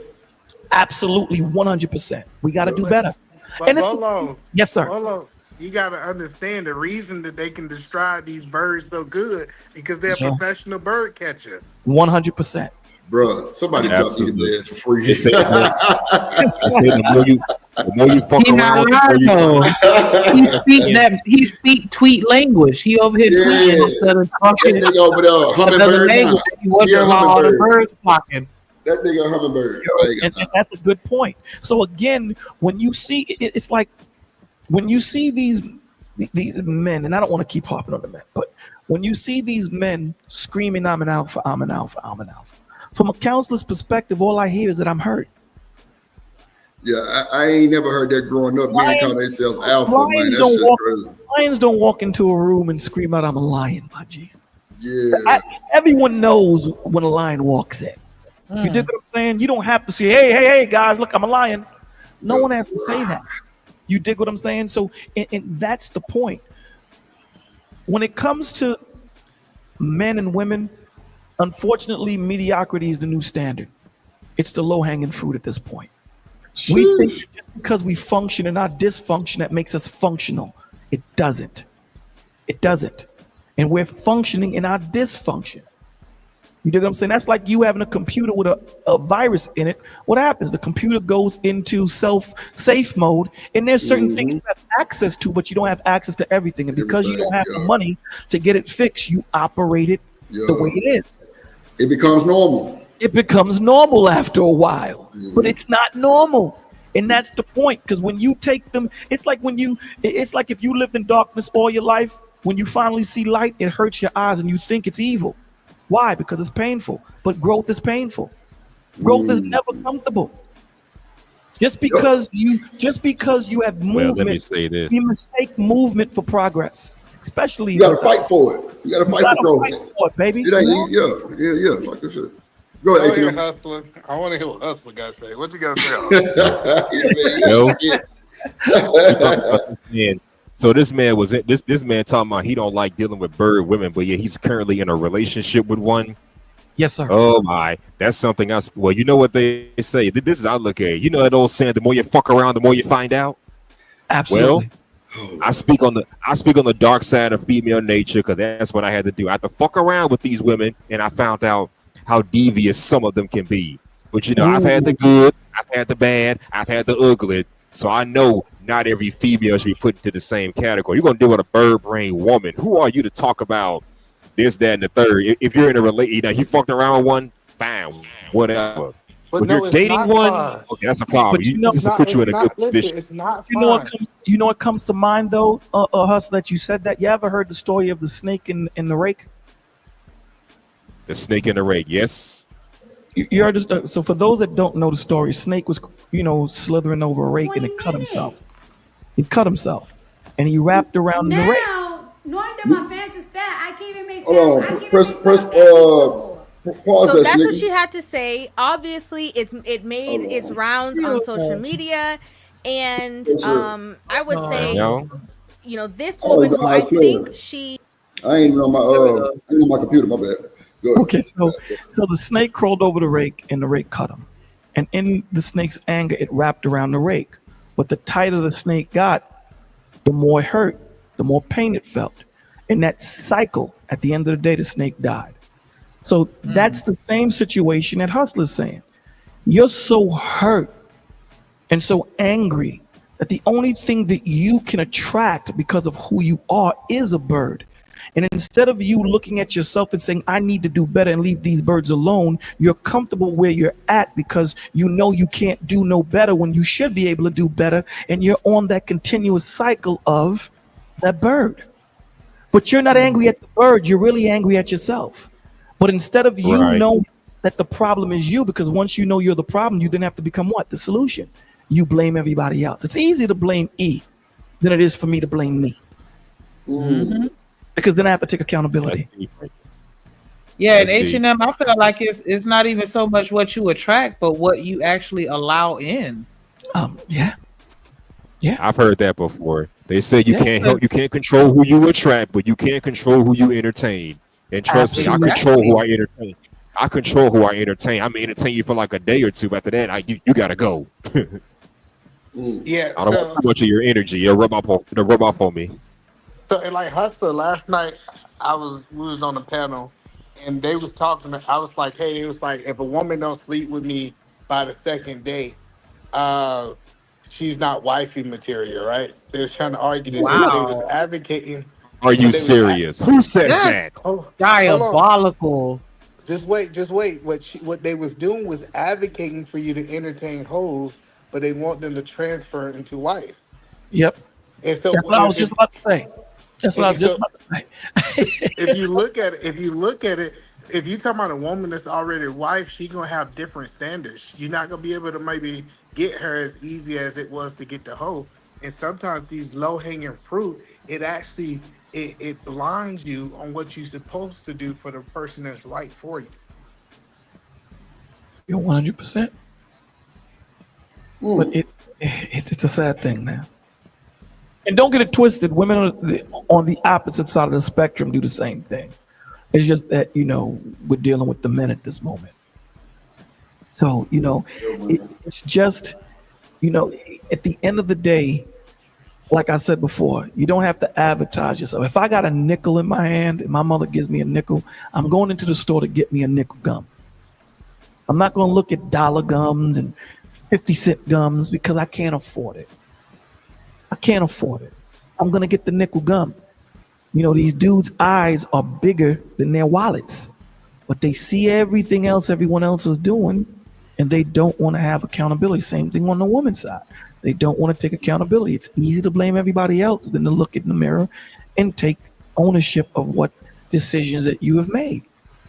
Absolutely, 100%. We got to do better. But Bolo, yes, sir. Bolo, you got to understand the reason that they can describe these birds so good because they're a professional bird catcher. 100%. Bro, somebody dropped me the bed for free. They say the more you fuck around, he speak tweet language. He over here tweeting instead of talking. That nigga over there, hummingbird. You wonder why all the birds flocking. That nigga a hummingbird. And that's a good point. So again, when you see it's like when you see these men, and I don't want to keep harping on the men, but when you see these men screaming, I'm an alpha, I'm an alpha, I'm an alpha. From a counselor's perspective, all I hear is that I'm hurt. Yeah, I ain't never heard that growing up. Men call themselves alpha, man. That's just crazy. Lions don't walk into a room and scream out, I'm a lion, my G. Yeah. Everyone knows when a lion walks in. You dig what I'm saying? You don't have to say, hey, guys, look, I'm a lion. No one has to say that. You dig what I'm saying? So, and that's the point. When it comes to men and women, unfortunately, mediocrity is the new standard. It's the low-hanging fruit at this point. We think just because we function and not dysfunction, that makes us functional. It doesn't. It doesn't. And we're functioning in our dysfunction. You dig what I'm saying? That's like you having a computer with a virus in it. What happens? The computer goes into safe mode, and there's certain things you have access to, but you don't have access to everything. And because you don't have the money to get it fixed, you operate it the way it is. It becomes normal. It becomes normal after a while, but it's not normal. And that's the point. Because when you take them, it's like if you lived in darkness all your life, when you finally see light, it hurts your eyes and you think it's evil. Why? Because it's painful. But growth is painful. Growth is never comfortable. Just because you have movement, well, let me say this. you mistake movement for progress. Especially you gotta fight for it. You gotta fight for growth. Fight for it, baby. It ain't, yeah. Like this shit. Go ahead, ATM. Hustler. I want to hear what Hustler got to say. What you got to say? So this man was this man talking about he don't like dealing with bird women, but yeah, he's currently in a relationship with one. Yes, sir. Oh my, that's something else. Well, you know what they say. This is how I look at it. You know that old saying, the more you fuck around, the more you find out. Absolutely. Well, I speak on the dark side of female nature because that's what I had to do. I had to fuck around with these women, and I found out how devious some of them can be. But you know, I've had the good, I've had the bad, I've had the ugly. So I know not every female should be put into the same category. You're gonna deal with a bird brain woman. Who are you to talk about this, that, and the third? If you're in a relationship, you fucked around with one, fine, whatever. But if you're dating one, okay, that's a problem. But you know, this will put you in a good position. It's not fun. You know what comes to mind though, Hustle, that you said that. You ever heard the story of the snake in the rake? The snake in the rake, yes. You heard so for those that don't know the story, Snake was, slithering over a rake and it cut himself. He cut himself, and he wrapped around the rake. Knowing that my fans is fat, I can't even make Hold sense. on, press pause So that, that's Snicky. what she had to say. Obviously, it made its rounds on social media, and I would say, this woman who I think she. I ain't even on my computer. My bad. Okay, so the snake crawled over the rake and the rake cut him. And in the snake's anger, it wrapped around the rake. But the tighter the snake got, the more it hurt, the more pain it felt. In that cycle, at the end of the day, the snake died. So that's the same situation that Hustler's saying. You're so hurt and so angry that the only thing that you can attract because of who you are is a bird. And instead of you looking at yourself and saying, I need to do better and leave these birds alone, you're comfortable where you're at because you know you can't do no better when you should be able to do better. And you're on that continuous cycle of that bird. But you're not angry at the bird, you're really angry at yourself. But instead of you knowing that the problem is you, because once you know you're the problem, you then have to become what? The solution. You blame everybody else. It's easier to blame E than it is for me to blame me. Mm-hmm. Because then I have to take accountability. Yeah, and H&M, I feel like it's not even so much what you attract, but what you actually allow in. Yeah. I've heard that before. They say you can't control who you attract, but you can't control who you entertain. And trust me, I control who I entertain. I control who I entertain. I'm entertain you for like a day or two. After that, you gotta go. Yeah, I don't want too much of your energy. It'll rub off on me. So, and like Hustler, last night we was on the panel, and they was talking. I was like, hey, it was like if a woman don't sleep with me by the second date, she's not wifey material, right? They was trying to argue this. Wow. They was advocating. Are you serious? Who says that? Diabolical. Just wait. What they was doing was advocating for you to entertain hoes, but they want them to transfer into wives. Yep. And so that's what I was just about to say. That's what I was just about to say. if you look at it, if you talking about a woman that's already a wife, she gonna have different standards. You're not gonna be able to maybe get her as easy as it was to get the hoe. And sometimes these low hanging fruit, it actually it blinds you on what you're supposed to do for the person that's right for you. You're 100%. But it's a sad thing, man. And don't get it twisted. Women on the opposite side of the spectrum do the same thing. It's just that, we're dealing with the men at this moment. So, it's just, at the end of the day, like I said before, you don't have to advertise yourself. If I got a nickel in my hand and my mother gives me a nickel, I'm going into the store to get me a nickel gum. I'm not going to look at dollar gums and 50-cent gums because I can't afford it. I can't afford it. I'm going to get the nickel gum. These dudes' eyes are bigger than their wallets, but they see everything else everyone else is doing, and they don't want to have accountability. Same thing on the woman's side. They don't want to take accountability. It's easy to blame everybody else than to look in the mirror and take ownership of what decisions that you have made.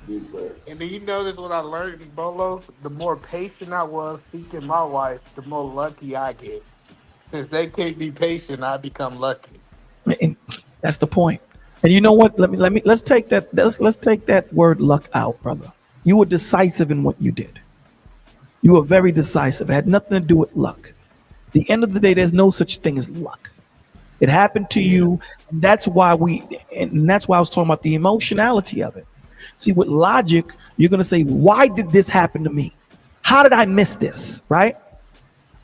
And do you notice what I learned in Bolo? The more patient I was seeking my wife, the more lucky I get. Since they can't be patient, I become lucky. And that's the point. And you know what? Let's take that word luck out, brother. You were decisive in what you did. You were very decisive. It had nothing to do with luck. At the end of the day, there's no such thing as luck. It happened to you, and that's why I was talking about the emotionality of it. See, with logic, you're gonna say, why did this happen to me? How did I miss this? Right?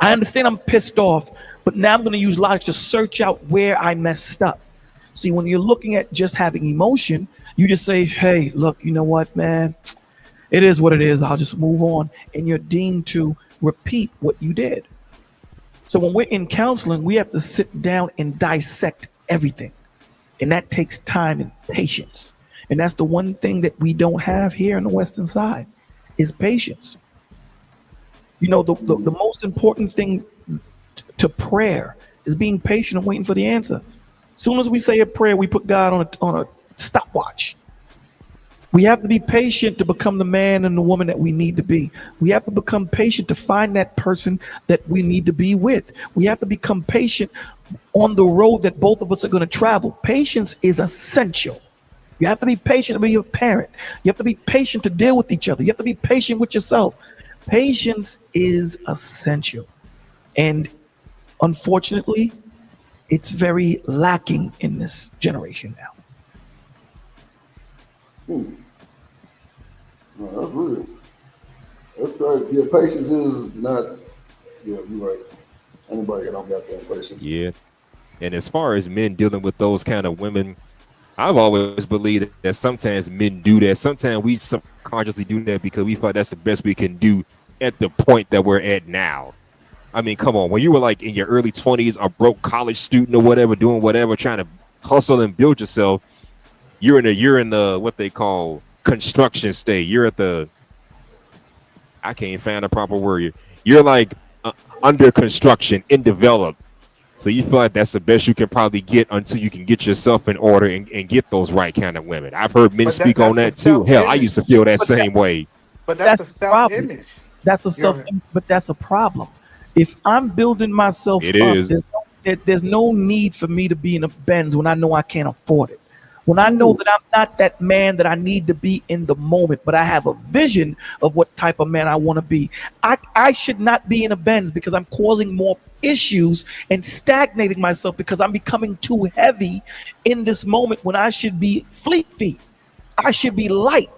I understand I'm pissed off, but now I'm gonna use logic to search out where I messed up. See, when you're looking at just having emotion, you just say, hey, look, you know what, man? It is what it is. I'll just move on. And you're deemed to repeat what you did. So when we're in counseling, we have to sit down and dissect everything. And that takes time and patience. And that's the one thing that we don't have here on the Western side is patience. The most important thing to prayer is being patient and waiting for the answer. As soon as we say a prayer, we put God on a stopwatch. We have to be patient to become the man and the woman that we need to be. We have to become patient to find that person that we need to be with. We have to become patient on the road that both of us are going to travel. Patience is essential. You have to be patient to be a parent. You have to be patient to deal with each other. You have to be patient with yourself. Patience is essential. And unfortunately, it's very lacking in this generation now. No, that's real. That's great. Yeah, patience is not. Yeah, you're right. Anybody that don't got that patience. Yeah. And as far as men dealing with those kind of women, I've always believed that sometimes men do that. Sometimes we subconsciously do that because we thought that's the best we can do at the point that we're at now. I mean, come on. When you were like in your early 20s, a broke college student or whatever, doing whatever, trying to hustle and build yourself, you're in the what they call construction state. You're at the I can't find a proper word. You're like under construction, in develop. So you feel like that's the best you can probably get until you can get yourself in order and get those right kind of women. I've heard men speak on that too. Hell, I used to feel that same way. But that's a self-image. That's a self, but that's a problem. If I'm building myself It up, is. there's no need for me to be in a Benz when I know I can't afford it. When I know that I'm not that man that I need to be in the moment, but I have a vision of what type of man I want to be. I should not be in a Benz because I'm causing more issues and stagnating myself because I'm becoming too heavy in this moment when I should be fleet feet. I should be light.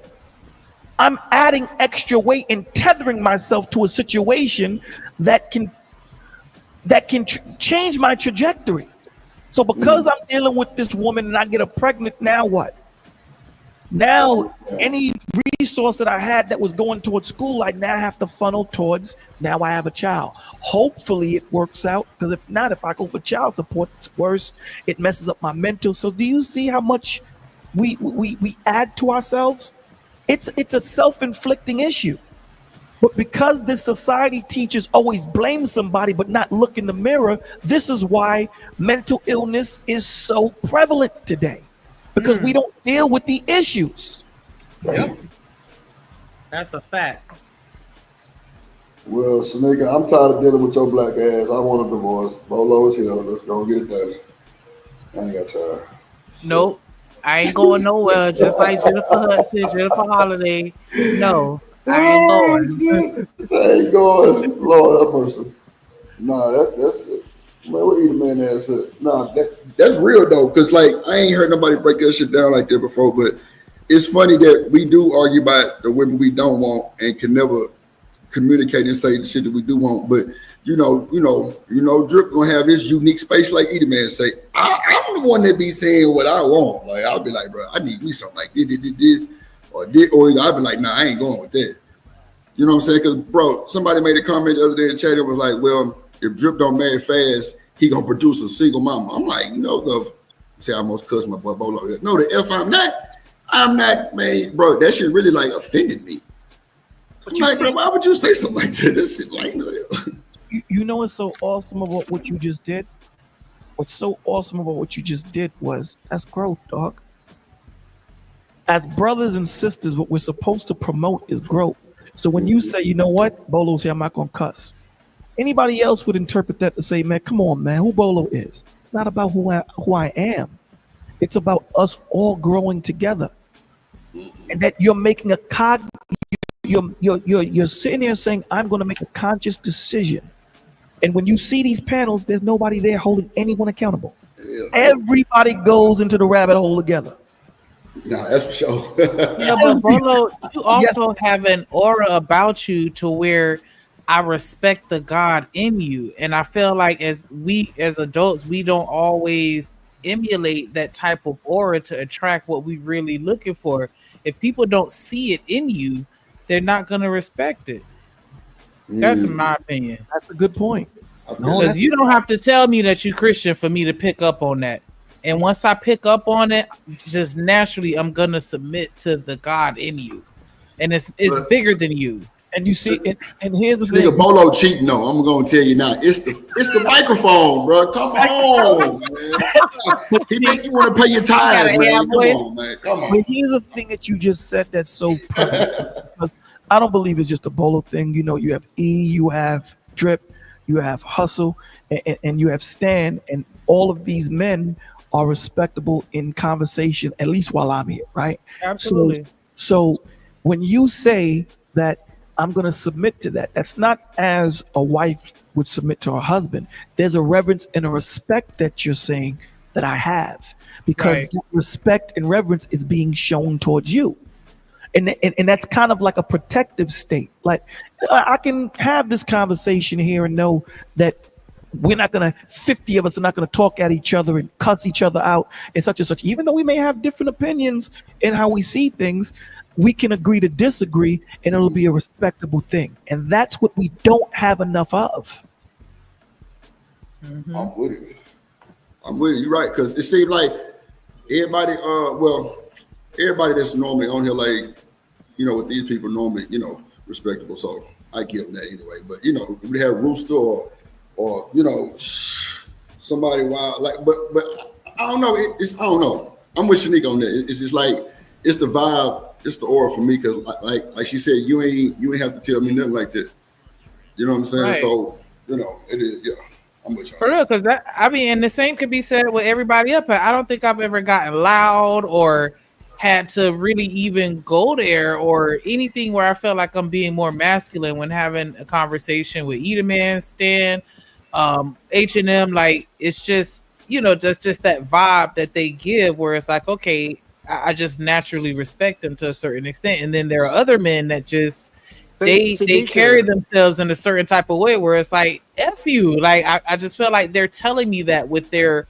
I'm adding extra weight and tethering myself to a situation that can change my trajectory. So because I'm dealing with this woman and I get her pregnant, now what? Now any resource that I had that was going towards school, I now have to funnel towards, now I have a child. Hopefully it works out, because if not, if I go for child support, it's worse. It messes up my mental. So do you see how much we add to ourselves? It's a self-inflicting issue. But because this society teaches always blame somebody but not look in the mirror, this is why mental illness is so prevalent today. Because we don't deal with the issues. Yep. That's a fact. Well, Shanika, I'm tired of dealing with your black ass. I want a divorce. Bolo is here. Let's go get it done. I ain't got time. Nope. I ain't going nowhere. Just like Jennifer Hudson, Jennifer Holiday. No, I ain't going. I ain't going. Lord have mercy. Nah, that's it. Man, what eat a man ass up? Nah, that's real though, because like I ain't heard nobody break that shit down like that before. But it's funny that we do argue about the women we don't want and can never communicate and say the shit that we do want. But you know, Drip gonna have this unique space like Eater Man say. I'm the one that be saying what I want. Like I'll be like, bro, I need me something like this, or I'll be like, nah, I ain't going with that. You know what I'm saying? Because bro, somebody made a comment the other day in the chat that was like, well, if Drip don't marry fast, he gonna produce a single mama. I'm like, no, I almost cussed my boy Bolo. No, the F I'm not, man, bro. That shit really like offended me. Like, bro, why would you say something like that? That shit like, you know what's so awesome about what you just did? What's so awesome about what you just did was that's growth, dog. As brothers and sisters, what we're supposed to promote is growth. So when you say, you know what, Bolo's here, I'm not gonna cuss. Anybody else would interpret that to say, man, come on, man, who Bolo is. It's not about who I am. It's about us all growing together. And that you're making you're sitting there saying, I'm going to make a conscious decision. And when you see these panels, there's nobody there holding anyone accountable. Yeah. Everybody goes into the rabbit hole together. Nah, that's for sure. But Bolo, you also have an aura about you to where I respect the God in you. And I feel like as adults, we don't always emulate that type of aura to attract what we really looking for. If people don't see it in you, they're not going to respect it. That's my opinion. That's a good point. Because you don't have to tell me that you're Christian for me to pick up on that. And once I pick up on it, just naturally, I'm going to submit to the God in you. And it's bigger than you. And you see, and here's the thing. Nigga Bolo cheating, no. I'm gonna tell you now. It's the microphone, bro. Come on, man. He make you want to pay your tithes, man. Come on, man. Come on. But here's the thing that you just said that's so prevalent. Because I don't believe it's just a Bolo thing. You know, you have E, you have Drip, you have Hustle, and you have Stan, and all of these men are respectable in conversation, at least while I'm here, right? Absolutely. So when you say that I'm going to submit to that, that's not as a wife would submit to her husband. There's a reverence and a respect that you're saying that I have, because that respect and reverence is being shown towards you. And that's kind of like a protective state. Like I can have this conversation here and know that we're not gonna 50 of us are not gonna talk at each other and cuss each other out and such, even though we may have different opinions in how we see things. We can agree to disagree and it'll be a respectable thing, and that's what we don't have enough of. I'm with it. You're right, because it seems like everybody everybody that's normally on here, like, with these people normally, respectable. So I give them that anyway. But we have Rooster or somebody wild, like, but I don't know. I don't know. I'm with Shanique on that. It's just like it's the vibe, it's the aura for me, because like she said, you ain't have to tell me nothing like that. You know what I'm saying? Right. So it is. Yeah, I'm with you. For real, because and the same could be said with everybody up here. I don't think I've ever gotten loud or had to really even go there or anything where I felt like I'm being more masculine when having a conversation with Eat a Man, Stan, H&M. Like, it's just, that's just that vibe that they give where it's like, okay, I just naturally respect them to a certain extent. And then there are other men that just, they carry themselves in a certain type of way where it's like, F you. Like, I just feel like they're telling me that with their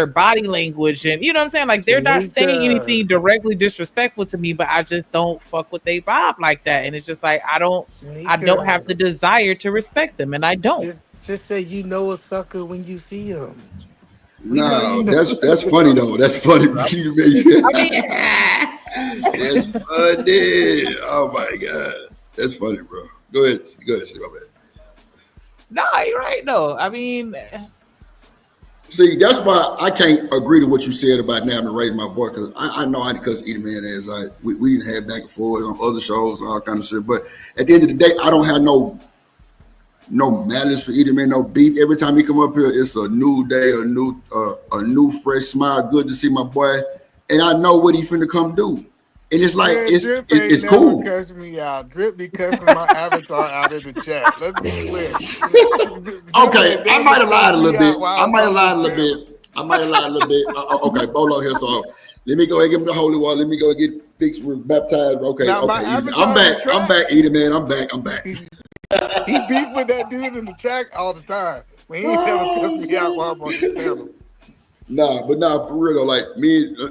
body language, and you know what I'm saying? Like, they're not saying anything directly disrespectful to me, but I just don't fuck with they vibe like that. And it's just like, I don't have the desire to respect them, and I don't. Just say you know a sucker when you see him. No, that's funny though. That's funny. That's funny. Oh my god, that's funny, bro. Go ahead, say my bad. Nah, you're right. No, I mean, see, that's why I can't agree to what you said about now to raise my voice, because I know I cuss Eat a Man as we didn't have back and forth on other shows and all kind of shit. But at the end of the day, I don't have no malice for Eat a Man, no beef. Every time he come up here, it's a new day, a new fresh smile. Good to see my boy, and I know what he finna come do. And it's like it's cool. Cuss me out. Drip be cussing my avatar out in the chat. Let's be clear. Okay, I might have lied a little bit. Okay, Bolo here, so let me go and give him the holy water. Let me go and get fixed, baptized. Okay, now, I'm back. Eat it, man. I'm back. He beef with that dude in the track all the time. When he ain't never cuss me out while I'm on the panel. Nah, for real though, like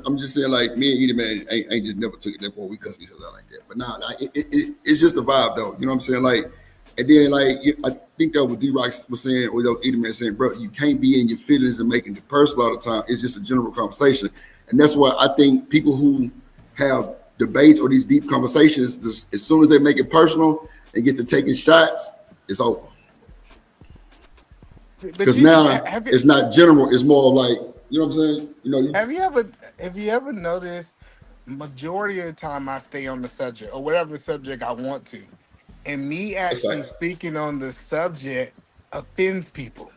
I'm just saying, like me and Eat Man ain't just never took it that far. We cuss each other out like that. But nah, it's just a vibe though. You know what I'm saying? Like, and then like I think that what D-Rock was saying, or Eat Man saying, bro, you can't be in your feelings and making it personal all the time. It's just a general conversation, and that's why I think people who have debates or these deep conversations, as soon as they make it personal and get to taking shots, it's over. Because now it's not general; it's more like. You know what I'm saying? Have you ever noticed majority of the time I stay on the subject or whatever subject I want to, and me actually speaking on the subject offends people.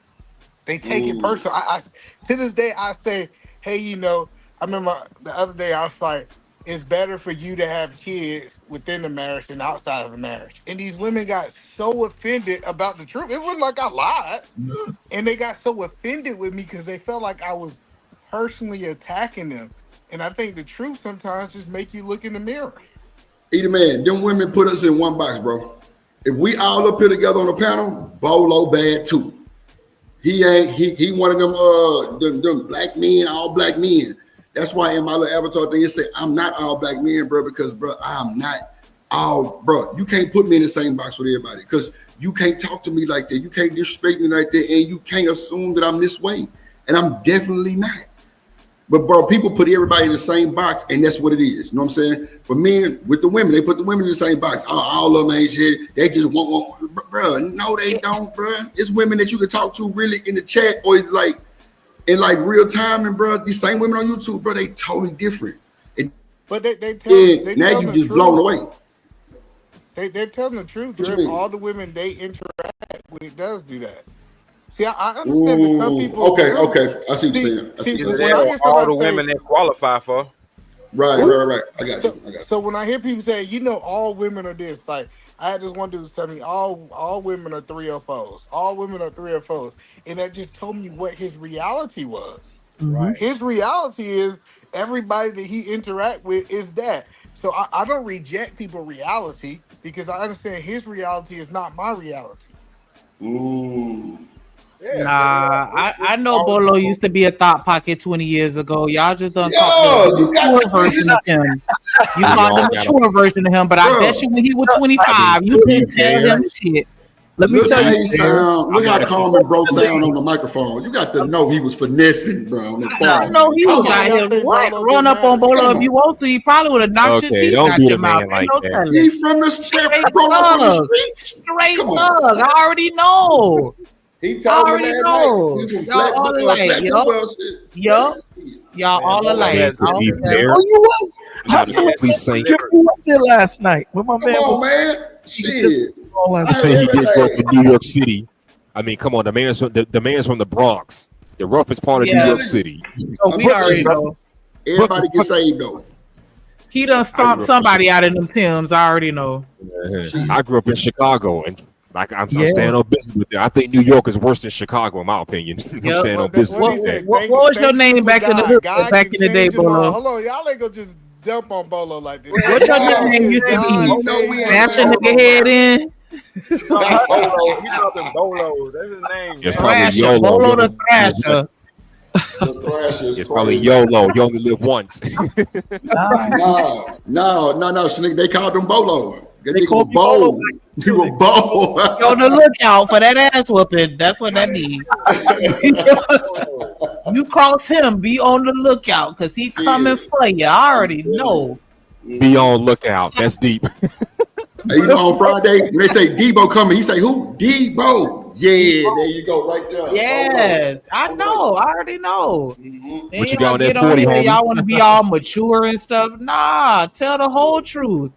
They take it personal. I to this day I say, hey, I remember the other day I was like, it's better for you to have kids within the marriage than outside of the marriage. And these women got so offended about the truth. It wasn't like I lied. No. And they got so offended with me because they felt like I was personally attacking them. And I think the truth sometimes just make you look in the mirror. Eat a Man, them women put us in one box, bro. If we all up here together on the panel, Bolo bad too. He one of them black men, all black men. That's why in my little avatar thing, it said, I'm not all black men, bro, because, bro, I'm not all, bro. You can't put me in the same box with everybody because you can't talk to me like that. You can't disrespect me like that. And you can't assume that I'm this way. And I'm definitely not. But, bro, people put everybody in the same box, and that's what it is. You know what I'm saying? For men, with the women, they put the women in the same box. Oh, all of them ain't shit. They just want, bro. No, they don't, bro. It's women that you can talk to really in the chat, or it's like, in like real time, and bro, these same women on YouTube, bro, they totally different. But they tell now you just blown away. They're telling the truth. All the women they interact with does do that. See, I understand that some people. Okay, I see what you're saying. All the women that qualify for. Right. I got you. So when I hear people say, all women are this, like I had this one dude tell me all women are 304s. All women are 304s. And that just told me what his reality was. Right. His reality is everybody that he interact with is that. So I don't reject people's reality because I understand his reality is not my reality. Yeah, I know Bolo used to be a thought pocket 20 years ago. Y'all just done Yo, caught the you got mature to version of him. You caught the mature version of him, but I bet you when he was Bro, 25, you couldn't tell him shit. Let me Look tell how you, he sound. Look how calm and bro sound on the microphone. You got to know he was finessing, bro. On the I phone. know he Come was out on. here. What? Run up on Bolo if you want to. He probably would have knocked your Okay, teeth don't out be your a mouth. man Ain't like no that. telling. He from the strip, Straight bro, up from the thug. streets. Straight Come on. thug. I already know. He I told me already last know. night. He was Y'all all alike. flat Yup. well shit. Yup. Y'all Man, all Bolo alike. Man, has to good be delivery. fair, oh, you was you gotta hustling. please say You was there last night when my Come man on, was. man. Shit. All I he last say heard he did grow up everything. in New York City. I mean, come on, the man's from the Bronx, the roughest part of New Yeah. York City. Oh, we already know. Everybody get saved though. He done I stomped grew up in somebody out of them Timbs. I already know. I grew up in Chicago, and I'm Yeah. standing on business with that. I think New York is worse than Chicago, in my opinion. I'm Yep. standing on business What with he that. said? What was your name for back in the God. hood God back can in the day, change your mind. Bolo? Hold on, y'all ain't gonna just dump on Bolo like this. What your No, nickname used to God be? no, we ain't Smash a gonna nigga head in. Bolo. He talking Bolo. That's his name, It's man. probably Thrasher. YOLO. Bolo You the only live once. Thrasher. The thrash is It's probably crazy. YOLO. You only live once. No, Sneak. They called him Bolo. That They nigga was called me Bolo bold. He was bold. Be on the lookout for that ass whooping. That's what that means. You cross him, be on the lookout because he coming for you. I already know. Be on lookout. That's deep. Hey, you know, on Friday when they say Debo coming, he say who? Debo. Yeah, there you go, right there. Yes, I know. I already know. Then What you y'all got on that get on 40, here, homie? y'all want to be all mature and stuff. Nah, tell the whole truth.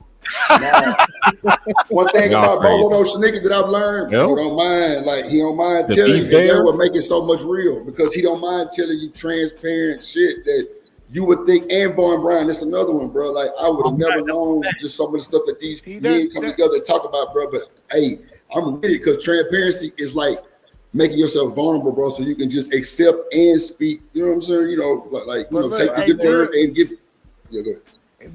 One thing Y'all about Bolo crazy. though, Sneaker, that I've learned, Yep. bro don't mind. Like he don't mind To telling be you, and fair, that's what make it so much real because he don't mind telling you transparent shit that you would think. And Vaughn Brown, that's another one, bro. Like I would have never known just some of the stuff that these men come together and talk about, bro. But hey, I'm with it because transparency is like making yourself vulnerable, bro, so you can just accept and speak. You know what I'm saying? You know, like you know, But take look, the hey, good word Drip, and give. Yeah, good.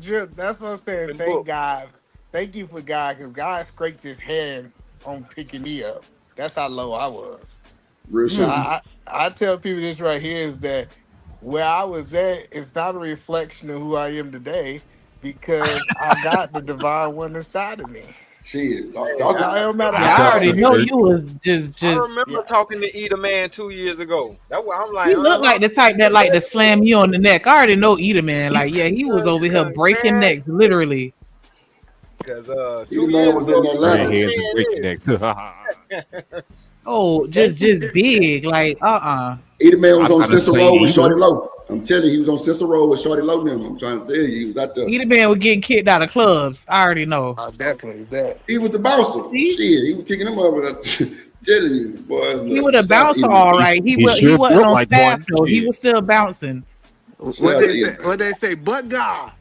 Drip, that's what I'm saying. Thank God. Thank you for God, because God scraped his hand on picking me up. That's how low I was. Real shit. I tell people this right here is that where I was at is not a reflection of who I am today because I got the divine one inside of me. Shit, talk It don't matter Yeah, how I already know it- you was I just. remember talking to Eater Man 2 years ago. That's why I'm like, He looked like the type that like to slam you on the neck. I already know Eater Man. Like, yeah, he was over here breaking necks, literally. Because He 2 the years man was in ago, Atlanta. Turning heads and breaking necks. Oh, just big, like Either man was I'm on not a Cecil saint Road with either. Shorty Low. I'm telling you, he was on Cecil Road with Shorty Low now. I'm trying to tell you, he was out there. Eater Man was getting kicked out of clubs. I already know. Definitely that. He was the bouncer. See? Shit, he was kicking them up. Telling you, boy. He was a bouncer, all right. He sure wasn't built on like staff one. though. He Shit. was still bouncing. What they say, but God.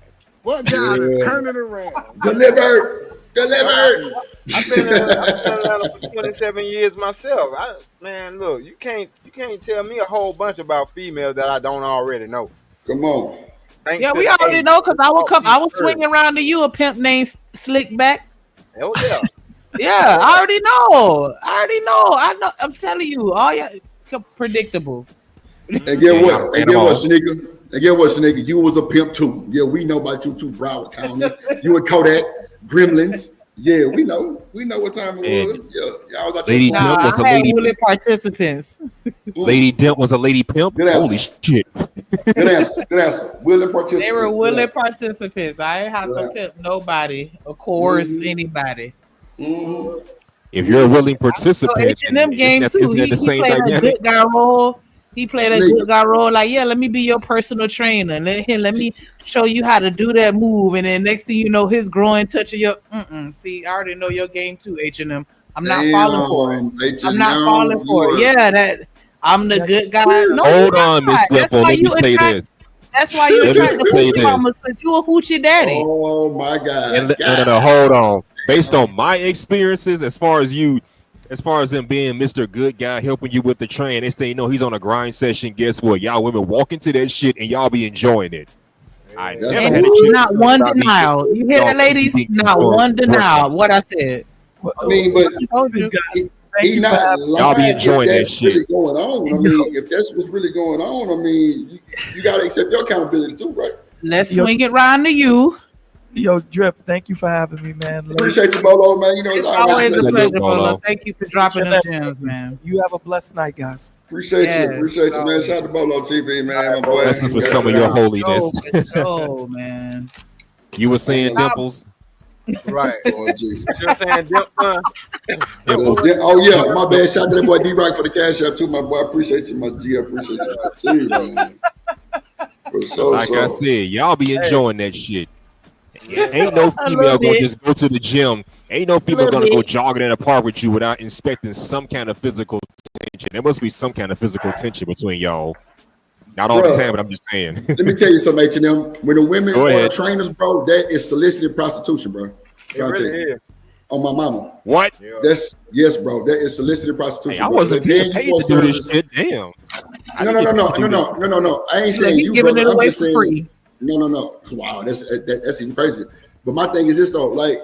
But God is turning around. Delivered. I've been in Atlanta for 27 years myself. Man, look, you can't tell me a whole bunch about females that I don't already know. Come on. Thanks Yeah, to we the already game. know because I Taught me was early. swinging around to you a pimp named Slickback. Hell yeah. Yeah, I already know. I know. I'm telling you, all y'all predictable. And get what? Shanika? And get what, Shanika? You was a pimp too. Yeah, we know about you too, Broward County. You and Kodak, Gremlins. Yeah, we know. We know what time it was. Yeah, y'all was out there. Lady Nah, Pimp was a I had lady. willing participants. Lady Dimp was a lady pimp. Good answer. Holy shit. Good answer. Good answer. Willing participants. They were Good willing answer. participants. I ain't have Good to answer. pimp nobody. Of course, anybody. If you're a willing participant, H&M game too. isn't that He the same played a dynamic? good guy role. He played a good guy role. Like, yeah, let me be your personal trainer. Let me show you how to do that move. And then next thing you know, his groin touching your. See, I already know your game too, H&M. I'm not falling for it. I'm not falling for it. Yeah, that I'm the good guy. No, Hold on, Miss Dimple. Let me say this. That's why you Let me attract the say hoochie this. mamas because you a hoochie daddy. Oh my God. No, hold on. Based on my experiences, as far as him being Mr. Good Guy helping you with the train, they say, he's on a grind session. Guess what? Y'all women walk into that shit and y'all be enjoying it. I That's never And had a chick. not one denial. You hear that, ladies? Not one denial. What I said. I mean, but he not Y'all be lying enjoying if that that's shit. really going on. I mean, if that's what's really going on, I mean, you got to accept your accountability too, right? Let's swing it round to you. Yo, Drip, thank you for having me, man. Appreciate you, Bolo, man. You know, It's always a pleasure, Bolo. Thank you for dropping them gems, man. You have a blessed night, guys. Appreciate you, man. Shout out to Bolo TV, man. My boy. Blessings with some of your holiness. Oh, man. You were saying Dimples? Right. Lord Jesus. You know what I'm saying? Dimples. Oh, yeah. My bad. Shout out to that boy D-Rock for the cash out, too, my boy. I appreciate you, my G. I appreciate you, my G, man. For sure, Like I said, y'all be enjoying that shit. Ain't no female gonna just go to the gym. Ain't no female gonna go jogging in the park with you without inspecting some kind of physical tension. There must be some kind of physical tension between y'all. Not all the time, but I'm just saying. Let me tell you something, H&M. When the women Go are ahead. trainers, bro, that is solicited prostitution, bro. It really is. On my mama. What? That's yes, bro. That is solicited prostitution. Hey, I bro. wasn't They're being paying paid you to for do this service. shit. Damn. No. I ain't saying He's you, giving brother. it away I'm just for saying. free. No. Wow, that's even crazy. But my thing is this though, like,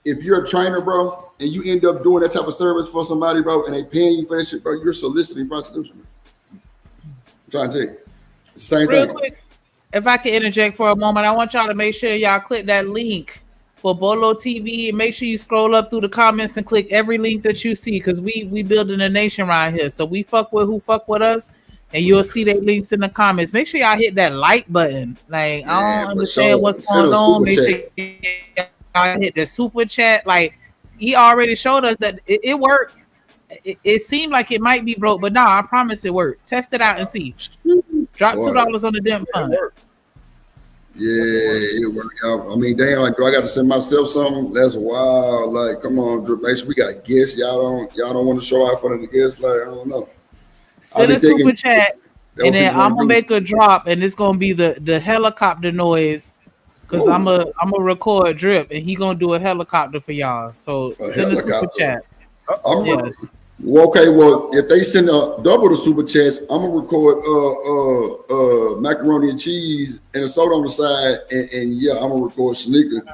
if you're a trainer, bro, and you end up doing that type of service for somebody, bro, and they paying you for that shit, bro, you're soliciting prostitution. I'm trying to tell you. Same Real thing. quick, if I can interject for a moment, I want y'all to make sure y'all click that link for Bolo TV and make sure you scroll up through the comments and click every link that you see because we building a nation right here. So we fuck with who fuck with us, and you'll see their links in the comments. Make sure y'all hit that like button. Like, I don't understand what's going on. Make sure y'all hit the super chat. Like, he already showed us that it worked. It seemed like it might be broke, but nah, I promise it worked. Test it out and see. Drop $2 on the damn fund. Yeah, it worked out. I mean, damn, like, do I got to send myself something? That's wild. Like, come on, Drip. Make sure we got guests. Y'all don't want to show out in front of the guests. Like, I don't know. Send a super chat, and then I'm gonna do. make a drop, and it's gonna be the helicopter noise, cause I'm a record Drip, and he gonna do a helicopter for y'all. So send a super chat. Yes. Well, if they send double the super chats, I'm gonna record macaroni and cheese and a soda on the side, and yeah, I'm gonna record Shanika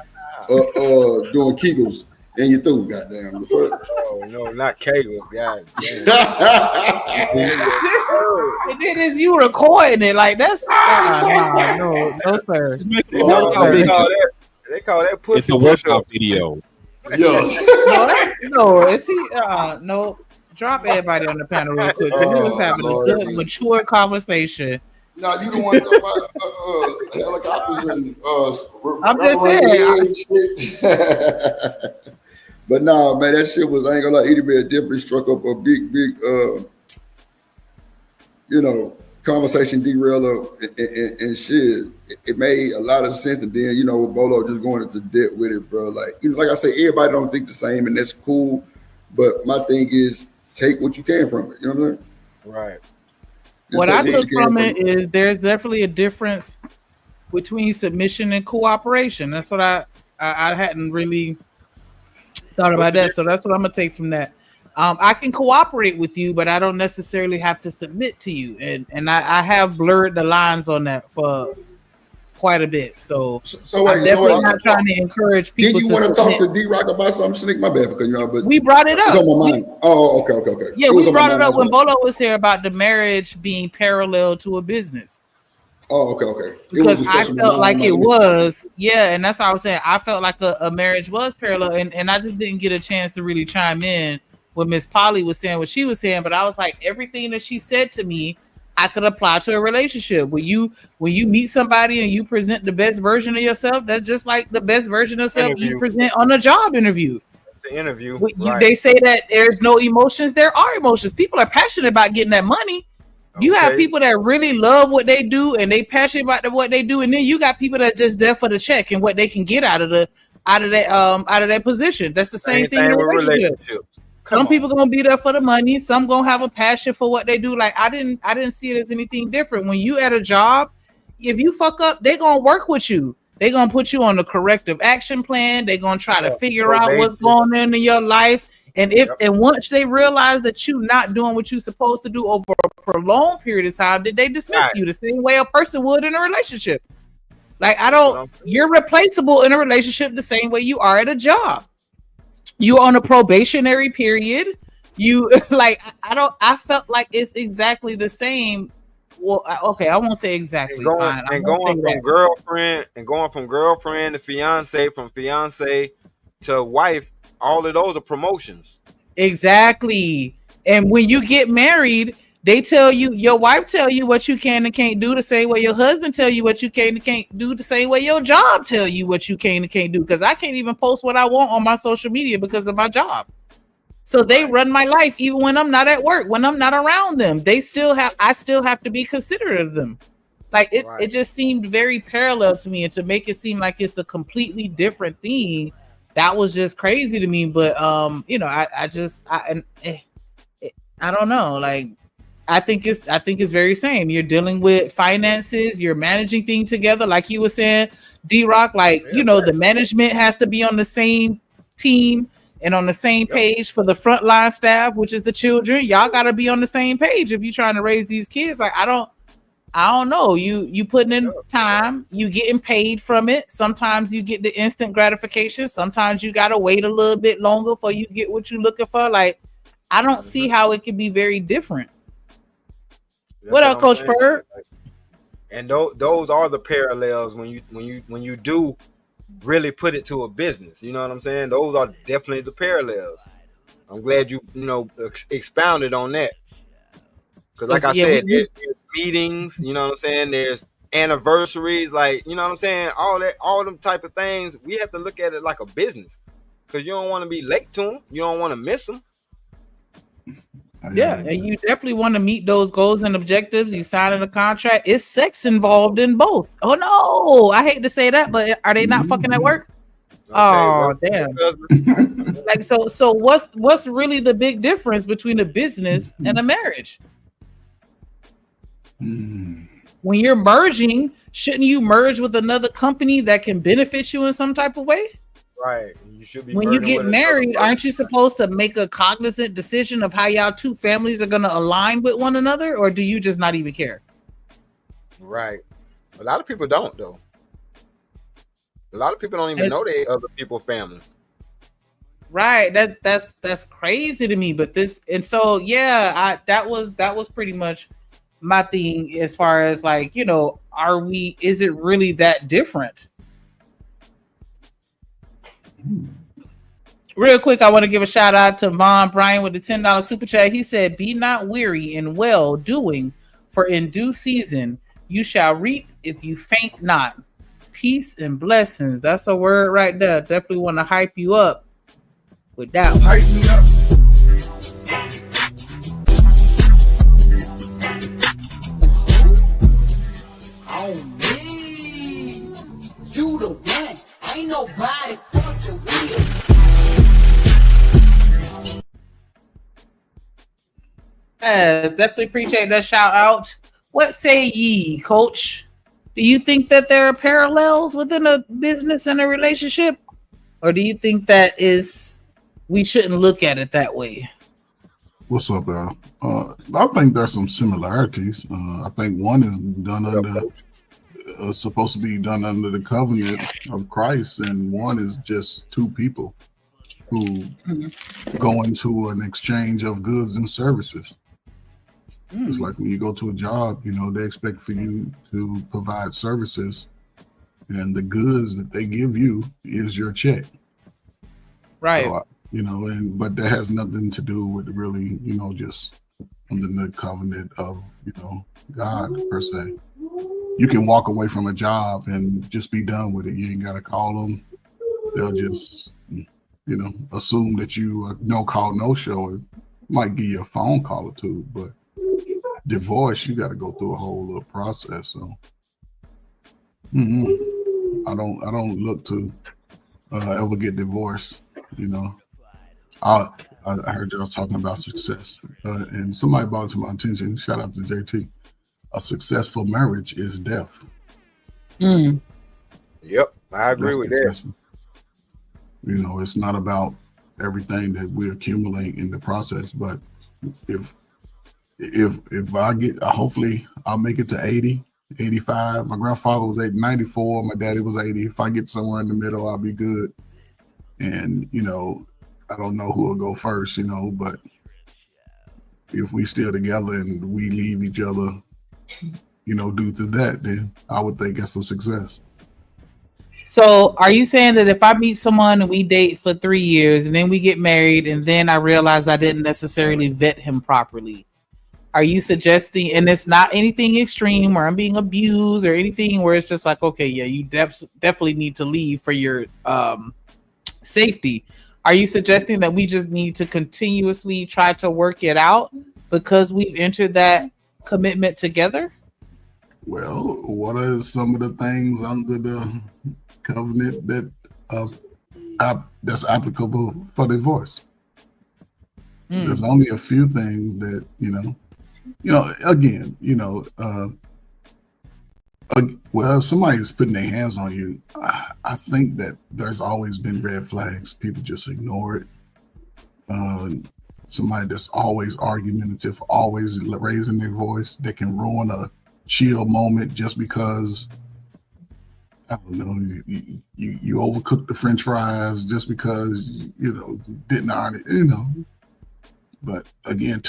doing Kegels, and you through, goddamn. Oh no, not Kegels, god damn. And then is you recording it like that's no sir. No, sir. They call that pussy. It's a workout video. No, is he? No. Drop everybody on the panel real quick. We was having a good, mature conversation. No, you don't want to talk about helicopters and I'm just saying. But nah, man, that shit was, I ain't gonna lie, Edie Bear definitely struck up a big, conversation derailer and shit. It made a lot of sense. And then, with Bolo just going into debt with it, bro. Like, like I said, everybody don't think the same, and that's cool. But my thing is, take what you can from it. You know what I'm saying? Right. What I took from it is there's definitely a difference between submission and cooperation. That's what I hadn't really thought about that. So that's what I'm gonna take from that. I can cooperate with you, but I don't necessarily have to submit to you. And I have blurred the lines on that for quite a bit. So I'm definitely not trying to encourage people. Did you want to talk to D-Rock about something? Sneak, my bad for cutting you off, but we brought it up. It's on my mind. Okay. Yeah, we brought it up when Bolo was here about the marriage being parallel to a business. Oh, okay. Because I felt like it was, and that's how I was saying. I felt like a marriage was parallel, and I just didn't get a chance to really chime in when Miss Polly was saying what she was saying. But I was like, everything that she said to me, I could apply to a relationship. When you meet somebody and you present the best version of yourself, that's just like the best version of yourself you present on a job interview. It's an interview. They say that there's no emotions. There are emotions. People are passionate about getting that money. You have people that really love what they do and they passionate about what they do, and then you got people that just there for the check and what they can get out of that position. That's the same thing in a relationship. Some people gonna be there for the money. Some gonna have a passion for what they do. Like I didn't see it as anything different. When you at a job, if you fuck up, they gonna work with you. They gonna put you on the corrective action plan. They gonna try to figure out what's going on in your life. And and once they realize that you not doing what you're supposed to do over a prolonged period of time, did they dismiss you the same way a person would in a relationship? Like, you're replaceable in a relationship the same way you are at a job. You on a probationary period. You like, I felt like it's exactly the same. Well, okay, I won't say exactly. And going from girlfriend to fiance, from fiance to wife, all of those are promotions. Exactly. And when you get married, they tell you, your wife tell you what you can and can't do the same way your husband tell you what you can and can't do the same way your job tell you what you can and can't do. Because I can't even post what I want on my social media because of my job. So they run my life even when I'm not at work, when I'm not around them. I still have to be considerate of them. Like it just seemed very parallel to me, and to make it seem like it's a completely different thing, that was just crazy to me. But I don't know. Like I think it's very same. You're dealing with finances, you're managing things together, like you were saying, D-Rock. Like, the management has to be on the same team and on the same page for the frontline staff, which is the children. Y'all got to be on the same page if you're trying to raise these kids. Like, I don't know. You putting in time, you getting paid from it. Sometimes you get the instant gratification. Sometimes you got to wait a little bit longer before you get what you're looking for. Like, I don't see how it could be very different. What up, Coach Ferg? And those are the parallels when you do really put it to a business. You know what I'm saying? Those are definitely the parallels. I'm glad you expounded on that. Because like I said, there's meetings, you know what I'm saying? There's anniversaries, like, you know what I'm saying? All them type of things, we have to look at it like a business. Because you don't want to be late to them. You don't want to miss them. Yeah, and you definitely want to meet those goals and objectives. You signing a contract. It's sex involved in both. Oh no, I hate to say that, but are they not fucking at work? Okay, oh damn! Like so, what's really the big difference between a business and a marriage? When you're merging, shouldn't you merge with another company that can benefit you in some type of way? Right. You should be. When you get married, aren't you supposed to make a cognizant decision of how y'all two families are going to align with one another, or do you just not even care? Right. A lot of people don't, though. A lot of people don't even know they other people's family. Right. That's crazy to me. But that was pretty much my thing as far as like, is it really that different? Real quick, I want to give a shout out to Von Bryan with the $10 super chat. He said, "Be not weary in well doing, for in due season you shall reap if you faint not." Peace and blessings. That's a word right there. Definitely want to hype you up with that one. Hype me up. On me, you the one. Ain't nobody fucking with you. Yes, definitely appreciate that shout out. What say ye, Coach? Do you think that there are parallels within a business and a relationship? Or do you think that we shouldn't look at it that way? What's up, Al? I think there's some similarities. I think one is done under, supposed to be done under the covenant of Christ, and one is just two people who go into an exchange of goods and services. It's like when you go to a job, they expect for you to provide services, and the goods that they give you is your check. Right. So, but that has nothing to do with really, just under the covenant of, God per se. You can walk away from a job and just be done with it. You ain't got to call them. They'll just, assume that you are no call, no show. It might give you a phone call or two, but divorce, you got to go through a whole little process. So I don't look to ever get divorced. I heard y'all talking about success, and somebody brought it to my attention. Shout out to JT. A successful marriage is death. Yep, I agree with that. It's not about everything that we accumulate in the process, but if I get, hopefully I'll make it to 80 85. My grandfather was 94. My daddy was 80. If I get somewhere in the middle, I'll be good. And, you know, I don't know who will go first, you know, but if we still together and we leave each other, you know, due to that, then I would think that's a success. So are you saying that if I meet someone and we date for 3 years and then we get married and then I realized I didn't necessarily vet him properly, are you suggesting, and it's not anything extreme where I'm being abused or anything where it's just like, okay, yeah, you definitely need to leave for your safety. Are you suggesting that we just need to continuously try to work it out because we've entered that commitment together? Well, what are some of the things under the covenant that that's applicable for divorce? There's only a few things that, again, well, if somebody's putting their hands on you, I think that there's always been red flags. People just ignore it. Somebody that's always argumentative, always raising their voice, that can ruin a chill moment just because, I don't know, you overcooked the French fries just because, didn't iron it, But again,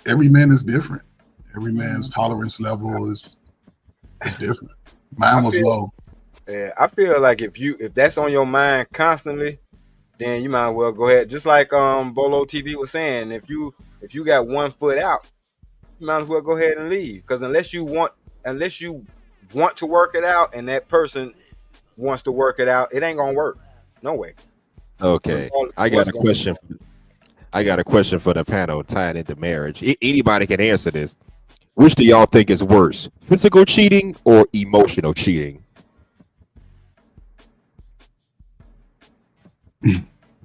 every man is different. Every man's tolerance level is different. Mine was low. Yeah, I feel like if that's on your mind constantly, then you might well go ahead. Just like Bolo TV was saying, if you got 1 foot out, you might as well go ahead and leave. Because unless you want to work it out and that person wants to work it out, it ain't gonna work. No way. Okay, I got a question for the panel tying into marriage. Anybody can answer this. Which do y'all think is worse, physical cheating or emotional cheating?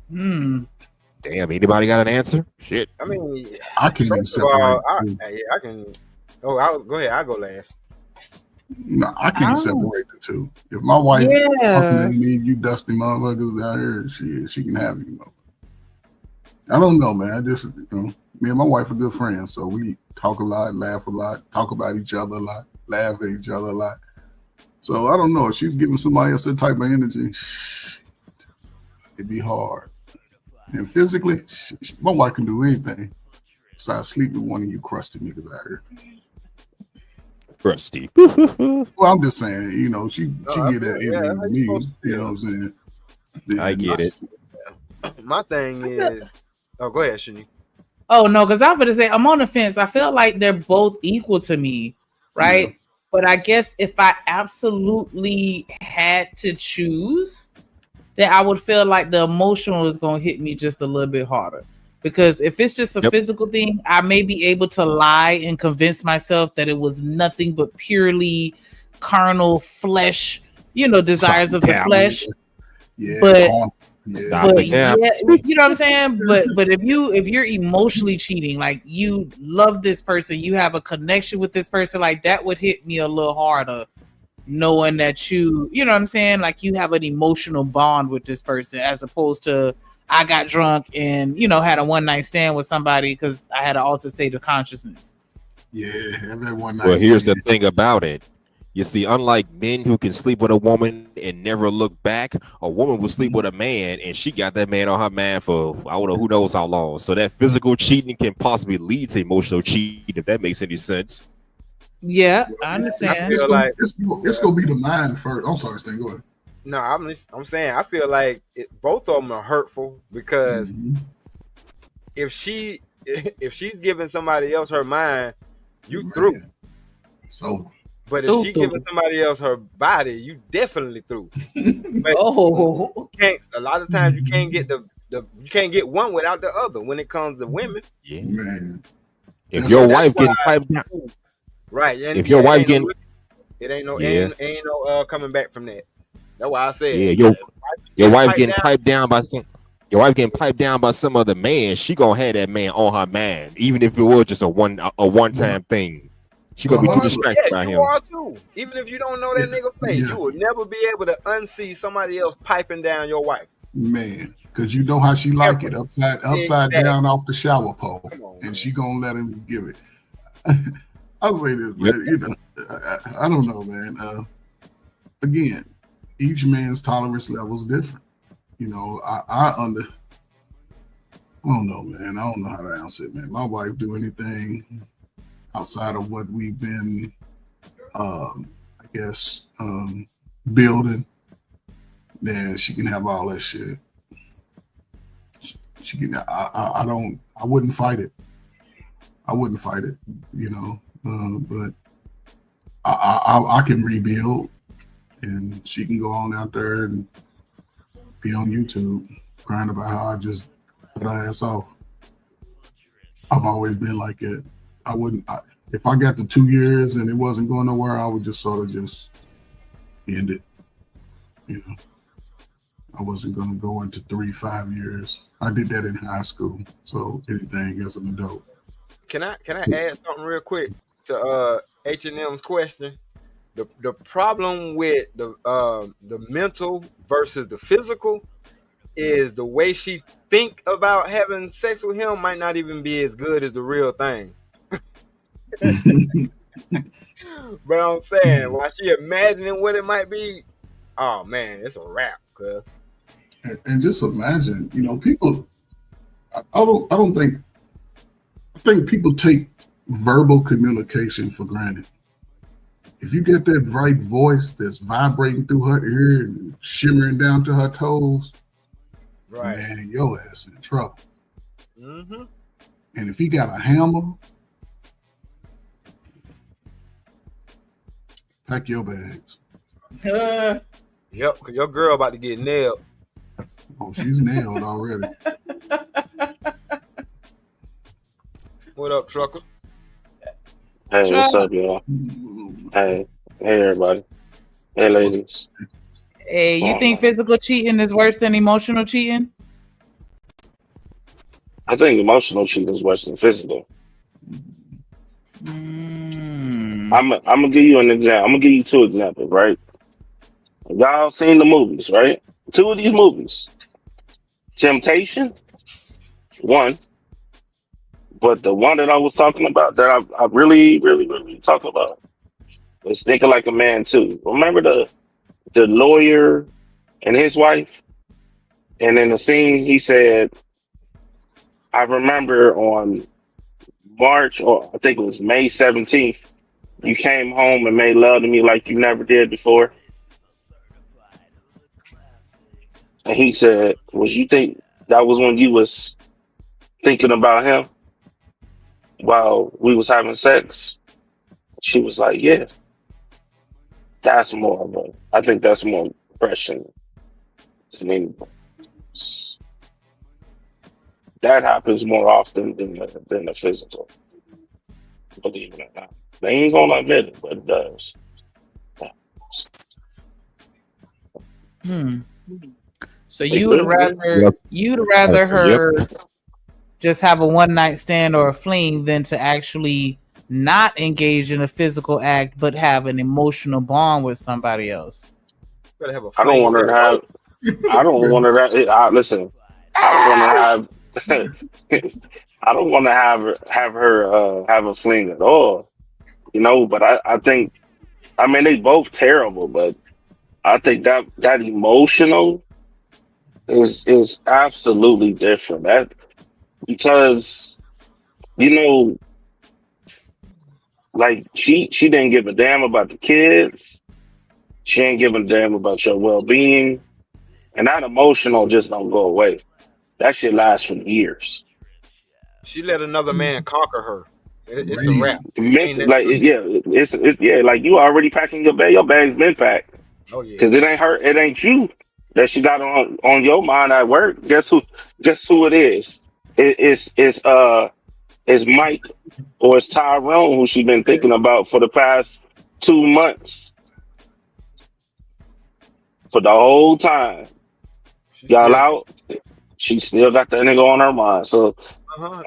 Damn, anybody got an answer? Shit. I mean, I can't even separate. I can. Oh, go ahead. I'll go last. No, I can't separate the two. If my wife fucking ain't me, you dusty motherfuckers out here, she can have you. I don't know, man. I just, me and my wife are good friends, so we talk a lot, laugh a lot, talk about each other a lot, laugh at each other a lot. So I don't know if she's giving somebody else that type of energy, it'd be hard. And physically, my wife can do anything. So I sleep with one of you crusty niggas out here. Crusty. Well, I'm just saying, she get that energy with me. You know what I'm saying? Then I get it. My thing is, go ahead, Shani. Oh no, because I'm gonna say I'm on the fence. I feel like they're both equal to me, right? Yeah. But I guess if I absolutely had to choose, then I would feel like the emotional is gonna hit me just a little bit harder. Because if it's just a physical thing, I may be able to lie and convince myself that it was nothing but purely carnal flesh, desires of the flesh. Yeah, but yeah, you know what I'm saying? But if you're emotionally cheating, like you love this person, you have a connection with this person, like that would hit me a little harder, knowing that you know what I'm saying? Like you have an emotional bond with this person, as opposed to I got drunk and had a one night stand with somebody because I had an altered state of consciousness. Yeah, have that one night. Well, here's the thing about it. You see, unlike men who can sleep with a woman and never look back, a woman will sleep with a man and she got that man on her mind for I don't know who knows how long. So that physical cheating can possibly lead to emotional cheating, if that makes any sense. Yeah, I understand. It's gonna be the mind first. I'm sorry, Stan, go ahead. No, I'm saying I feel like both of them are hurtful because if she's giving somebody else her mind, you through. So. But if she giving somebody else her body, you definitely through. But a lot of times you can't get you can't get one without the other when it comes to women. Yeah, man. If your wife getting piped down, right? And if your wife getting, it ain't no coming back from that. That's why I said, yeah, your wife getting piped down by some. Your wife getting piped down by some other man. She gonna have that man on her mind, even if it was just a one time thing. She gonna be too distracted by him. You are too. Even if you don't know that nigga face, you will never be able to unsee somebody else piping down your wife. Man, because you know how she like it, upside down off the shower pole, and she gonna let him give it. I'll say this, man. You know, I don't know, man. Again, each man's tolerance level is different. You know, I don't know, man. I don't know how to answer it, man. My wife do anything outside of what we've been, I guess, building. Then she can have all that shit. She can. I wouldn't fight it. I wouldn't fight it. You know, but I can rebuild, and she can go on out there and be on YouTube crying about how I just cut her ass off. I've always been like it. I wouldn't. If I got to 2 years and it wasn't going nowhere, I would just sort of just end it. You know, I wasn't going to go into 3-5 years. I did that in high school. So anything as an adult. Can I add something real quick to H&M's question? The problem with the mental versus the physical is the way she think about having sex with him might not even be as good as the real thing. But I'm saying, while she imagining what it might be, oh man, it's a wrap. Cause and just imagine, you know, people. I think people take verbal communication for granted. If you get that right voice that's vibrating through her ear and shimmering down to her toes, right, man, your ass in trouble. Mm-hmm. And if he got a hammer, pack your bags. Yep, cause your girl about to get nailed. Oh, she's nailed already. What up, trucker? Hey, what's up, y'all? Hey, everybody. Hey, ladies. Hey, you think physical cheating is worse than emotional cheating? I think emotional cheating is worse than physical. I'm gonna give you an example. I'm gonna give you 2 examples, right? Y'all seen the movies, right? 2 of these movies. Temptation, 1. But the one that I was talking about, that I really, really, really talk about, is Thinking Like a Man 2. Remember the lawyer and his wife? And in the scene, he said, I remember on March, or I think it was May 17th, you came home and made love to me like you never did before. And he said, was you think that was when you was thinking about him while we was having sex? She was like, yeah. That's more of a, I think that's more depression. I mean, that happens more often than the physical. Believe it or not. They ain't gonna admit it, but it does. So you would rather her just have a one night stand or a fling than to actually not engage in a physical act but have an emotional bond with somebody else. I don't want her to have. I don't want her to. Listen, I don't want to have. I don't want to have her have a fling at all. You know, but I think. I mean, they both terrible, but I think that emotional is absolutely different. That because you know, like she didn't give a damn about the kids. She ain't giving a damn about your well-being. And that emotional just don't go away. That shit lasts for years. She let another man conquer her. It's a wrap. Like you already packing your bag. Your bag's been packed. Oh yeah. Because it ain't her. It ain't you that she got on your mind at work. Guess who it is? It's Mike or it's Tyrone who she been thinking about for the past 2 months. For the whole time. Y'all out, she still got that nigga on her mind. So I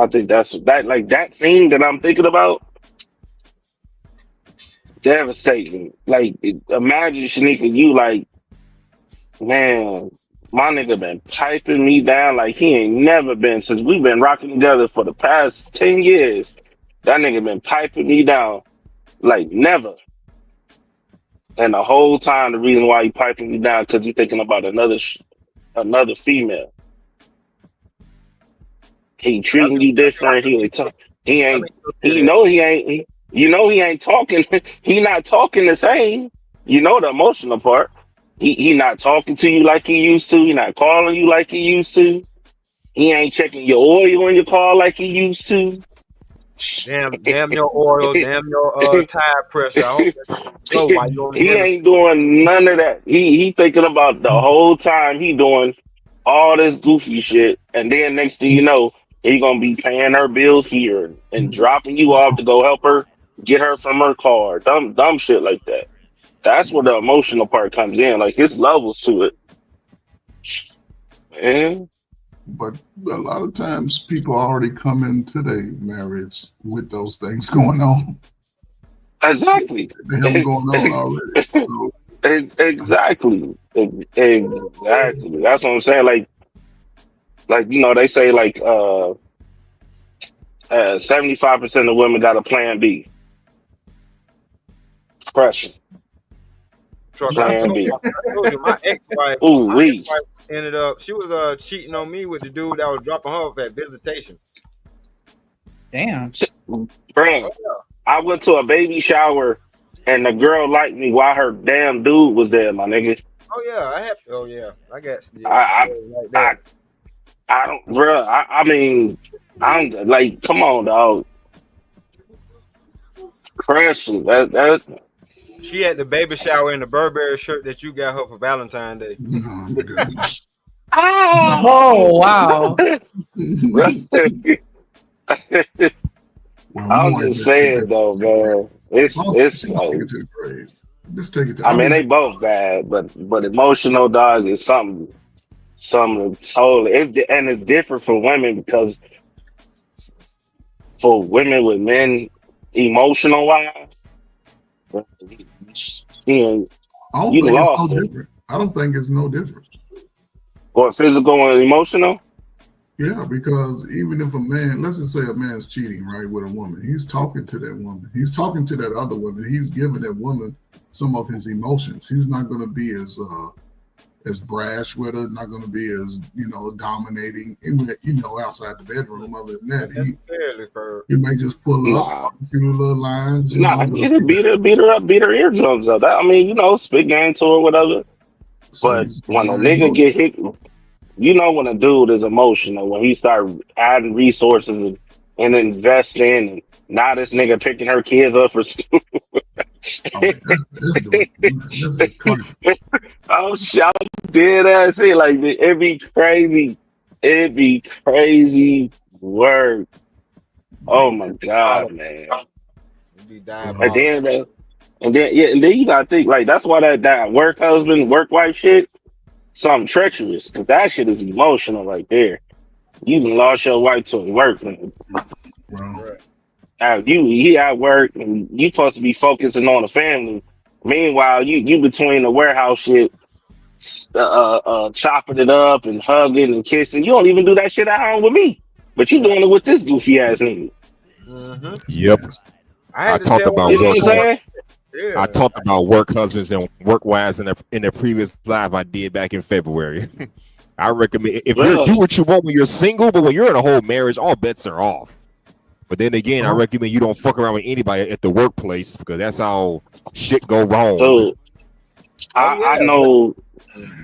think that's that thing that I'm thinking about. Devastating. Like imagine Shanika, you like, man, My nigga been piping me down like he ain't never been since we've been rocking together for the past 10 years. That nigga been piping me down like never. And the whole time, the reason why he piping me down because he thinking about another female. He treating you different. He ain't talk. He ain't. He know he ain't. You know he ain't talking. He not talking the same. You know the emotional part. He not talking to you like he used to. He not calling you like he used to. He ain't checking your oil in your car like he used to. Damn your oil, damn your tire pressure. I hope that go while you're on the He interstate. ain't doing none of that. He thinking about the whole time he doing all this goofy shit, and then next thing you know, he gonna be paying her bills here and dropping you off to go help her get her from her car. Dumb shit like that. That's where the emotional part comes in. Like it's levels to it. Man. But a lot of times people already come into their marriage with those things going on. Exactly. They have them going on already. So Exactly. Exactly. That's what I'm saying. Like you know, they say like 75% of women got a plan B. Pressure. Trust me, Plan B. I told you my ex-wife ended up, she was cheating on me with the dude that was dropping her off at visitation. Damn. Bro, I went to a baby shower and the girl liked me while her damn dude was there, my nigga. Oh yeah, I got I don't, bro. I mean, I'm like, come on, dog. Pressure. That. She had the baby shower in the Burberry shirt that you got her for Valentine's Day. Oh wow. I'm just saying though, man. It's like, just take it to. I mean, they both bad, but emotional, dog, is something totally. It's different for women because for women with men, emotional wise, you I don't think it's lost no it. different. I don't think it's no different. Or physical and emotional. Yeah, because even if a man, let's just say a man's cheating, right, with a woman, he's talking to that woman. He's talking to that other woman. He's giving that woman some of his emotions. He's not going to be as brash with her, not going to be as, dominating, outside the bedroom. Other than that, he may just pull up a few little lines. Beat her eardrums up. I mean, spit game to her, whatever. But when a nigga get hit, when a dude is emotional, when he start adding resources and investing, and now this nigga picking her kids up for school. Oh, shout dead ass shit. Like it'd be crazy. It'd be crazy work. Oh my god, man. And then you gotta think like that's why that work husband, work wife shit, something treacherous. Cause that shit is emotional right there. You done lost your wife to work, man. He at work and you supposed to be focusing on the family. Meanwhile, you between the warehouse shit, chopping it up and hugging and kissing. You don't even do that shit at home with me, but you doing it with this goofy ass nigga. Yep. I talked about work. I talked about work husbands and work wives in the previous live I did back in February. I recommend if you do what you want when you're single, but when you're in a whole marriage, all bets are off. But then again, I recommend you don't fuck around with anybody at the workplace because that's how shit go wrong. So I know.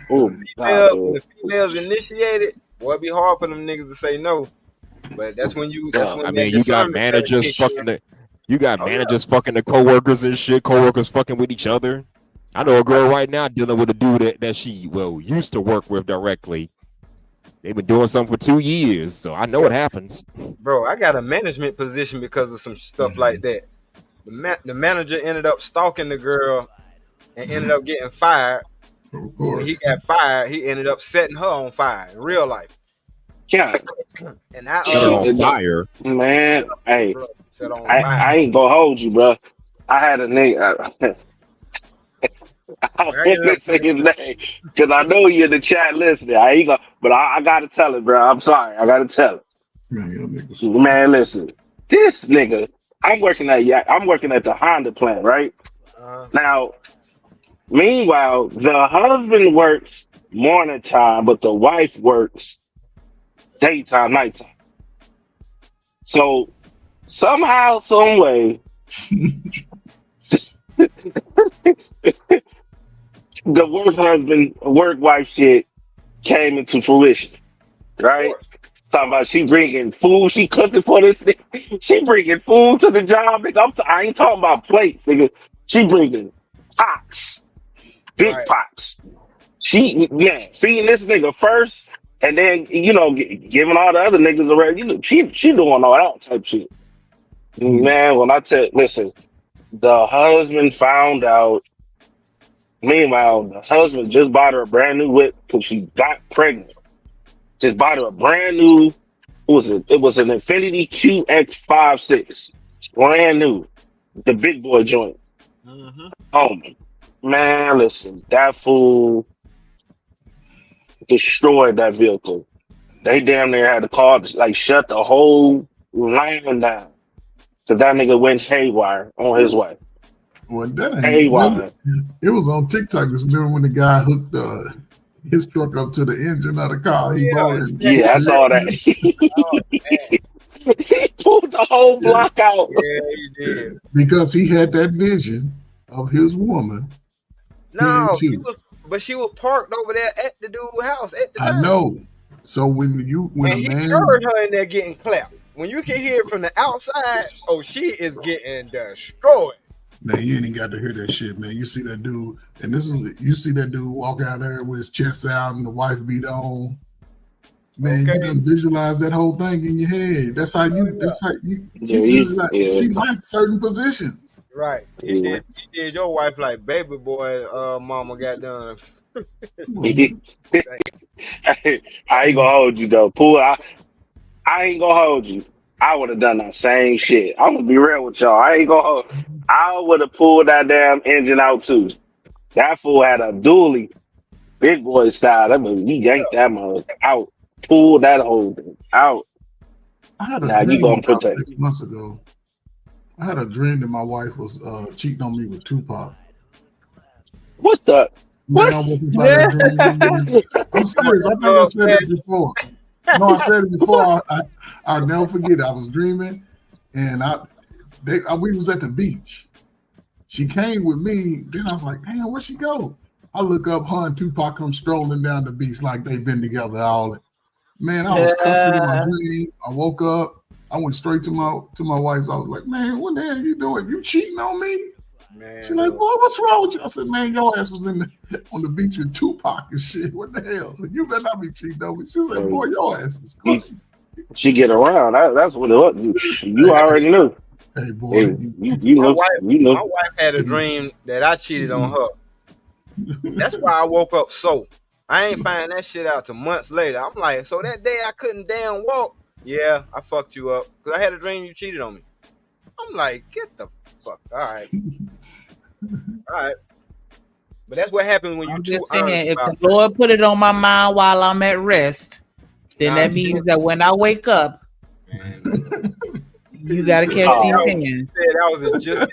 When the females initiated, boy, it'd be hard for them niggas to say no. But that's when you. I mean, you got managers fucking the coworkers and shit. Coworkers fucking with each other. I know a girl right now dealing with a dude that she used to work with directly. They've been doing something for 2 years, so I know it happens. Bro, I got a management position because of some stuff like that. The manager ended up stalking the girl and ended up getting fired. When he got fired, he ended up setting her on fire in real life. Yeah. And I fire. Man, hey, I ain't gonna hold you, bro. I had a nigga. I I can't say his name because I know you're in the chat listening. I ain't gonna, but I gotta tell it, bro. I'm sorry. I gotta tell it. Man, y'all niggas. Man, listen. This nigga, I'm working at the Honda plant, right? Now, meanwhile, the husband works morning time, but the wife works daytime, nighttime. So somehow, some way, the work husband, work wife shit came into fruition, right? Talking about she bringing food, she cooking for this nigga. She bringing food to the job, nigga. I ain't talking about plates, nigga. She bringing pots, big pots. She, man, seeing this nigga first, and then giving all the other niggas around. She doing all that type shit. Man, when I listen, the husband found out. Meanwhile, the husband just bought her a brand new whip because she got pregnant. Just bought her a brand new. What was it? It was an Infinity QX56, brand new, the big boy joint. Oh man, listen, that fool destroyed that vehicle. They damn near had to call, like, shut the whole line down. So that nigga went haywire on his way. Well, that ain't Haywire. It was on TikTok. Just remember when the guy hooked his truck up to the engine of the car he bought? Yeah, I saw that. He pulled the whole block out. Yeah, he did. Because he had that vision of his woman. No, But she was parked over there at the dude's house at the time. I know. So when And he heard her in there getting clapped. When you can hear it from the outside, oh, she is getting destroyed. Man, you ain't got to hear that shit, man. You see that dude, and you see that dude walk out there with his chest out and the wife beat on. Man, you can visualize that whole thing in your head. That's how you visualize. She liked certain positions. Right. He did your wife like baby boy mama got done. I ain't gonna hold you though. Pool, I ain't gonna hold you. I would have done that same shit. I'm gonna be real with y'all. I would have pulled that damn engine out too. That fool had a dually, big boy style. That mean, he yanked that mother out, pulled that whole thing out. I had now you gonna protect 6 months ago. I had a dream that my wife was cheating on me with Tupac. What the? Man, I woke up by that dream. I'm serious. I think I said it before. No, I said it before. I'll never forget. I was dreaming, and we was at the beach. She came with me. Then I was like, damn, where'd she go? I look up, her and Tupac come strolling down the beach like they've been together all. Man, I was cussing in my dream. I woke up. I went straight to my wife. I was like, man, what the hell are you doing? You cheating on me? Man, she's like, boy, what's wrong with you? I said, man, your ass was on the beach with Tupac and shit. What the hell? You better not be cheating on me. She said, boy, your ass is crazy. She get around. That's what it was. You already knew. Hey, boy. My wife had a dream that I cheated on her. That's why I woke up so. I ain't find that shit out till months later. I'm like, so that day I couldn't damn walk. Yeah, I fucked you up. Because I had a dream you cheated on me. I'm like, get the fuck. All right. But that's what happens when you too honest. If the Lord put it on my mind while I'm at rest, then that means that when I wake up, you got to catch these hands. That was a just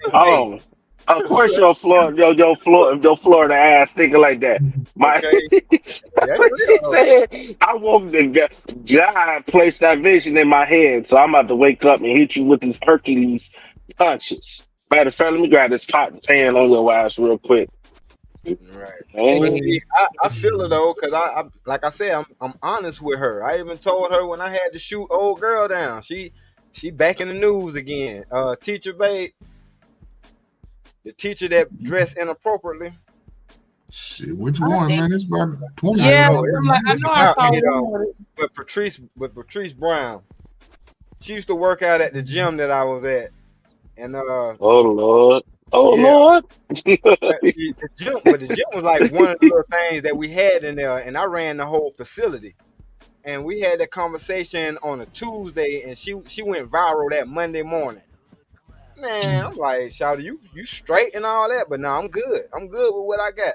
of course your Florida ass thinking like that. He said, I woke the God placed that vision in my head, so I'm about to wake up and hit you with these Hercules punches. Matter of fact, let me grab this pot and pan on your ass real quick. Right. I feel it though, because I like I said, I'm honest with her. I even told her when I had to shoot old girl down. She back in the news again. Teacher babe. The teacher that dressed inappropriately. Shit, which one, man? It's about 20. Yeah, I know I saw one. With Patrice Brown. She used to work out at the gym that I was at. And oh Lord. But the gym was like one of the little things that we had in there, and I ran the whole facility. And we had that conversation on a Tuesday, and she went viral that Monday morning. Man, I'm like, Shawty, you straight and all that, but no, I'm good. I'm good with what I got.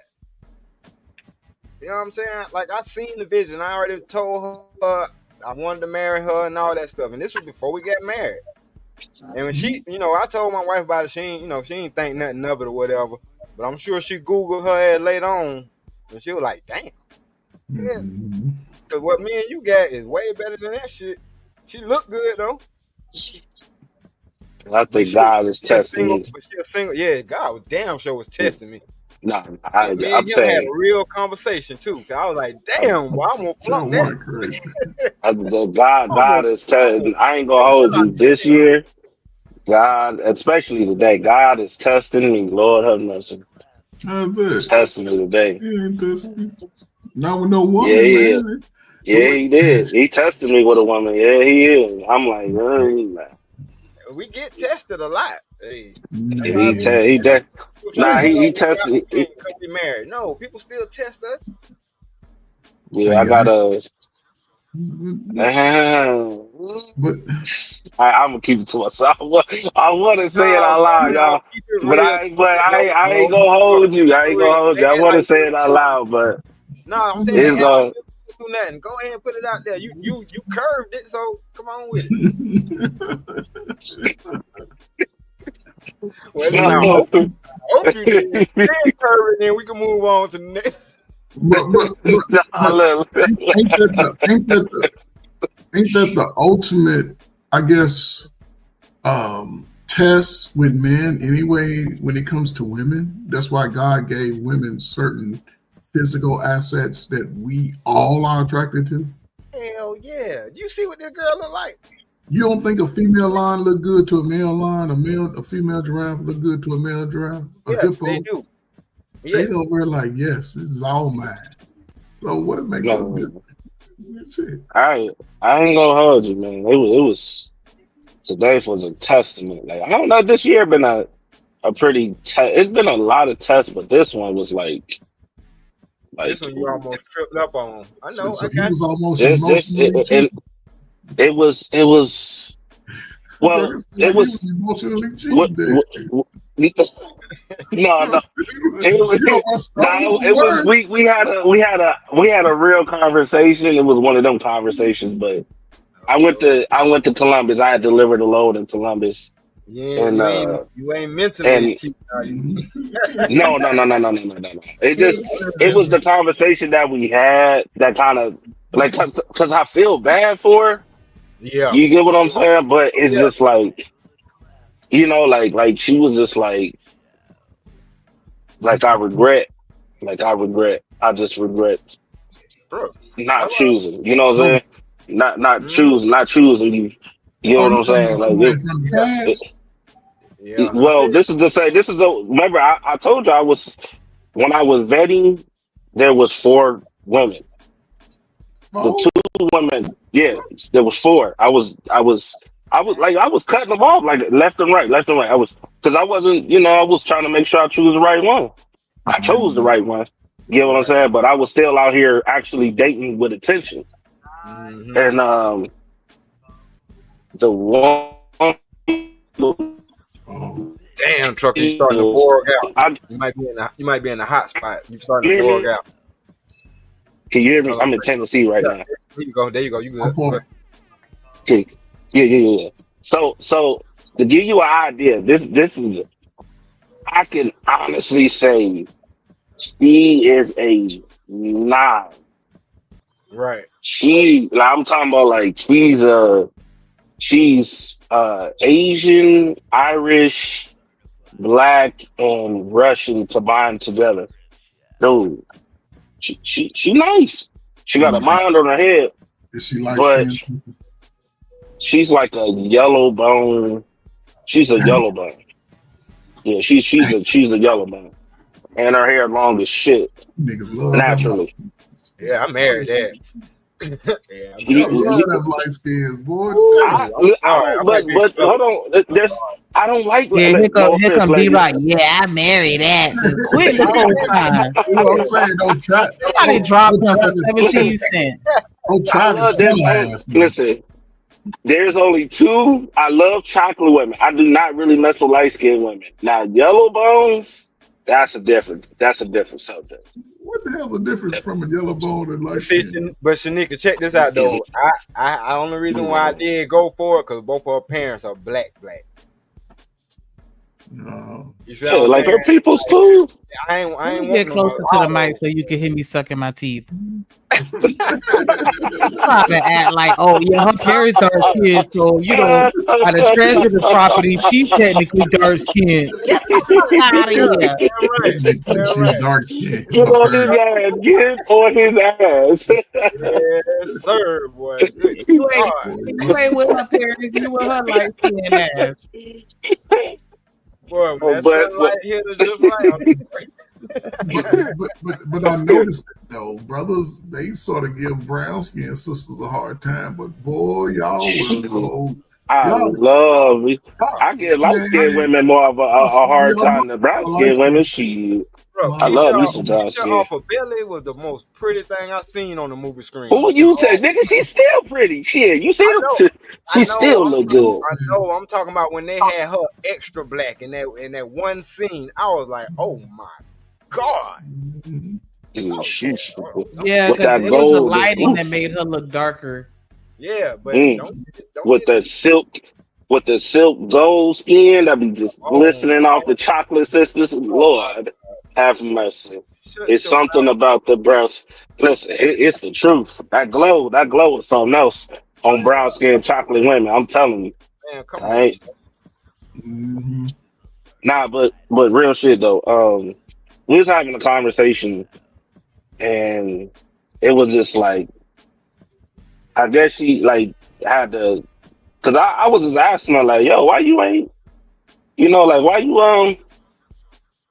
You know what I'm saying? Like I seen the vision. I already told her I wanted to marry her and all that stuff. And this was before we got married. And when she, I told my wife about it. She ain't, she ain't think nothing of it or whatever. But I'm sure she Googled her ass later on, and she was like, "Damn, yeah." Because what me and you got is way better than that shit. She looked good though. I think God is She a testing single, me. but she a single. Yeah, God was damn sure was testing me. No, And me and I'm him had a saying real conversation too. Cause I was like, "Damn, boy, I'm gonna flunk that." God is testing. I ain't gonna hold you this year. God, especially today, God is testing me. Lord have mercy. That's it. Testing me today. He ain't testing. Not with no Yeah, woman, he is. man. Yeah, he did. He tested me with a woman. Yeah, he is. I'm like, man. We get tested a lot. Hey, that's why He people try to act like he tested. we can't be married. No, people still test us. Yeah, I got But I'm gonna keep it to myself. I want to say it Nah, out bro, loud, y'all. keep it real. I Bro. ain't gonna hold you. I For ain't real. gonna hold you. I Act want to like say it out loud, but no, I'm saying it's act like going. you don't do nothing. Go ahead and put it out there. You curved it, so come on with it. Well, I No. hope you did. Then curve it, then we can move on to the next. but ain't that the ultimate, I guess, test with men anyway when it comes to women? That's why God gave women certain physical assets that we all are attracted to. Hell yeah! You see what this girl look like? You don't think a female lion look good to a male lion, a female giraffe look good to a male giraffe, a Yes, hippo? they do. They Yes. know we're like, yes, this is all mine. So what makes us good? I ain't gonna hold you, man. It was today was a testament. Like I don't know, this year been a pretty. It's been a lot of tests, but this one was like This one you almost tripped up on. I know. So I he got was almost this emotionally cheated. it was. Well, it was emotionally cheated. no. It was we had a real conversation. It was one of them conversations, but I went to Columbus. I had delivered a load in Columbus. Yeah, And you ain't mentally and cheating, are you? no. It was the conversation that we had that kind of like cause I feel bad for her. Yeah. You get what I'm saying? But it's Yeah. just like, like she was just like I regret. I just regret Bro. not choosing. You know what I'm saying? Not choosing you. You know Oh, what you I'm talking saying? about Like somebody from the past? well, this is the remember I told you when I was vetting, there was 4 women. The 2 women, yeah, there was 4. I was cutting them off like left and right. I was because I wasn't, I was trying to make sure I choose the right one. I chose the right one. You know what I'm saying? But I was still out here actually dating with attention. And the one Damn, trucker, you starting to borg out. You might be in the hot spot. You starting to borg out. Can you hear me? I'm in Tennessee right now. There you go. You good. Okay. Yeah. So to give you an idea, this is I can honestly say she is a 9. Right. I'm talking about like she's Asian, Irish, Black, and Russian combined together. Dude, she nice. She got a mind on her head. Is she light but skinned? she's like a yellow bone. She's a yellow bone. Yeah, she's a yellow bone. And her hair long as shit. Niggas love naturally. Yeah, I married that. Yeah, y'all love them light skins, boy. But hold on. I don't like. Yeah, here come ladies. B-Rock. Yeah, I married that. Quit the whole time. You know what I'm saying? Don't try. Somebody dropped him for 17 cents. Don't try to listen. There's only 2. I love chocolate women. I do not really mess with light skinned women. Now, yellow bones, That's a different subject. What the hell's the difference from a yellow bone and light See, skin? but Shanika, check this out though. I only reason why I did go for it because both of her parents are black. No. You see Yeah, what I'm like saying? her people's cool. I ain't Let me want get no closer to the mic so you can hear me sucking my teeth. Trying to act like, oh yeah, her parents dark skinned, so by the transitive property, she technically dark skinned. Get the fuck out of here. She's dark skinned. Get on his ass. Get on his ass. Yes, sir, boy. Good You ain't, God. you ain't with her parents, you with her light skinned ass. Boy, when that but sunlight hit her just right. But I noticed that though, brothers, they sort of give brown skinned sisters a hard time, but boy, y'all will go. I give light skinned women more of a hard time than brown skinned women. Bro, I love me some brown Keisha skin. off of Belly was the most pretty thing I seen on the movie screen. Who you say, nigga? She's still pretty. Shit, you see her? She still look good. I know. I'm talking about when they had her extra black in that one scene. I was like, oh my God. Dude, she's Yeah, with because that it was the gold. lighting that made her look darker. Yeah, but With the silk gold skin that be just glistening off the chocolate sisters. Lord, have mercy. It's something about the breast. Listen, it's the truth. That glow is something else on brown skinned chocolate women. I'm telling you. Man, come on. Right? Nah, but real shit though. We was having a conversation, and it was just like, I guess she like had to, cause I was just asking her like, yo, why you ain't, like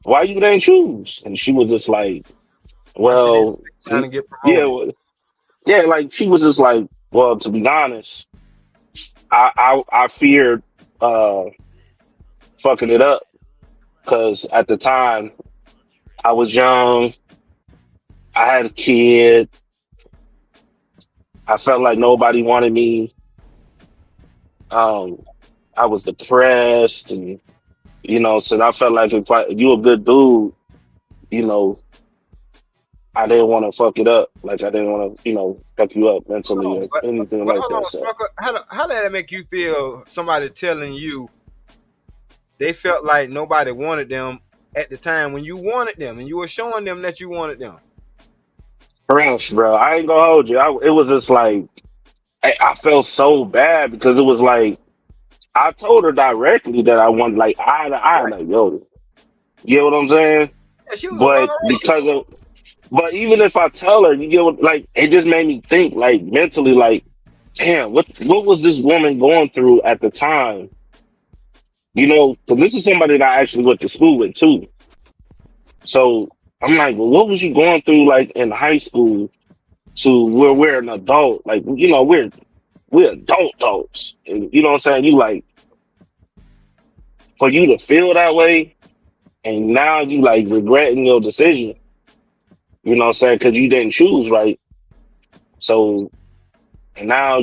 why you didn't choose? And she was just like, well, trying to get yeah, promoted. yeah, like she was just like, well, to be honest, I feared fucking it up, cause at the time I was young, I had a kid, I felt like nobody wanted me. I was depressed, and so I felt like if you a good dude, I didn't want to fuck it up. Like I didn't want to, fuck you up mentally or anything like Hold that. on, So Strucker. How did that make you feel? Somebody telling you they felt like nobody wanted them at the time when you wanted them and you were showing them that you wanted them. Bro, I ain't gonna hold you. It was just like I felt so bad because it was like I told her directly that I wanted like eye to eye, like yo, you know what I'm saying? Yeah, she was But but even if I tell her, you get like it just made me think like mentally, like, damn, what was this woman going through at the time? Because this is somebody that I actually went to school with too. So I'm like, well, what was you going through like in high school to where we're an adult? Like, we're adults. And you know what I'm saying? You like for you to feel that way and now you like regretting your decision. You know what I'm saying? Because you didn't choose right. So and now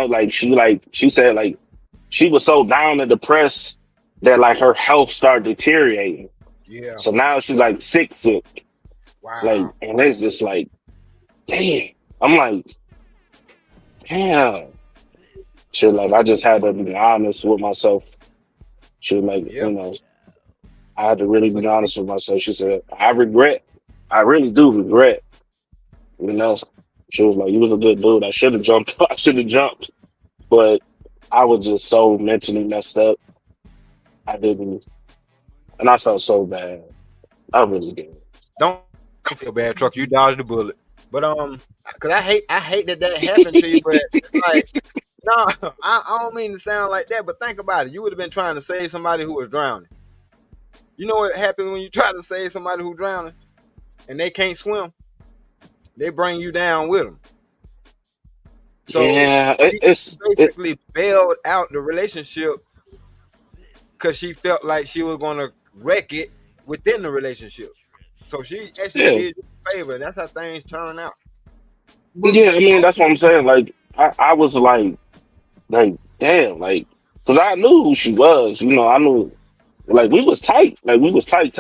like she said like she was so down and depressed that like her health started deteriorating. Yeah. So now she's like sick. Wow. Like, and it's just like, damn. I'm like, damn. She like, I just had to be honest with myself. She like, I had to really be honest with myself. She said, I really do regret. She was like, you was a good dude. I should have jumped. But I was just so mentally messed up. I didn't. And I felt so bad. I really did. Don't feel bad, Truck. You dodged the bullet. But cause I hate that happened to you. But it's like, no, I don't mean to sound like that. But think about it. You would have been trying to save somebody who was drowning. You know what happens when you try to save somebody who's drowning, and they can't swim? They bring you down with them. So yeah, she basically bailed out the relationship because she felt like she was going to wreck it within the relationship. So she actually did you a favor. That's how things turn out. Yeah, I mean, that's what I'm saying. Like, I was like, damn, like, because I knew who she was. I knew, like, we was tight. Like, we was tight.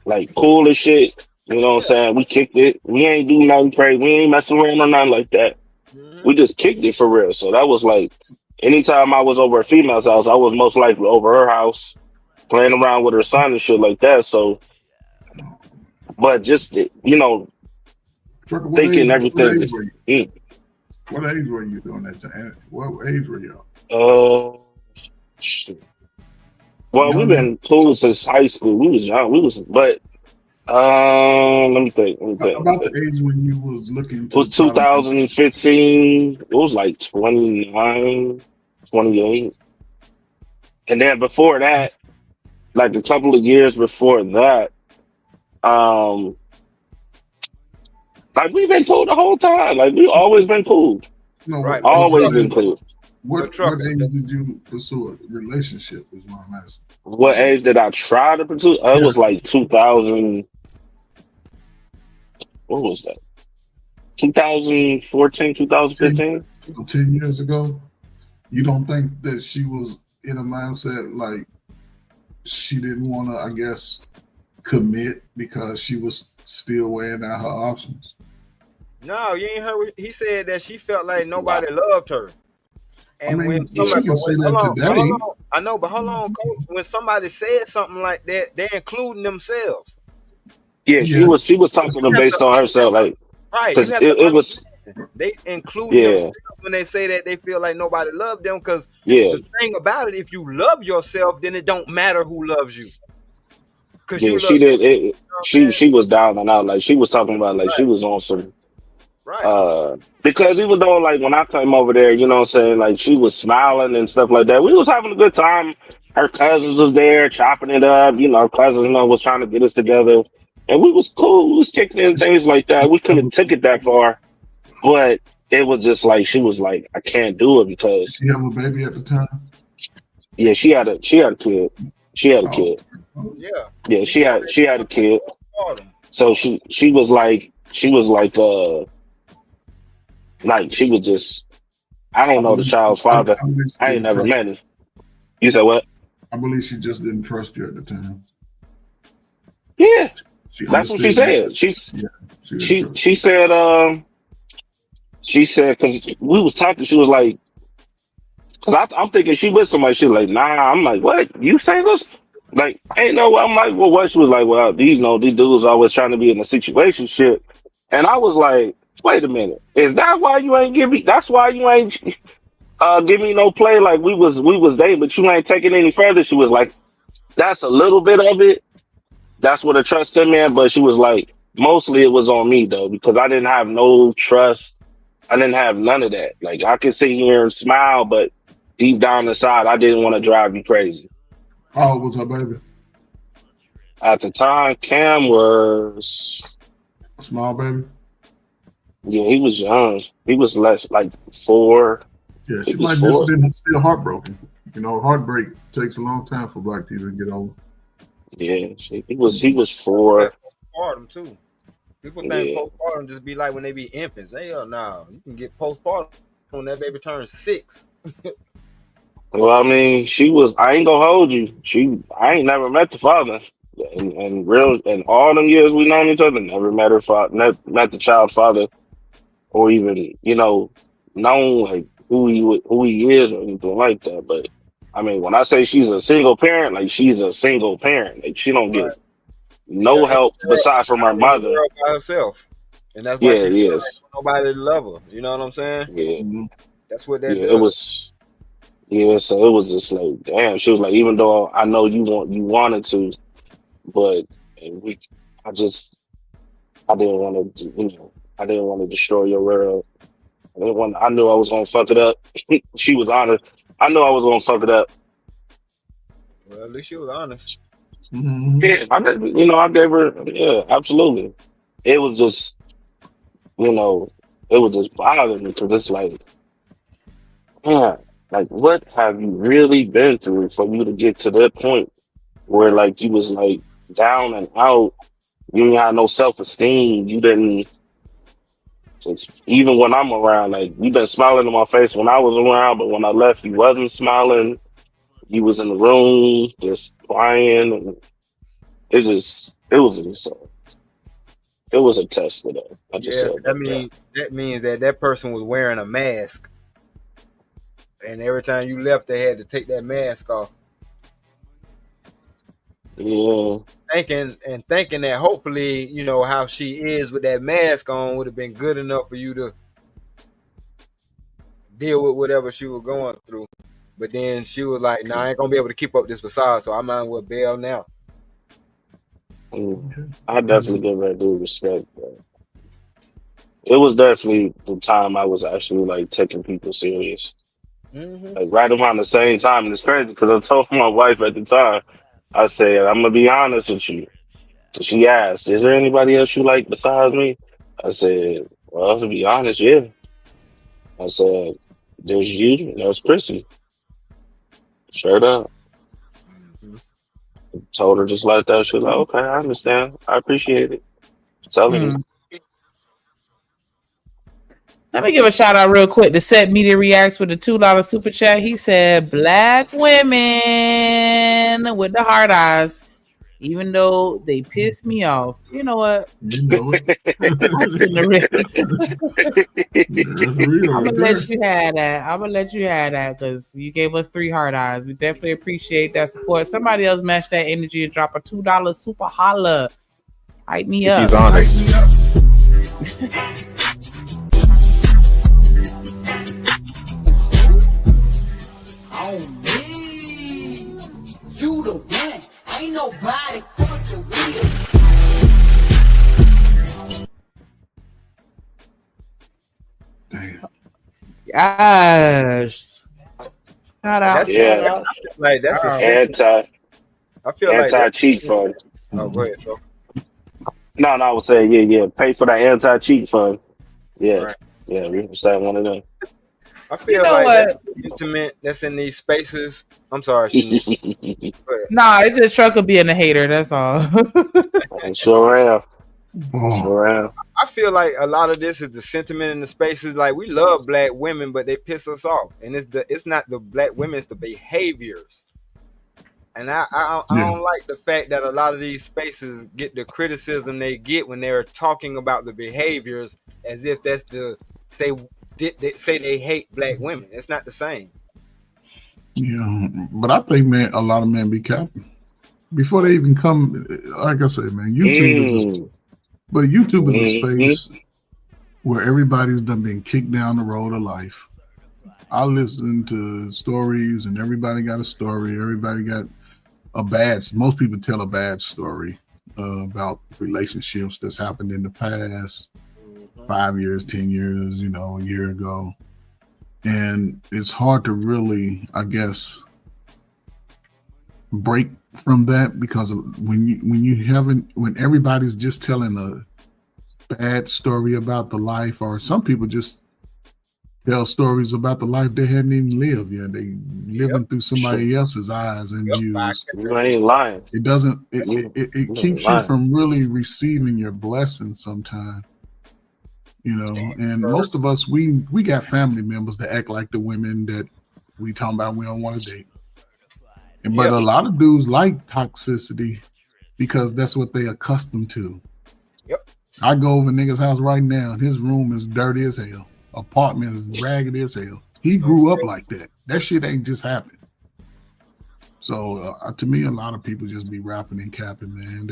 like cool as shit. You know what I'm saying? We kicked it. We ain't do nothing crazy. We ain't messing around or nothing like that. We just kicked it for real. So that was like, anytime I was over a female's house, I was most likely over her house, playing around with her son and shit like that. So, but just Trucker, what thinking age? What everything age just. were you? What age were you doing that time? What age were you? Shit. Well, we've Young. been cool since high school. We was young. But let me think. About the age when you was looking It was to try to. 2015. It was like 29, 28. And then before that, like a couple of years before that, um, like we've been cool the whole time. Like we always been cool. No, Right, but Always been cool. What age did you pursue a relationship? Is what I'm asking. What age did I try to pursue? It was like 2000. What was that? 2014, 2015. So 10 years ago, you don't think that she was in a mindset like she didn't want to, I guess, commit because she was still weighing out her options? No, you ain't heard. He said that she felt like nobody loved her. And I mean, when she can say that hold today. on, I know, but hold on, coach. When somebody said something like that, they're including themselves. Yeah, she was talking You have based to on herself, like, right. You because have to it was, understand. They include yeah, themselves when they say that they feel like nobody loved them. Because yeah, the thing about it, if you love yourself, then it don't matter who loves you. Because yeah. you She love did yourself. it. She was down and out. Like she was talking about, like she was on some. Because even though like when I came over there, you know what I'm saying, like she was smiling and stuff like that. We was having a good time. Her cousins was there chopping it up. You know, her cousins was trying to get us together. And we was cool. We was kicking in things like that. We couldn't took it that far. But it was just like she was like, I can't do it because Did she have a baby at the time? yeah, she had a kid. She had a kid. Yeah. Yeah, she had a kid. So she was like she was just I don't know the child's father. I ain't never met him. You said what? I believe she just didn't trust you at the time. Yeah. She That's what she understood. said. She didn't trust She said because we was talking, she was like, because I'm thinking she with somebody. She was like, nah. I'm like, what? You say this? Like, ain't no. I'm like, well, what? She was like, well, these dudes always trying to be in a situation shit. And I was like, wait a minute. Is that why you ain't give me? That's why you ain't give me no play? Like we was dating, but you ain't taking any further. She was like, that's a little bit of it. That's what the trust in man. But she was like, mostly it was on me though, because I didn't have no trust. I didn't have none of that. Like I could sit here and smile, but deep down inside, I didn't want to drive you crazy. How old was her baby? At the time, Cam was a small baby. Yeah, he was young. He was less like 4. Yeah, He she was might 4. just been still heartbroken. You know, heartbreak takes a long time for black people to get over. Yeah, he was 4. Postpartum too. People think postpartum just be like when they be infants. Hell no, you can get postpartum when that baby turns 6. Well, I mean, she was. I ain't gonna hold you. I ain't never met the father, and all them years we known each other, never met her father, met the child's father, or even known like who he is or anything like that. But I mean, when I say she's a single parent, like she's a single parent. Like she don't get no help besides from her mother. By herself, and that's why Yeah, she feel like yes, nobody to love her. You know what I'm saying? yeah, That's what that yeah. does. So it was just like, damn. She was like, even though I know you wanted to, but I didn't want to, I didn't want to destroy your world. I knew I was gonna fuck it up. She was honest. I knew I was gonna fuck it up. Well, at least she was honest. Yeah, I gave her. Yeah, absolutely. It was just, it was just bothering me because it's like, man, like what have you really been through for you to get to that point where like you was like down and out, you didn't have no self-esteem, you didn't. Even when I'm around, like you've been smiling in my face when I was around, but when I left, you wasn't smiling. You was in the room just crying, and it's just It was a test today. I just Yeah, said that. that means that person was wearing a mask, and every time you left, they had to take that mask off. Yeah. Thinking that hopefully, how she is with that mask on would have been good enough for you to deal with whatever she was going through. But then she was like, "Nah, I ain't gonna be able to keep up this facade, so I might as well bail now." I definitely give that dude respect, bro. It was definitely the time I was actually like taking people serious. Like right around the same time, and it's crazy because I told my wife at the time, I said, "I'm gonna be honest with you." So she asked, "Is there anybody else you like besides me?" I said, "Well, to be honest, yeah." I said, "There's you, and there's Chrissy." Straight up. Told her just like that. She was like, "Okay, I understand. I appreciate it." Telling you. Let me give a shout out real quick to Set Media Reacts with the $2 super chat. He said, "Black women with the hard eyes, even though they piss me off." You know what? You know it. That's real I'm right gonna there. let you have that because you gave us 3 hard eyes. We definitely appreciate that support. Somebody else match that energy and drop a $2 super holla. Hype me up. She's honest. On me. You the one. Ain't nobody fucking with you. Yes. Shout out. Yeah. Shout out. Like that's a I feel like anti-cheat fund. Oh, go ahead, so. No, I was saying, yeah. Pay for that anti-cheat fund. Yeah. Right. Yeah, we was that one of them. I feel like that intimate that's in these spaces. I'm sorry, Shanique. Nah, it's just Trucker being a hater. That's all. I sure am. Sure am. I feel like a lot of this is the sentiment in the spaces. Like we love black women, but they piss us off, and it's not the black women, it's the behaviors. And I don't like the fact that a lot of these spaces get the criticism they get when they're talking about the behaviors as if that's they say they hate black women. It's not the same. Yeah, but I think, man, a lot of men be capping before they even come. Like I said, man, YouTube is a space where everybody's done been kicked down the road of life. I listen to stories, and everybody got a story. Everybody got most people tell a bad story about relationships that's happened in the past 5 years, 10 years, a year ago. And it's hard to really, I guess, break from that because when everybody's just telling a bad story about the life, or some people just tell stories about the life they hadn't even lived yet. They living through somebody else's eyes and views. You ain't lying. It doesn't. It keeps you from really receiving your blessings sometimes. And most of us, we got family members that act like the women that we talking about we don't want to date. But a lot of dudes like toxicity because that's what they accustomed to. Yep. I go over nigga's house right now, and his room is dirty as hell. Apartment is raggedy as hell. He grew up like that. That shit ain't just happened. So to me, a lot of people just be rapping and capping, man.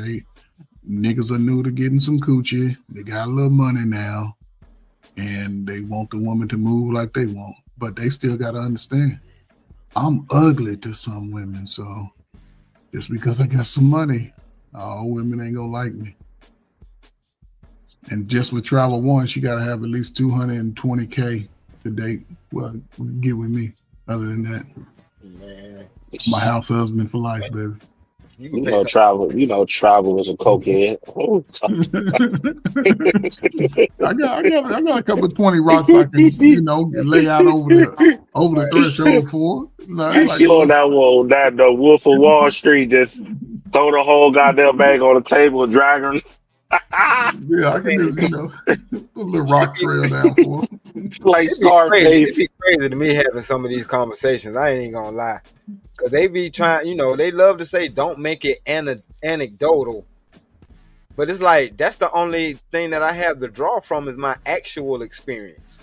Niggas are new to getting some coochie. They got a little money now, and they want the woman to move like they want. But they still got to understand, I'm ugly to some women. So just because I got some money, all women ain't gonna like me. And just for travel once, you got to have at least 220K to date. Well, get with me. Other than that, man, my house husband for life, baby. Travel is a cokehead. I got a couple of 20 rocks I can, lay out over the threshold for. Sure, that Wolf of Wall Street just throw the whole goddamn bag on the table and drag her. Yeah, I can just, put a little rock trail down for like It'd be crazy to me having some of these conversations. I ain't gonna lie. Because they be trying, they love to say, don't make it anecdotal. But it's like that's the only thing that I have to draw from is my actual experience.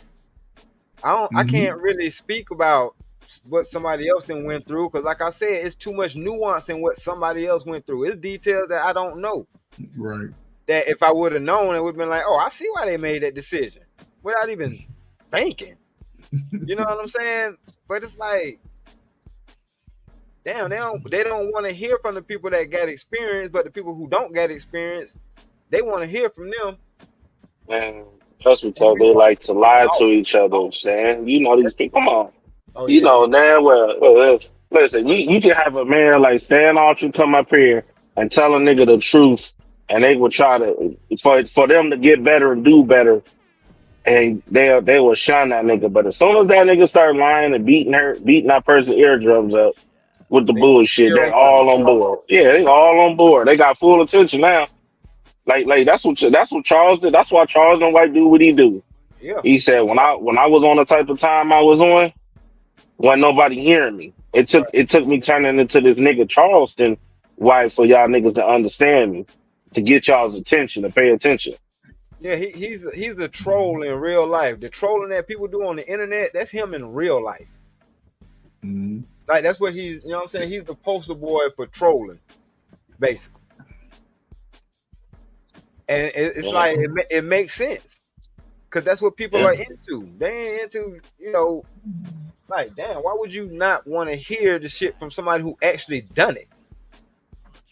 I can't really speak about what somebody else then went through because, like I said, it's too much nuance in what somebody else went through. It's details that I don't know. Right. That if I would have known, it would have been like, oh, I see why they made that decision without even thinking. You know what I'm saying? But it's like, damn, they don't want to hear from the people that got experience, but the people who don't get experience, they want to hear from them. Man, that's because they like to lie to each other, man. You know these people. Come on. Oh, You yeah. know damn well. Listen, you can have a man like Stan Archer come up here and tell a nigga the truth, and they will try to for them to get better and do better, and they will shun that nigga. But as soon as that nigga start lying and beating that person's eardrums up with the bullshit, they're all on board. Yeah, they all on board. They got full attention now. Like that's what Charles did. That's why Charles don't like do what he do. Yeah. He said when I was on the type of time I was on, wasn't nobody hearing me. It took me turning into this nigga Charleston wife for y'all niggas to understand me, to get y'all's attention, to pay attention. Yeah, he's a troll in real life. The trolling that people do on the internet, that's him in real life. Like that's what he's, you know what I'm saying? He's the poster boy for trolling, basically. And it's like it makes sense because that's what people are into. They ain't into, you know, like, damn, why would you not want to hear the shit from somebody who actually done it?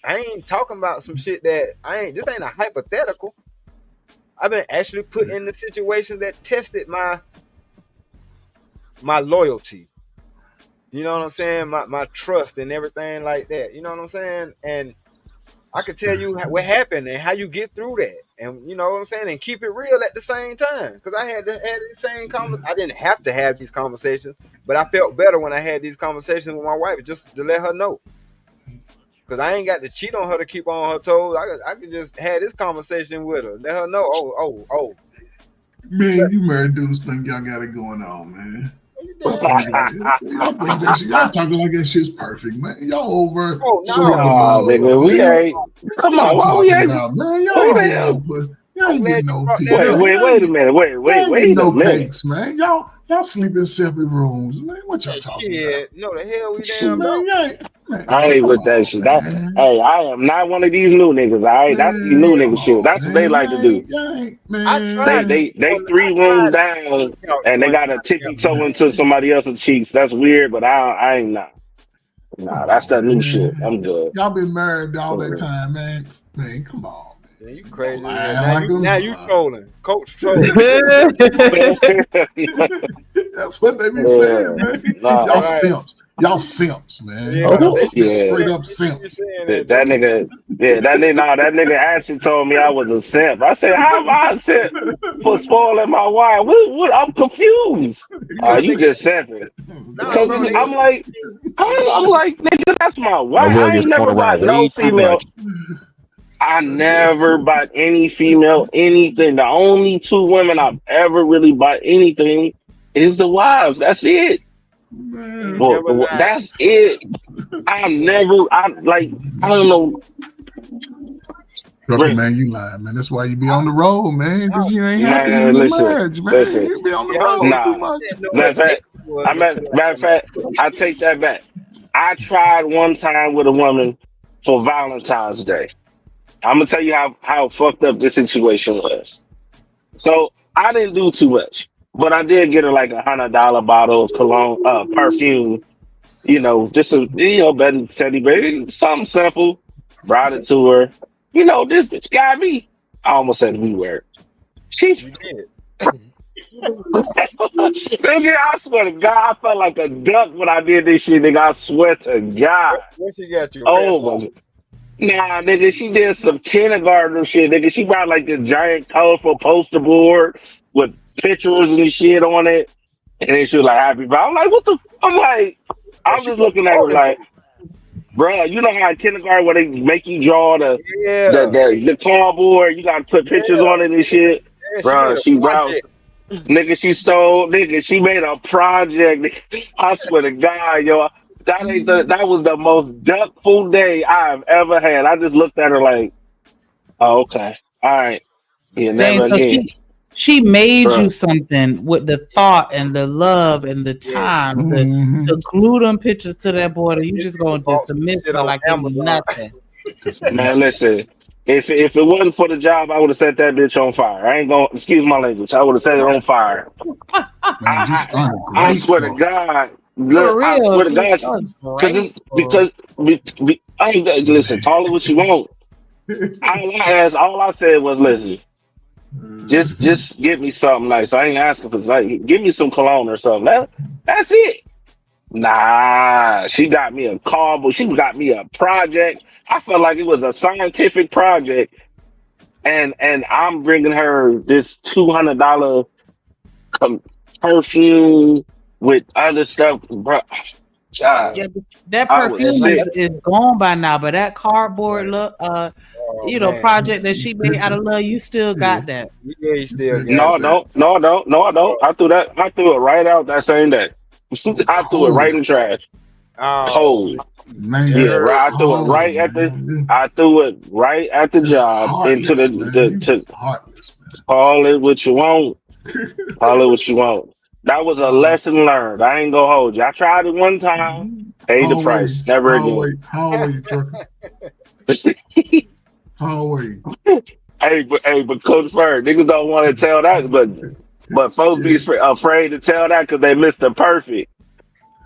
I ain't talking about some shit that this ain't a hypothetical. I've been actually put in the situation that tested my loyalty. You know what I'm saying? My trust and everything like that. You know what I'm saying? And I could tell you what happened and how you get through that. And you know what I'm saying? And keep it real at the same time. Because I had to have these same conversations. I didn't have to have these conversations, but I felt better when I had these conversations with my wife just to let her know. Because I ain't got to cheat on her to keep her on her toes. I could just have this conversation with her. Let her know, oh. Man, you married dudes think y'all got it going on, man. Y'all think that shit, y'all talking like that shit's perfect, man. Y'all over nigga, we ain't. Come on, why we ain't? About, man. Y'all ain't getting no pussy. Y'all ain't getting no pics. Wait a minute. Wait no a minute. pics, man. Y'all sleep in separate rooms, man. What y'all talking about? No, the hell we damn man, I ain't with that shit. Hey, I am not one of these new niggas. That's the new nigga shit. That's what they like to do. They 3 rooms down and they got a tippy toe into somebody else's cheeks. That's weird, but I ain't not. Nah, that's that new shit. I'm good. Y'all been married all that time, man. Man, come on. Man, you crazy. Now you trolling. Coach trolling. That's what they be saying, man. Y'all simps. Y'all simps, man. Straight up simps. That nigga actually told me I was a simp. I said, how am I a simp for spoiling my wife? What? I'm confused. You just simping. Because I'm like, nigga, that's my wife. I ain't never bought no female. I never bought any female anything. The only 2 women I've ever really bought anything is the wives. That's it. That's it. I don't know. Trucker, man, you lying, man. That's why you be on the road, man, because you ain't happy in your marriage, man. You be on the road too much. Matter of fact, I take that back. I tried one time with a woman for Valentine's Day. I'm gonna tell you how fucked up this situation was. So I didn't do too much, but I did get her like $100 bottle of cologne, perfume. You know, just better than Teddy Bear, something simple. Brought it to her. You know, this bitch got me. I almost said we were. You did. Nigga, I swear to God, I felt like a duck when I did this shit. Nigga, I swear to God. What she got you? Oh my. Nah, nigga, she did some kindergarten shit, nigga. She brought like this giant colorful poster board with pictures and shit on it. And then she was like, happy birthday. I'm like, what the? I'm just looking at her like, bruh, you know how in kindergarten where they make you draw the cardboard, you gotta put pictures on it and shit. Yeah, Bruh, she brought, nigga, she made a project. I swear to God, yo. That was the most duckful day I've ever had. I just looked at her like, Oh, okay. All right. Yeah, Dang, never so again. she made you Bruh. something with the thought and the love and the Yeah. time Mm-hmm. to glue them pictures to that boy. And you This just nigga gonna bought some dismiss shit her on like it was Amazon. nothing. Man, listen. If it wasn't for the job, I would have set that bitch on fire. I ain't gonna excuse my language. I would have set it on fire. Man, just I swear to ungrateful. God. For I real, swear to just God, ungrateful. I ain't listen. Call it what you want. All I said was, listen. Just get me something nice. I ain't asking for like, give me some cologne or something. That's it. Nah, she got me a cardboard. She got me a project. I felt like it was a scientific project, and I'm bringing her this $200 perfume with other stuff, bro. God, Yeah, but that I was perfume sick. is gone by now. But that cardboard look, Oh man. project that she made out of love, you still got that. Yeah, you still No, got I that. don't. No, I don't. No, I don't. I threw that. I threw it right out that same day. I threw it right Cold. in the trash. Oh, Cold. Man, Yeah, just right. cold, man. I threw it right at the Just job into heartless, man. You to just heartless, call it what you want. Call it what you want. That was a lesson learned. I ain't gonna hold you. I tried it one time, man. paid the Hallway, price. Never again. hallway trucker. Hallway. But Coach Bird, niggas don't want to tell that, but folks be afraid to tell that because they missed the perfect.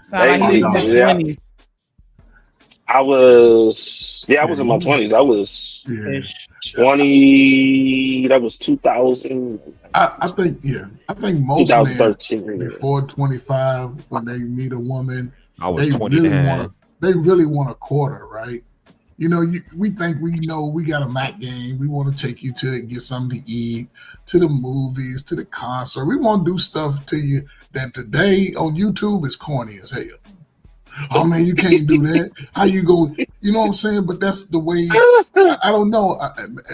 Sound like he was in his Yeah. 20s. I was in my 20s. I was Ish. 20. That was 2000. I think most men 2013. before 25, when they meet a woman, I was they 29. really want a quarter, right? You know, we think we know we got a Mac game. We want to take you to get something to eat, to the movies, to the concert. We want to do stuff to you that today on YouTube is corny as hell. Oh man, you can't do that. How you go? You know what I'm saying? But that's the way. I don't know.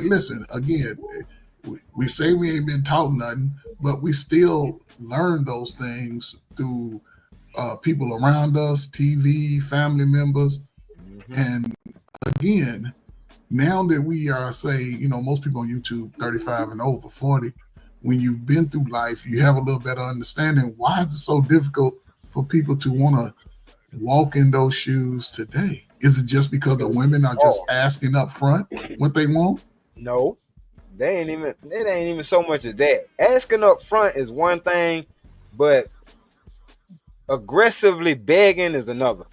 Listen, again, we say we ain't been taught nothing, but we still learn those things through people around us, TV, family members, and again, now that we are, say, most people on YouTube, 35 and over, 40, when you've been through life, you have a little better understanding. Why is it so difficult for people to want to walk in those shoes today? Is it just because the women are just asking up front what they want? No, it ain't even so much as that. Asking up front is one thing, but aggressively begging is another.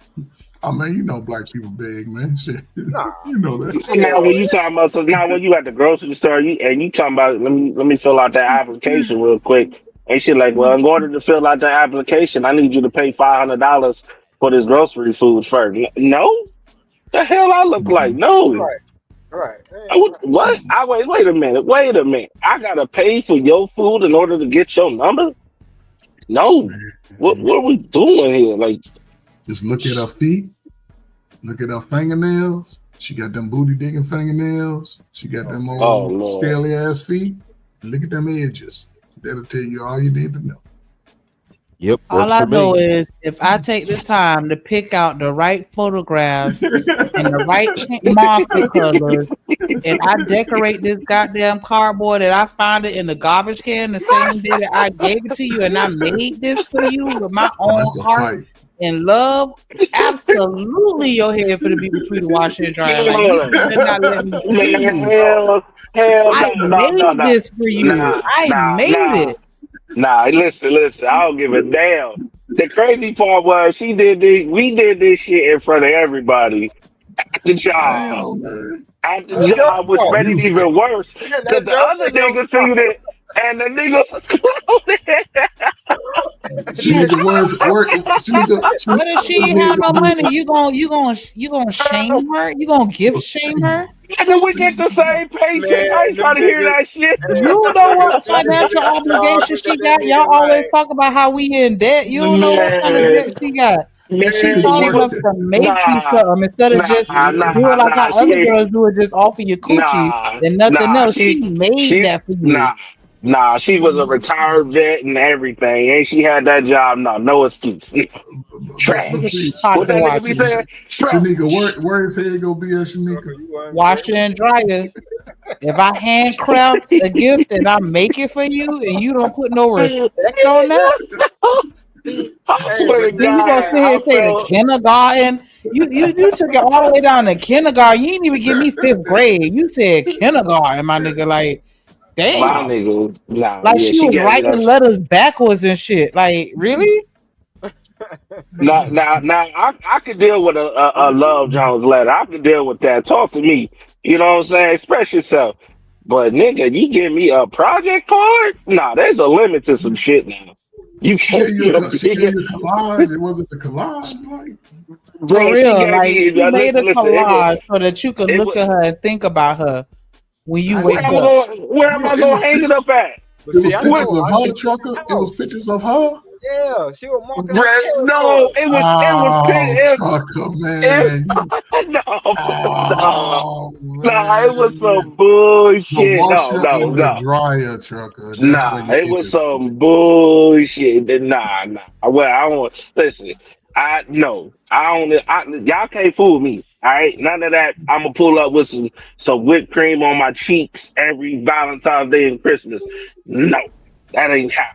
I mean, black people beg, man. Shit. Nah. You know that. Now when you talking about now when you at the grocery store, you talking about let me fill out that application real quick. And shit like, well, in order to fill out that application, I need you to pay $500 for this grocery food first. No, the hell I look like? No. Right. What? Wait a minute. I gotta pay for your food in order to get your number? No. What are we doing here? Like, just look at her feet, look at her fingernails. She got them booty digging fingernails. She got them old scaly ass feet. Look at them edges. That'll tell you all you need to know. Yep. All I know is if I take the time to pick out the right photographs and the right marker colors, and I decorate this goddamn cardboard and I found it in the garbage can the same day that I gave it to you, and I made this for you with my own heart and love, absolutely your head for to be between the washer and dryer. Like, you better not let me see you. I made this for you. I made it. Nah, listen. I don't give a damn. The crazy part was we did this shit in front of everybody at the job. At the job, which made it even worse. Because the other nigga seen it, and the nigga she need the words work. What if she ain't have no money? You gonna shame her? You gonna gift shame her? And we get the same paycheck. I ain't trying to hear that shit. You know what financial obligation she got? Y'all always talk about how we in debt. You don't know what kind of debt she got. And she's strong enough to make you something instead of just doing like how other girls do it, just offer you coochie and nothing else. She made that for you. Nah, she was a retired vet and everything, and she had that job. No excuse. But see, Trash. What Pocket that nigga be watching, saying? Trash. Shanika, where his head gonna be at, Shanika? washer and dryer. If I handcraft a gift and I make it for you and you don't put no respect on that, I swear to then you gonna sit God, here I and say the felt kindergarten. You took it all the way down to kindergarten. You didn't even give me fifth grade. You said kindergarten, my nigga. Like, my damn. nigga. Nah, Like yeah, she she was gave me writing that. letters backwards and shit. Like, really? Now, I could deal with a Love Jones letter. I could deal with that. Talk to me. You know what I'm saying? Express yourself. But nigga, you give me a project card? Nah, there's a limit to some shit now. You She gave can't you be a she gave you a collage. It wasn't a collage, like For bro. She real. gave Like, me. she made a Listen. collage so that you could It look was. at her and think about her when you Where wake am I up. going? Where am I it going was to hang it up at? But see, I What? pictures told of her, I her said, trucker. It was pictures of her. yeah, she was marking her Bruh, no, territory. it was Oh, it, trucker it, man. You, no, oh nah, it was man. some The bullshit. No, washer no, and the no. dryer trucker. That's where Nah, you it get was it. some bullshit. Nah. Well, I don't listen. I no, I don't. Y'all can't fool me. All right, none of that. I'm gonna pull up with some whipped cream on my cheeks every Valentine's Day and Christmas. No, that ain't happening.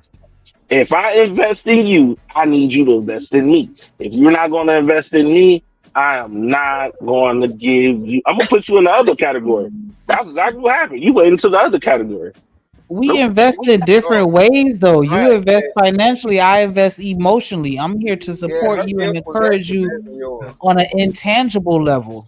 If I invest in you, I need you to invest in me. If you're not going to invest in me, I am not going to give you. I'm gonna put you in the other category. That's exactly what happened. You went into the other category. We Nope. invest in Oh, different ways, though. You right. invest financially, I invest emotionally. I'm here to Yeah, support her you and gift was encourage actually you better than yours. on an intangible level.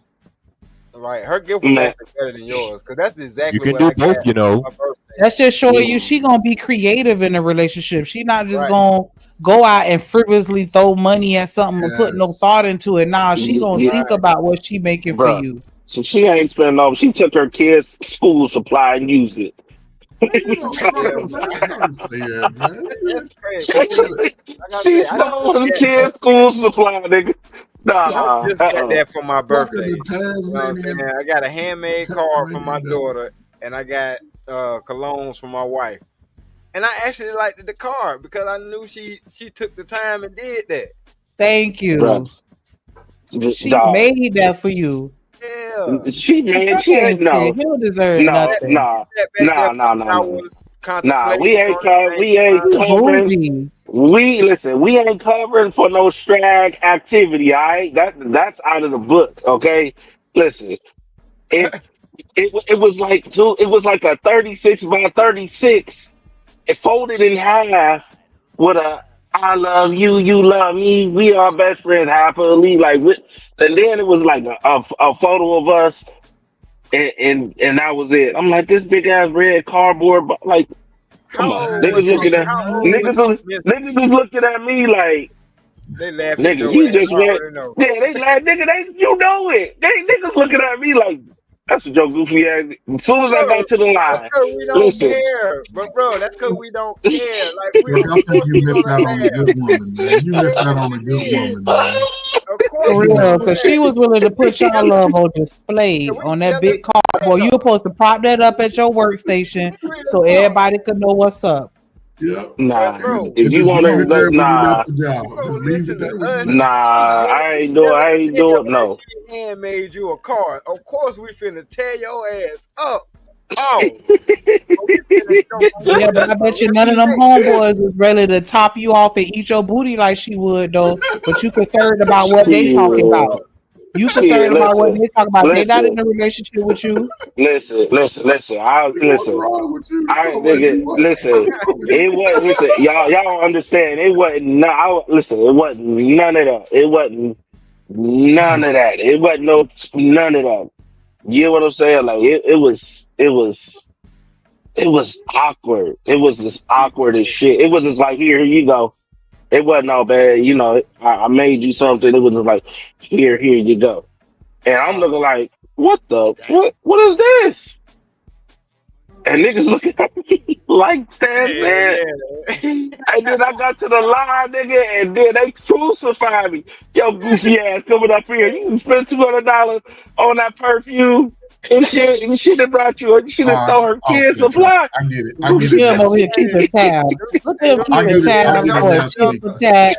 Right, her gift was Man, actually better than yours because that's You exactly can what do I got both, you for know. my birthday. That's just showing you mm, she gonna be creative in a relationship. She not just Right. gonna go out and frivolously throw money at something and put no Yes. thought into it. Nah, she gonna yeah, think Right. about what she making for bruh. you. So she ain't spending no. She took her kids' school supply and used it. Man, you know, Yeah, trucker, but man. You gotta say that, man. that's crazy. But see, she, like I she said, I just stole look them at kids' school supply, nigga. I Nah, just got that for my Trucker birthday. the You know what I'm Tasmanian, saying? I got a handmade card from my Tasmanian devil. daughter, and I got colognes from my wife. And I actually liked the card because I knew she took the time and did that. Thank bruh. you. She Dog. made that for you. Yeah. She See, man, Chuck she ain't ain't shit. no, He don't deserve no, nothing. no, Sat back there no, for no, no, no. hours Nah, contemplating on it. we ain't He covering. bougie. We listen, we ain't covering for no strag activity, all right? That's out of the book, okay? Listen, it it was like it was like a 36 by 36. It folded in half with a I love you, you love me, we are best friends happily, like with, and then it was like a photo of us and that was it. I'm like this big ass red cardboard, but like, come How on, old Man, was you? trucker, How old was man. Miss? niggas was looking at me like, They laugh at nigga, your you ass. just I read. already know. Yeah, they like, nigga, you know it. They niggas looking at me like, that's what your goofy ass. As soon as I Bro, got to the that's line, because we don't listen, care. But bro, that's because we don't care. Like we, Trucker, of I think course you we missed gonna out on a laugh. good woman, man. You missed Yeah, out on a we good did. woman, man. Of course For we real, gonna because she laugh. was willing to put We y'all jealous. love on Yeah, display we on that jealous big as cardboard. You hell. supposed to prop that up at your workstation Real so talk. everybody could know what's up. Yeah. But nah. bro, If And you just want leave it to, there when you left nah, the job. you gonna Just leave it listen to there when you us. left. nah. What I ain't you doing. just I ain't tell doing. her No. she handmade you a card. Of course we finna tear your ass up. Oh, we finna show Yeah, but I the bet you none of them respect. homeboys was ready to top you off and eat your booty like she would though. But you concerned about what they talking Shit, about. You shit. concerned about what Listen, they talking about. They not in listen, a relationship with you. listen. I What's listen. wrong with you? I Come on, nigga, G. What's listen. wrong with It you? wasn't. Listen, y'all don't understand. It wasn't. No, listen. It wasn't none of that. It wasn't none of that. It wasn't no none of that. You know what I'm saying? Like it was awkward. It was just awkward as shit. It was just like here you go. It wasn't all bad. You know, I made you something. It was just like here you go. And I'm looking like what is this? And niggas looking at me like Stan Yeah, said. yeah. And then I got to the line, nigga, and then they crucified me. Yo, goofy ass coming up here. You can spend $200 on that perfume. And she done brought you. She done throw her kids a fly. I get it. Look at him over here keeping tabs. Look at him keeping tabs for a super chat.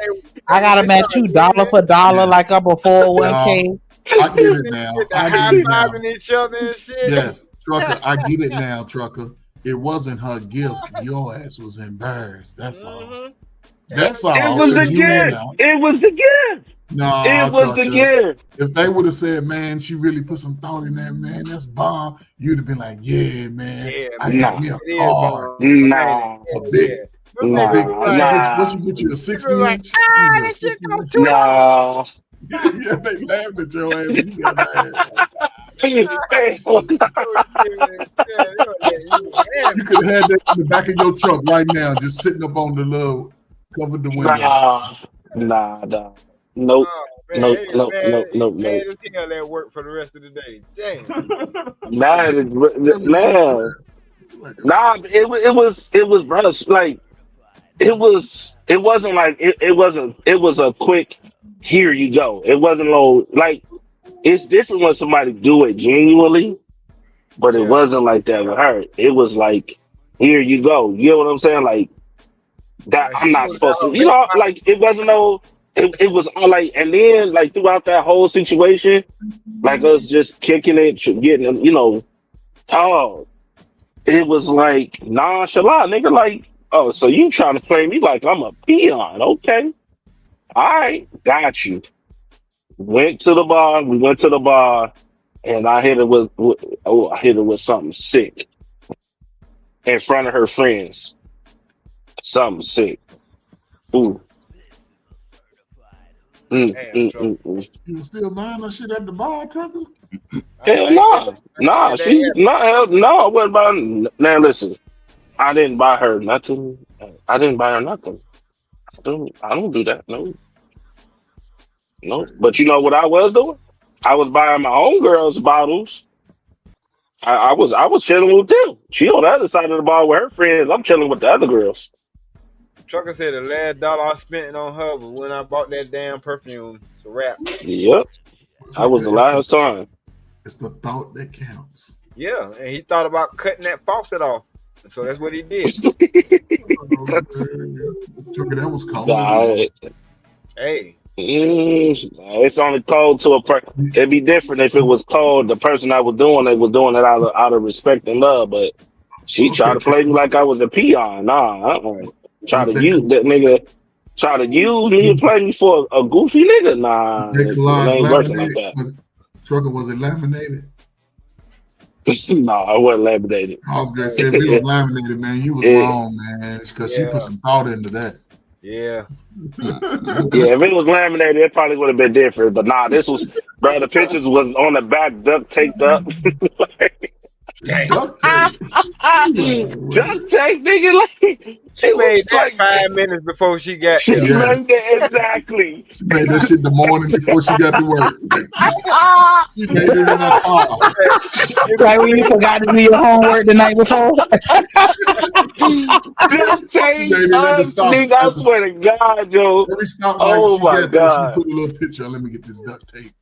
I got him at you dollar for dollar like I'm a 401k. I get it now. I get it now. Each other and shit. Yes, Trucker, I get it now, Trucker. It wasn't her gift. Your ass was embarrassed. That's all. That's all. It was the gift. It was the gift. No, it was the gift. If they would have said, "Man, she really put some thought in that, man. That's bomb," you'd have been like, "Yeah, man. I got me a car, a big." What you get you a 60-inch? That shit comes too. No. Yeah, they laughed at your ass. You got mad. You could have had that in the back of your truck right now, just sitting up on the little covered the window. Nah. Nope. Oh, Nope. Tell that work for the rest of the day. Damn. Man. Nah, it was bro. Like it wasn't like it was a quick here you go. It wasn't like it's different when somebody do it genuinely, but it wasn't like that with her. It was like here you go. You know what I'm saying? Like that I'm not supposed to, like it wasn't no it was all like, and then like throughout that whole situation, like us just kicking it, getting oh, it was like nonchalant, nigga. Like, oh, so you trying to play me like I'm a peon? Okay, all right, got you. We went to the bar, and I hit her with something sick in front of her friends. Something sick. Ooh. You was still buying that shit at the bar, Trucker? Hell no. Nah, I wasn't buying. Now listen, I didn't buy her nothing. I don't do that. No. But you know what I was doing? I was buying my own girls bottles. I was chilling with them. She on the other side of the bar with her friends. I'm chilling with the other girls. Trucker said the last dollar I spent on her was when I bought that damn perfume to wrap. Yep. That was the last time. It's the thought that counts. Yeah, and he thought about cutting that faucet off. So that's what he did. Trucker, that was cold. Hey. It's only cold to a person. It'd be different if it was cold. The person that was doing it out of respect and love, but she tried to play me like I was a peon. Try to use that nigga. Try to use me and play me for a goofy nigga. Nah, it ain't working like that. Trucker, was it laminated? No, I wasn't laminated. I was gonna say if it was laminated, man, you was wrong, man. Because she put some thought into that. Yeah. Yeah, if it was laminated, it probably would have been different. But nah, this was, bro, the pictures was on the back, duct taped up. Duct tape, nigga. Like, she made that like 5 minutes before she got there. Exactly. She made that shit the morning before she got to work. She made it in her car. Like when you forgot to do your homework the night before. I swear to God, Joe. Every stop light she got there, she put a little picture. Let me get this duct tape.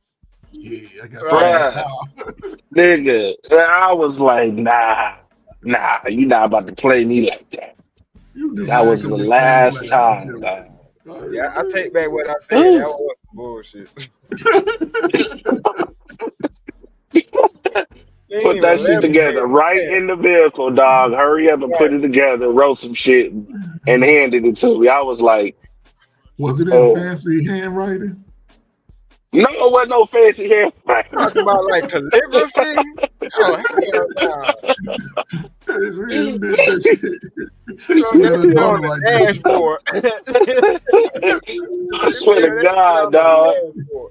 Yeah, I got something. Nigga, I was like, nah, you not about to play me like that. That was the last time. Yeah, I take back what I said. That was bullshit. Put that shit together right in the vehicle, dog. Hurry up and put it together, wrote some shit, and handed it to me. I was like, was it in fancy handwriting? No, it wasn't no fancy handwriting. Talking about like calligraphy? Oh, hell no. It's real that shit. On the dashboard. I swear to God, dog.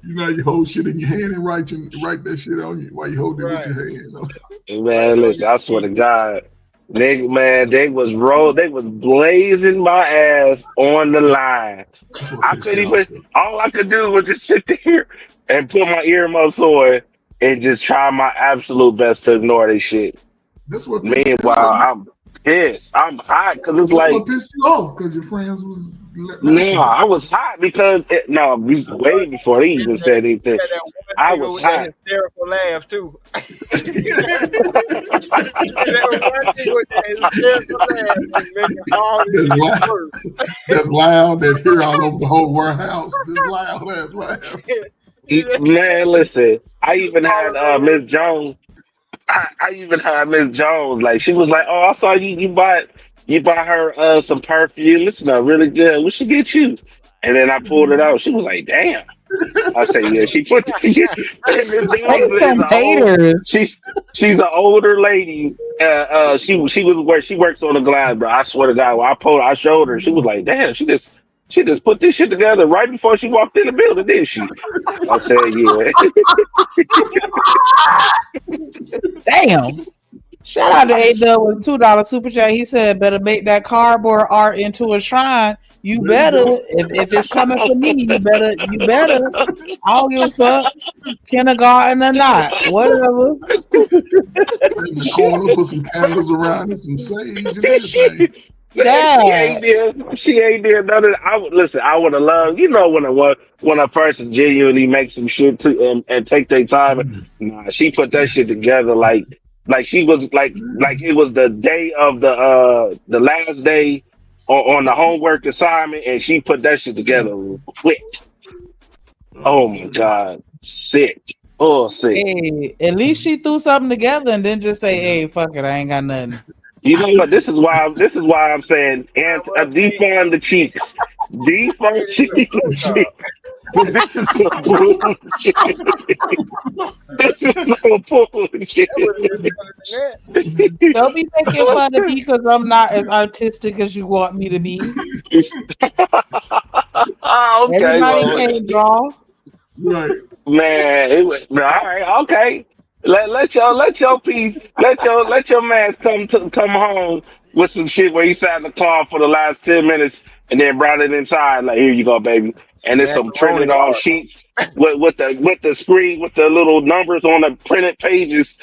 You know, you hold shit in your hand and write that shit on you while you hold it with your hand. Man, listen, I swear to God. Nigga, man, they was blazing my ass on the line. I couldn't even, all I could do was just sit there and put my earmuffs on and just try my absolute best to ignore this shit. That's what meanwhile, I'm pissed. I'm hot because it's like what pissed you off because your friends was No, I was hot because way before they even said anything. That one I nigga was with that hot. hysterical laugh too. That one nigga with that hysterical laugh that's making all this That's shit loud. worse. That's loud. That hear all over the whole warehouse. This loud ass laugh. Man, listen. I even had Miss Jones. I even had Miss Jones. Like she was like, "Oh, I saw you bought her some perfume. It smell really good. What she get you?" And then I pulled it out. She was like, "Damn." I say, "Yeah." She put Miss They Jones is some an old. haters. She's an older lady. She was where she works on the glass, bro. I swear to God, when I showed her. She was like, "Damn." She just put this shit together right before she walked in the building, didn't she? I said, "Yeah." Damn. Shout out to A-Dub with $2 super chat. He said, better make that cardboard art into a shrine. You better, if it's coming for me, you better. I don't give a fuck. Kindergarten or not. Whatever. In the corner, put some candles around and some sage and everything. Man, she ain't there none of that. I would listen. I would have loved, when a person genuinely makes some shit and take their time. Nah, she put that shit together like she was like it was the day of the last day on the homework assignment, and she put that shit together quick. Oh my God, sick. Oh, sick. Hey, at least she threw something together and then just say, hey, fuck it, I ain't got nothing. You know what? This is why I'm saying and defund the cheeks. Defund cheeks. This is some bullshit. This is some bullshit. Don't be making fun of me because I'm not as artistic as you want me to be. Okay, Everybody well, can't draw. Right. Man, all right, okay. Let your man come home with some shit where he sat in the car for the last 10 minutes and then brought it inside. Like, here you go, baby. And it's some printed Macaroni off art. sheets with the screen with the little numbers on the printed pages.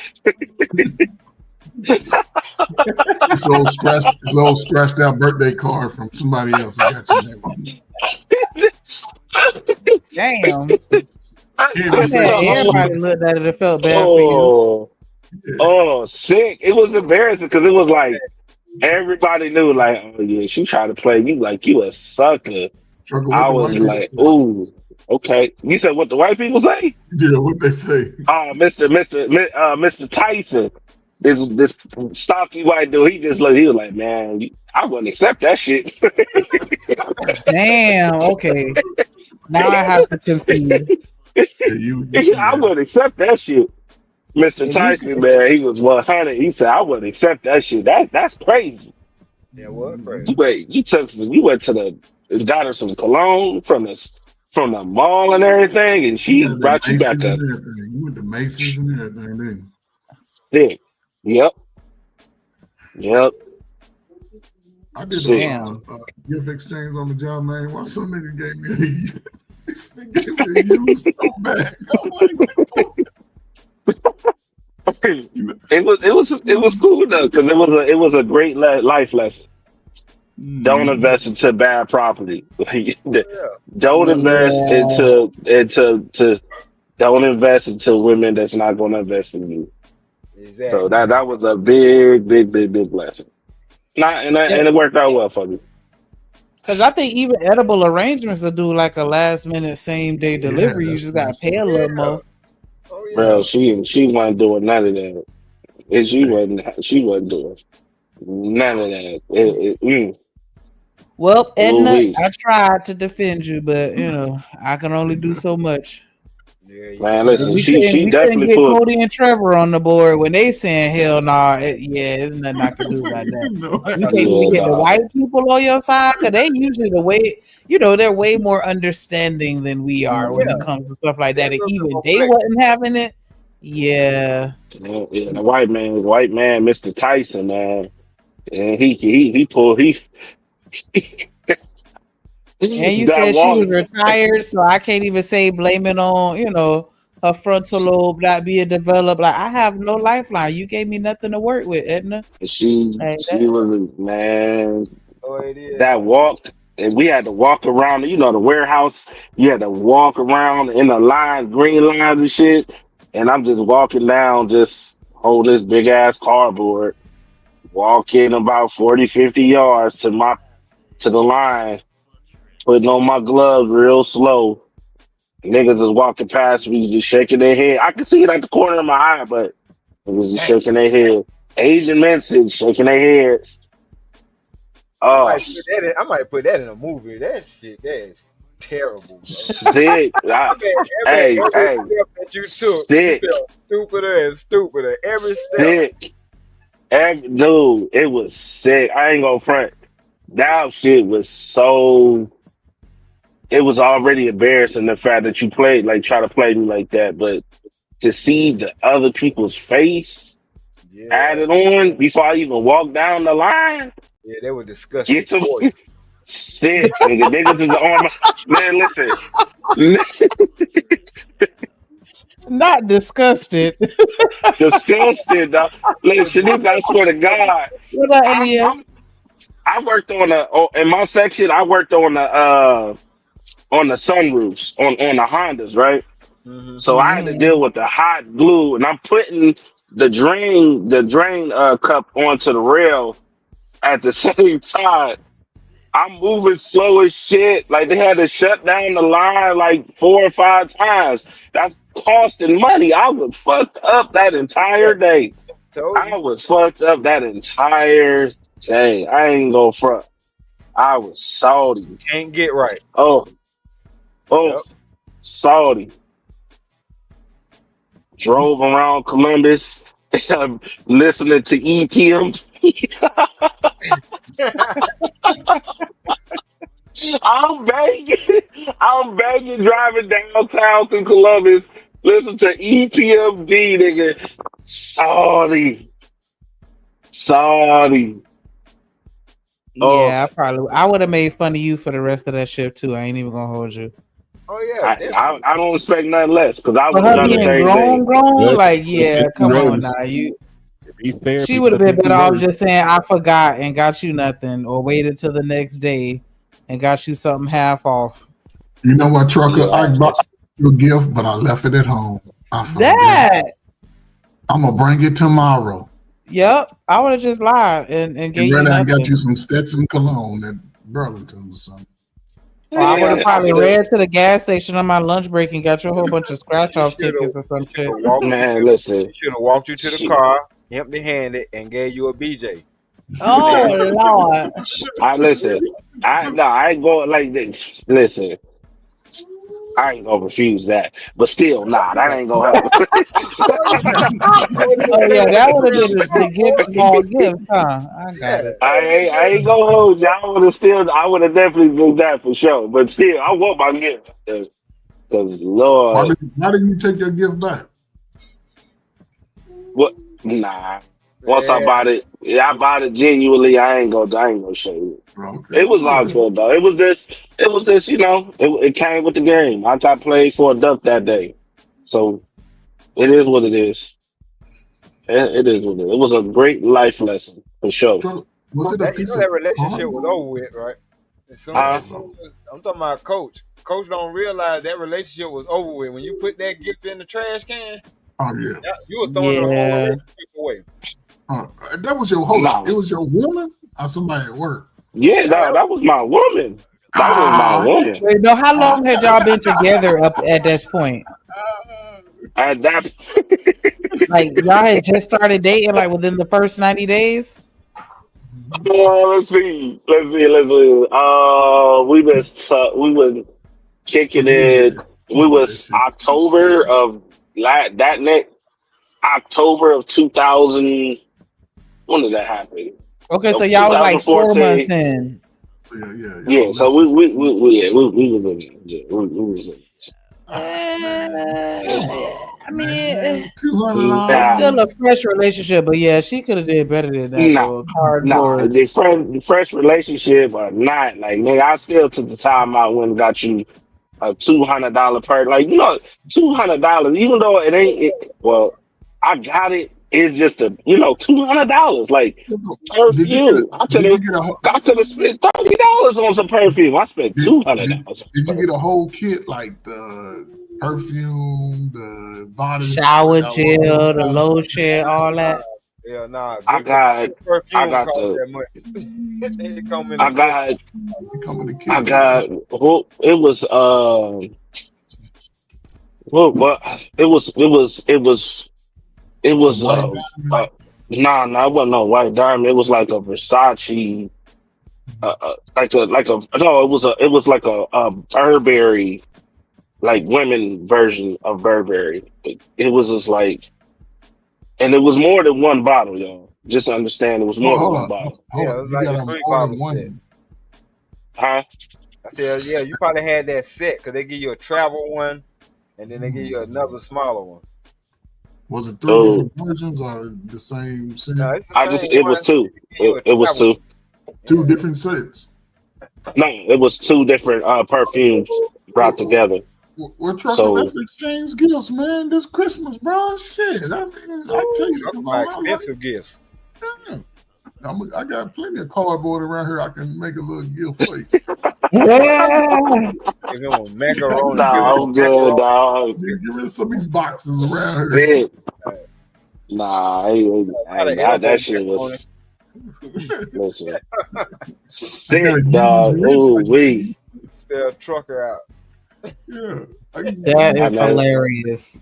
It's old scratched out birthday card from somebody else that got your name on it. Damn. Everybody looked at it and felt bad for you. Oh, sick. It was embarrassing because it was like everybody knew, like, oh yeah, she tried to play you like you a sucker. I was like, ooh, okay. You said what the white people say? Yeah, what they say? Mr. Tyson, this stocky white dude, he was like, man, I wouldn't accept that shit. Damn, okay. Now I have to concede. I wouldn't accept that shit. Mr. Tyson, man, he was 100. He said, I wouldn't accept that shit. That's crazy. Yeah, what crazy? You went to got her some cologne from the mall and everything, and she brought you back up. You went to Macy's and everything, didn't you? Yep. I did a gift exchange on the job, man. Why some nigga gave me a used bag? It was cool though, because it was a great life lesson. Don't invest into bad property. Don't invest into don't invest into women that's not going to invest in you. Exactly. So that was a big lesson. And it worked out well for me. Because I think even edible arrangements will do like a last minute same day delivery. You just gotta pay a little more. Bro, she wasn't doing none of that. She wasn't doing none of that. Well, Edna, I tried to defend you, but I can only do so much. Man, listen, we she couldn't definitely get put Cody and Trevor on the board when they saying hell nah. There's nothing I can do about that. You can't even get the white people on your side because they usually they're way more understanding than we are when it comes to stuff like that. And even they wasn't having it. Yeah. Yeah, the white man, Mr. Tyson, man, and he pulled. And you said she was retired, so I can't even say blame it on, her frontal lobe not being developed. Like, I have no lifeline. You gave me nothing to work with, Edna. She was a man. That walk and we had to walk around, you know, the warehouse. You had to walk around in the line, green lines and shit. And I'm just walking down, just holding this big ass cardboard, walking about 40, 50 yards to the line, putting on my gloves real slow. Niggas is walking past me, just shaking their head. I can see it at the corner of my eye, but niggas just shaking their head. Asian men shaking their heads. I might put that in a movie. That shit, that is terrible, bro. Sick. Every step that you took, sick. you felt stupider and stupider. Every step. Sick. Dude, it was sick. I ain't gonna front. That shit was so. It was already embarrassing the fact that you try to play me like that, but to see the other people's face added on before I even walk down the line. Yeah, they were disgusting. Get some shit, nigga. Niggas is on my man. Listen, Not disgusted. disgusted, dog. Listen, I swear to God. What up, India? I worked in my section. I worked on the sunroofs on the Hondas, right? So I had to deal with the hot glue, and I'm putting the drain cup onto the rail at the same time. I'm moving slow as shit. Like they had to shut down the line like 4 or 5 times. That's costing money. I was fucked up that entire day. I was fucked up that entire day. I ain't gonna front. I was salty. Can't get right. Oh, salty. Drove around Columbus, listening to EPM. I'm begging driving downtown to Columbus, listen to EPMD, nigga. Sorry. Yeah, I would have made fun of you for the rest of that shift too. I ain't even gonna hold you. Oh yeah, I don't expect nothing less because I was her done the being same grown, day. like yeah, come on now, you. Be fair, She would have been better off just saying I forgot and got you nothing, or waited till the next day and got you something half off. You know what, Trucker? I bought you a gift, but I left it at home. I That. I'm gonna bring it tomorrow. Yep, I would have just lied and gave you I nothing. got you some Stetson cologne at Burlington or something. Or I would have probably ran to the gas station on my lunch break and got you a whole bunch of scratch off tickets or some shit. Man, listen. She should have walked you to the car, empty-handed, and gave you a BJ. Oh Lord! I ain't going like this. Listen, I ain't gonna refuse that, but still, that ain't gonna happen. Oh yeah, that would have been the gift of all gifts, huh? I got it. I ain't gonna hold you. I would have definitely done that for sure. But still, I want my gift because Lord, why didn't you take your gift back? What? Nah. Once I bought it, I bought it genuinely. I ain't gonna show you. Okay. It was all good though. It was this, you know, it came with the game. I played for a duck that day. So it is what it is. It is what it is. It was a great life lesson for sure. That relationship was over with, right? I'm talking about Coach. Coach don't realize that relationship was over with. When you put that gift in the trash can, you were throwing the whole relationship away. That was your it was your woman or somebody at work? Yeah, that was my woman. That was my woman. Wait, no, how long had y'all been together up at this point? At that, like y'all had just started dating, like within the first 90 days. Let's see. We were kicking it. We was October of October of 2000. When did that happen? Okay, so y'all was like 4 months in. Yeah. So we was in. I mean, it's still a fresh relationship, but yeah, she could have did better than that. The fresh relationship or not, like nigga, I still took the time out when got you a $200 per, like you know, $200. Even though it ain't, well, I got it is just $200 like perfume. I could have spent $30 on some perfume. I spent $200. Did you get a whole kit like the perfume, the body Shower gel, the lotion, all that. Yeah, nah. I got perfume cost the. that much. They come in I got. It was well, it was nah, it wasn't no white diamond. It was like a Versace, it was like a Burberry, like women version of Burberry. It was just like, and it was more than one bottle, y'all. Just understand, it was more than one bottle. Yeah, it was like a 3-bottle set. Huh? I said, yeah, you probably had that set because they give you a travel one, and then they give you another smaller one. Was it 3 different versions or the same set? No, it's the same it was 2. It was 2. 2 different sets. No, it was 2 different perfumes brought together. Well, trucker, let's exchange gifts, man. This Christmas, bro. Shit, I tell you, my expensive gifts. Yeah. I got plenty of cardboard around here. I can make a little gift for you. Yeah. Give him a macaroni. Nah, I'm good, dog. Give me some of these boxes around here. Nah, that shit was. Listen, sick, dog. Ooh, we spell trucker out. Yeah, that is hilarious.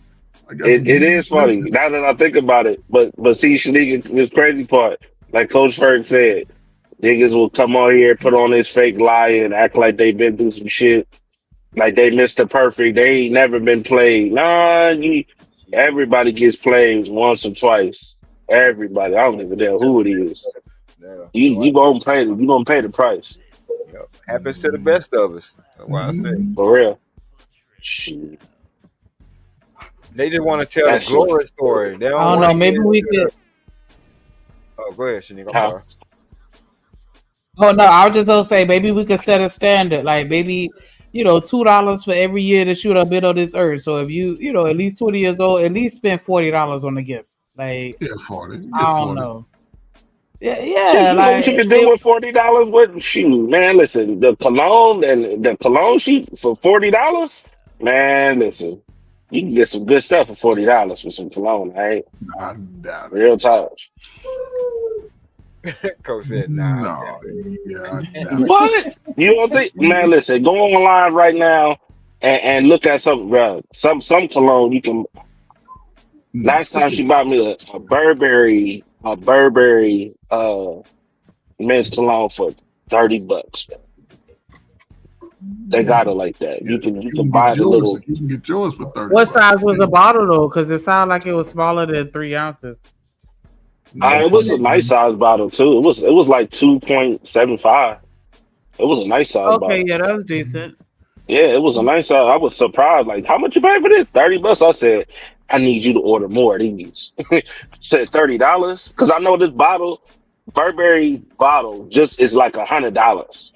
It is funny now that I think about it, but see, Shanika, this crazy part, like Coach Ferg said, niggas will come on here, put on this fake lie, and act like they been through some shit, like they Mr. Perfect. They ain't never been played. Nah, everybody gets played once or twice. Everybody, I don't even know who it is. You gonna pay the price. Yep. Happens to the best of us. That's why I say for real. Shit. They just want to tell the glory story. They don't I don't know. Maybe we could. Oh, go ahead, Shanika. I'm sorry. Oh no, I was just gonna say maybe we could set a standard, like maybe $2 for every year that you have been on this earth. So if you at least 20 years old, at least spend $40 on the gift. Like 40. I don't know. Yeah. You know what you can do with $40 with shoot, man. Listen, the cologne sheet for $40, man. Listen, you can get some good stuff for $40 for some cologne, right? Real talk. Coach said, nah. What? You don't think, man? Listen, go online right now and look at some, bro. Some cologne you can. Last time she bought me a Burberry men's cologne for $30. They got it like that. You can buy the little. You can get yours for $30. What size was the bottle though? Because it sounded like it was smaller than 3 ounces. It was a nice size bottle too. It was like 2.75. It was a nice size bottle. Okay, yeah, that was decent. Yeah, it was a nice size. I was surprised. Like, how much you pay for this? $30. I said, I need you to order more of these. I said $30 because I know this bottle, Burberry bottle, just is like $100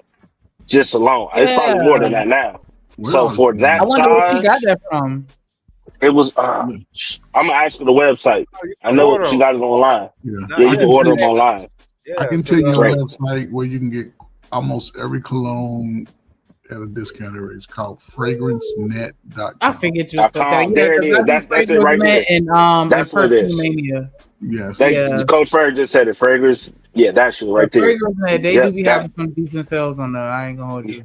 just alone. Yeah. It's probably more than that now. So for that, I wonder where you got that from. It was. I'm gonna ask for the website. I know she got it online. Yeah, you can order them online. I can tell you a website where you can get almost every cologne at a discounted rate. It's called fragrancenet.com. I figured you. There it is. That's it right there. That's what it is. Yes. Coach Ferg just said it. Fragrance. Yeah, that's you right there. FragranceNet, they do be having some decent sales on there. I ain't gonna hold you.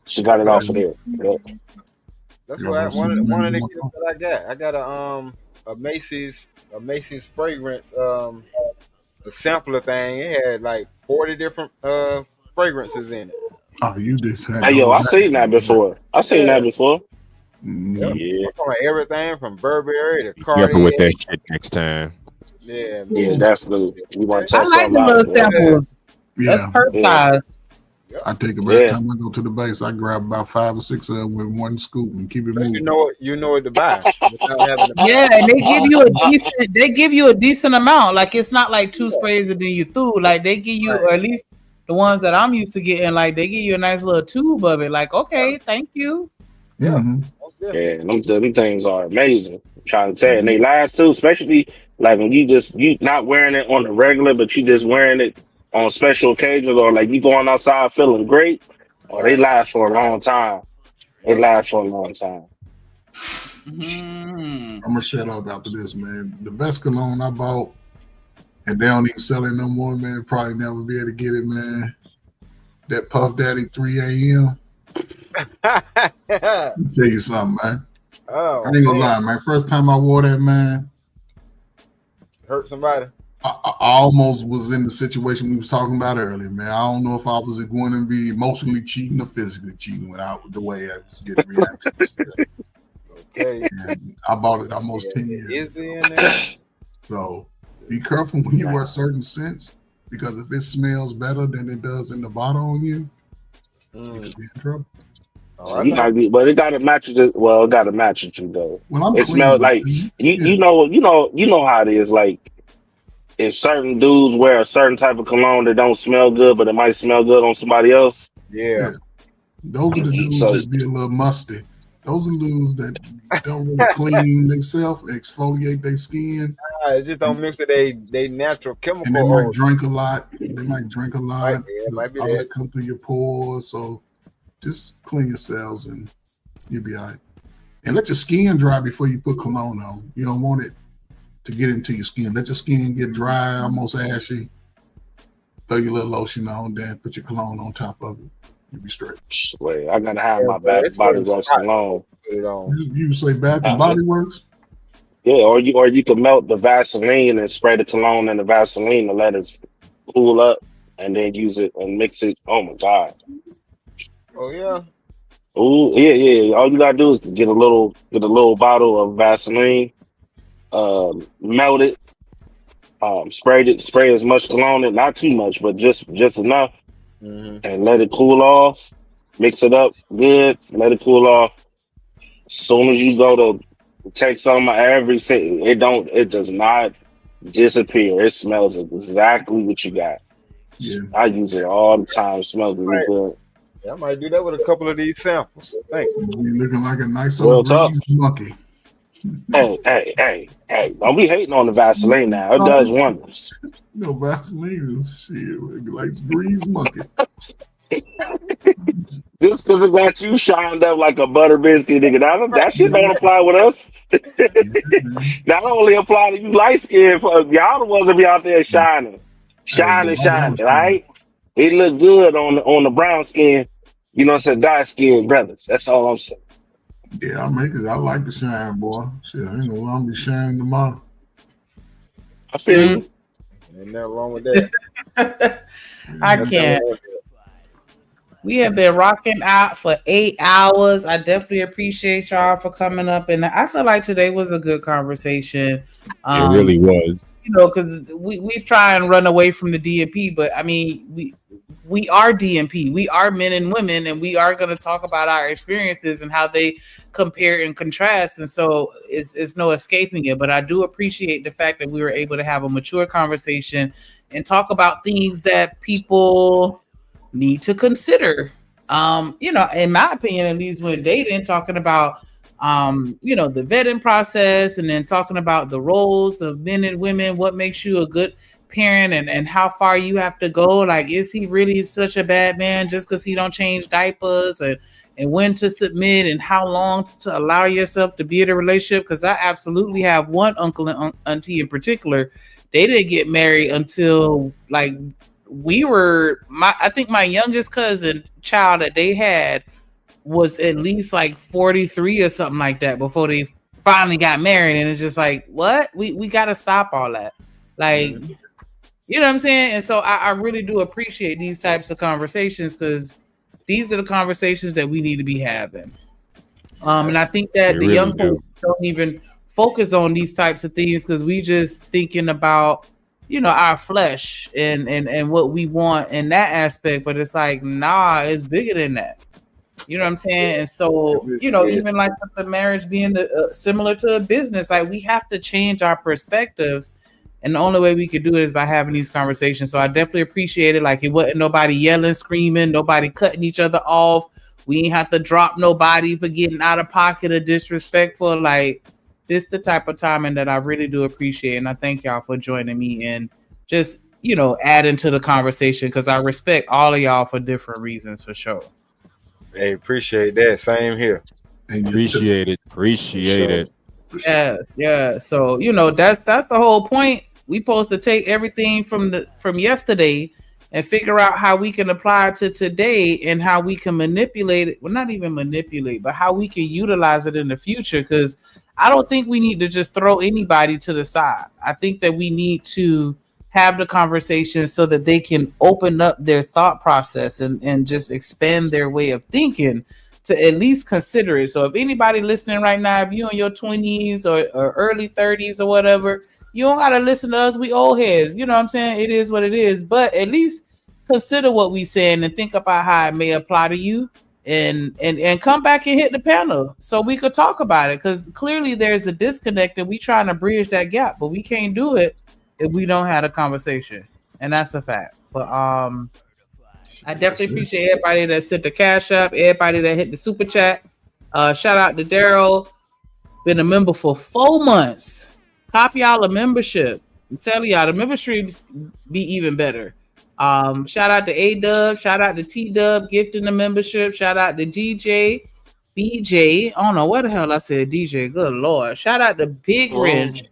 She got it off of there. Yep. That's what one of the gifts that I got. I got a Macy's fragrance the sampler thing. It had like 40 different fragrances in it. Oh, you did say. Hey, yo, I seen that before. Yeah. From everything from Burberry to Cardi. Careful with that shit next time. Yeah, that's the. We want to I like the little samples. Yeah. That's personalized. I take them every time I go to the base. I grab about 5 or 6 of them with one scoop and keep it moving. You know what to buy. Yeah, and they give you a decent amount. Like it's not like 2 sprays and then you threw. Like they give you, or at least the ones that I'm used to getting, like they give you a nice little tube of it. Like, okay, thank you. Yeah, them things are amazing. I'm trying to tell you, and they last too. Especially Like when you not wearing it on the regular, but you just wearing it on special occasions, or like you going outside feeling great, or they last for a long time. They last for a long time. I'm gonna shut up after this, man. The best cologne I bought, and they don't even sell it no more, man. Probably never be able to get it, man. That Puff Daddy 3 a.m. Let me tell you something, man. Oh, I ain't gonna lie, man. First time I wore that, man, hurt somebody. I almost was in the situation we was talking about earlier, man. I don't know if I was going to be emotionally cheating or physically cheating without the way I was getting reactions. Okay. And I bought it almost 10 years. Is he in there? So be careful when you wear certain scents, because if it smells better than it does in the bottle on you, you could be in trouble. You might be, but it got to match it. Well, it got to match it you though. Well, I'm it clean, smells like man. you know how it is. Like if certain dudes wear a certain type of cologne that don't smell good, but it might smell good on somebody else. Yeah. Those are the dudes that be a little musty. Those are the dudes that don't really clean themselves, exfoliate their skin. It just don't mix with they natural chemical. And they might oils. drink a lot. They might drink a lot. Might be All that. that come through your pores. So just clean your cells and you'll be all right. And let your skin dry before you put cologne on. You don't want it to get into your skin. Let your skin get dry, almost ashy. Throw your little lotion on, then put your cologne on top of it. You'll be straight. Wait, I gotta have my Bath and Body Works cologne. You say Bath and Body Works? Yeah, or you can melt the Vaseline and spray the cologne in the Vaseline and let it cool up, and then use it and mix it. Oh my God. Oh yeah. Oh yeah. All you gotta do is get a little bottle of Vaseline, melt it, spray as much cologne in, not too much, but just enough, and let it cool off. Mix it up good, let it cool off. As soon as you go to take some of everything, it does not disappear. It smells exactly what you got. Yeah. I use it all the time. It smells really good. Yeah, I might do that with a couple of these samples. Thanks. You looking like a nice Real old talk. greased monkey. Hey, don't be hating on the Vaseline now. It does wonders. No, Vaseline is shit. Like greased monkey. Just because it got you shined up like a butter biscuit, nigga, that shit don't apply with us. That only apply to you light skinned folks. Y'all the ones that be out there shining, right? It look good on the brown skin. You know what I'm saying? Dark skinned brothers. That's all I'm saying. Yeah, I like the shine, boy. Shit, I ain't gonna be shining tomorrow. I feel you. Ain't nothing wrong with that. I can't. We have been rocking out for 8 hours. I definitely appreciate y'all for coming up, and I feel like today was a good conversation. It really was. You know, because we try and run away from the DMP, but I mean, we are DMP. We are men and women, and we are going to talk about our experiences and how they compare and contrast. And so it's no escaping it. But I do appreciate the fact that we were able to have a mature conversation and talk about things that people need to consider. You know, in my opinion, at least when dating, talking about you know, the vetting process, and then talking about the roles of men and women, what makes you a good parent, and how far you have to go. Like, is he really such a bad man just because he don't change diapers, and when to submit, and how long to allow yourself to be in a relationship? Because I absolutely have one uncle and auntie in particular. They didn't get married until like I think my youngest cousin child that they had was at least like 43 or something like that before they finally got married. And it's just like, what? We got to stop all that. Like, you know what I'm saying? And so I really do appreciate these types of conversations, because these are the conversations that we need to be having. And I think that the young folks don't even focus on these types of things, because we just thinking about, you know, our flesh and what we want in that aspect. But it's like, nah, it's bigger than that. You know what I'm saying? And so, you know, even like with the marriage being similar to a business, like we have to change our perspectives. And the only way we could do it is by having these conversations. So I definitely appreciate it. Like, it wasn't nobody yelling, screaming, nobody cutting each other off. We ain't have to drop nobody for getting out of pocket or disrespectful. Like, this the type of timing that I really do appreciate, and I thank y'all for joining me and just, you know, adding to the conversation, because I respect all of y'all for different reasons, for sure. Hey, appreciate that. Same here. Appreciate it. Appreciate it. Yeah. So, you know, that's the whole point. We supposed to take everything from yesterday and figure out how we can apply it to today and how we can manipulate it. Well, not even manipulate, but how we can utilize it in the future. Because I don't think we need to just throw anybody to the side. I think that we need to have the conversation so that they can open up their thought process and just expand their way of thinking to at least consider it. So if anybody listening right now, if you're in your 20s or early 30s or whatever, you don't gotta listen to us. We old heads. You know what I'm saying? It is what it is. But at least consider what we saying and think about how it may apply to you, and come back and hit the panel so we could talk about it. Because clearly there's a disconnect and we trying to bridge that gap, but we can't do it if we don't have a conversation. And that's a fact. But I definitely appreciate everybody that sent the cash up, everybody that hit the super chat. Shout out to Daryl, been a member for 4 months. Copy y'all a membership. I'm telling y'all, the memberships be even better. Shout out to A-Dub, shout out to T-Dub, gifting the membership. Shout out to DJ, BJ. I don't know what the hell I said, DJ. Good Lord. Shout out to Big Wrench,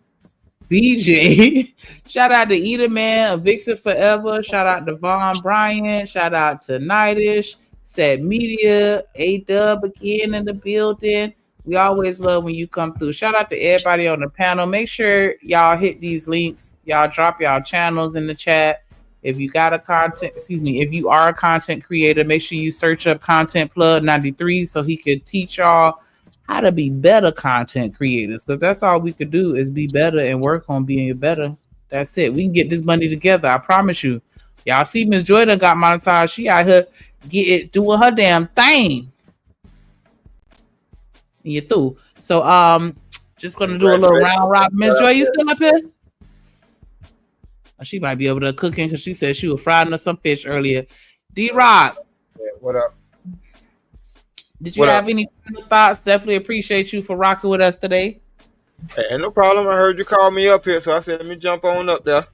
BJ. Shout out to Eater Man, Vixen Forever. Shout out to Von Bryant. Shout out to Nightish, Set Media, A-Dub again in the building. We always love when you come through. Shout out to everybody on the panel. Make sure y'all hit these links. Y'all drop y'all channels in the chat. If you got if you are a content creator, make sure you search up Content Plug 93 so he could teach y'all how to be better content creators. Because that's all we could do is be better and work on being better. That's it. We can get this money together. I promise you. Y'all see Miss Jordan got monetized. She out here doing her damn thing. And you're through. So just gonna do a little round robin. Miss Joy, you still up here? She might be able to cook in because she said she was frying us some fish earlier. D-Rock. Yeah, what up? Did you have any final thoughts? Definitely appreciate you for rocking with us today. Hey, no problem. I heard you call me up here, so I said let me jump on up there.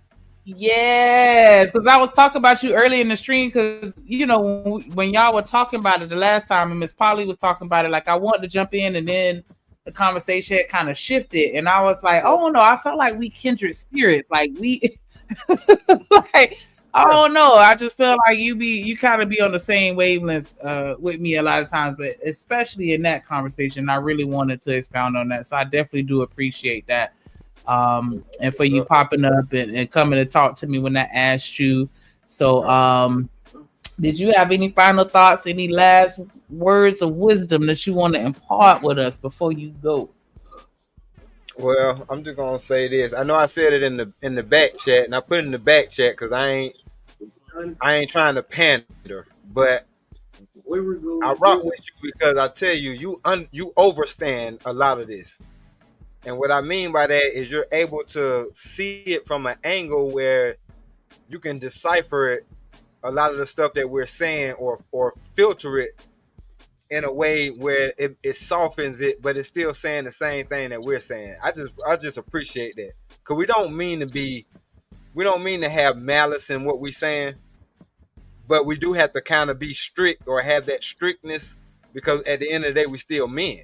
Yes, because I was talking about you early in the stream, because you know when y'all were talking about it the last time and Miss Polly was talking about it, like I wanted to jump in and then the conversation had kind of shifted and I was like, oh no, I felt like we kindred spirits, like we like I don't know, I just feel like you kind of be on the same wavelength with me a lot of times, but especially in that conversation I really wanted to expound on that, so I definitely do appreciate that. And for you popping up and coming to talk to me when I asked you. So did you have any final thoughts, any last words of wisdom that you want to impart with us before you go? Well, I'm just gonna say this. I know I said it in the back chat, and I put it in the back chat because I ain't trying to pander, but I rock with you because I tell you, you overstand a lot of this. And what I mean by that is you're able to see it from an angle where you can decipher it, a lot of the stuff that we're saying, or filter it in a way where it softens it, but it's still saying the same thing that we're saying. I just appreciate that, because we don't mean to have malice in what we're saying, but we do have to kind of be strict or have that strictness, because at the end of the day we still men.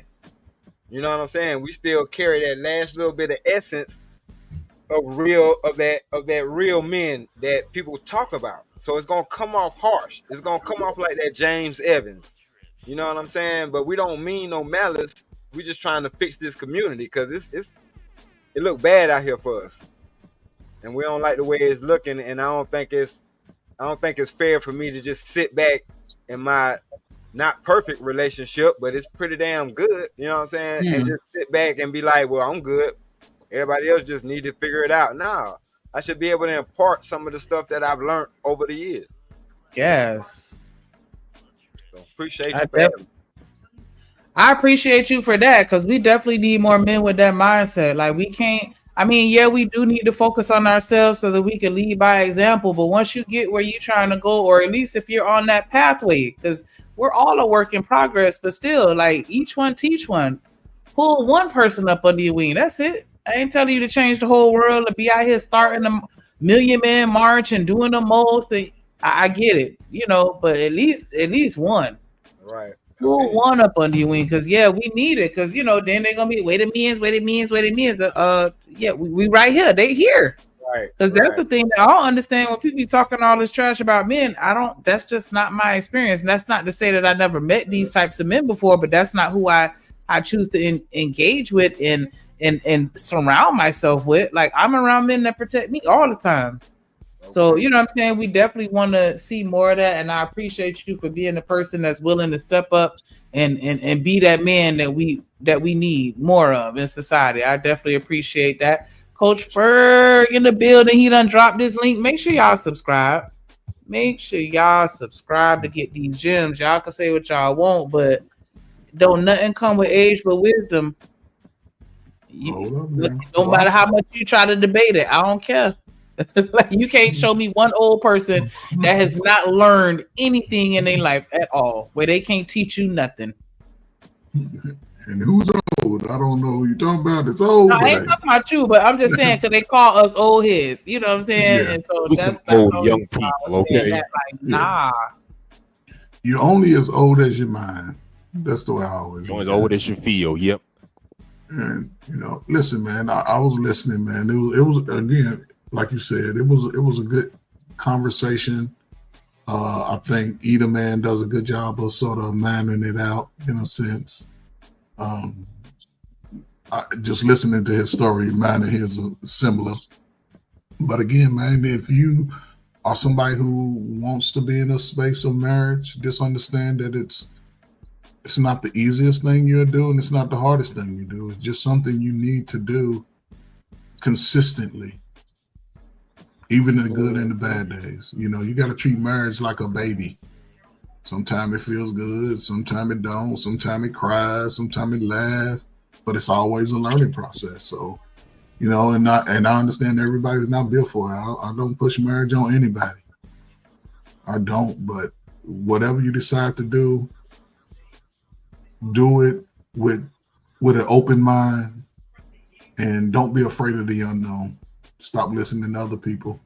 You know what I'm saying? We still carry that last little bit of essence of that real men that people talk about. So it's gonna come off harsh. It's gonna come off like that James Evans. You know what I'm saying? But we don't mean no malice. We just trying to fix this community because it look bad out here for us, and we don't like the way it's looking. And I don't think it's fair for me to just sit back in my not perfect relationship, but it's pretty damn good, you know what I'm saying? And just sit back and be like, well, I'm good. Everybody else just need to figure it out. No, I should be able to impart some of the stuff that I've learned over the years. Yes. So appreciate you for having me. I appreciate you for that, because we definitely need more men with that mindset. Like we can't, I mean, yeah, we do need to focus on ourselves so that we can lead by example. But once you get where you're trying to go, or at least if you're on that pathway, because we're all a work in progress, but still, like each one teach one. pull one person up under your wing. That's it. I ain't telling you to change the whole world to be out here starting a Million Man March and doing the most. I get it, but at least one. Right. Pull one up under your wing, because we need it. Because then they're gonna be wait a minute. We right here. They here. Right. Because that's the thing that I don't understand when people be talking all this trash about men. That's just not my experience. And that's not to say that I never met these types of men before, but that's not who I choose to engage with and surround myself with. Like, I'm around men that protect me all the time. So, you know what I'm saying? We definitely want to see more of that. And I appreciate you for being the person that's willing to step up and be that man that we need more of in society. I definitely appreciate that. Coach Ferg in the building. He done dropped this link. Make sure y'all subscribe. Make sure y'all subscribe to get these gems. Y'all can say what y'all want, but don't nothing come with age but wisdom. No matter how much you try to debate it, I don't care. Like, you can't show me one old person that has not learned anything in their life at all, where they can't teach you nothing. And who's old? I don't know who you're talking about. It's old. No, I ain't talking about you, but I'm just saying because they call us old heads. You know what I'm saying? Yeah. And so We're that's some that's old the young only reason I people, was saying okay? that, like, nah. You're only as old as your mind. That's the way I always. You're as old as you feel. Yep. And listen, man. I was listening, man. It was again, like you said, it was a good conversation. I think Eda Man does a good job of sort of manning it out in a sense. Just listening to his story, mine and his are similar. But again, man, if you are somebody who wants to be in a space of marriage, just understand that it's not the easiest thing you'll do, and it's not the hardest thing you do. It's just something you need to do consistently, even in the good and the bad days. You got to treat marriage like a baby. Sometimes it feels good, sometimes it don't, sometimes it cries, sometimes it laughs, but it's always a learning process. So, and I understand everybody's not built for it. I don't push marriage on anybody. I don't, but whatever you decide to do it with an open mind, and don't be afraid of the unknown. Stop listening to other people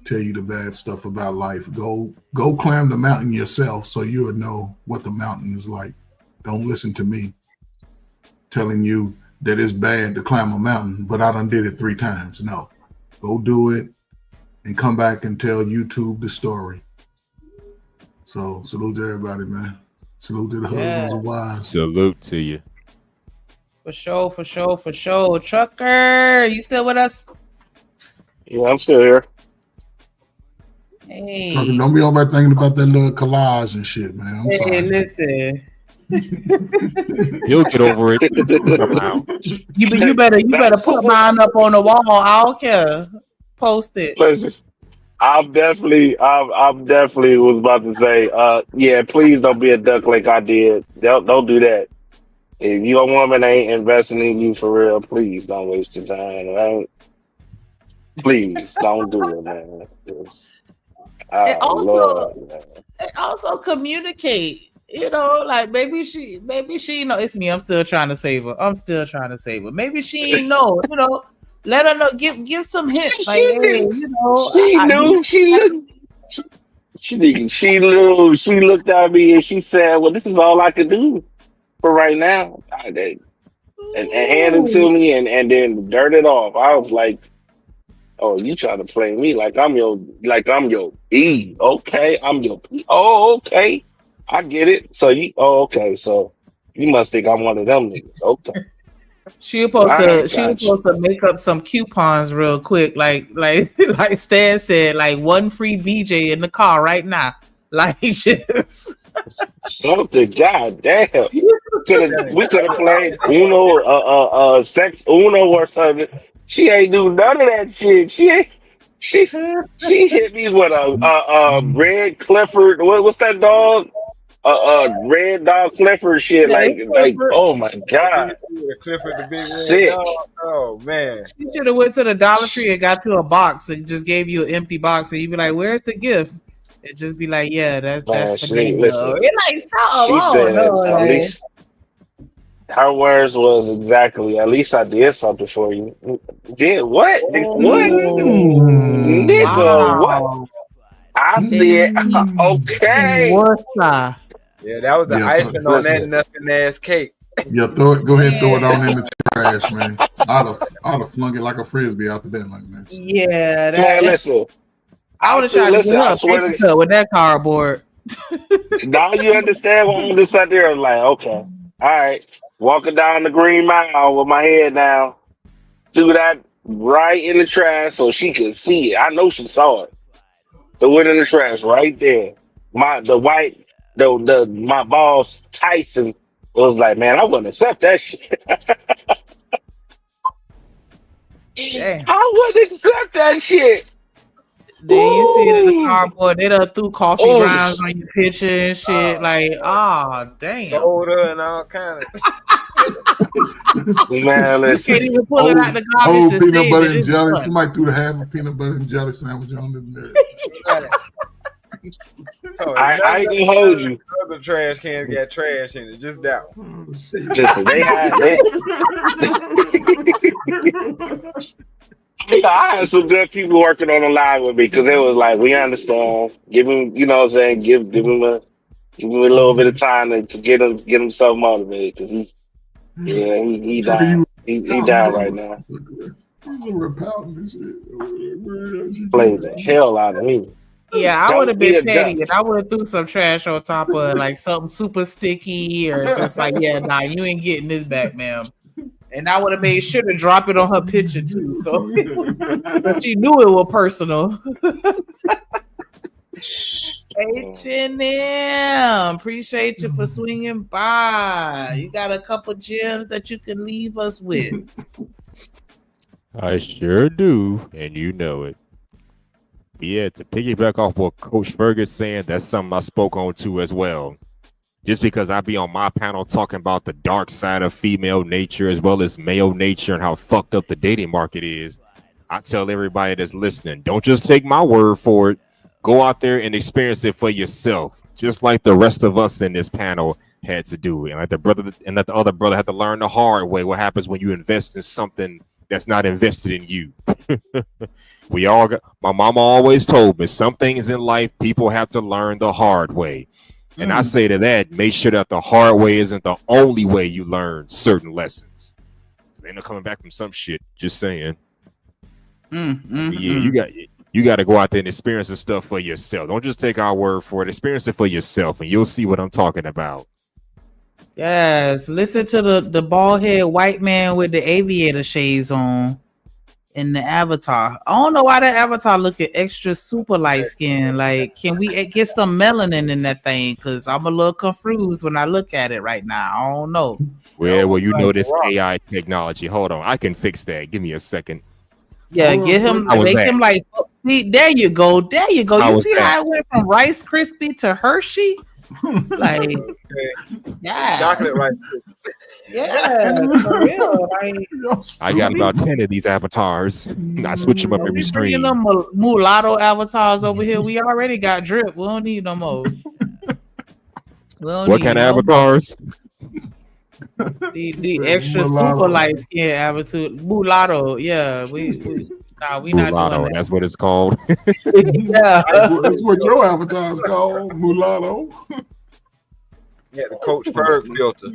tell you the bad stuff about life. Go climb the mountain yourself so you'll know what the mountain is like. Don't listen to me telling you that it's bad to climb a mountain, but I done did it 3 times. No, go do it and come back and tell YouTube the story. So salute to everybody, man. Salute to the husbands and wives. Salute to you. For sure. Trucker, you still with us? Yeah, I'm still here. Hey. Don't be over there thinking about that little collage and shit, man. I'm sorry. Listen. He'll get over it somehow. You better put mine up on the wall. I don't care. Post it. Listen, I'm definitely was about to say, yeah, please don't be a duck like I did. Don't do that. If your woman ain't investing in you for real, please don't waste your time, right? Please don't do it, man. Also communicate. Like maybe she know it's me. I'm still trying to save her. Maybe she know. Let her know. Give some hints. Like, hey, she knew. She looked at me and she said, "Well, this is all I could do for right now." And handed it to me and then dirt it off. I was like, "Oh, you trying to play me like I'm your E? Okay, I'm your P. Oh, okay, I get it. So okay. So you must think I'm one of them niggas. Okay." She was supposed to make up some coupons real quick, like Stan said, like one free BJ in the car right now, like just something. God damn, we could have played Uno, sex Uno or something. She ain't do none of that shit. She hit me with a red Clifford. What's that dog? Red dog Clifford shit. Like oh my god. Clifford the big red Sick. dog. Oh man. She should have went to the Dollar Tree and got you a box and just gave you an empty box, and you'd be like, "Where's the gift?" It just be like, "Yeah, that's for Daniel." It's like, She said, at Her words was exactly, at least I did something for you. Did what? What? Nigga, what? Wow. I said, okay. What's that? Yeah, that was the Yeah, icing on that Listen, nothing ass cake. yeah. Go ahead and throw it on in the trash, man. I'd have flung it like a frisbee after that, like man. Yeah, man, that listen. I would have tried to get Listen, her I a swear paper to cut with that cardboard. now you understand why I'm just sat there. I'm like, okay, all right. Walking down the Green Mile with my head down, threw that right in the trash so she could see it. I know she saw it. Threw it in the trash right there. My boss Tyson was like, man, I wouldn't accept that shit. Damn. I wouldn't accept that shit. Then you see it in the Ooh. cardboard. They done threw coffee Oh, grounds on your picture and shit. Like, damn. Soda and all kind of. man, You listen. can't even pull it out the garbage Old to peanut save butter it. and It's jelly. fun. Somebody threw the half a peanut butter and jelly sandwich on there. I ain't gonna hold you. Other trash cans got trash in it. Just that one. Listen, I had some good people working on the line with me because it was like, we understand. Give him, you know what I'm saying? Give him a little bit of time to get him self motivated because he down. He down right now. Plays the hell out of me. Yeah, I would have Don't be been a petty duck. and I would have threw some trash on top of like something super sticky or just like, yeah, nah, you ain't getting this back, ma'am. And I would have made sure to drop it on her picture too, so she knew it was personal. H&M, appreciate you for swinging by. You got a couple gems that you can leave us with. I sure do, and you know it. Yeah, to piggyback off what Coach Fergus saying, that's something I spoke on too as well. Just because I be on my panel talking about the dark side of female nature as well as male nature and how fucked up the dating market is, I tell everybody that's listening, don't just take my word for it. Go out there and experience it for yourself, just like the rest of us in this panel had to do. And like the other brother had to learn the hard way what happens when you invest in something that's not invested in you. My mama always told me some things in life people have to learn the hard way. And I say to that, make sure that the hard way isn't the only way you learn certain lessons. They end up coming back from some shit. Just saying. Yeah, you got to go out there and experience the stuff for yourself. Don't just take our word for it. Experience it for yourself, and you'll see what I'm talking about. Yes, listen to the bald head white man with the aviator shades on in the avatar. I don't know why that avatar looking extra super light skin. Like, can we get some melanin in that thing? Because I'm a little confused when I look at it right now. I don't know. Well, you know this AI technology. Hold on, I can fix that. Give me a second. Yeah, get him. Make him like. See, there you go. There you go. You see how it went from Rice Krispie to Hershey? Like, yeah, chocolate right. Yeah, for real. Like, I got about 10 of these avatars. I switch them up every bringing stream. them mulatto avatars over here. We already got drip. We don't need no more. What kind of avatars? The extra super light skin avatar, mulatto. Yeah, we not doing Mulatto, that. that's what it's called. Yeah, That's what your avatar is called, mulatto. Yeah, the Coach Ferg filter.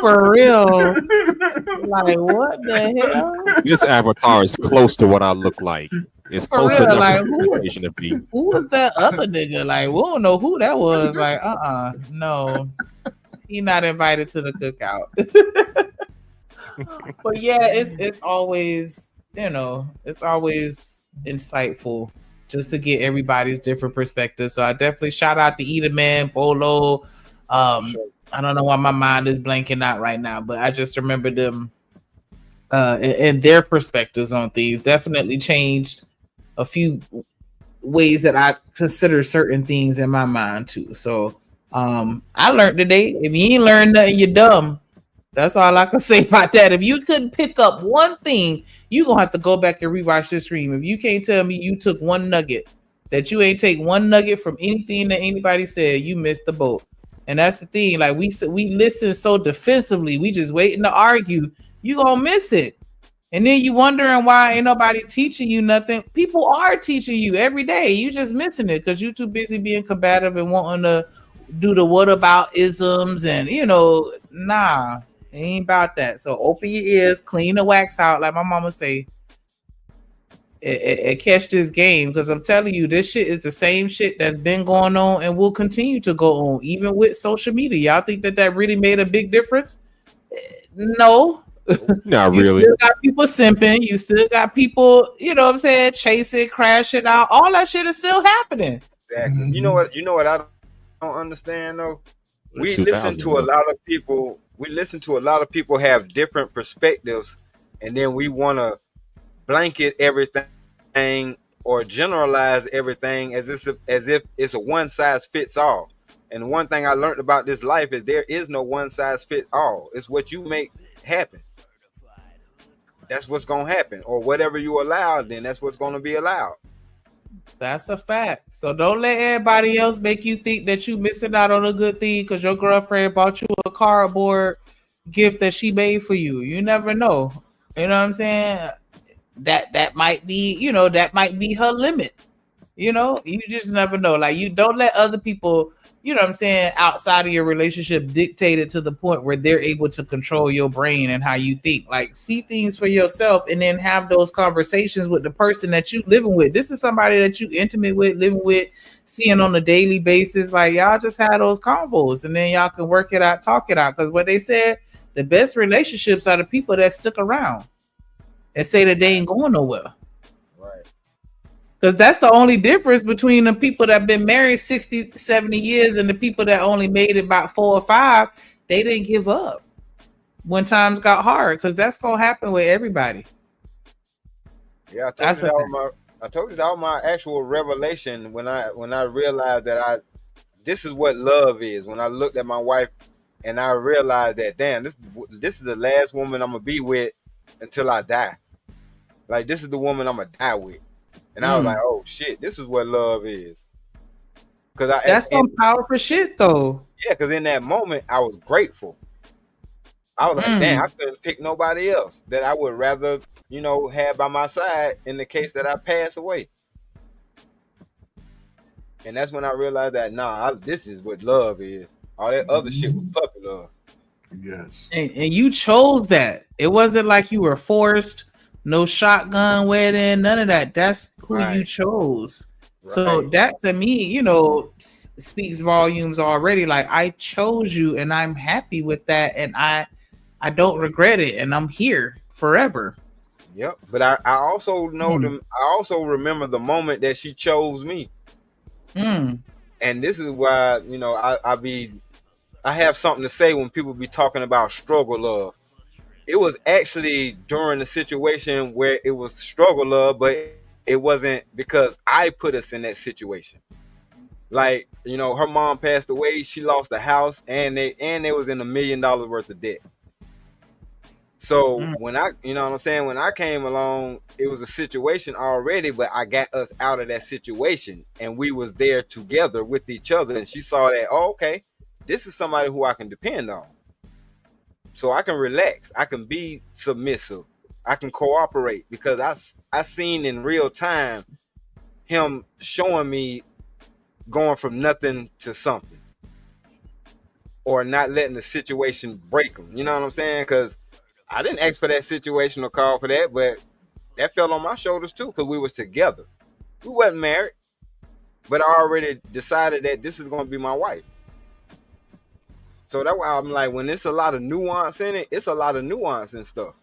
For real. Like, what the hell? This avatar is close to what I look like. It's For close real, enough like, for who- communication to be. Who was that other nigga? Like, we don't know who that was. Like, no. He not invited to the cookout. But yeah, it's always, it's always insightful just to get everybody's different perspectives. So I definitely shout out to Eater Man, Bolo. I don't know why my mind is blanking out right now, but I just remember them and their perspectives on things definitely changed a few ways that I consider certain things in my mind too. So I learned today, if you ain't learned nothing, you're dumb. That's all I can say about that. If you couldn't pick up one thing, you're gonna have to go back and rewatch this stream. If you can't tell me you took one nugget that you ain't take one nugget from anything that anybody said, you missed the boat. And that's the thing. Like we listen so defensively, we just waiting to argue. You gonna miss it. And then you wondering why ain't nobody teaching you nothing. People are teaching you every day. You just missing it because you too busy being combative and wanting to do the what about isms and nah, it ain't about that. So open your ears, clean the wax out, like my mama say, and catch this game. Because I'm telling you, this shit is the same shit that's been going on and will continue to go on, even with social media. Y'all think that really made a big difference? No. Not You really. still got people simping. You still got people, chasing, crashing out. All that shit is still happening. Exactly. You know what I don't understand though? We listen to a lot of people. We listen to a lot of people have different perspectives, and then we want to blanket everything or generalize everything as if it's a one size fits all. And one thing I learned about this life is there is no one size fits all. It's what you make happen. That's what's gonna happen, or whatever you allow, then that's what's gonna be allowed. That's a fact. So don't let everybody else make you think that you missing out on a good thing because your girlfriend bought you a cardboard gift that she made for you. You never know. You know what I'm saying? That might be, that might be her limit. You just never know. Like, you don't let other people, outside of your relationship dictate it to the point where they're able to control your brain and how you think. Like, see things for yourself and then have those conversations with the person that you living with. This is somebody that you intimate with, living with, seeing on a daily basis. Like, y'all just have those convos and then y'all can work it out, talk it out. Because what they said, the best relationships are the people that stick around and say that they ain't going nowhere. Because that's the only difference between the people that have been married 60, 70 years and the people that only made it about 4 or 5. They didn't give up when times got hard, because that's going to happen with everybody. Yeah, I told you that was my actual revelation when I realized that this is what love is. When I looked at my wife and I realized that, damn, this is the last woman I'm going to be with until I die. Like, this is the woman I'm going to die with. And I was like, oh shit, this is what love is. That's some powerful shit though. Yeah, because in that moment I was grateful. I was like, damn, I couldn't pick nobody else that I would rather, have by my side in the case that I pass away. And that's when I realized that this is what love is. All that other shit was puppy love. Yes. And you chose that. It wasn't like you were forced. No shotgun wedding, none of that. That's who you chose. Right. So that to me, speaks volumes already. Like, I chose you and I'm happy with that. And I don't regret it. And I'm here forever. Yep. But I also know I also remember the moment that she chose me. And this is why, I have something to say when people be talking about struggle love. It was actually during the situation where it was struggle love, but it wasn't because I put us in that situation. Like, her mom passed away, she lost the house, and they was in $1 million worth of debt. So when when I came along, it was a situation already, but I got us out of that situation and we was there together with each other. And she saw that, oh, okay, this is somebody who I can depend on. So I can relax. I can be submissive. I can cooperate because I seen in real time him showing me going from nothing to something, or not letting the situation break him. You know what I'm saying? Because I didn't ask for that situation or call for that, but that fell on my shoulders too because we was together. We wasn't married, but I already decided that this is going to be my wife. So that's why I'm like, when it's a lot of nuance in it, it's a lot of nuance and stuff.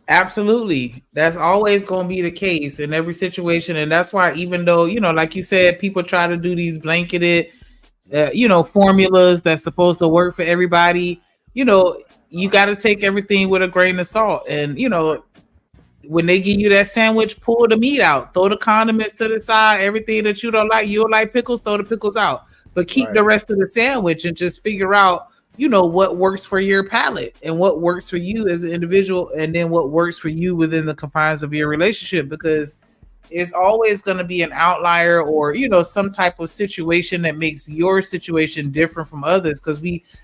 Absolutely. That's always going to be the case in every situation. And that's why, even though, like you said, people try to do these blanketed, formulas that's supposed to work for everybody, you got to take everything with a grain of salt. And, when they give you that sandwich, pull the meat out, throw the condiments to the side, everything that you don't like pickles, throw the pickles out. But keep the rest of the sandwich and just figure out, what works for your palate and what works for you as an individual, and then what works for you within the confines of your relationship. Because it's always going to be an outlier or, you know, some type of situation that makes your situation different from others. Because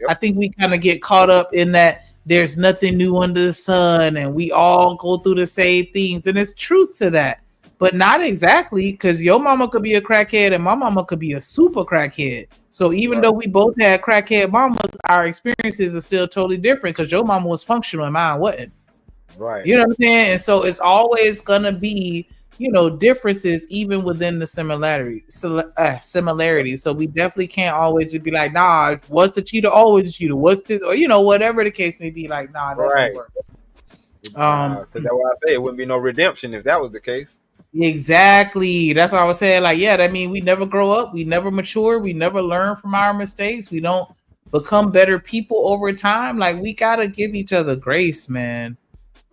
I think we kind of get caught up in that there's nothing new under the sun and we all go through the same things. And it's truth to that, but not exactly, because your mama could be a crackhead and my mama could be a super crackhead. So even though we both had crackhead mamas, our experiences are still totally different because your mama was functional and mine wasn't. Right. You know what I'm saying? And so it's always going to be, you know, differences even within the similarity. So we definitely can't always just be like, nah, what's the cheater? Always the cheater. What's this? Or, you know, whatever the case may be, like, nah, that don't work. So that's why I say it wouldn't be no redemption if that was the case. Exactly. That's what I was saying. Like, yeah, that mean we never grow up, we never mature, we never learn from our mistakes, we don't become better people over time. Like, we gotta give each other grace, man.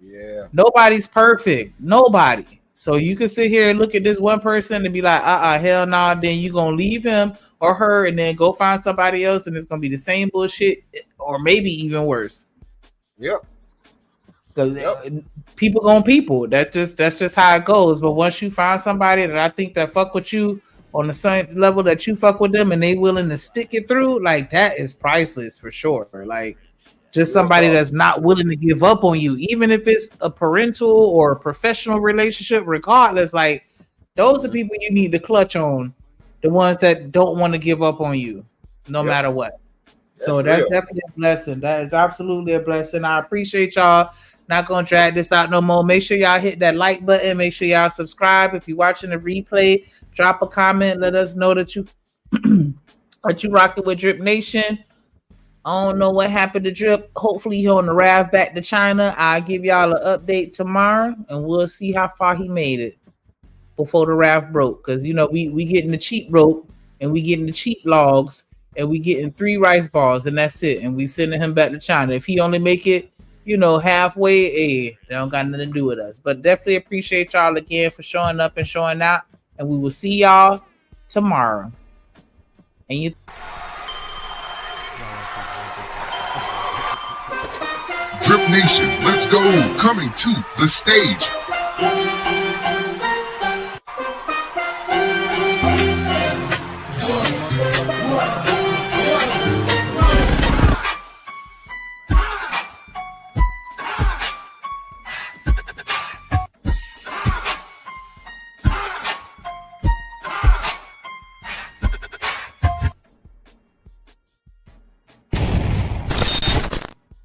Yeah. Nobody's perfect. Nobody. So you can sit here and look at this one person and be like, hell nah, then you gonna leave him or her and then go find somebody else and it's gonna be the same bullshit or maybe even worse. Yep. Because people gonna people. That's just how it goes. But once you find somebody that I think that fuck with you on the same level that you fuck with them and they willing to stick it through, like, that is priceless for sure. Like, just somebody that's not willing to give up on you, even if it's a parental or a professional relationship, regardless. Like, those are people you need to clutch on, the ones that don't want to give up on you no matter what. So that's definitely a blessing. That is absolutely a blessing. I appreciate y'all. Not gonna drag this out no more. Make sure y'all hit that like button. Make sure y'all subscribe. If you're watching the replay, drop a comment. Let us know that you that you rocking with Drip Nation. I don't know what happened to Drip. Hopefully he on the raft back to China. I'll give y'all an update tomorrow, and we'll see how far he made it before the raft broke. Because, you know, we getting the cheap rope, and we getting the cheap logs, and we getting 3 rice balls, and that's it. And we sending him back to China. If he only make it, you know, halfway, that don't got nothing to do with us. But definitely appreciate y'all again for showing up and showing out. And we will see y'all tomorrow. And you. Drip Nation, let's go. Coming to the stage.